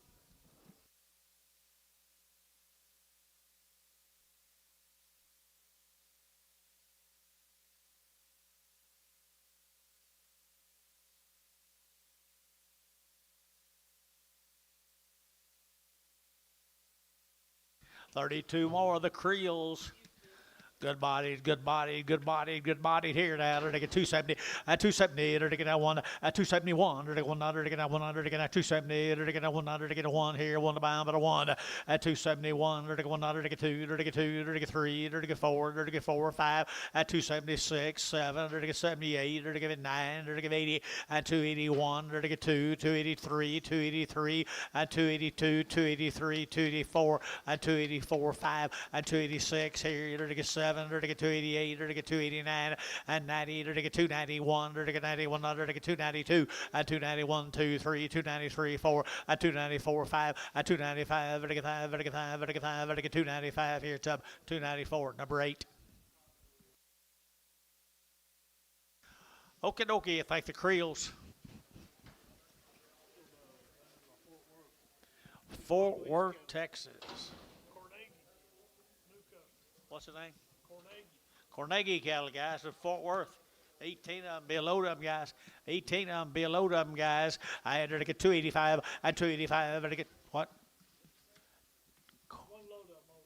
Thirty-two more of the creels. Good bodied, good bodied, good bodied, good bodied here now. Enter to get 270 and 270. Enter to get 1 at 271. Enter to get 100 to get 100 to get 270. Enter to get 100 to get 1 here. 1 to buy, but a 1 at 271. Enter to get 100 to get 2. Enter to get 2. Enter to get 3. Enter to get 4. Enter to get 4 5 at 276. 7. Enter to get 78. Enter to get 9. Enter to get 80 and 281. Enter to get 2. 283. 283 and 282. 283. 284 and 284. 5 and 286 here. Enter to get 7. Enter to get 288. Enter to get 289 and 90. Enter to get 291. Enter to get 91. Enter to get 292 and 291. 2 3 293 4 and 294 5 and 295. Enter to get 5. Enter to get 5. Enter to get 5. Enter to get 295 here. Tub 294. Number 8. Okie dokie. Thank the creels. Fort Worth, Texas. Carnegie. New customer. What's his name? Carnegie. Carnegie cattle, guys, from Fort Worth. 18 of them, be a load of them, guys. 18 of them, be a load of them, guys. I entered to get 285 and 285. I entered to get what? One load of them. 'll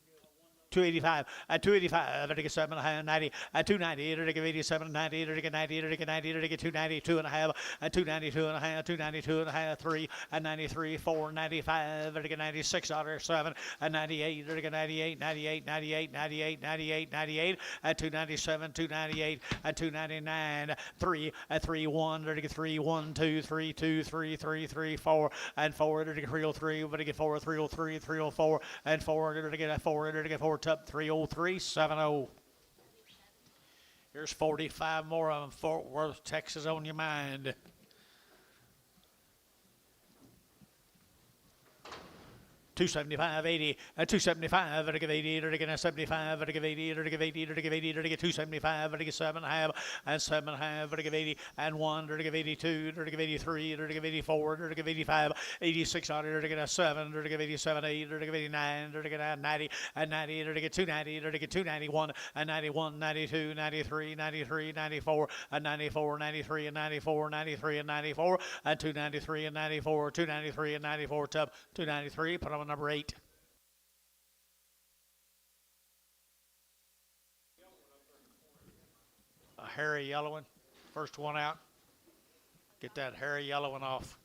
get 285, and 285, and 7 and a half, 90, and 290, and 87, 90, and 90, and 90, and 290, 2 and a half, and 292 and a half, 292 and a half, 3, and 93, 4, 95, and 96, $7, and 98, and 98, 98, 98, 98, 98, 98, and 297, 298, and 299, 3, and 3, 1, and 3, 1, 2, 3, 2, 3, 3, 3, 4, and 4, and 303, but get 4, 303, 304, and 4, and get 4, and get 4, top 303, 70. Here's 45 more of them. Fort Worth, Texas on your mind. 275, 80, 275, and 80, and 75, and 80, and 80, and 80, and 275, and 7 and a half, and 7 and a half, and 80, and 1, and 82, and 83, and 84, and 85, 86, and 7, and 87, 8, and 89, and 90, and 90, and 290, and 291, and 91, 92, 93, 93, 94, and 94, 93, and 94, 93, and 94, and 293, and 94, 293, and 94, tub 293, put on number 8. A hairy yellow one. First one out. Get that hairy yellow one off.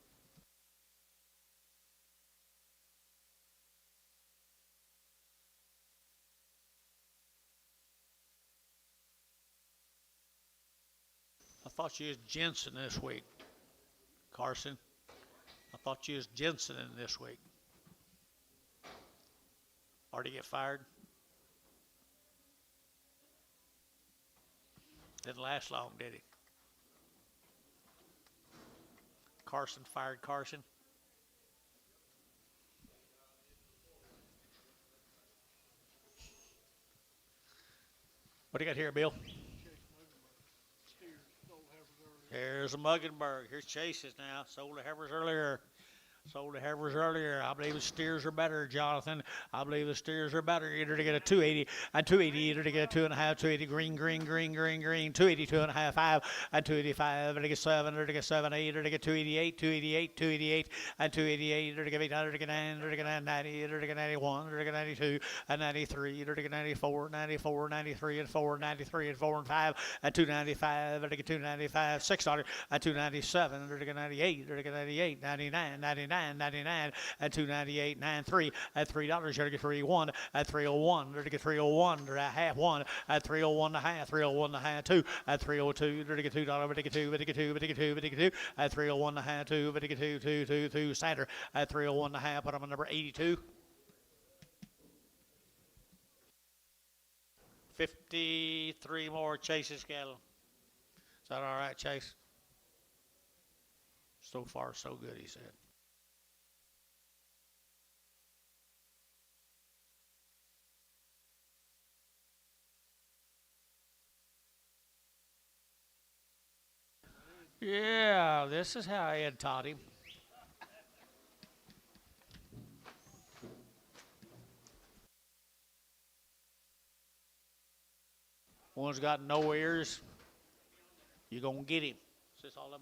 I thought you was Jensen this week, Carson. I thought you was Jensen this week. Already get fired? Didn't last long, did he? Carson fired Carson. What do you got here, Bill? Here's a Muggenberg. Here's Chase's now. Sold the Heifers earlier. Sold the Heifers earlier. I believe the steers are better, Jonathan. I believe the steers are better. Either to get a 280 and 280, either to get a 2.5, 280 green, 282 and a half, 5 and 285, and to get 7, or to get 7, 8, or to get 288, 288, and 288, or to get 800, or to get 9, or to get 90, or to get 91, or to get 92, and 93, or to get 94, 94, 93, and 4, 93, and 4 and 5, and 295, or to get 295, 600, and 297, or to get 98, or to get 98, 99, 99. 99, and 298, 93, at $3, you're to get 301, at 301, you're to get 301, or a half 1, at 301 and a half, 301 and a half 2, at 302, you're to get $2, but to get 2, but to get 2, but to get 2, but to get 2, at 301 and a half 2, but to get 2, 2, 2, 2, Sander, at 301 and a half, put on number 82. 53 more Chase's cattle. Is that all right, Chase? So far, so good, he said. Yeah, this is how Ed taught him. One's got no ears. You're going to get him. Is this all of them?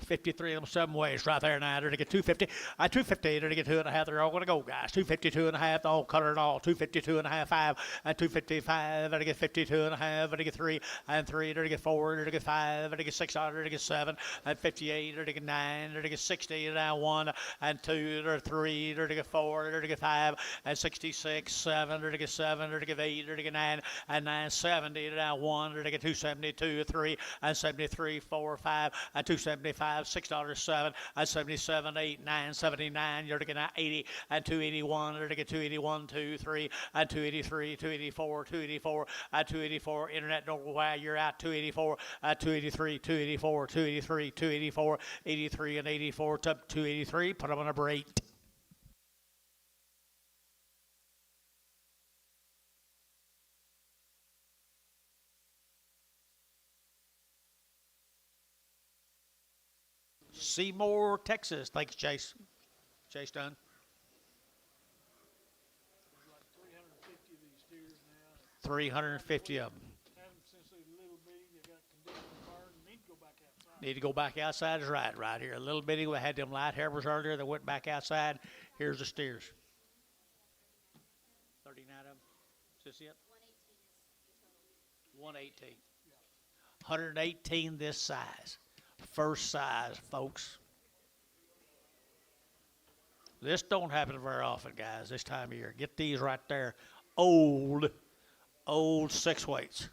53 of them 7 ways right there now. They're to get 250. 250. They're to get 2.5. They're all going to go, guys. 252 and a half. All color and all. 252 and a half. 5 and 255. They're to get 52 and a half. They're to get 3 and 3. They're to get 4. They're to get 5. They're to get 6. They're to get 7 and 58. They're to get 9. They're to get 60. They're now 1 and 2. They're 3. They're to get 4. They're to get 5 and 66. 7. They're to get 7. They're to get 8. They're to get 9 and 970. They're now 1. They're to get 272. 3 and 73. 4. 5 and 275. $6, 7 and 77, 8, 9, 79. You're to get 80 and 281. You're to get 281, 2, 3 and 283, 284, 284 and 284. Internet don't know why you're out. 284, 283, 284, 283, 284, 83 and 84. Up 283. Put them on number 8. Seymour, Texas. Thanks, Chase. Chase done. There's like 350 of these steers now. 350 of them. Had them since they were little bitty. They got conditioned barn. Need to go back outside. Need to go back outside is right here. A little bitty. We had them light Heifers earlier that went back outside. Here's the steers. 39 of them. this it? 118. 118 this size. First size, folks. This don't happen very often, guys, this time of year. Get these right there. Old 6 weights.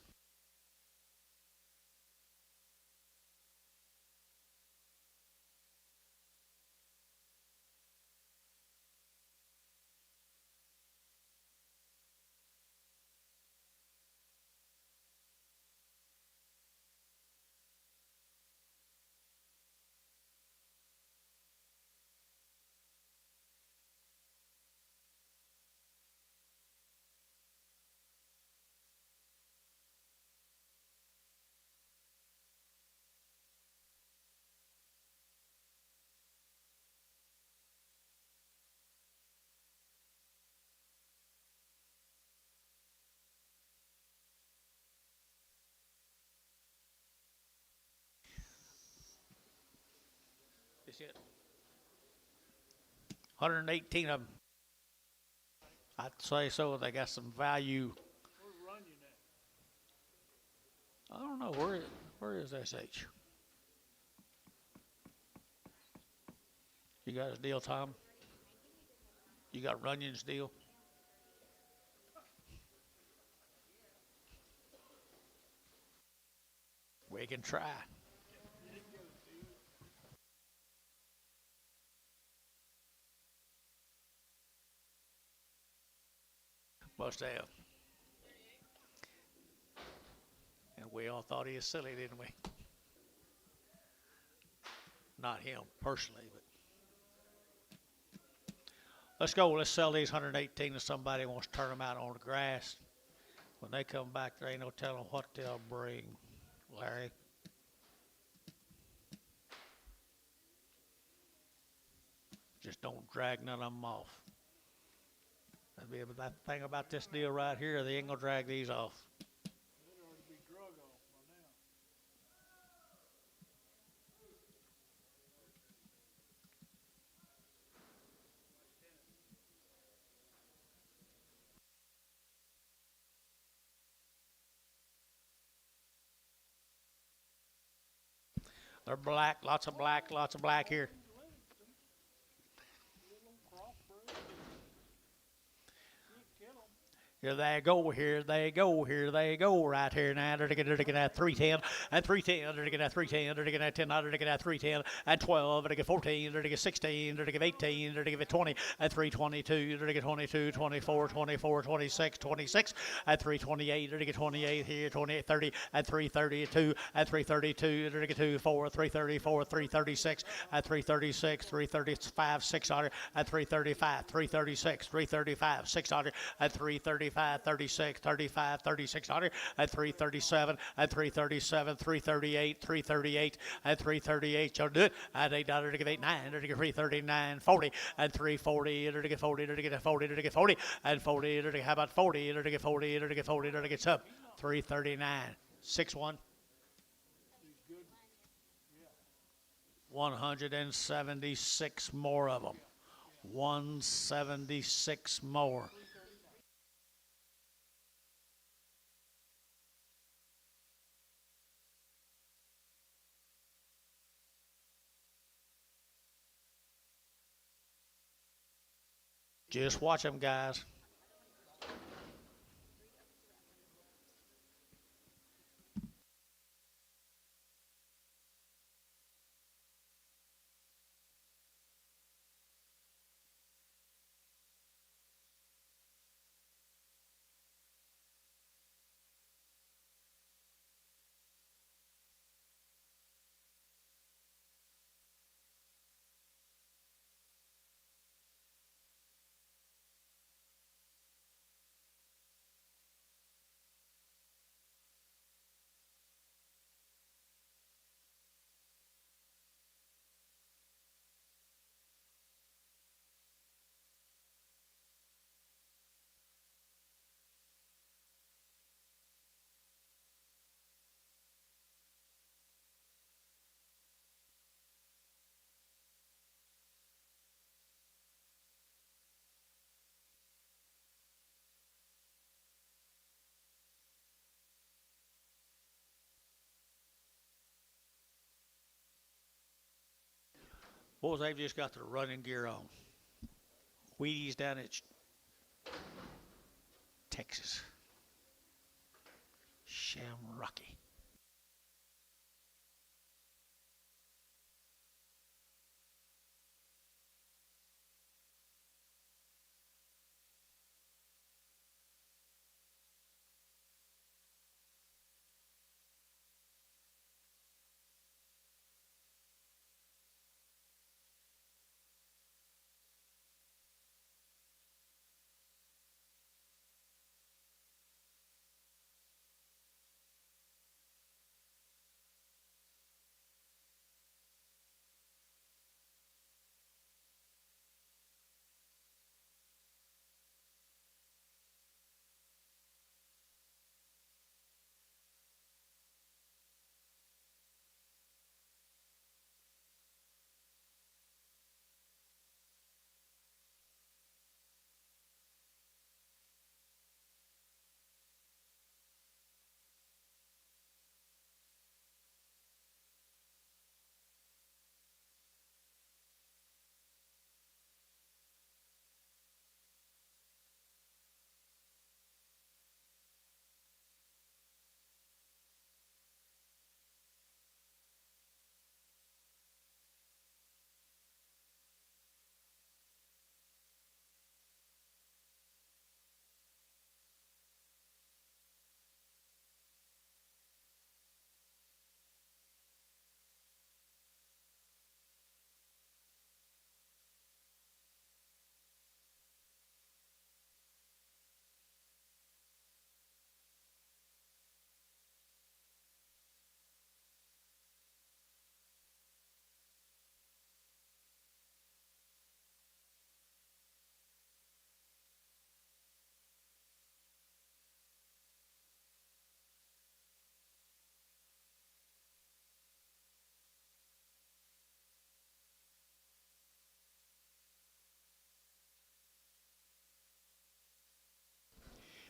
This it. 118 of them. I'd say so. They got some value. Where's Runyon at? I don't know where is SH. You got his deal, Tom? You got Runyon's deal? We can try. Must have. And we all thought he was silly, didn't we? Not him personally, but let's go. Let's sell these 118 to somebody who wants to turn them out on the grass. When they come back, there ain't no telling what they'll bring, Larry. Just don't drag none of them off. That'd be that thing about this deal right here. They ain't gonna drag these off. They'd already be drug off by now. They're black, lots of black here. Little crossbreed. You kill them. Here they go, here they go, here they go, right here now. They're looking at 310, and 310, they're looking at 310, they're looking at 10, they're looking at 310, and 12, they're looking at 14, they're looking at 16, they're looking at 18, they're looking at 20, and 322, they're looking at 22, 24, 24, 26, 26, and 328, they're looking at 28 here, 28, 30, and 332, and 332, they're looking at 24, 334, 336, and 336, 335, 600, and 335, 336, 335, 600, and 335, 36, 35, 3600, and 337, and 337, 338, 338, and 338. You'll do it. And $8 to give 89, to give 339, 40, and 340, to get 40, to get 40, to get 40, and 40, to get how about 40, to get 40, to get 40, to get sub 339, 61. 176 more of them. 176 more. Just watch them, guys. Boys, they've just got their running gear on. Wheaties down at Texas. Shamrocky.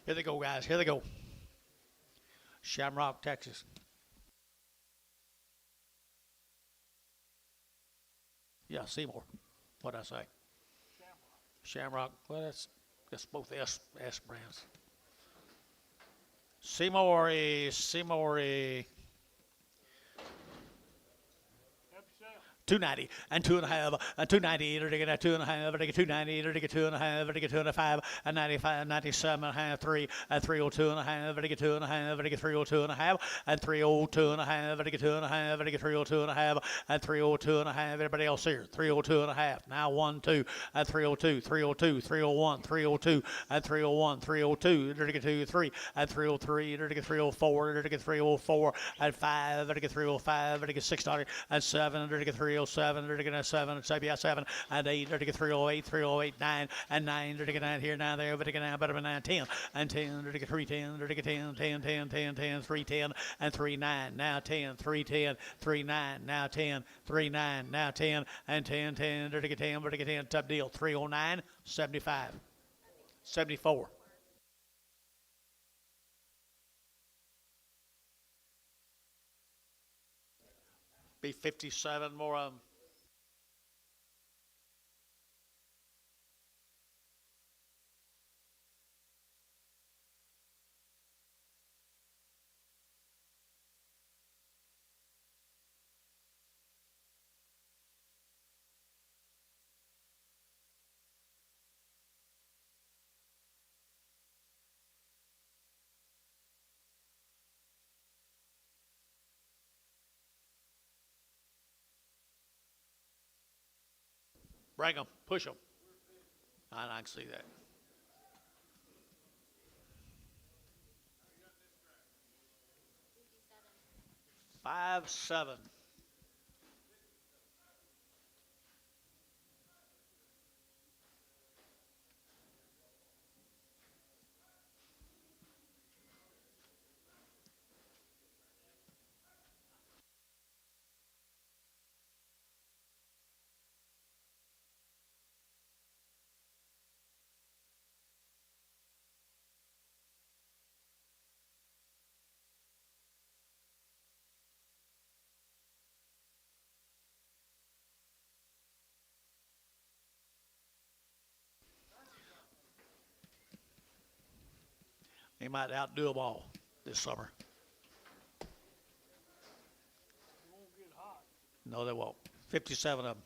Here they go, guys. Here they go. Shamrock, Texas. Yeah, Seymour. What'd I say? Shamrock. Well, that's both S brands. Seymour. 290 and 2.5 and 290 or to get a 2.5 or to get 290 or to get 2.5 or to get 2.5 and 95 97 and a half 3 and 302.5 or to get 2.5 or to get 302.5 and 302.5 or to get 2.5 or to get 302.5 and 302.5. Everybody else here 302.5. Now 1 2 and 302 302 301 302 and 301 302 or to get 2 3 and 303 or to get 304 or to get 304 and 5 or to get 305 or to get 600 and 7 or to get 307 or to get 7 7 and 8 or to get 308 308 9 and 9 or to get 9 here 9 there but to get 9 better than 9 10 and 10 or to get 310 or to get 10 10 10 10 10 310 and 3 9 now 10 310 3 9 now 10 3 9 now 10 and 10 10 or to get 10 or to get 10 top deal 309 75 74. Be 57 more of them. Bring them, push them. I can see that. 5-7. He might outdo them all this summer. It won't get hot. No, they won't. 57 of them.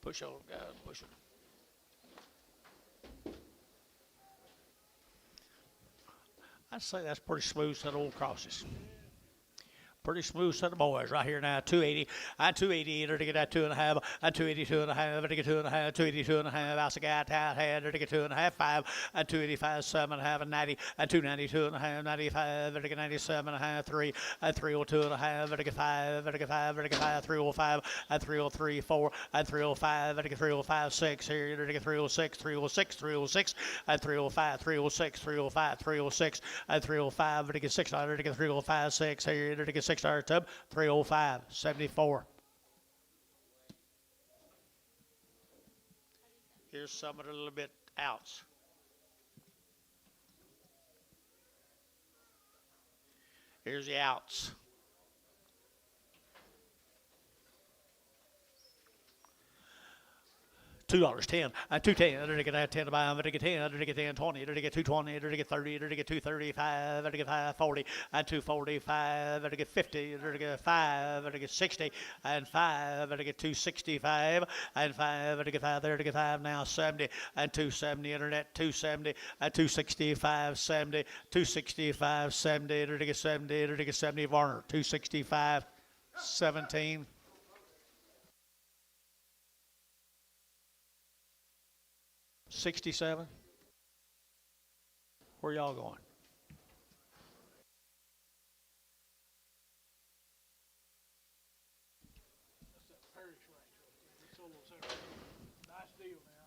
Push on, guys, push them. I'd say that's pretty smooth set of old crosses. Pretty smooth set of boys right here now. 280. I'm 280. To get that 2.5. I'm 282 and a half. To get 2.5. 282 and a half. Out the guy tight head. To get 2.5. 5. I'm 285. 7.5. And 90. I'm 292 and a half. 95. To get 97 and a half. 3. I'm 302 and a half. To get 5. To get 5. To get 5. 305. I'm 303. 4. I'm 305. To get 305. 6 here. To get 306. 306. 306. I'm 305. 306. 305. 306. I'm 305. To get 600. To get 305. 6 here. To get 6 tub, 305, 74. Here's some of the little bit outs. Here's the outs. $2.10. $2.10. To get that 10 to buy. To get 10. To get 10. 20. To get 220. To get 30. To get 235. To get 540. And 245. To get 50. To get 5. To get 60. And 5. To get 265. And 5. To get 5 there. To get 5 now 70. And 270. Internet 270. And 265. 70. 265. 70. To get 70. To get 70. Varner 265. 17. 67. Where y'all going? That's that Parish Ranch right there. It's almost there. Nice deal now.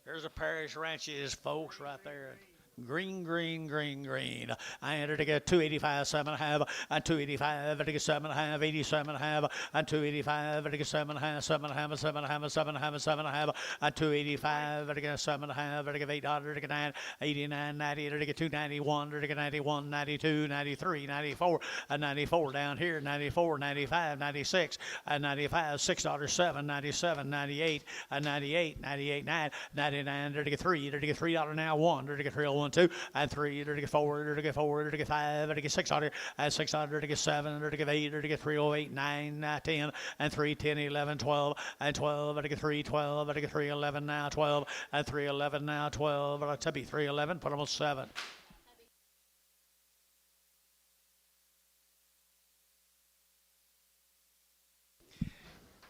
There's a Parish Ranches, folks, right there. Green, green, green, green. I entered to get 285, 7.5, and 285, to get 7.5, 87 1/2, and 285, to get 7.5, 7.5, 7.5, 7.5, 7.5, and 285, to get 7.5, to get 800, to get 9, 89, 90, to get 291, to get 91, 92, 93, 94, and 94 down here, 94, 95, 96, and 95, $6.07, 97, 98, and 98, 98, 9, 99, to get 3, to get $3 now, 1, to get 301. 2 and 3 to get 4 to get 4 to get 5 to get 600 and 600 to get 7 to get 8 to get 308 9 10 and 3 10 11 12 and 12 to get 3 12 to get 3 11 now 12 and 3 11 now 12 to be 3 11 put them on 7.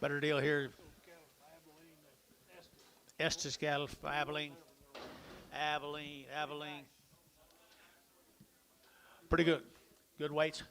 Better deal here. Estes cattle, Abilene. Abilene. Pretty good. Good weights.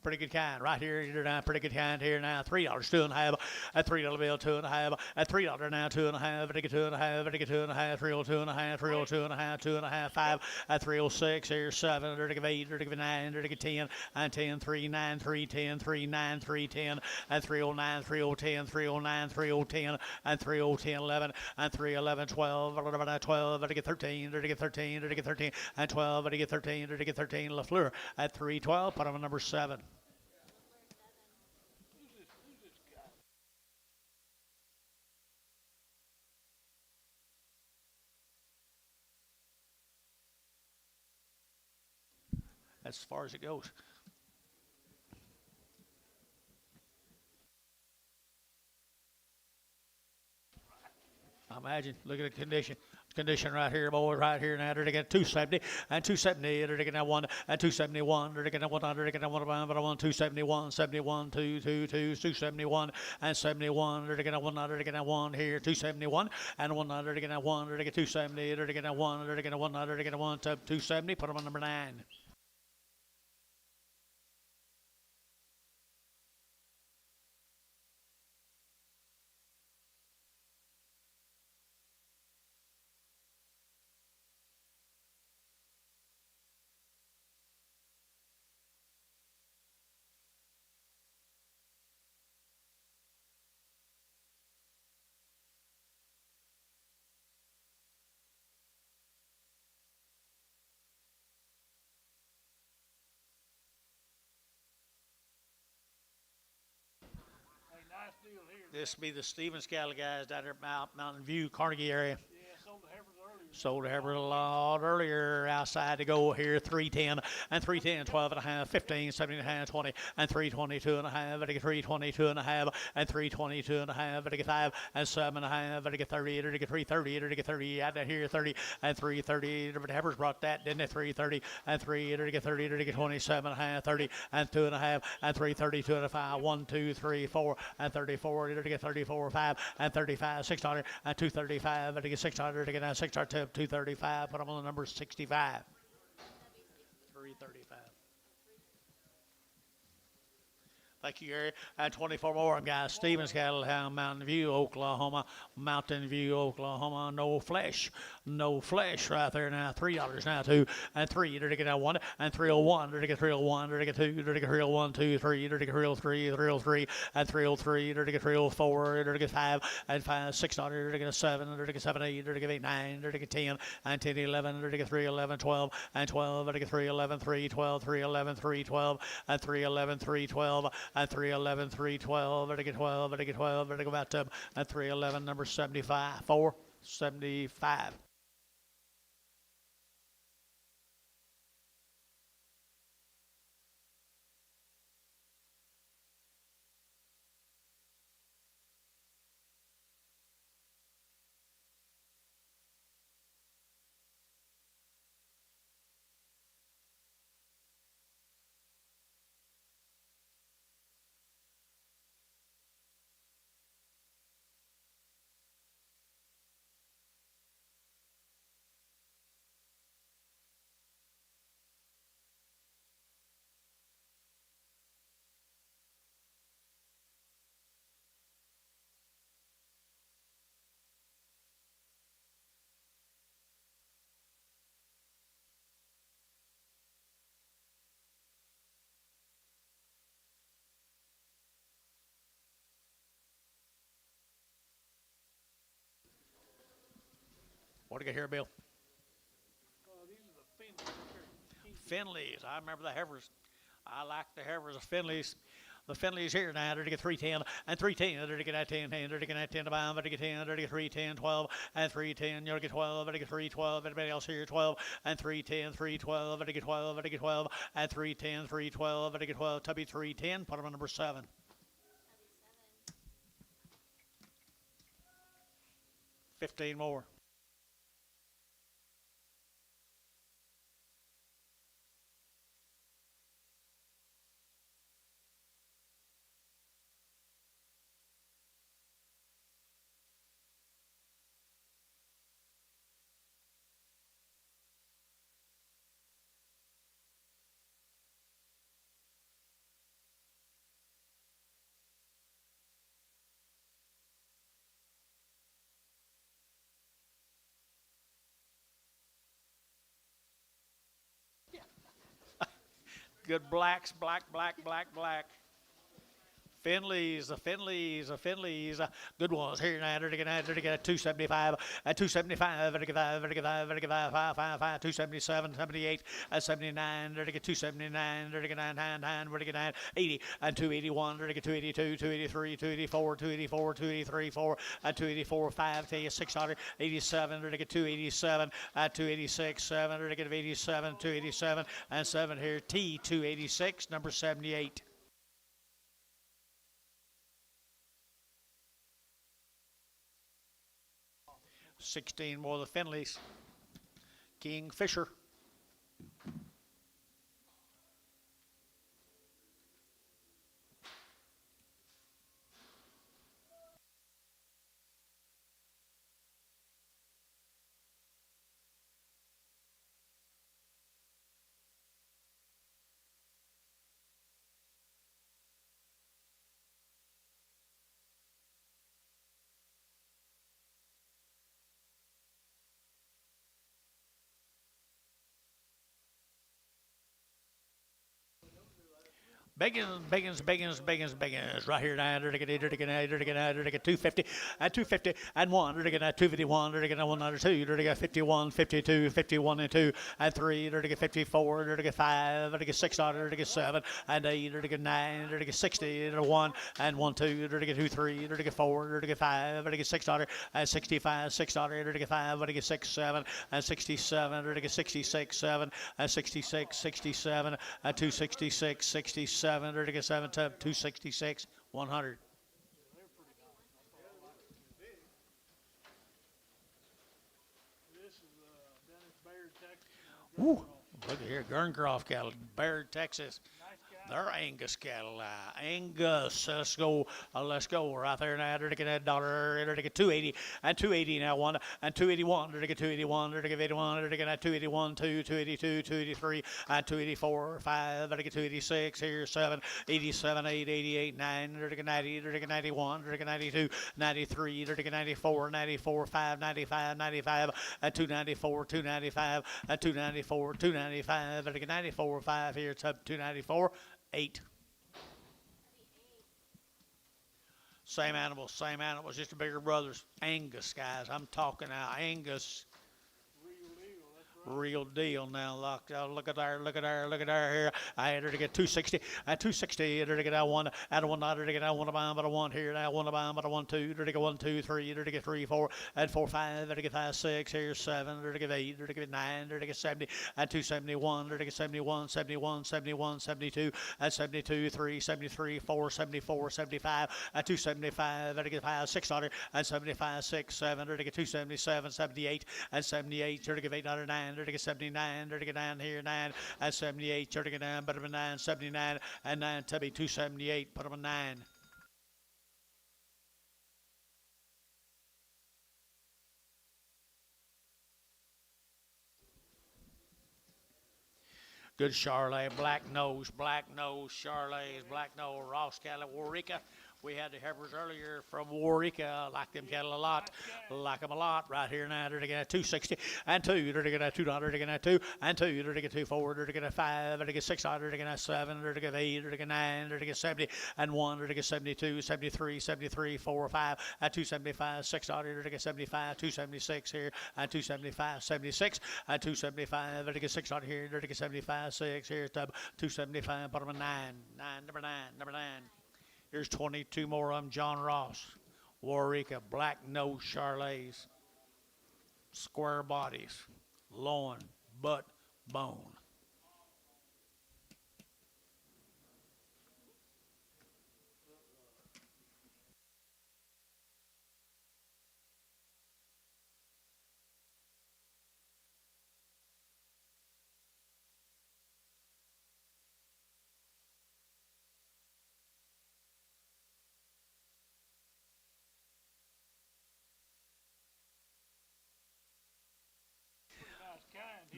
Pretty good kind. Right here, you're down pretty good kind here now. $3, 2.5. A $3 bill, 2.5. A $3 now, 2.5. To get 2.5. To get 2.5. 302.5. 302.5. 2.5. 5. A 306. Here 7. To get 8. To get 9. To get 10. And 10. 3 9 3 10 3 9 3 10. And 309 3010 309 3010 and 3010 11 and 311 12. 12. To get 13. To get 13. To get 13 and 12. To get 13. To get 13. LaFleur at 312. Put him at number 7. That's as far as it goes. I imagine. Look at the condition. Condition right here, boys, right here now. To get 270 and 270. To get that 1 and 271. To get that 100. To get that 1, but I want 271, 71, 2, 2, 2, 271 and 71. To get that 100. To get that 1 here, 271 and 100. To get that 1. To get 270. To get that 1. To get that 100. To get that 1 to 270. Put them on number 9. deal here. This will be the Stevens cattle guys down there at Mountain View, Carnegie area. Yeah, sold the heifers earlier. Sold Herbert a lot earlier outside to go here, 310 and 310, 12 and a half, 15, 17 and a half, 20 and 322 and a half, and 322 and a half, and 322 and a half, and 5 and 7 and a half, and 30, and 330, and 30 out here, 30 and 330. The Heifers brought that, didn't they? 330 and 3, and 30, and 27 and a half, 30 and 2 and a half, and 332 and a 5, 1, 2, 3, 4, and 34, and 34, 5, and 35, 600, and 235, and 600, and 600. 235, put them on the number 65. 335. Thank you, Gary. And 24 more, guys. Stevens Cattle Hound, Mountain View, Oklahoma. Mountain View, Oklahoma. No flesh. No flesh right there now. $3 now, 2 and 3. They're to get 1 and 301. They're to get 301. They're to get 2. They're to get 301, 2, 3. They're to get 303, 303, and 303. They're to get 304. They're to get 5 and 5, 6. They're to get 7. They're to get 7, 8. They're to get 8, 9. They're to get 10 and 10, 11. They're to get 3, 11, 12 and 12. They're to get 3, 11, 3, 12, 3, 11, 3, 12, and 3, 11, 3, 12. And 311, 312, better get 12, better get 12, better go back to at 311, number 75, 475. What do you got here, Bill? These are the Finleys. Finleys. I remember the Heifers. I like the Heifers of Finleys. The Finleys here now. They're to get 310 and 310. They're to get that 10, 10. They're to get that 10 to buy. They're to get 10. They're to get 310, 12 and 310. You're to get 12. They're to get 312. Everybody else here 12 and 310, 312. They're to get 12. They're to get 12 and 310, 312. They're to get 12. Tubby 310. Put them on number 7. 15 more. Good blacks, black. Finleys, the Finleys, good ones here now. They're to get 275, at 275, they're to get 5, 277, 78, at 79, they're to get 279, they're to get 9, they're to get 9, 80, and 281, they're to get 282, 283, 284, 284, 283, 4, at 284, 5, tell you 687, they're to get 287, at 286, 7, they're to get 87, 287, and 7 here, T 286, number 78. 16 more of the Finleys. Kingfisher. Biggins. Right here now, 250 and 250 and 1, 251, 102, 51, 52, 51 and 2 and 3, 54, 5, 6, 7 and 8, 9, 60, 1 and 1, 2, 2, 3, 4, 5, 6, and 65, 6, 5, 6, 7 and 67, 66, 7 and 66, 67 and 266, 67, 266, 100. This is Dennis Baird, Texas. Ooh, look at here, Gurncroft cattle, Baird, Texas. Nice guy. They're Angus cattle. Angus. Let's go. Right there now. Dollar. 280 and 280 now. 1 and 281. 281. 281. 281. 2, 282. 283 and 284. 5. 286 here. 7. 87. 8. 88. 9. 90. 91. 92. 93. 94. 94. 5. 95. 95 and 294. 295 and 294. 295. 94. 5 here. 294. 8. Same animals, just bigger brothers. Angus, guys. I'm talking now. Angus. Real deal now. Look at there here. I entered to get 260 and 260. Entered to get out one out of one. Entered to get out one of mine, but I want here now. One of mine, but I want 2. Entered to get 1, 2, 3. Entered to get 3, 4 and 4, 5. Entered to get 5, 6 here. 7. Entered to get 8. Entered to get 9. Entered to get 70 and 271. Entered to get 71, 71, 71, 72 and 72. 3, 73, 4, 74, 75 and 275. Entered to get 5, 600 and 75, 6, 7. Entered to get 277, 78 and 78. Entered to get 809. Entered to get 79, entered to get 9 here, 9 and 78, entered to get 9, put them in 9, 79 and 9, Tubby 278, put them in 9. Good Charolais, black nose, Charolais, black nose, Ross cattle, Warwick. We had the heifers earlier from Warwick. Like them cattle a lot. Like them a lot. Right here now. They're going to 260 and 2. They're going to 200. They're going to 2 and 2. They're going to 2 4. They're going to 5. They're going to 6. They're going to 7. They're going to 8. They're going to 9. They're going to 70 and 1. They're going to 72, 73, 73, 4, 5 and 275. 6. They're going to get 75. 276 here and 275. 76 and 275. They're going to get 6 here. They're going to get 75. 6 here. 275. Put them in 9. 9. Number 9. Here's 22 more of them. John Ross, Warwick, black nose Charolais, square bodies, loin, butt, bone.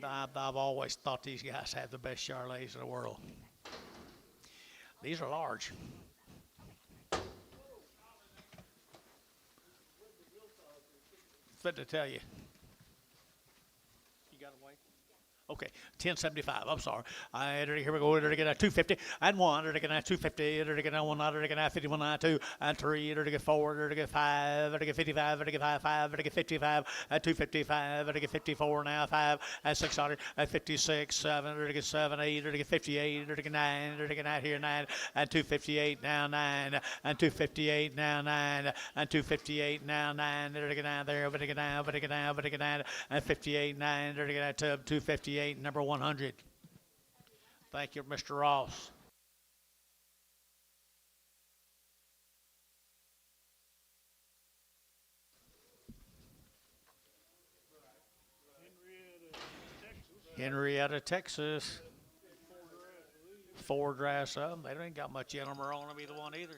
I've always thought these guys have the best Charolais in the world. These are large. Fit to tell you. You got them, Wade? Okay, 1075. I'm sorry. Here we go. They're going to 250 and 1. They're going to 250. They're going to 1. They're going to 51 and 2 and 3. They're going to 4. They're going to 5. They're going to 55. They're going to 5. They're going to 55 and 255. They're going to 54 now. 5 and 600 and 56. 7. They're going to 7. 8. They're going to 58. They're going to 9. They're going to 9 here 9 and 258 now 9 and 258 now 9 and 258 now 9. They're going to 9 there. But they get 9. But they get 9. But they get 9 and 58 9. They're going to 258. Number 100. Thank you, Mr. Ross. Henrietta, Texas. Four dress up. They ain't got much in them or on them either one either.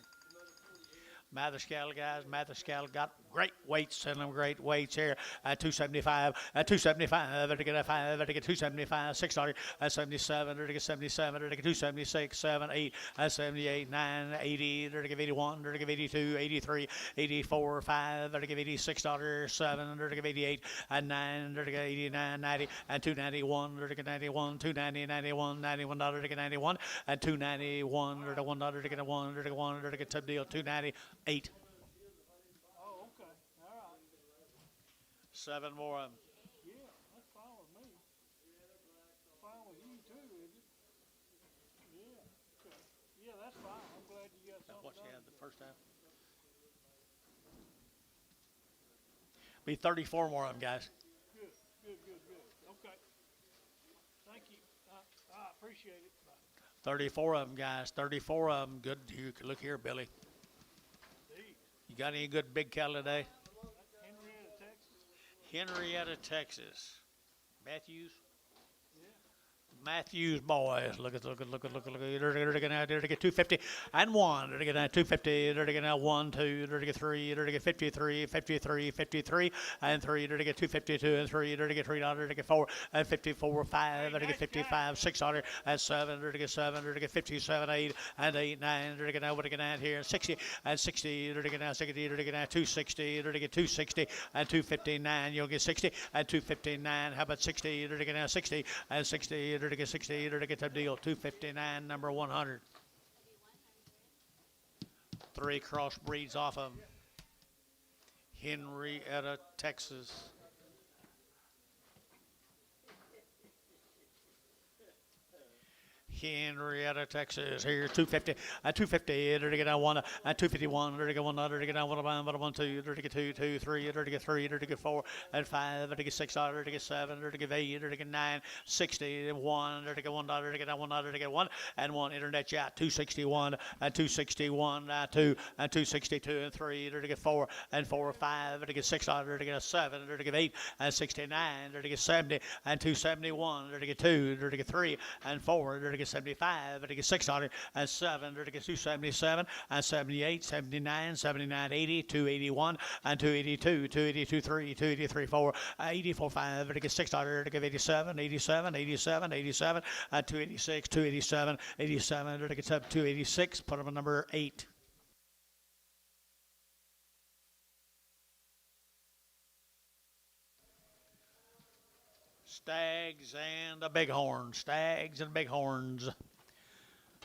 Mathers cattle, guys. Mathers cattle got great weights, send them great weights here. 275, 275, to get a 5, to get 275, $6, 77, to get 77, to get 276, 7, 8, 78, 9, 80, to give 81, to give 82, 83, 84, 5, to give $86, 7, to give 88, and 9, to get 89, 90, and 291, to get 91, 290, 91, $91, to get 91, and 291, to $1, to get a 1, to get 1, to get top deal, 298. Oh, okay, all right. 7 more of them. Yeah, that's fine with me. Fine with you too, is it? Yeah, okay. Yeah, that's fine. I'm glad you got something What you done. had the first time? Be 34 more of them, guys. Good, good, good, good. Okay. Thank you. I appreciate it. Bye. 34 of them, guys. 34 of them. Good. You look here, Billy. Steve, You got any good big cattle today? Henrietta, Texas. Henrietta, Texas. Matthews. Yeah. Matthews boys. Look at. They're going to get 250 and 1. They're going to get 250. They're going to get 1, 2. They're going to get 3. They're going to get 53, 53, 53, and 3. They're going to get 252 and 3. They're going to get $3. They're going to get 4 and 54, 5. They're going to get 55, $6 and 7. They're going to get 7. They're going to get 57, 8 and 8, 9. They're going to get what they're going to here 60 and 60. They're going to get 60. They're going to get 260. They're going to get 260 and 259. You'll get 60 and 259. How about 60? They're going to get 60 and 60. They're going to get 60. They're going to get the deal 259, number 100. 3 crossbreeds off of Henrietta, Texas. Henrietta, Texas. Here, 250, 250. They're to get 1, 251. They're to get 1. They're to get 1, 2. They're to get 2, 2, 3. They're to get 3. They're to get 4 and 5. They're to get 6. They're to get 7. They're to get 8. They're to get 9, 60, 1. They're to get $1. They're to get 1. They're to get 1 and 1. Internet chat 261 and 261 2 and 262 and 3. They're to get 4 and 4 5. They're to get 6. They're to get 7. They're to get 8 and 69. They're to get 70 and 271. They're to get 2. They're to get 3 and 4. They're to get 75, they're to get 6 and 7, they're to get 277 and 78, 79, 79, 80, 281 and 282, 282, 3, 283, 4, 84, 5, they're to get 6, they're to get 87, 87, 87, 87, 286, 287, 87, they're to get 286, put them at number 8. Stags and a bighorn. Stags and bighorns.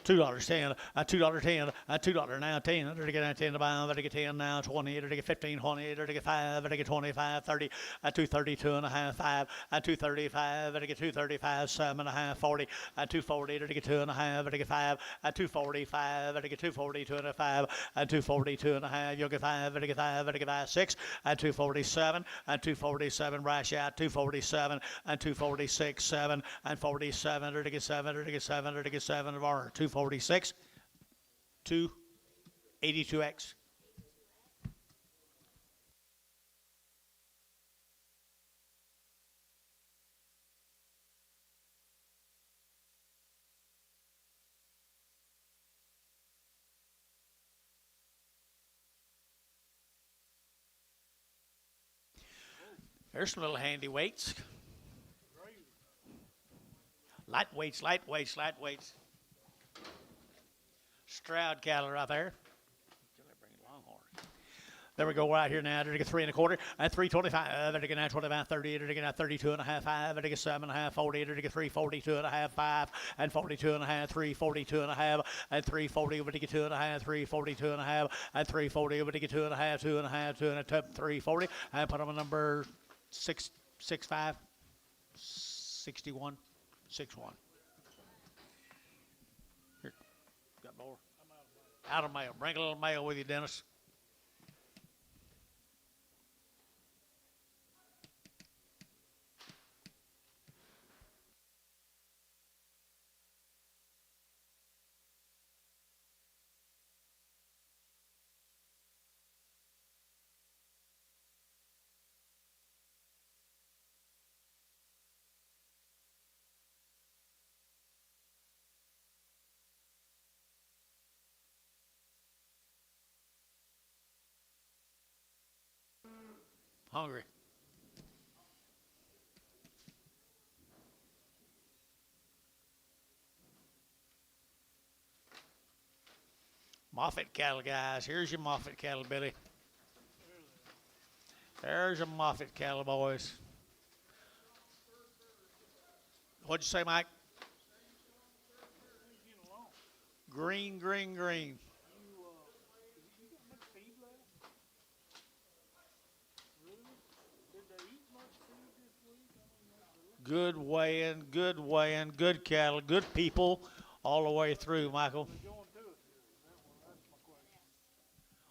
$2.10, $2.10, $2 now 10. They're to get 10 to buy. They're to get 10 now 20. They're to get 15, 20. They're to get 5. They're to get 25, 30. 232 and a half, 5. 235. They're to get 235, 7 and a half, 40. 240. They're to get 2 and a half. They're to get 5. 245. They're to get 240, 2 and a 5. 242 and a half. You'll get 5. They're to get 5. They're to get 5, 6. 247. 247. Rash out 247 and 246, 7 and 47. They're to get 7. They're to get 7. They're to get 7 of our 246, 282X. There's some little handy weights. Light weights, light weights, light weights. Stroud cattle right there. There we go right here now. They're to get 3 1/4 and 325. They're to get 925, 30. They're to get 32 and a half, 5. They're to get 7 and a half, 40. They're to get 342 and a half, 5 and 42 and a half, 342 and a half and 340. We're to get 2 and a half, 342 and a half and 340. We're to get 2 and a half, 2 and a half, 2 and a half, 340. And put them on number 665, 61, 61. Here, got more. Out of mail. Bring a little mail with you, Dennis. Hungry. Moffat cattle, guys. Here's your Moffat cattle, Billy. There's your Moffat cattle, boys. What'd you say, Mike? Green, green, green. You got much feed left? Really? Did they eat much feed this week? Good weighing, good cattle, good people all the way through, Michael. Going to it. That's my question.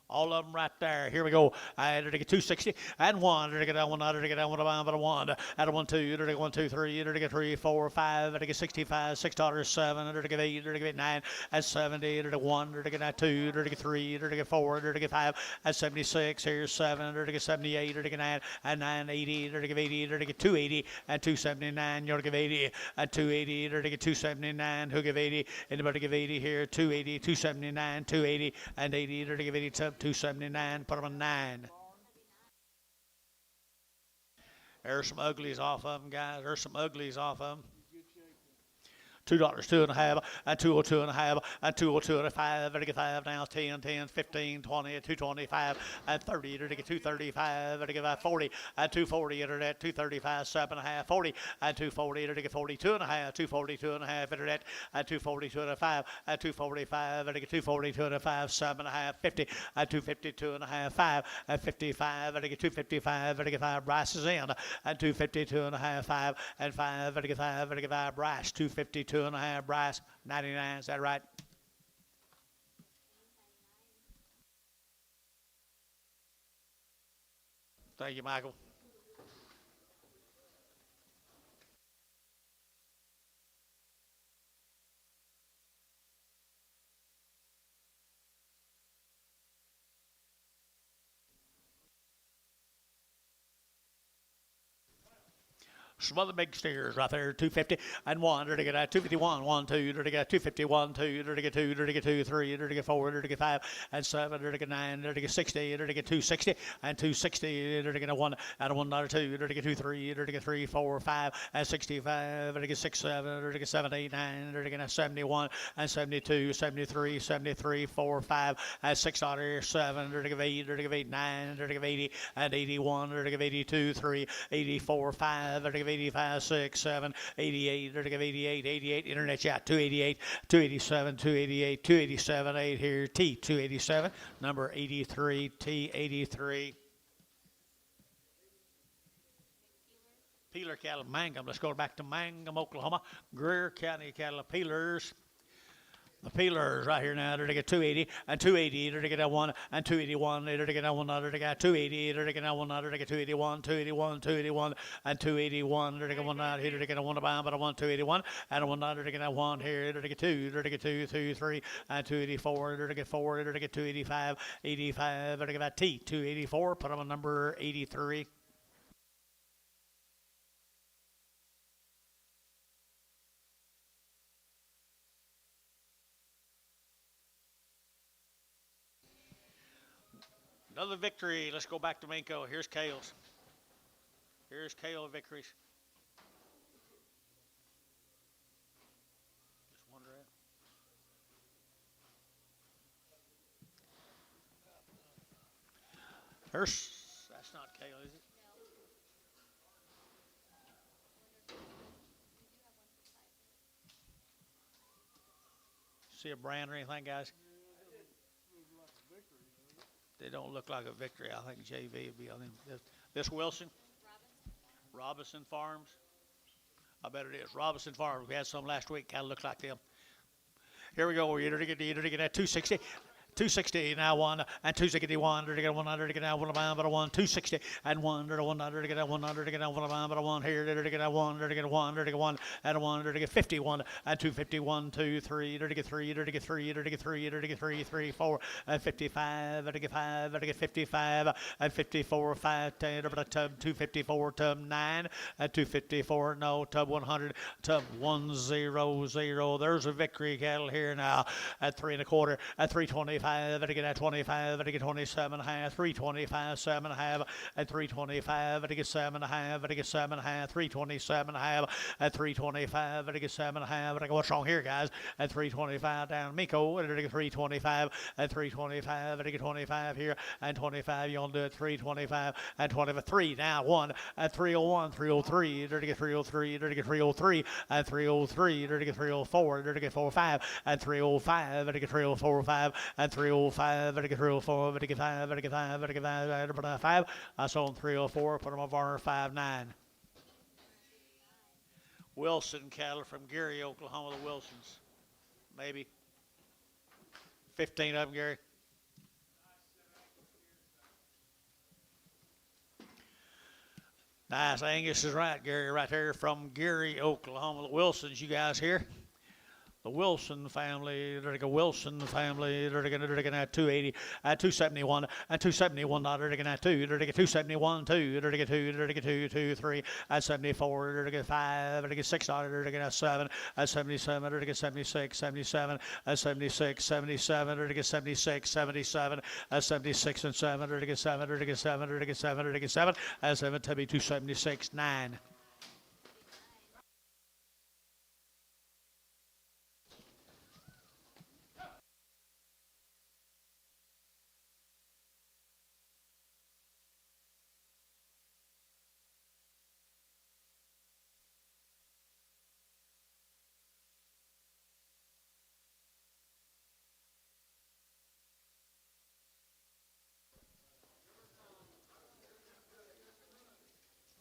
All of them right there. Here we go. I had to get 260 and one. I get that one. I get that one. But a one. Add a 1, 2. I get 1, 2, 3. I get 3, 4, 5. I get 65. $6, 7. I get 8. I get 9 and 70. I get 1. I get 2. I get 3. I get 4. I get 5 and 76. Here's 7. I get 78. I get 9 and 9, 80. I get 80. I get 280 and 279. You get 80 and 280. I get 279. Who give 80? Anybody give 80 here? 280, 279, 280 and 80. I give 80 to 279, put them on 9. There's some uglies off of them, guys. There's some uglies off of them. $2, 2.5, and 202.5, and 202.5. I get 5 now, 10, 10, 15, 20, 225, and 30. I get 235. I get 40, and 240. Internet 235, 7.5, 40, and 240. I get 42.5, 242.5. Internet and 242.5, and 245. I get 242.5, 7.5, 50, and 252.5, 5, and 55. I get 255. I get 5 braces in, and 252.5, 5, and 5. I get 5. I get 5 brass, 252.5 brass, 99. Is that right? Thank you, Michael. Some other big steers right there, 250 and 1, to get 251, 1, 2, to get 251, 2, to get 2, to get 2, 3, to get 4, to get 5 and 7, to get 9, to get 60, to get 260 and 260, to get a 1 and a $1, 2, to get 2, 3, to get 3, 4, 5 and 65, to get 6, 7, to get 7, 8, 9, to get 71 and 72, 73, 73, 4, 5 and $6, 7, to get 8, to get 8, 9, to get 80 and 81, to get 82, 3, 84, 5, to get 85, 6, 7, 88, or to give 88, 88, internet chat, 288, 287, 288, 287, 8 here, T, 287, number 83, T83. Peeler cattle, Mangum. Let's go back to Mangum, Oklahoma. Greer County cattle, peelers. The peelers right here now, they're to get 280 and 280, they're to get a 1 and 281, they're to get a 1, they're to get 280, they're to get a 1, they're to get 281, 281, 281, and 281, they're to get 1 out here, they're to get a 1 about, but a 1, 281, and a 1, they're to get a 1 here, they're to get 2, they're to get 2, 2, 3, and 284, they're to get 4, they're to get 285, 85, they're to get that T, 284, put them on number 83. Another victory. Let's go back to Minko. Here's Kale's. Here's Kale victories. Just wonder it. That's not Kale, is it? See a brand or anything, guys? They don't look like a victory. I think JV would be on them. This Wilson? Robinson Farms. I bet it is. Robinson Farms. We had some last week. Kind of looked like them. Here we go. You're going to get that 260. 260 now 1 and 261 to get 100 to get out 1 but a 1 260 and 1 to 100 to get out 100 to get out 1 but a 1 here to get out 1 to get 1 to get 1 and a 1 to get 51 and 251 2 3 to get 3 to get 3 to get 3 to get 3 3 4 and 55 to get 5 to get 55 and 54 5 10 but a tub 254 tub 9 and 254 no tub 100 tub 100. There's a victory cattle here now at 3 1/4 at 325 25, and again 25, and again 27 and a half, 325, 7 and a half, and 325, and again 7 and a half, and again 7 and a half, 327 and a half, and 325, and again 7 and a half, and I go, what's wrong here, guys? And 325 down Miko, and again 325, and 325, and again 25 here, and 25, you're gonna do it 325, and 23, now 1, and 301, 303, and again 303, and again 303, and 303, and again 304, and again 45, and 305, and again 345, and 305, and again 304, and again 5, and again 5, and again 5, and again 5. I sold 304, put them over 59. Wilson cattle from Gary, Oklahoma, the Wilsons. Maybe 15 of them, Gary. Nice. Angus is right, Gary, right there from Gary, Oklahoma. The Wilsons, you guys here? The Wilson family, they're like a Wilson family, they're going to have 280, 271, and 271, they're going to have 2, they're going to 271, 2, they're going to 2, they're going to 2, 2, 3, and 74, they're going to 5, they're going to 6, they're going to 7, and 77, they're going to 76, 77, and 76, 77, they're going to 76, 77, and 76, and 7, they're going to 7, they're going to 7, they're going to 7, they're going to 7, and 7, to be 276, 9.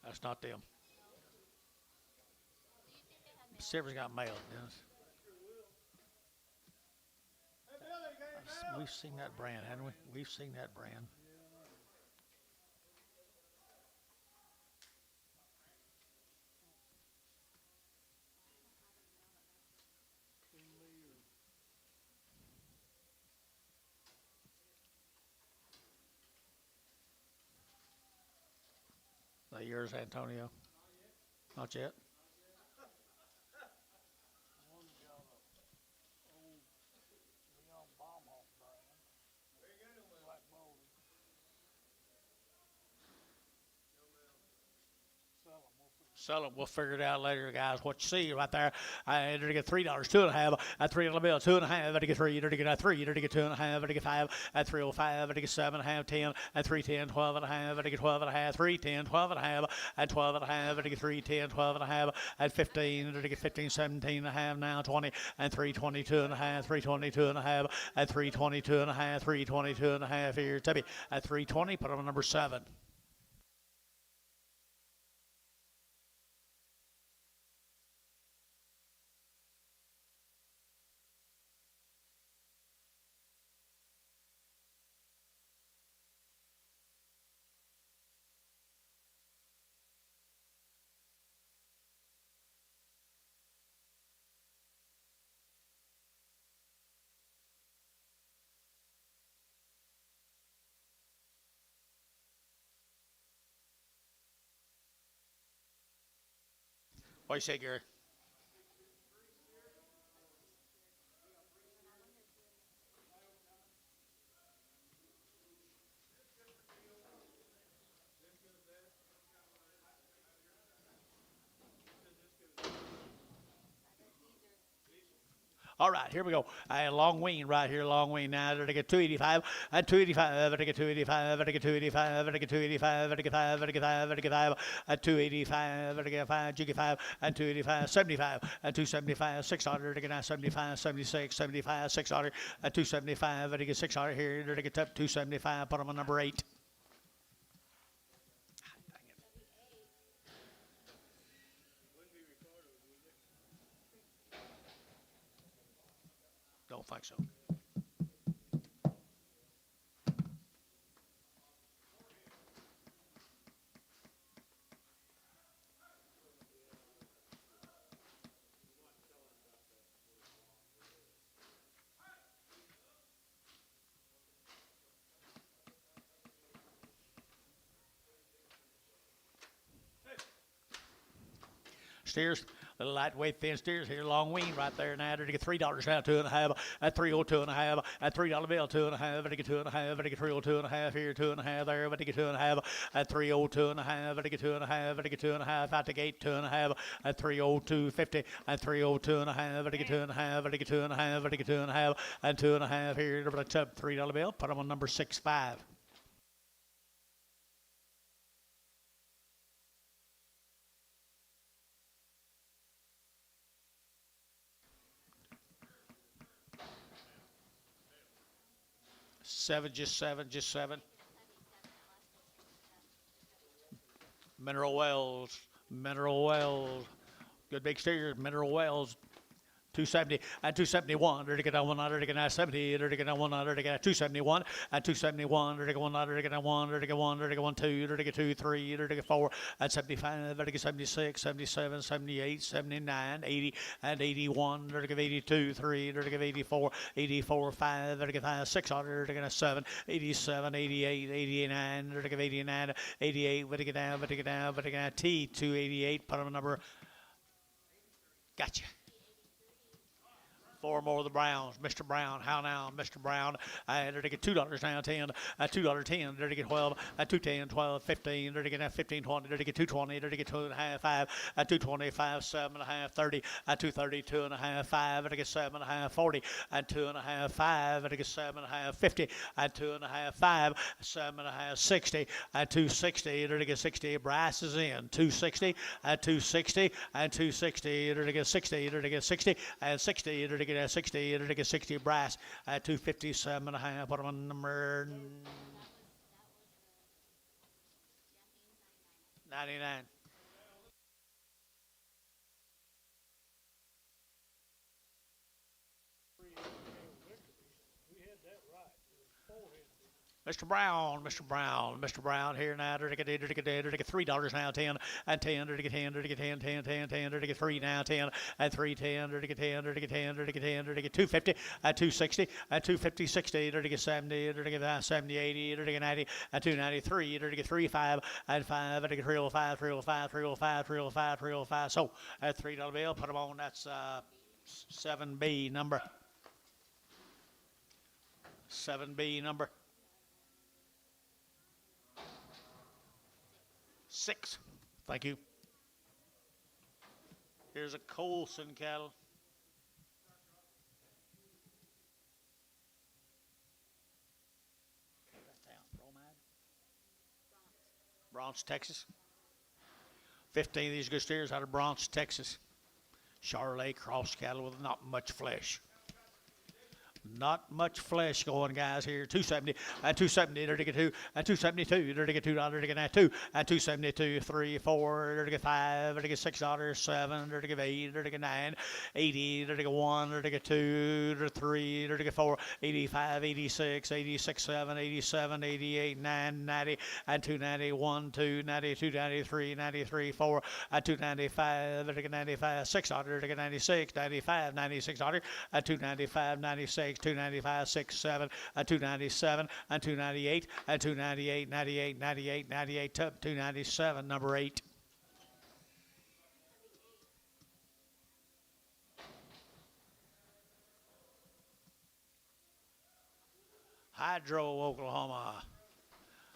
That's not them. Silver's got mail, yes. We've seen that brand, haven't we? We've seen that brand. That yours, Antonio? Not yet. Sell them. We'll figure it out later, guys. What you see right there, I to get $3, 2.5, at $3 bill, 2.5, I to get 3, I to get 3, I to get 2.5, I to get 5, at 305, I to get 7.5, 10, at 310, 12.5, I to get 12.5, 310, 12.5, at 12.5, I to get 310, 12.5, at 15, I to get 15, 17.5, now 20, and 322.5, 322.5, at 322.5, 322.5 here, Tubby, at 320, put on number 7. What do you say, Gary? All right, here we go. Long wean right here, long wean. Now to get 285, and 285, to get 285, to get 285, to get 285, to get 5, to get 5, to get 5, at 285, to get 5, to get 5, and 285, 75, and 275, 600, to get 75, 76, 75, 600, and 275, to get 600 here, to get 275, put them on number 8. Don't think so. Steers, Little lightweight thin steers here, long wean right there now. To get $3 now, 2.5, at 302.5, at $3 bill, 2.5, to get 2.5, to get 302.5 here, 2.5 there, but to get 2.5, at 302.5, to get 2.5, to get 2.5 out the gate, 2.5, at 302.50, at 302.5, to get 2.5, to get 2.5, to get 2.5, and 2.5 here, to the $3 bill. Put them on number 6.5. Just seven. Mineral Wells. Good big steers, Mineral Wells. 270 and 271. To get 100 to get 70. To get 100 to get 271 and 271. To get 100 to get 1. To get 1 to get 1 2. To get 2 3. To get 4 and 75. To get 76, 77, 78, 79, 80 and 81. To get 82 3. To get 84, 84 5. To get 5 600. To get 7, 87, 88, 89. To get 89, 88. To get down. To get down. To get T 288. Put on number. Gotcha. 4 more of the Browns. Mr. Brown, how now, Mr. Brown? They're to get $2 now, 10, $2.10. They're to get 12, 210, 12, 15. They're to get 15, 20. They're to get 220. They're to get 2.5, 5, 225, 7.5, 30, 230, 2.5, 5. They're to get 7.5, 40, 2.5, 5. They're to get 7.5, 50, 2.5, 5, 7.5, 60, 260. They're to get 60. Brass is in 260, 260, 260. They're to get 60. They're to get 60 and 60. They're to get 60, to get 60 brass at 257.5. Put them on number 99. Mr. Brown here now. To get $3 now, 10 and 10. To get 10, to get 10, 10, 10, 10. To get 3 now, 10 and 3, 10. To get 10, to get 10, to get 10. To get 250 at 260 at 250, 60. To get 70, to get 70, 80. To get 90 at 293. To get 35 and 5. To get 305, 305, 305, 305, 305. So at $3 bill, put them on. That's 7B number. 7B number. 6. Thank you. Here's a Colson cattle. Bronx, Texas. 15 of these good steers out of Bronx, Texas. Charolais cross cattle with not much flesh. Not much flesh going, guys, here. 270 and 270. They're to get 2 and 272. They're to get $2. To get 2 and 272. 3, 4. They're to get 5. They're to get $6. 7. They're to get 8. They're to get 9. 80. They're to get 1. They're to get 2. They're 3. They're to get 4. 85. 86. 86. 7. 87. 88. 9. 90 and 290. 1. 2. 92. 93. 93. 4 and 295. They're to get 95. $6. They're to get 96. 95. 96. And 295. 96. 295, 6, 7, 297, and 298, and 298, 98, 98, 98, 297, number 8. Hydro, Oklahoma.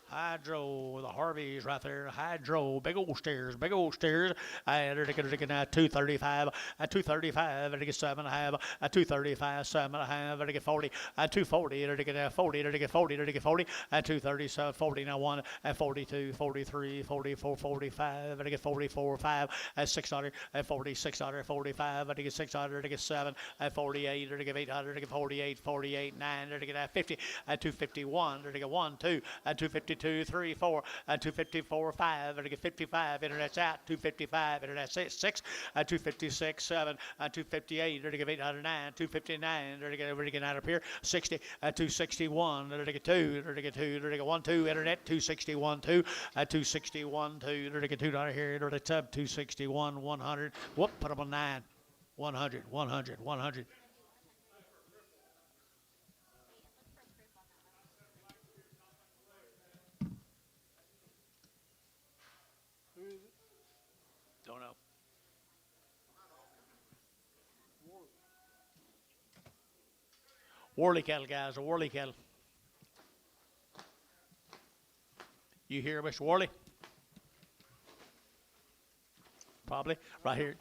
Hydro, the Harveys right there. Hydro, big old stairs. They're to get 235, 235, they're to get 7.5, 235, 7.5, they're to get 40, 240, they're to get 40, they're to get 40, they're to get 40, 237, 40, now 1, 42, 43, 44, 45, they're to get 44, 5, 600, 40, 600, 45, they're to get 600, to get 7, 48, they're to get 800, to get 48, 48, 9, they're to get 50, 251, they're to get 1, 2, 252. 3, 4, 254, 5, and to get 55, internet's out, 255, internet's 6, 256, 7, 258, to get 809, 259, to get out up here, 60, 261, to get 2, to get 2, to get 1, 2, internet, 261, 2, 261, 2, to get $2 here, to the tub, 261, 100, whoop, put them on 9, 100, 100, 100. Don't know. Worley cattle, guys, a Worley cattle. You here, Mr. Worley? Probably right here.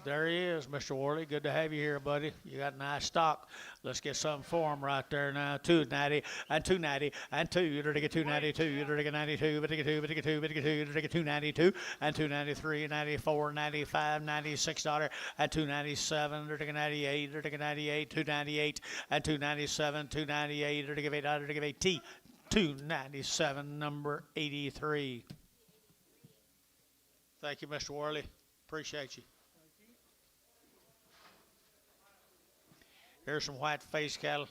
There he is, Mr. Worley. Good to have you here, buddy. You got nice stock. Let's get something for him right there now. 290 and 290 and 2. You're going to get 292. You're going to get 92. But to get 2. But to get 2. But to get 2. You're going to get 292 and 293, 94, 95, $96 and 297. You're going to get 98. You're going to get 98. 298 and 297. 298. You're going to give 8. You're going to give 8 T. 297, number 83. Thank you, Mr. Worley. Appreciate you. Here's some white face cattle.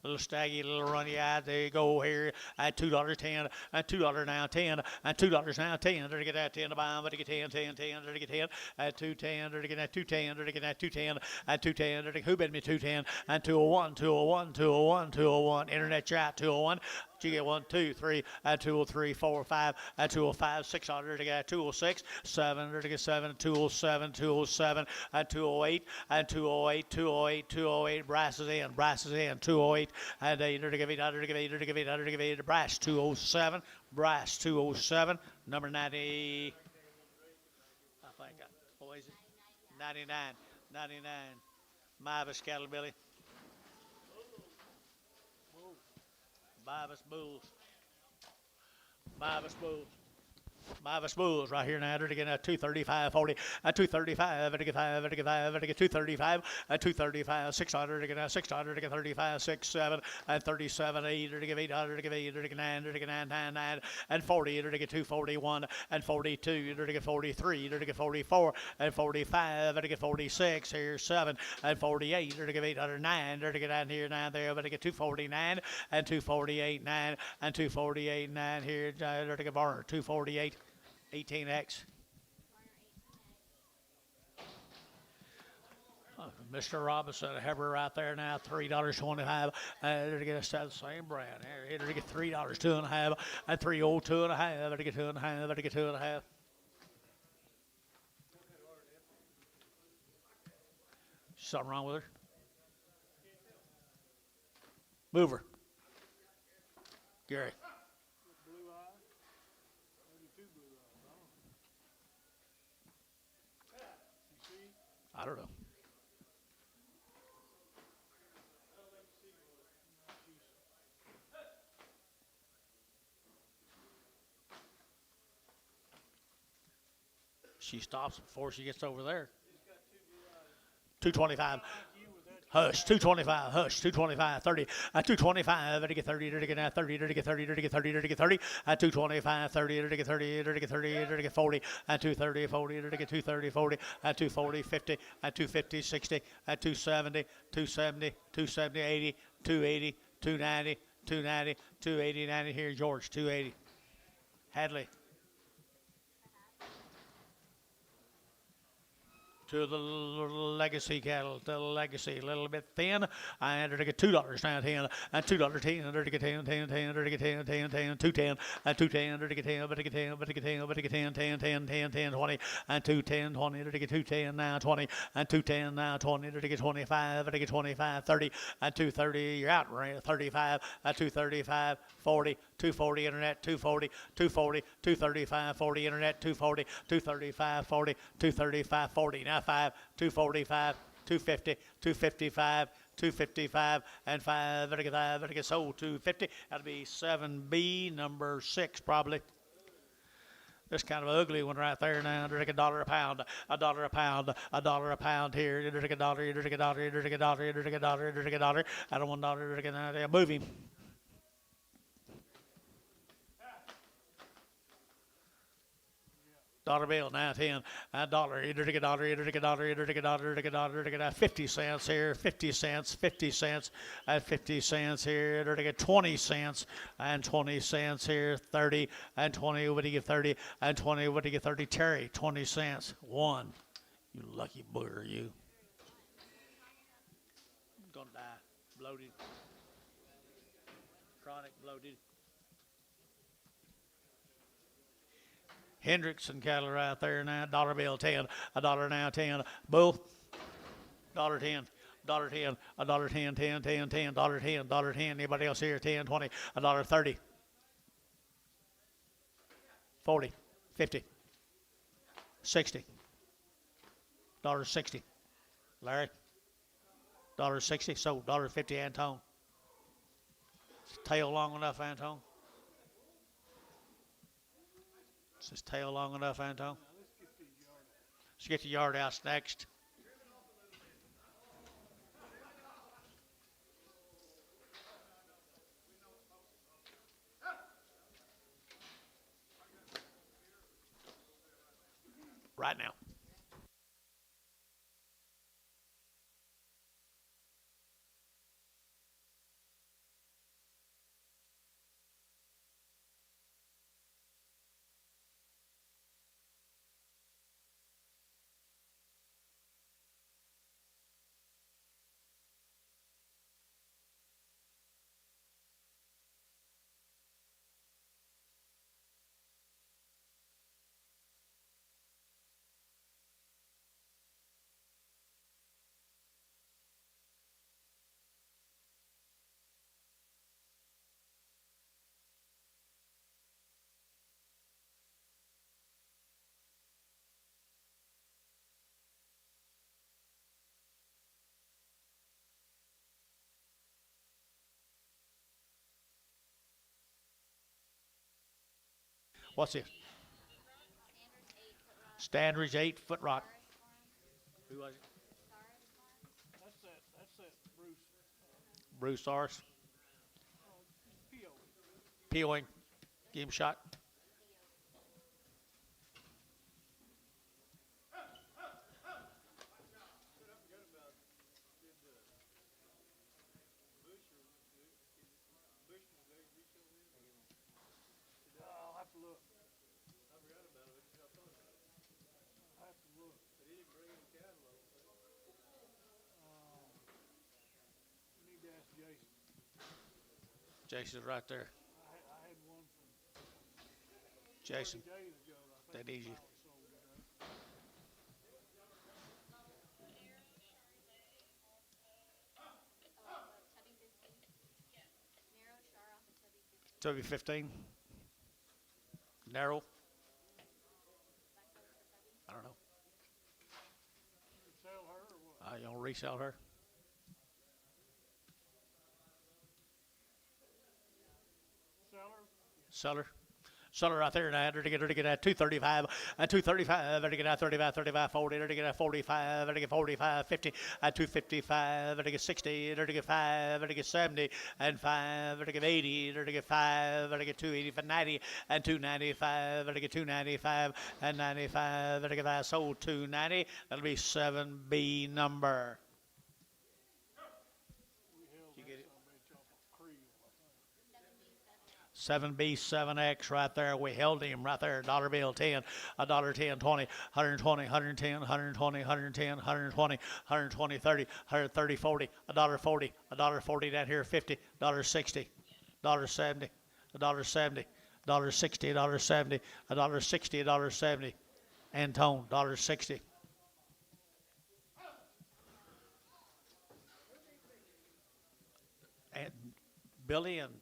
Little staggy, little runny eyed. There you go here at $2.10 and $2 now 10 and $2 now 10. There to get that 10 to buy, but to get 10, 10, 10. There to get 10 at 210. There to get that 210. There to get that 210 at 210. There to who bid me 210 and 201, 201, 201, 201. Internet chat 201. You get 1, 2, 3, at 203, 4, 5, at 205, 600 to get 206, 7 to get 7, 207, 207, at 208, at 208, 208, 208. Brass is in, 208, and 800 to give 800 to give 800 to give 800 to give 800. Brass 207, brass 207, number 90. I think, what is it? 99, 99. Mavis cattle, Billy. Mavis bulls. Mavis bulls. Mavis bulls right here now. They're getting a 235, 40, a 235, to get 5, to get 5, to get 235, a 235, 600, to get a 600, to get 35, 6, 7, and 37, 8, to get 800, to get 8, to get 9, to get 9, 9, 9, and 40, to get 241, and 42, to get 43, to get 44, and 45, to get 46, here 7, and 48, to get 809, to get down here, 9 there, but to get 249, and 248, 9, and 248, 9 here, to get Varner, 248. 18X. Mr. Robinson, a Heber right there now, $3.25. To get us the same brand. Here to get $3, 2.5, and 302.5. To get 2.5. To get 2.5. Something wrong with her? Move her. Gary. I don't know. She stops before she gets over there. 225. Hush, 225, hush, 225, 30, 225, to get 30, to get 30, to get 30, to get 30, to get 30, 225, 30, to get 30, to get 30, to get 40, 230, 40, to get 230, 40, 240, 50, 250, 60, 270, 270, 270, 80, 280, 290, 290, 280, 90 here, George, 280. Hadley. To the legacy cattle, to the legacy, a little bit thin. I entered to get $2 now 10, and $2 10, to get 10, 10, 10, to get 10, 10, 10, 210, and 210, to get 10, but to get 10, but to get 10, but to get 10, 10, 10, 10, 10, 20, and 210, 20, to get 210 now 20, and 210 now 20, to get 25, to get 25, 30, and 230, you're out, 35, at 235, 40, 240 internet, 240, 240, 235, 40 internet, 240, 235, 40, 235, 40. Now 5, 245, 250, 255, 255, and 5, and I get sold 250. That'll be 7B, number 6 probably. This kind of ugly one right there now. Drink $1 a pound, $1 a pound, $1 a pound here. Drink $1, drink $1, drink $1, drink $1, drink $1. I don't want $1, drink $1. Move him. Dollar bill now 10, $1. Either to get $1, either to get $1, either to get $1, to get $1, to get 50 cents here, 50 cents, 50 cents, and 50 cents here, either to get 20 cents, and 20 cents here, 30, and 20. What do you get 30, and 20? What do you get 30? Terry, 20 cents, 1. You lucky booger, you. I'm gonna die, bloated, chronic bloated. Hendrickson cattle right there now. Dollar bill 10. $1 now 10. Bull. $1.10. $1.10, $1.10, 10, 10, 10, $1.10, $1.10. Anybody else here? 10, 20, $1.30, 40, 50, 60, $1.60. Larry, $1.60. So $1.50, Antone. Is tail long enough, Antone? Is his tail long enough, Antone? Let's get the yard outs next. Right now. What's this? Standard's 8-foot rock. Who was it? That's that Bruce Bruce Sars. P.O. POing. Give him a shot. I'll have to look. I forgot about it. I'll have to look. They didn't bring any catalog. You need to ask Jason. Jason's right there. I had one from Jason, 30 days ago. I think they need you. sold it, right? Tubby 15. Narrow. I don't know. You sell her or what? You want to resell her? Sell her? Sell her. Sell her right there now. To get 235, 235, to get 35, 35, 40, to get 45, to get 45, 50, 255, to get 60, to get 5, to get 70, and 5, to get 80, to get 5, to get 280, 90, and 295, to get 295, and 95, to get 5, sold 290. That'll be 7B number. We held You get it? that bitch off a creel, I think. 7B, 7X right there. We held him right there. Dollar bill 10, $1.10, 20, 120, 110, 120, 110, 120, 120, 30, 130, 40, $1.40, $1.40 down here, 50, $1.60, $1.70, $1.70, $1.60, $1.70, $1.60, $1.70. Antone, $1.60. And Billy and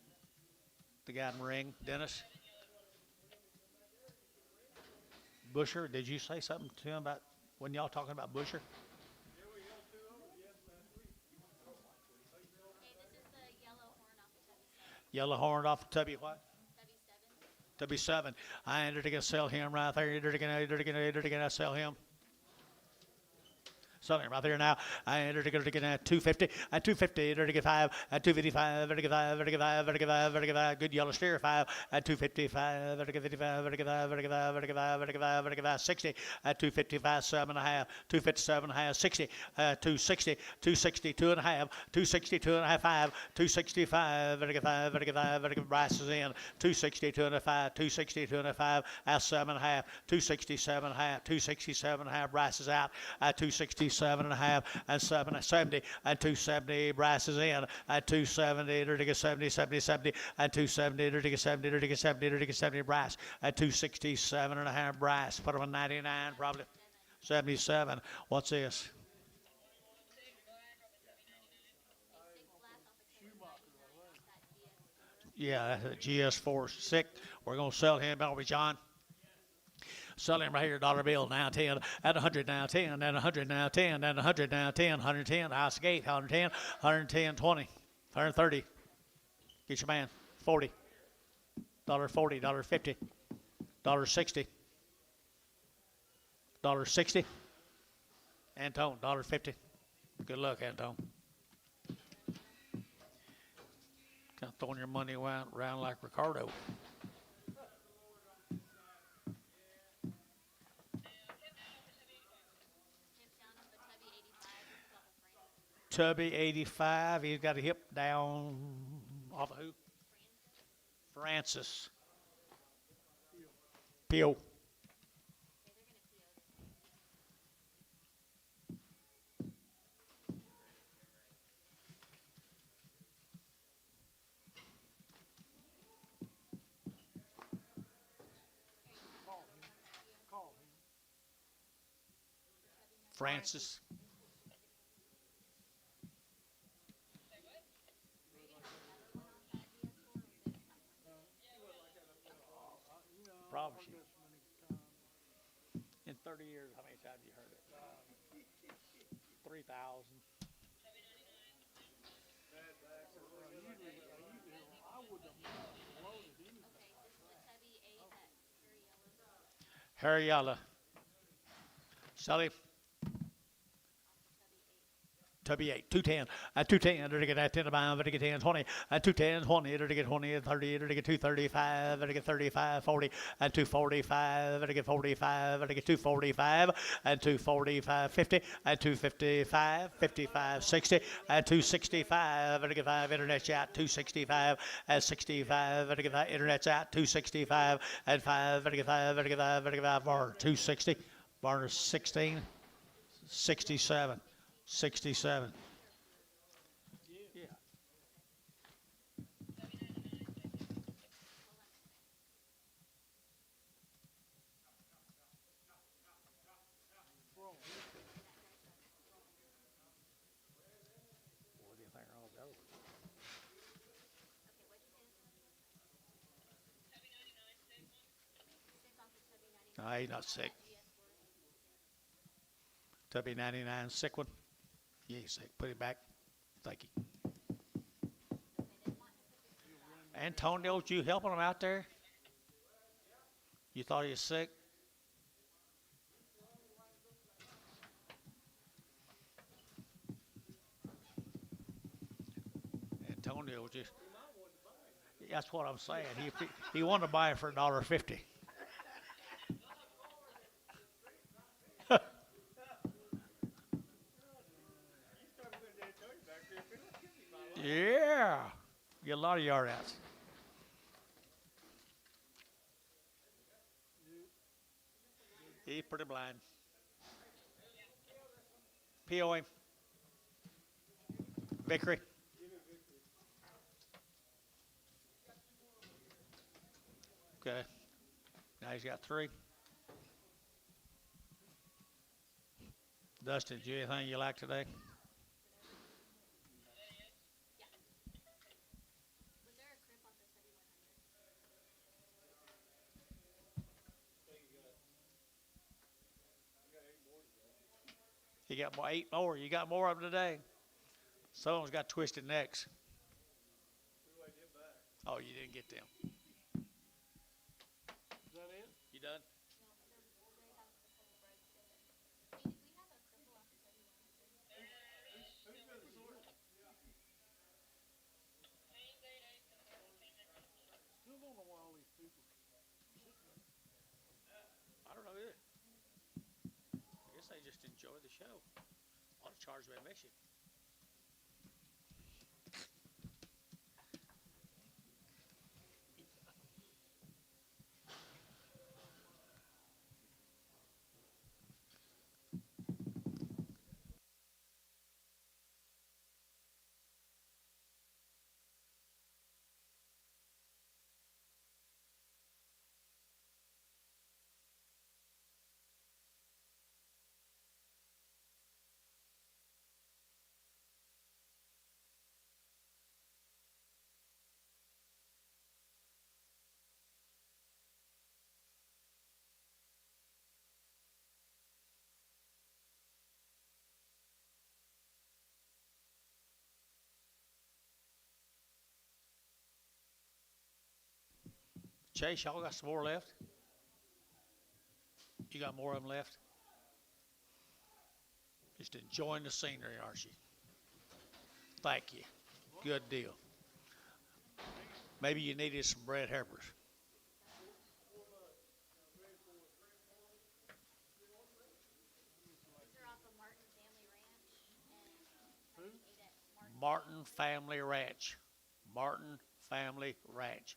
the guy in the ring, Dennis. Busher, did you say something to him about when y'all talking about Busher? Yeah, we held 2 of them, yes, last week. Hey, this is the yellow horn off of Tubby 7. Yellow horned off of Tubby what? Tubby 7. Tubby 7. I entered to get sell him right there. Entered to get sell him. Selling right there now. I entered to get 250, at 250, entered to get 5, at 255, entered to get 5, entered to get 5, entered to get 5, entered to get 5, good yellow steer 5, at 255, entered to get 55, entered to get 5, entered to get 5, entered to get 5, entered to get 5, entered to get 5, 60, at 255, 7.5, 257.5, 60, 260, 260, 2.5, 260, 2.5, 5, 265, entered to get 5, entered to get 5, entered to get prices in, 260, 2.5, 260, 2.5, at 7.5, 267.5, 267.5, prices out, at 267.5, and 770, and 270, prices in, at 270, entered to get 70, 70, 70, and 270, entered to get 70, entered to get 70, entered to get 70, price, at 267.5, price, put them on 99, probably 77. What's this? Yeah, that's a GS4 sick. We're gonna sell him, aren't we, John? Sell him right here, dollar bill now 10, at 100 now 10, at 100 now 10, at 100 now 10, 110, house gate, 110, 110, 20, 130. Get your man, 40, $40, $50, $60, $60. Antone, $50. Good luck, Antone. Kind of throwing your money around like Ricardo. Hips down off the tubby 85 with double frame. Tubby, 85. He's got a hip down off of who? Francis. Pio. Okay, they're gonna Call him. Francis. Probably. In 30 years, how many times have you heard it? 3,000. I would have loaded anything. Okay, this is the tubby 8 at Harry Harryala. Yellow. Sally. Tubby 8. Tubby 8, 210, 210, to get that 10 to buy, to get 10, 20, 210, 20, to get 20, 30, to get 235, to get 35, 40, 245, to get 45, to get 245, 245, 50, 255, 55, 60, 265, to get 5, internet's out, 265, 65, to get 5, internet's out, 265, 5, to get 5, to get 5, to get 5, bar 260, bar 16, 67. 67. Yeah. What do you think I'll go? Okay, what'd you say this one? Sick off the tubby 99. No, he's not sick. GS4. Tubby 99, sick one. Yeah, he's sick. Put him back. Thank you. Antonio, you helping him out there? You thought he was sick? Antonio just. That's what I'm saying. He wanted to buy it for $1.50. Yeah. Get a lot of yard outs. He's pretty blind. PO him. Vickery. Okay. Now he's got 3. Dustin, did you anything you like today? Was there a crimp off the tubby 100? You got 8 more. You got more of them today. Someone's got twisted necks. Oh, you didn't get them. Is that it? You done? Hey, did we have a cripple off the tubby 100? Still don't know why all these people. I don't know either. I guess they just enjoy the show. Ought to charge by admission. Chase, y'all got some more left? You got more of them left? Just enjoying the scenery, aren't you? Thank you. Good deal. Maybe you needed some bread helpers. These are off of Martin Family Ranch, and Who? ate at Martin. Martin Family Ranch. Martin Family Ranch.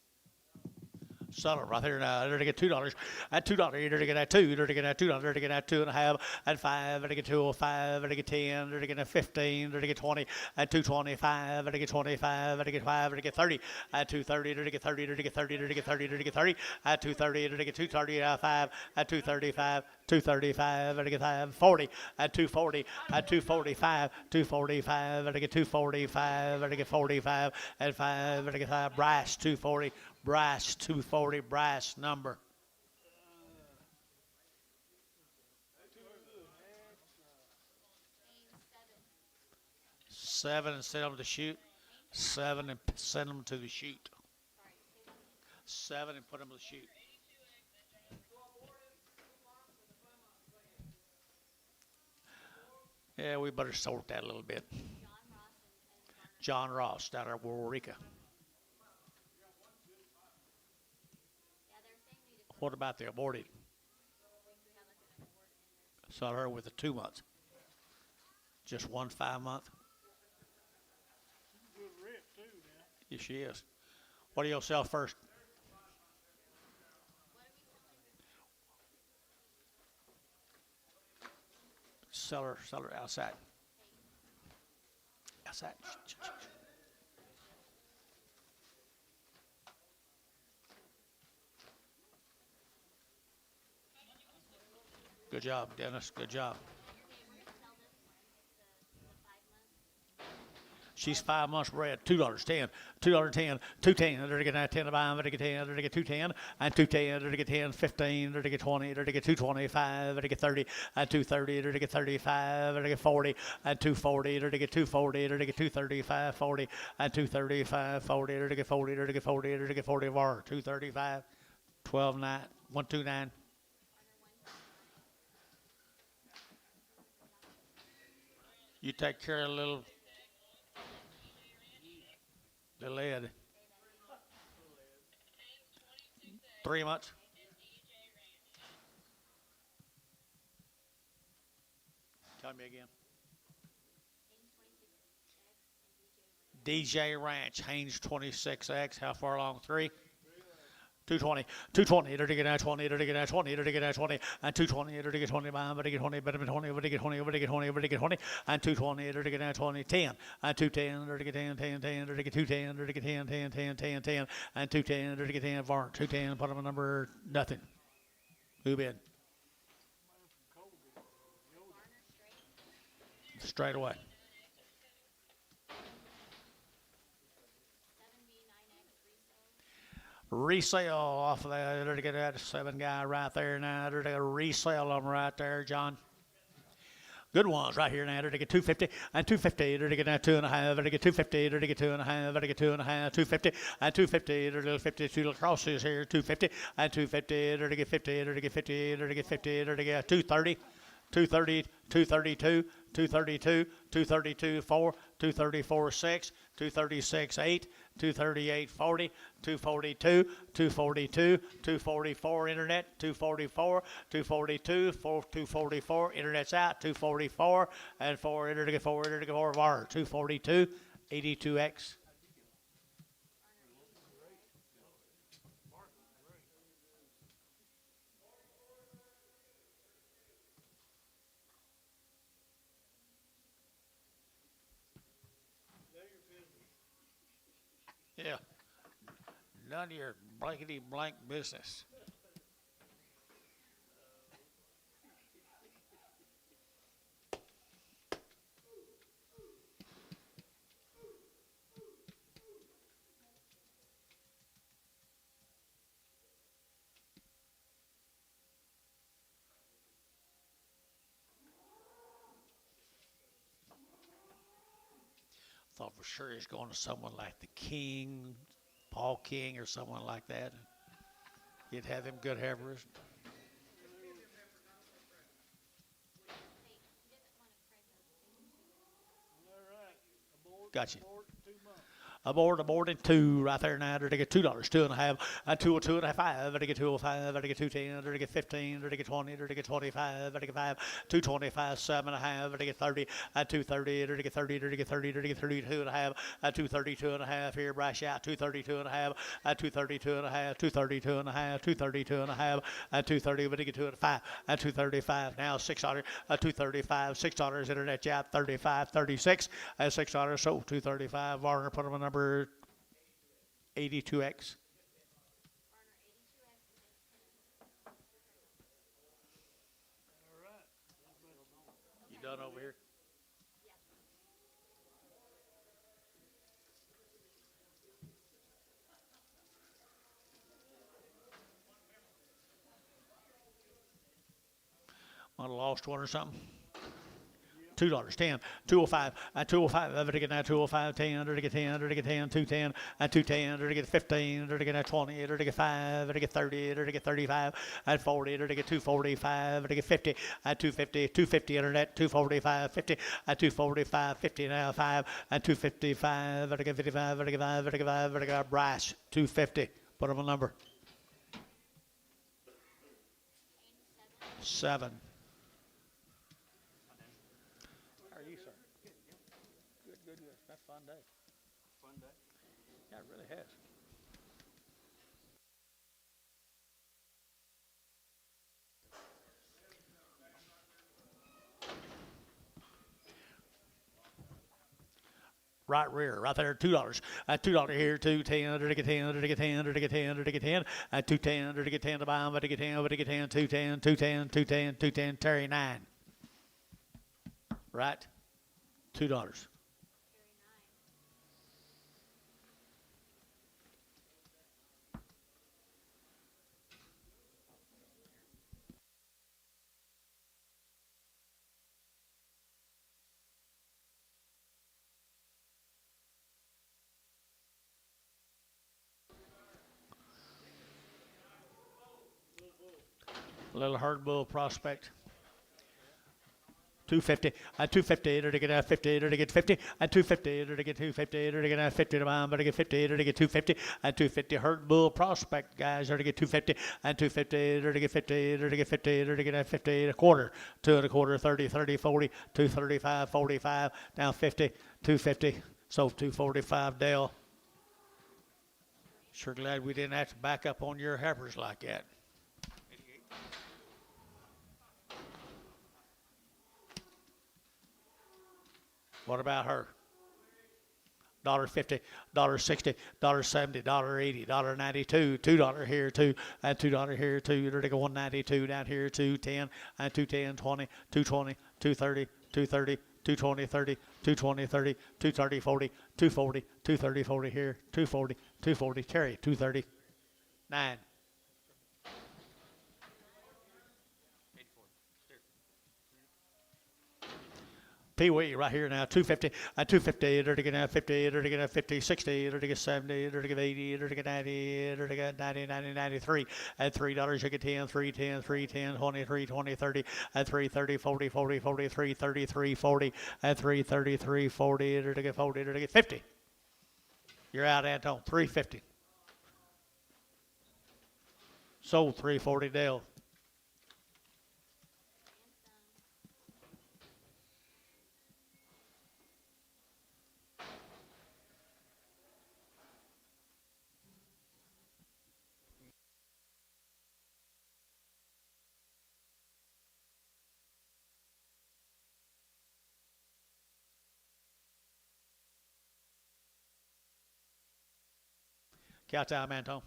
Sell it right there now. They're to get $2. At $2, they're to get that two. They're to get that $2. They're to get that 2.5. At $5, they're to get 2.05. They're to get 10. They're to get 15. They're to get 20. At $2.25, they're to get 25. They're to get 5. They're to get 30. At $2.30, they're to get 30. They're to get 30. They're to get 30. They're to get 30. At $2.30, they're to get 2.30. At 5. At $2.35. 235, they're to get 540 at 240 at 245, 245, they're to get 245, they're to get 45 at 5, they're to get 5. Brass 240, brass 240, brass number. Aim 7. 7 and send them to shoot. 7 and send them to the shoot. Sorry, say that again. 7 and put them to the shoot. Yeah, we better sort that a little bit. John Ross and Garner. John Ross down there at Warwick. Yeah, they're saying we need to What about the aborted? think we have like an award in there. Saw her with the 2 months. Just 1 5 month. Good rip too now. Yes, she is. What do y'all sell first? Sell her outside. Outside. Good job, Dennis. Good job. Okay, we're gonna sell this one. It's the 5 months. She's 5 months red. $2.10. $2.10. $2.10. They're to get 10 to buy them. They're to get 10. They're to get 2.10. And 2.10. They're to get 10. 15. They're to get 20. They're to get 2.25. They're to get 30. And 2.30. They're to get 35. They're to get 40. And 2.40. They're to get 2.40. They're to get 2.35. 40. And 2.35. 40. They're to get 40. They're to get 40. They're to get 40 of our 2.35. 12.9. 129. You take care of little Ed. 3 months. Tell me again. DJ Ranch, Haynes 26X. How far along? 3? 220, 220, they're to get at 20, they're to get at 20, they're to get at 20, and 220, they're to get 20, but to get 20, better than 20, but to get 20, but to get 20, but to get 20, and 220, they're to get at 20, 10, and 210, they're to get 10, 10, 10, they're to get 210, they're to get 10, 10, 10, 10, 10, and 210, they're to get 10, Varn, 210, put them a number, nothing. Who bid? Straight away. 7B9X Resale off of that. They're to get that 7 guy right there now. They're to resell them right there, John. Good ones right here now. They're to get 250 and 250. They're to get that 2.5. They're to get 250. They're to get 2.5. They're to get 2.5. 250 and 250. They're to get 52 little crosses here. 250 and 250. They're to get 50. They're to get 50. They're to get 50. They're to get 230. 230, 232, 232, 232, 4, 234, 6, 236, 8, 238, 40, 242, 242, 244, internet, 244, 242, 244, internet's out, 244, and 4, enter to get 4, enter to get 4 of our 242, 82X. Yeah. None of your blankety blank business. Thought for sure he's going to someone like the King, Paul King, or someone like that. You'd have them good heifers. All right. Abort, Gotcha. abort, 2 months. Aboard in two right there now. To get $2, 2.5, two and a half, 5. To get 205, to get 210, to get 15, to get 20, to get 25, to get 5, 225, 7.5, to get 30, 230, to get 30, to get 30, to get 32.5, 232.5 here, brush out, 232.5, 232.5, 232.5, 232.5, 230, but to get 205, 235. Now $6, $235, $6 internet job, 35, 36, $6. So 235. Warner put them a number 82X. All right. You done over here? Might have lost one or something. $2, 10, 205, 205, to get now 205, 10, to get 10, to get 10, 210, 210, to get 15, to get 20, to get 5, to get 30, to get 35, 40, to get 245, to get 50, 250, 250 internet, 245, 50, 245, 50 now 5, 255, to get 55, to get 5, to get 5, to get Bryce, 250. Put him a number. 7. How are you, sir? Good. Good. It's been a fun day. Fun day? Yeah, it really has. Right rear, right there, $2. $2 here, 210, to get 10, to get 10, to get 10, to get 10, 210, to get 10 to buy them, to get 10, to get 10, 210, 210, 210, 210, Terry 9. Right? $2. Little herd bull prospect. 250, 250, to get 50, to get 50, 250, to get 250, to get 50 to buy them, to get 50, to get 250, 250 herd bull prospect guys, to get 250, 250, to get 50, to get 50, to get 50 a quarter, 2 1/4, 30, 30, 40, 235, 45, down 50, 250, so 245 Dale. Sure glad we didn't have to back up on your heifers like that. What about her? $1.50, $1.60, $1.70, $1.80, $1.92, $2 here, $2 here, to get 192 down here, 210, 210, 20, 220, 230, 230, 220, 30, 220, 30, 230, 40, 240, 230, 40 here, 240, 240, Terry, 230, 9. Pee Wee right here now, 250, 250, to get 50, to get 50, 60, to get 70, to get 80, to get 90, to get 90, 90, 93, at $3 you get 10, 310, 310, 23, 20, 30, at 330, 40, 40, 40, 333, 40, at 333, 40, to get 40, to get 50. You're out, Anton, 350. Sold 340 Dale. Count time, Anton.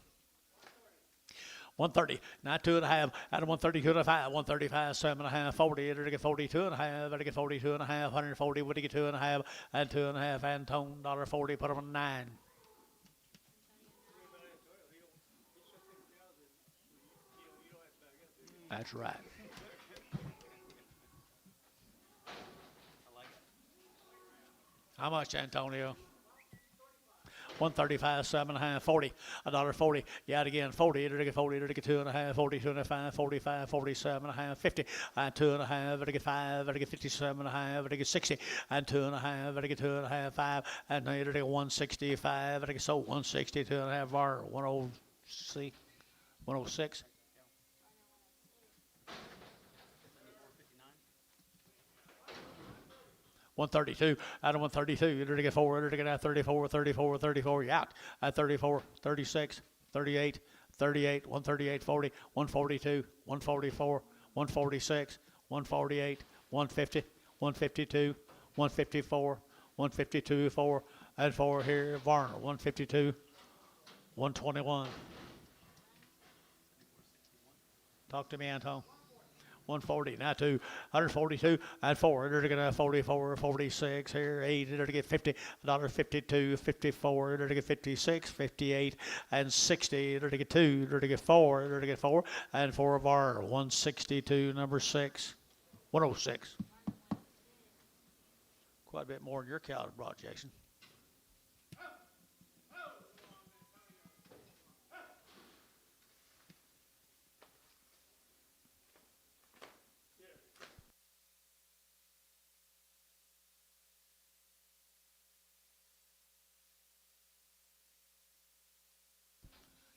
130, not 2.5, out of 130, 2.5, 135, 7.5, 40, to get 42.5, to get 42.5, 140, would you get 2.5, and 2.5, Anton, $1.40, put them on 9. That's right. How much, Antonio? 135, 7.5, 40, $1.40. Yeah, again, 40, it'll get 40, it'll get 2.5, 40, 2.5, 45, 47.5, 50, and 2.5, it'll get 5, it'll get 57.5, it'll get 60, and 2.5, it'll get 2.5, 5, and it'll get 165, it'll get so 160, 2.5 bar, 106, 106. 132, out of 132, you're to get 4, you're to get 34, 34, 34, you're out at 34, 36, 38, 38, 138, 40, 142, 144, 146, 148, 150, 152, 154, 152, 4, and 4 here, Varner, 152, 121. Talk to me, Anton. 140, now 2, 142, and 4, they're going to 44, 46, here, 8, they're to get 50, $1.52, 54, they're to get 56, 58, and 60, they're to get 2, they're to get 4, they're to get 4, and 4 bar, 162, number 6, 106. Quite a bit more than your cow brought, Jason.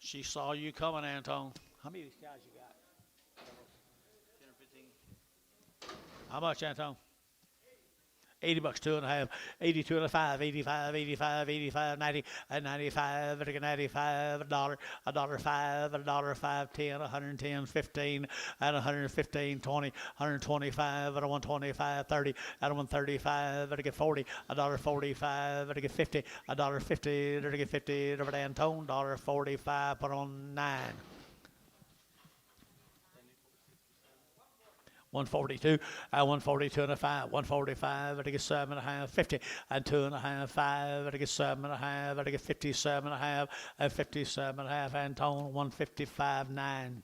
She saw you coming, Anton. How many of these cows you got? 10 or 15. How much, Anton? $80, 2.5, 82 and a 5, 85, 85, 85, 90, and 95, and 95, $1, $1.05, $1.05, 10, 110, 15, and 115, 20, 125, and 125, 30, and 135, and 40, $1.45, and 50, $1.50, and 50, Robert Antone, $1.45, put on 9. 142, 142 and a 5, 145, I get 7.5, 50, and 2.5, 5, I get 7.5, I get 57.5, and 57.5, Antone, 155, 9.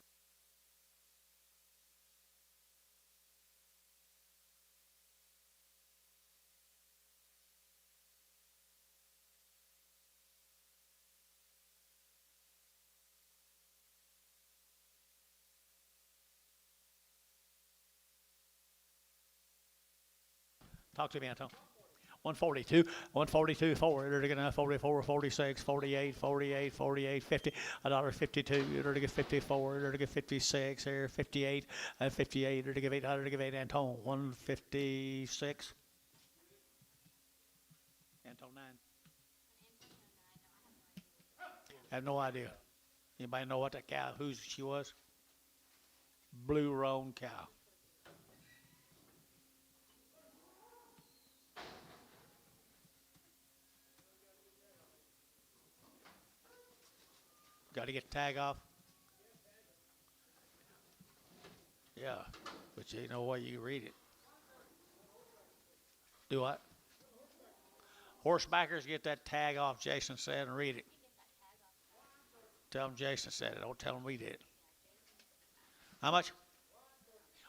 Talk to me, Anton. 142, 142, 4, they're going to 44, 46, 48, 48, 48, 50, $1.52, they're to get 54, they're to get 56, here, 58, and 58, they're to give 8, they're to give 8, Anton, 156. Anton, 9. I have no idea. Anybody know what that cow, who she was? Blue roan cow. Got to get the tag off. Yeah, but you know why you read it. Do what? Horsebackers, get that tag off, Jason said, and read it. Tell them Jason said it. Don't tell them we did. How much?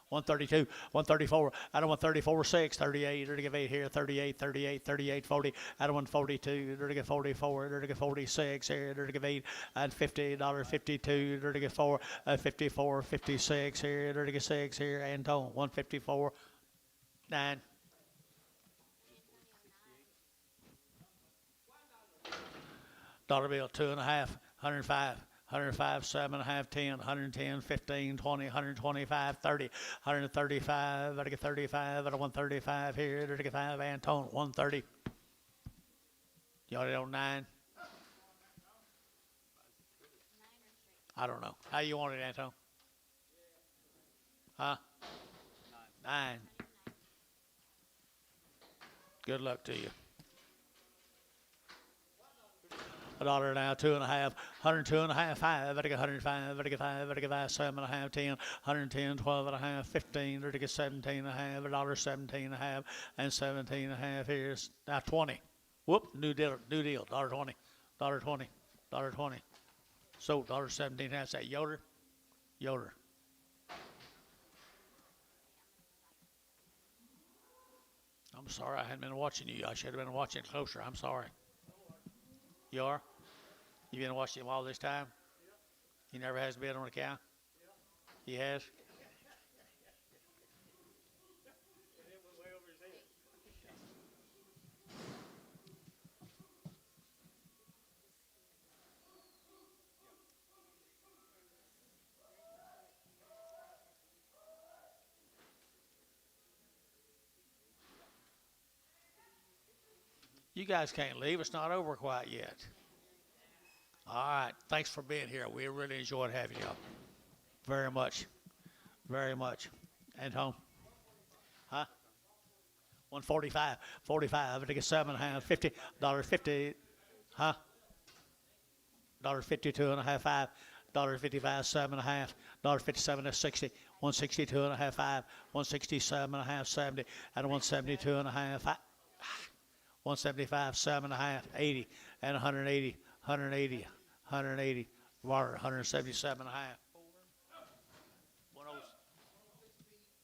132, 134, out of 134, 6, 38, they're to give 8 here, 38, 38, 38, 40, out of 142, they're to get 44, they're to get 46 here, they're to give 8, and $50, $52, they're to get 4, 54, 56 here, they're to get 6 here, Antone, 154, 9. Dollar bill, 2.5, 105. 105, 7.5, 10, 110, 15, 20, 125, 30, 135, I get 35, out of 135 here, I get 5, Antone, 130. You already on 9? I don't know. How you want it, Antone? Huh? 9. Good luck to you. $1 now, 2.5, 102.5, 5, I get 105, I get 5, I get 5, 7.5, 10, 110, 12.5, 15, I get 17.5, $1.17.5, and 17.5 here's now 20. Whoop, new deal, $1.20, $1.20, $1.20. So $1.17, that's that Yoder. I'm sorry, I hadn't been watching you. I should have been watching closer. I'm sorry. You are? You been watching him all this time? He never has been on a cow? He has? You guys can't leave. It's not over quite yet. All right. Thanks for being here. We really enjoyed having you. Very much. Very much. And home? Huh? 145. 45. I get 7.5. $50. Huh? $52.5. $5. 7.5. $57. That's 60. 162.5. 5. 167.5. 70. And 172.5. 5. 175, 7.5, 80, and 180, 180, 180, water, 177.5.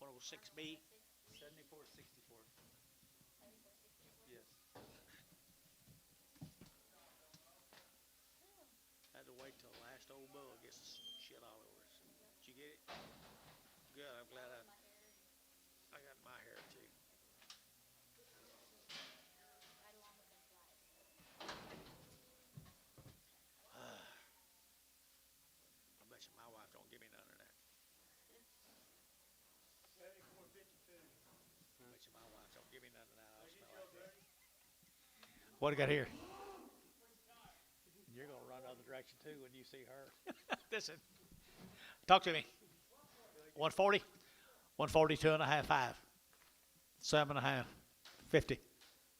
106B, 7464. Yes. Had to wait till the last old bull gets shit all over us. Did you get it? Good. I'm glad I got my hair too. I bet you my wife don't give me none of that. 7452. I bet you my wife don't give me none of that. I smell like that. What do you got here? You're gonna run the other direction too when you see her. Listen, talk to me. 140, 142.5, 5, 7.5, 50,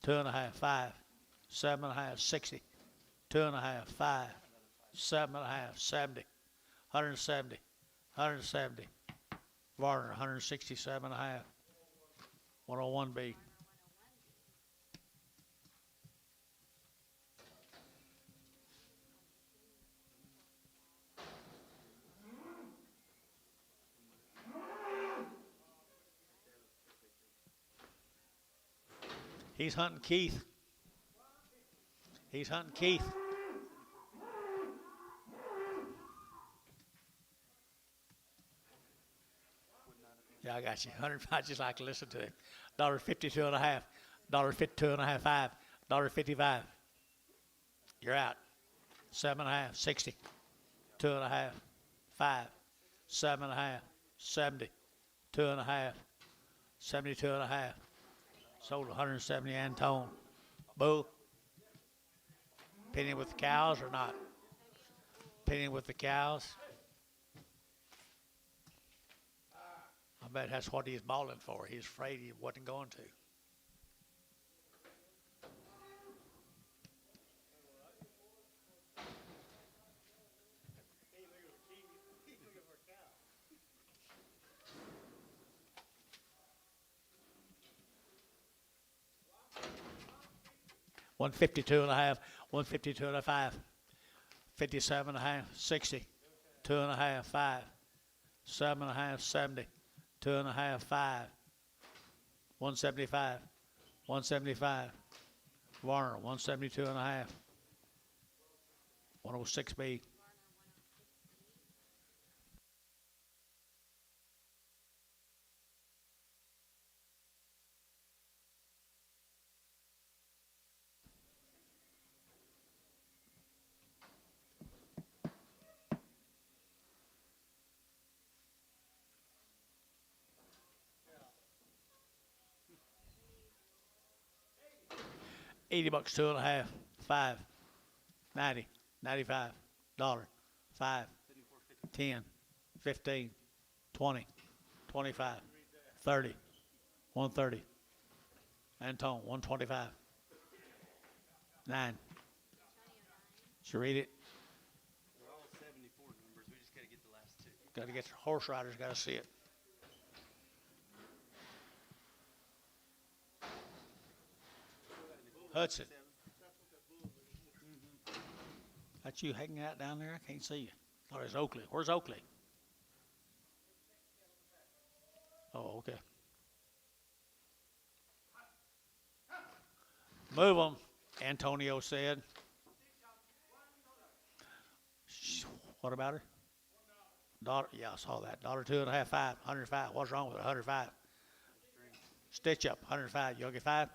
2.5, 5, 7.5, 60, 2.5, 5, 7.5, 70, 170, 170. Varner, 167.5. 101B. He's hunting Keith. He's hunting Keith. Yeah, I got you. 100. I just like to listen to him. $52.5. $52.5. 5. $55. You're out. 7.5. 60. 2.5. 5. 7.5. 70. 2.5. 72.5. Sold 170 Antone. Boo. Penny with the cows or not? Penny with the cows. I bet that's what he's bawling for. He's afraid he wasn't going to. $152.5, $152.5, 57.5, 60, 2.5, 5, 7.5, 70, 2.5, 5, 175, 175, Warner, 172.5, 106B. $80, 2.5, 5, 90, 95, $5, 10, 15, 20, 25, 30, 130, Antone, 125, 9. Did you read it? They're all 74 numbers. We just got to get the last two. Got to get the horse riders, got to see it. Hudson. That's you hanging out down there? I can't see you. Oh, there's Oakley. Where's Oakley? Oh, okay. Move them, Antonio said. What about her? Dollar, yeah, I saw that. $2.50, 5, 105. What's wrong with 105? Stitch up, 105. You'll get 5,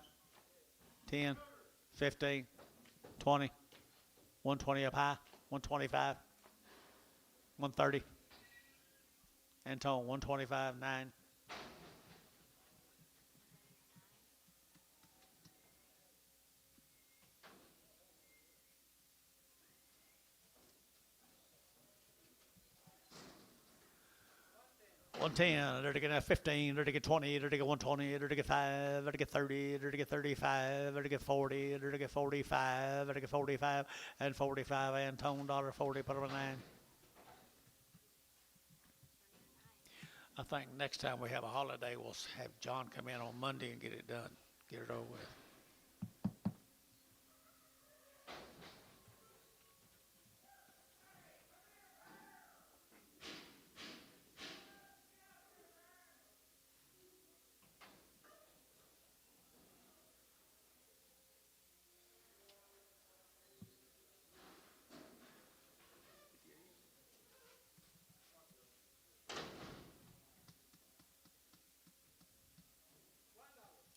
10, 15, 20, 120 up high, 125, 130. Antone, 125, 9. $110, they're to get 15, they're to get 20, they're to get 120, they're to get 5, they're to get 30, they're to get 35, they're to get 40, they're to get 45, they're to get 45, and 45, Antone, $1.40, put them a 9. I think next time we have a holiday, we'll have John come in on Monday and get it done, get it over with.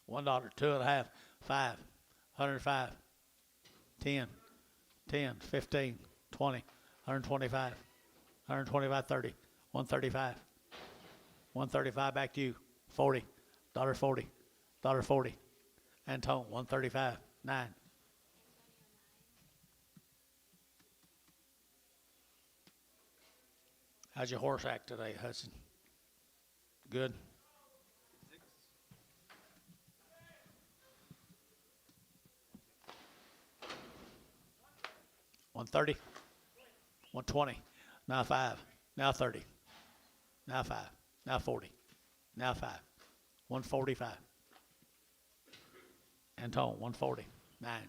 $1, 2.5, 5, 105, 10, 10, 15, 20, 125, 125, 30, 135, 135 back to you, 40, $1.40, $1.40, Antone, 135, 9. How's your horse act today, Hudson? Good. 130, 120, now 5, now 30, now 5, now 40, now 5, 145. Antone, 140, 9.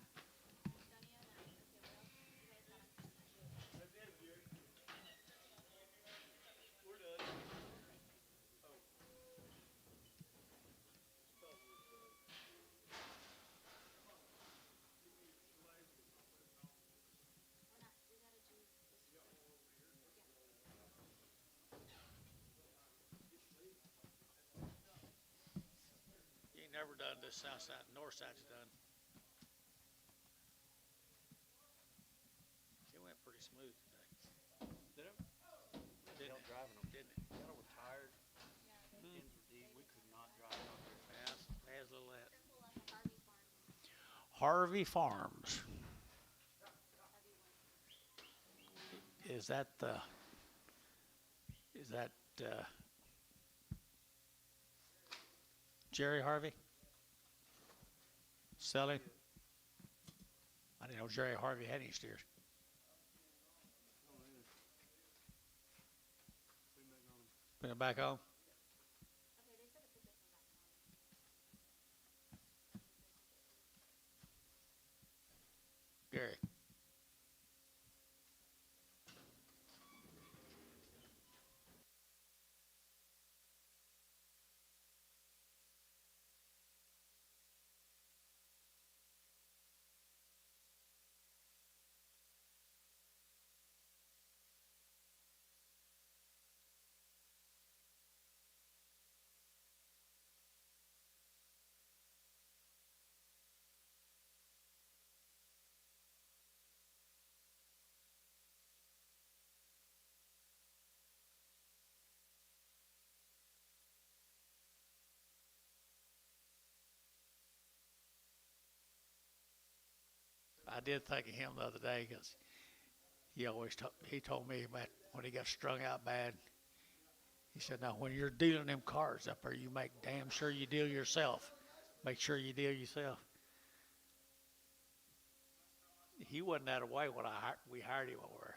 You ain't never done this south side, north side's done. It went pretty smooth today. Did it? Didn't Hell it? driving them. Didn't it? Y'all were tired. Ends were deep. We could not drive out there. Yeah, has a little that. Triple up Harvey Harvey Farms. Farms. Is that Jerry Harvey? Selling? I didn't know Jerry Harvey had any steers. Bring it back on. Okay, they said to put this one back on. Gary. I did think of him the other day because he told me about when he got strung out bad. He said, now when you're dealing them cards up there, you make damn sure you deal yourself. Make sure you deal yourself. He wasn't that away when we hired him over there.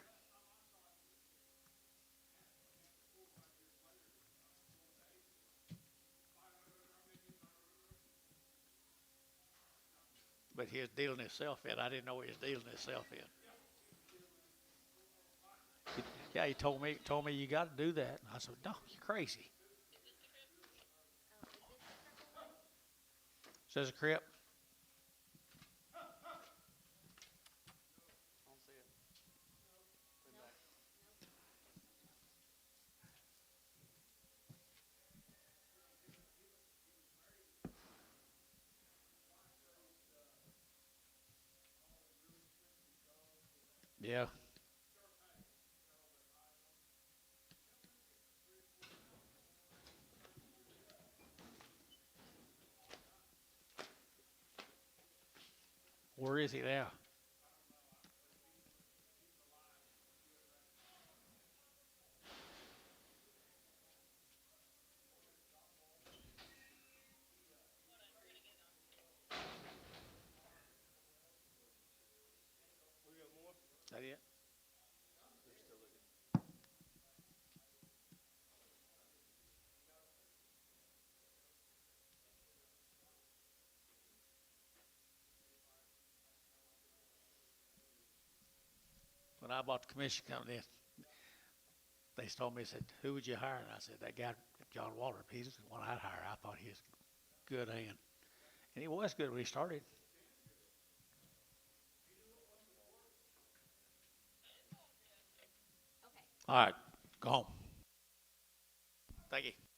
But he was dealing himself in. I didn't know he was dealing himself in. Yeah, he told me you got to do that. I said, no, you're crazy. Says a crip. I don't see it. Put it back. Yeah. Where is he now? That it? When I bought the commission company, they told me, said, who would you hire? And I said, that guy, John Walter. He's the one I'd hire. I thought he was a good hand. And he was good when he started. Okay. All right, go home. Thank you.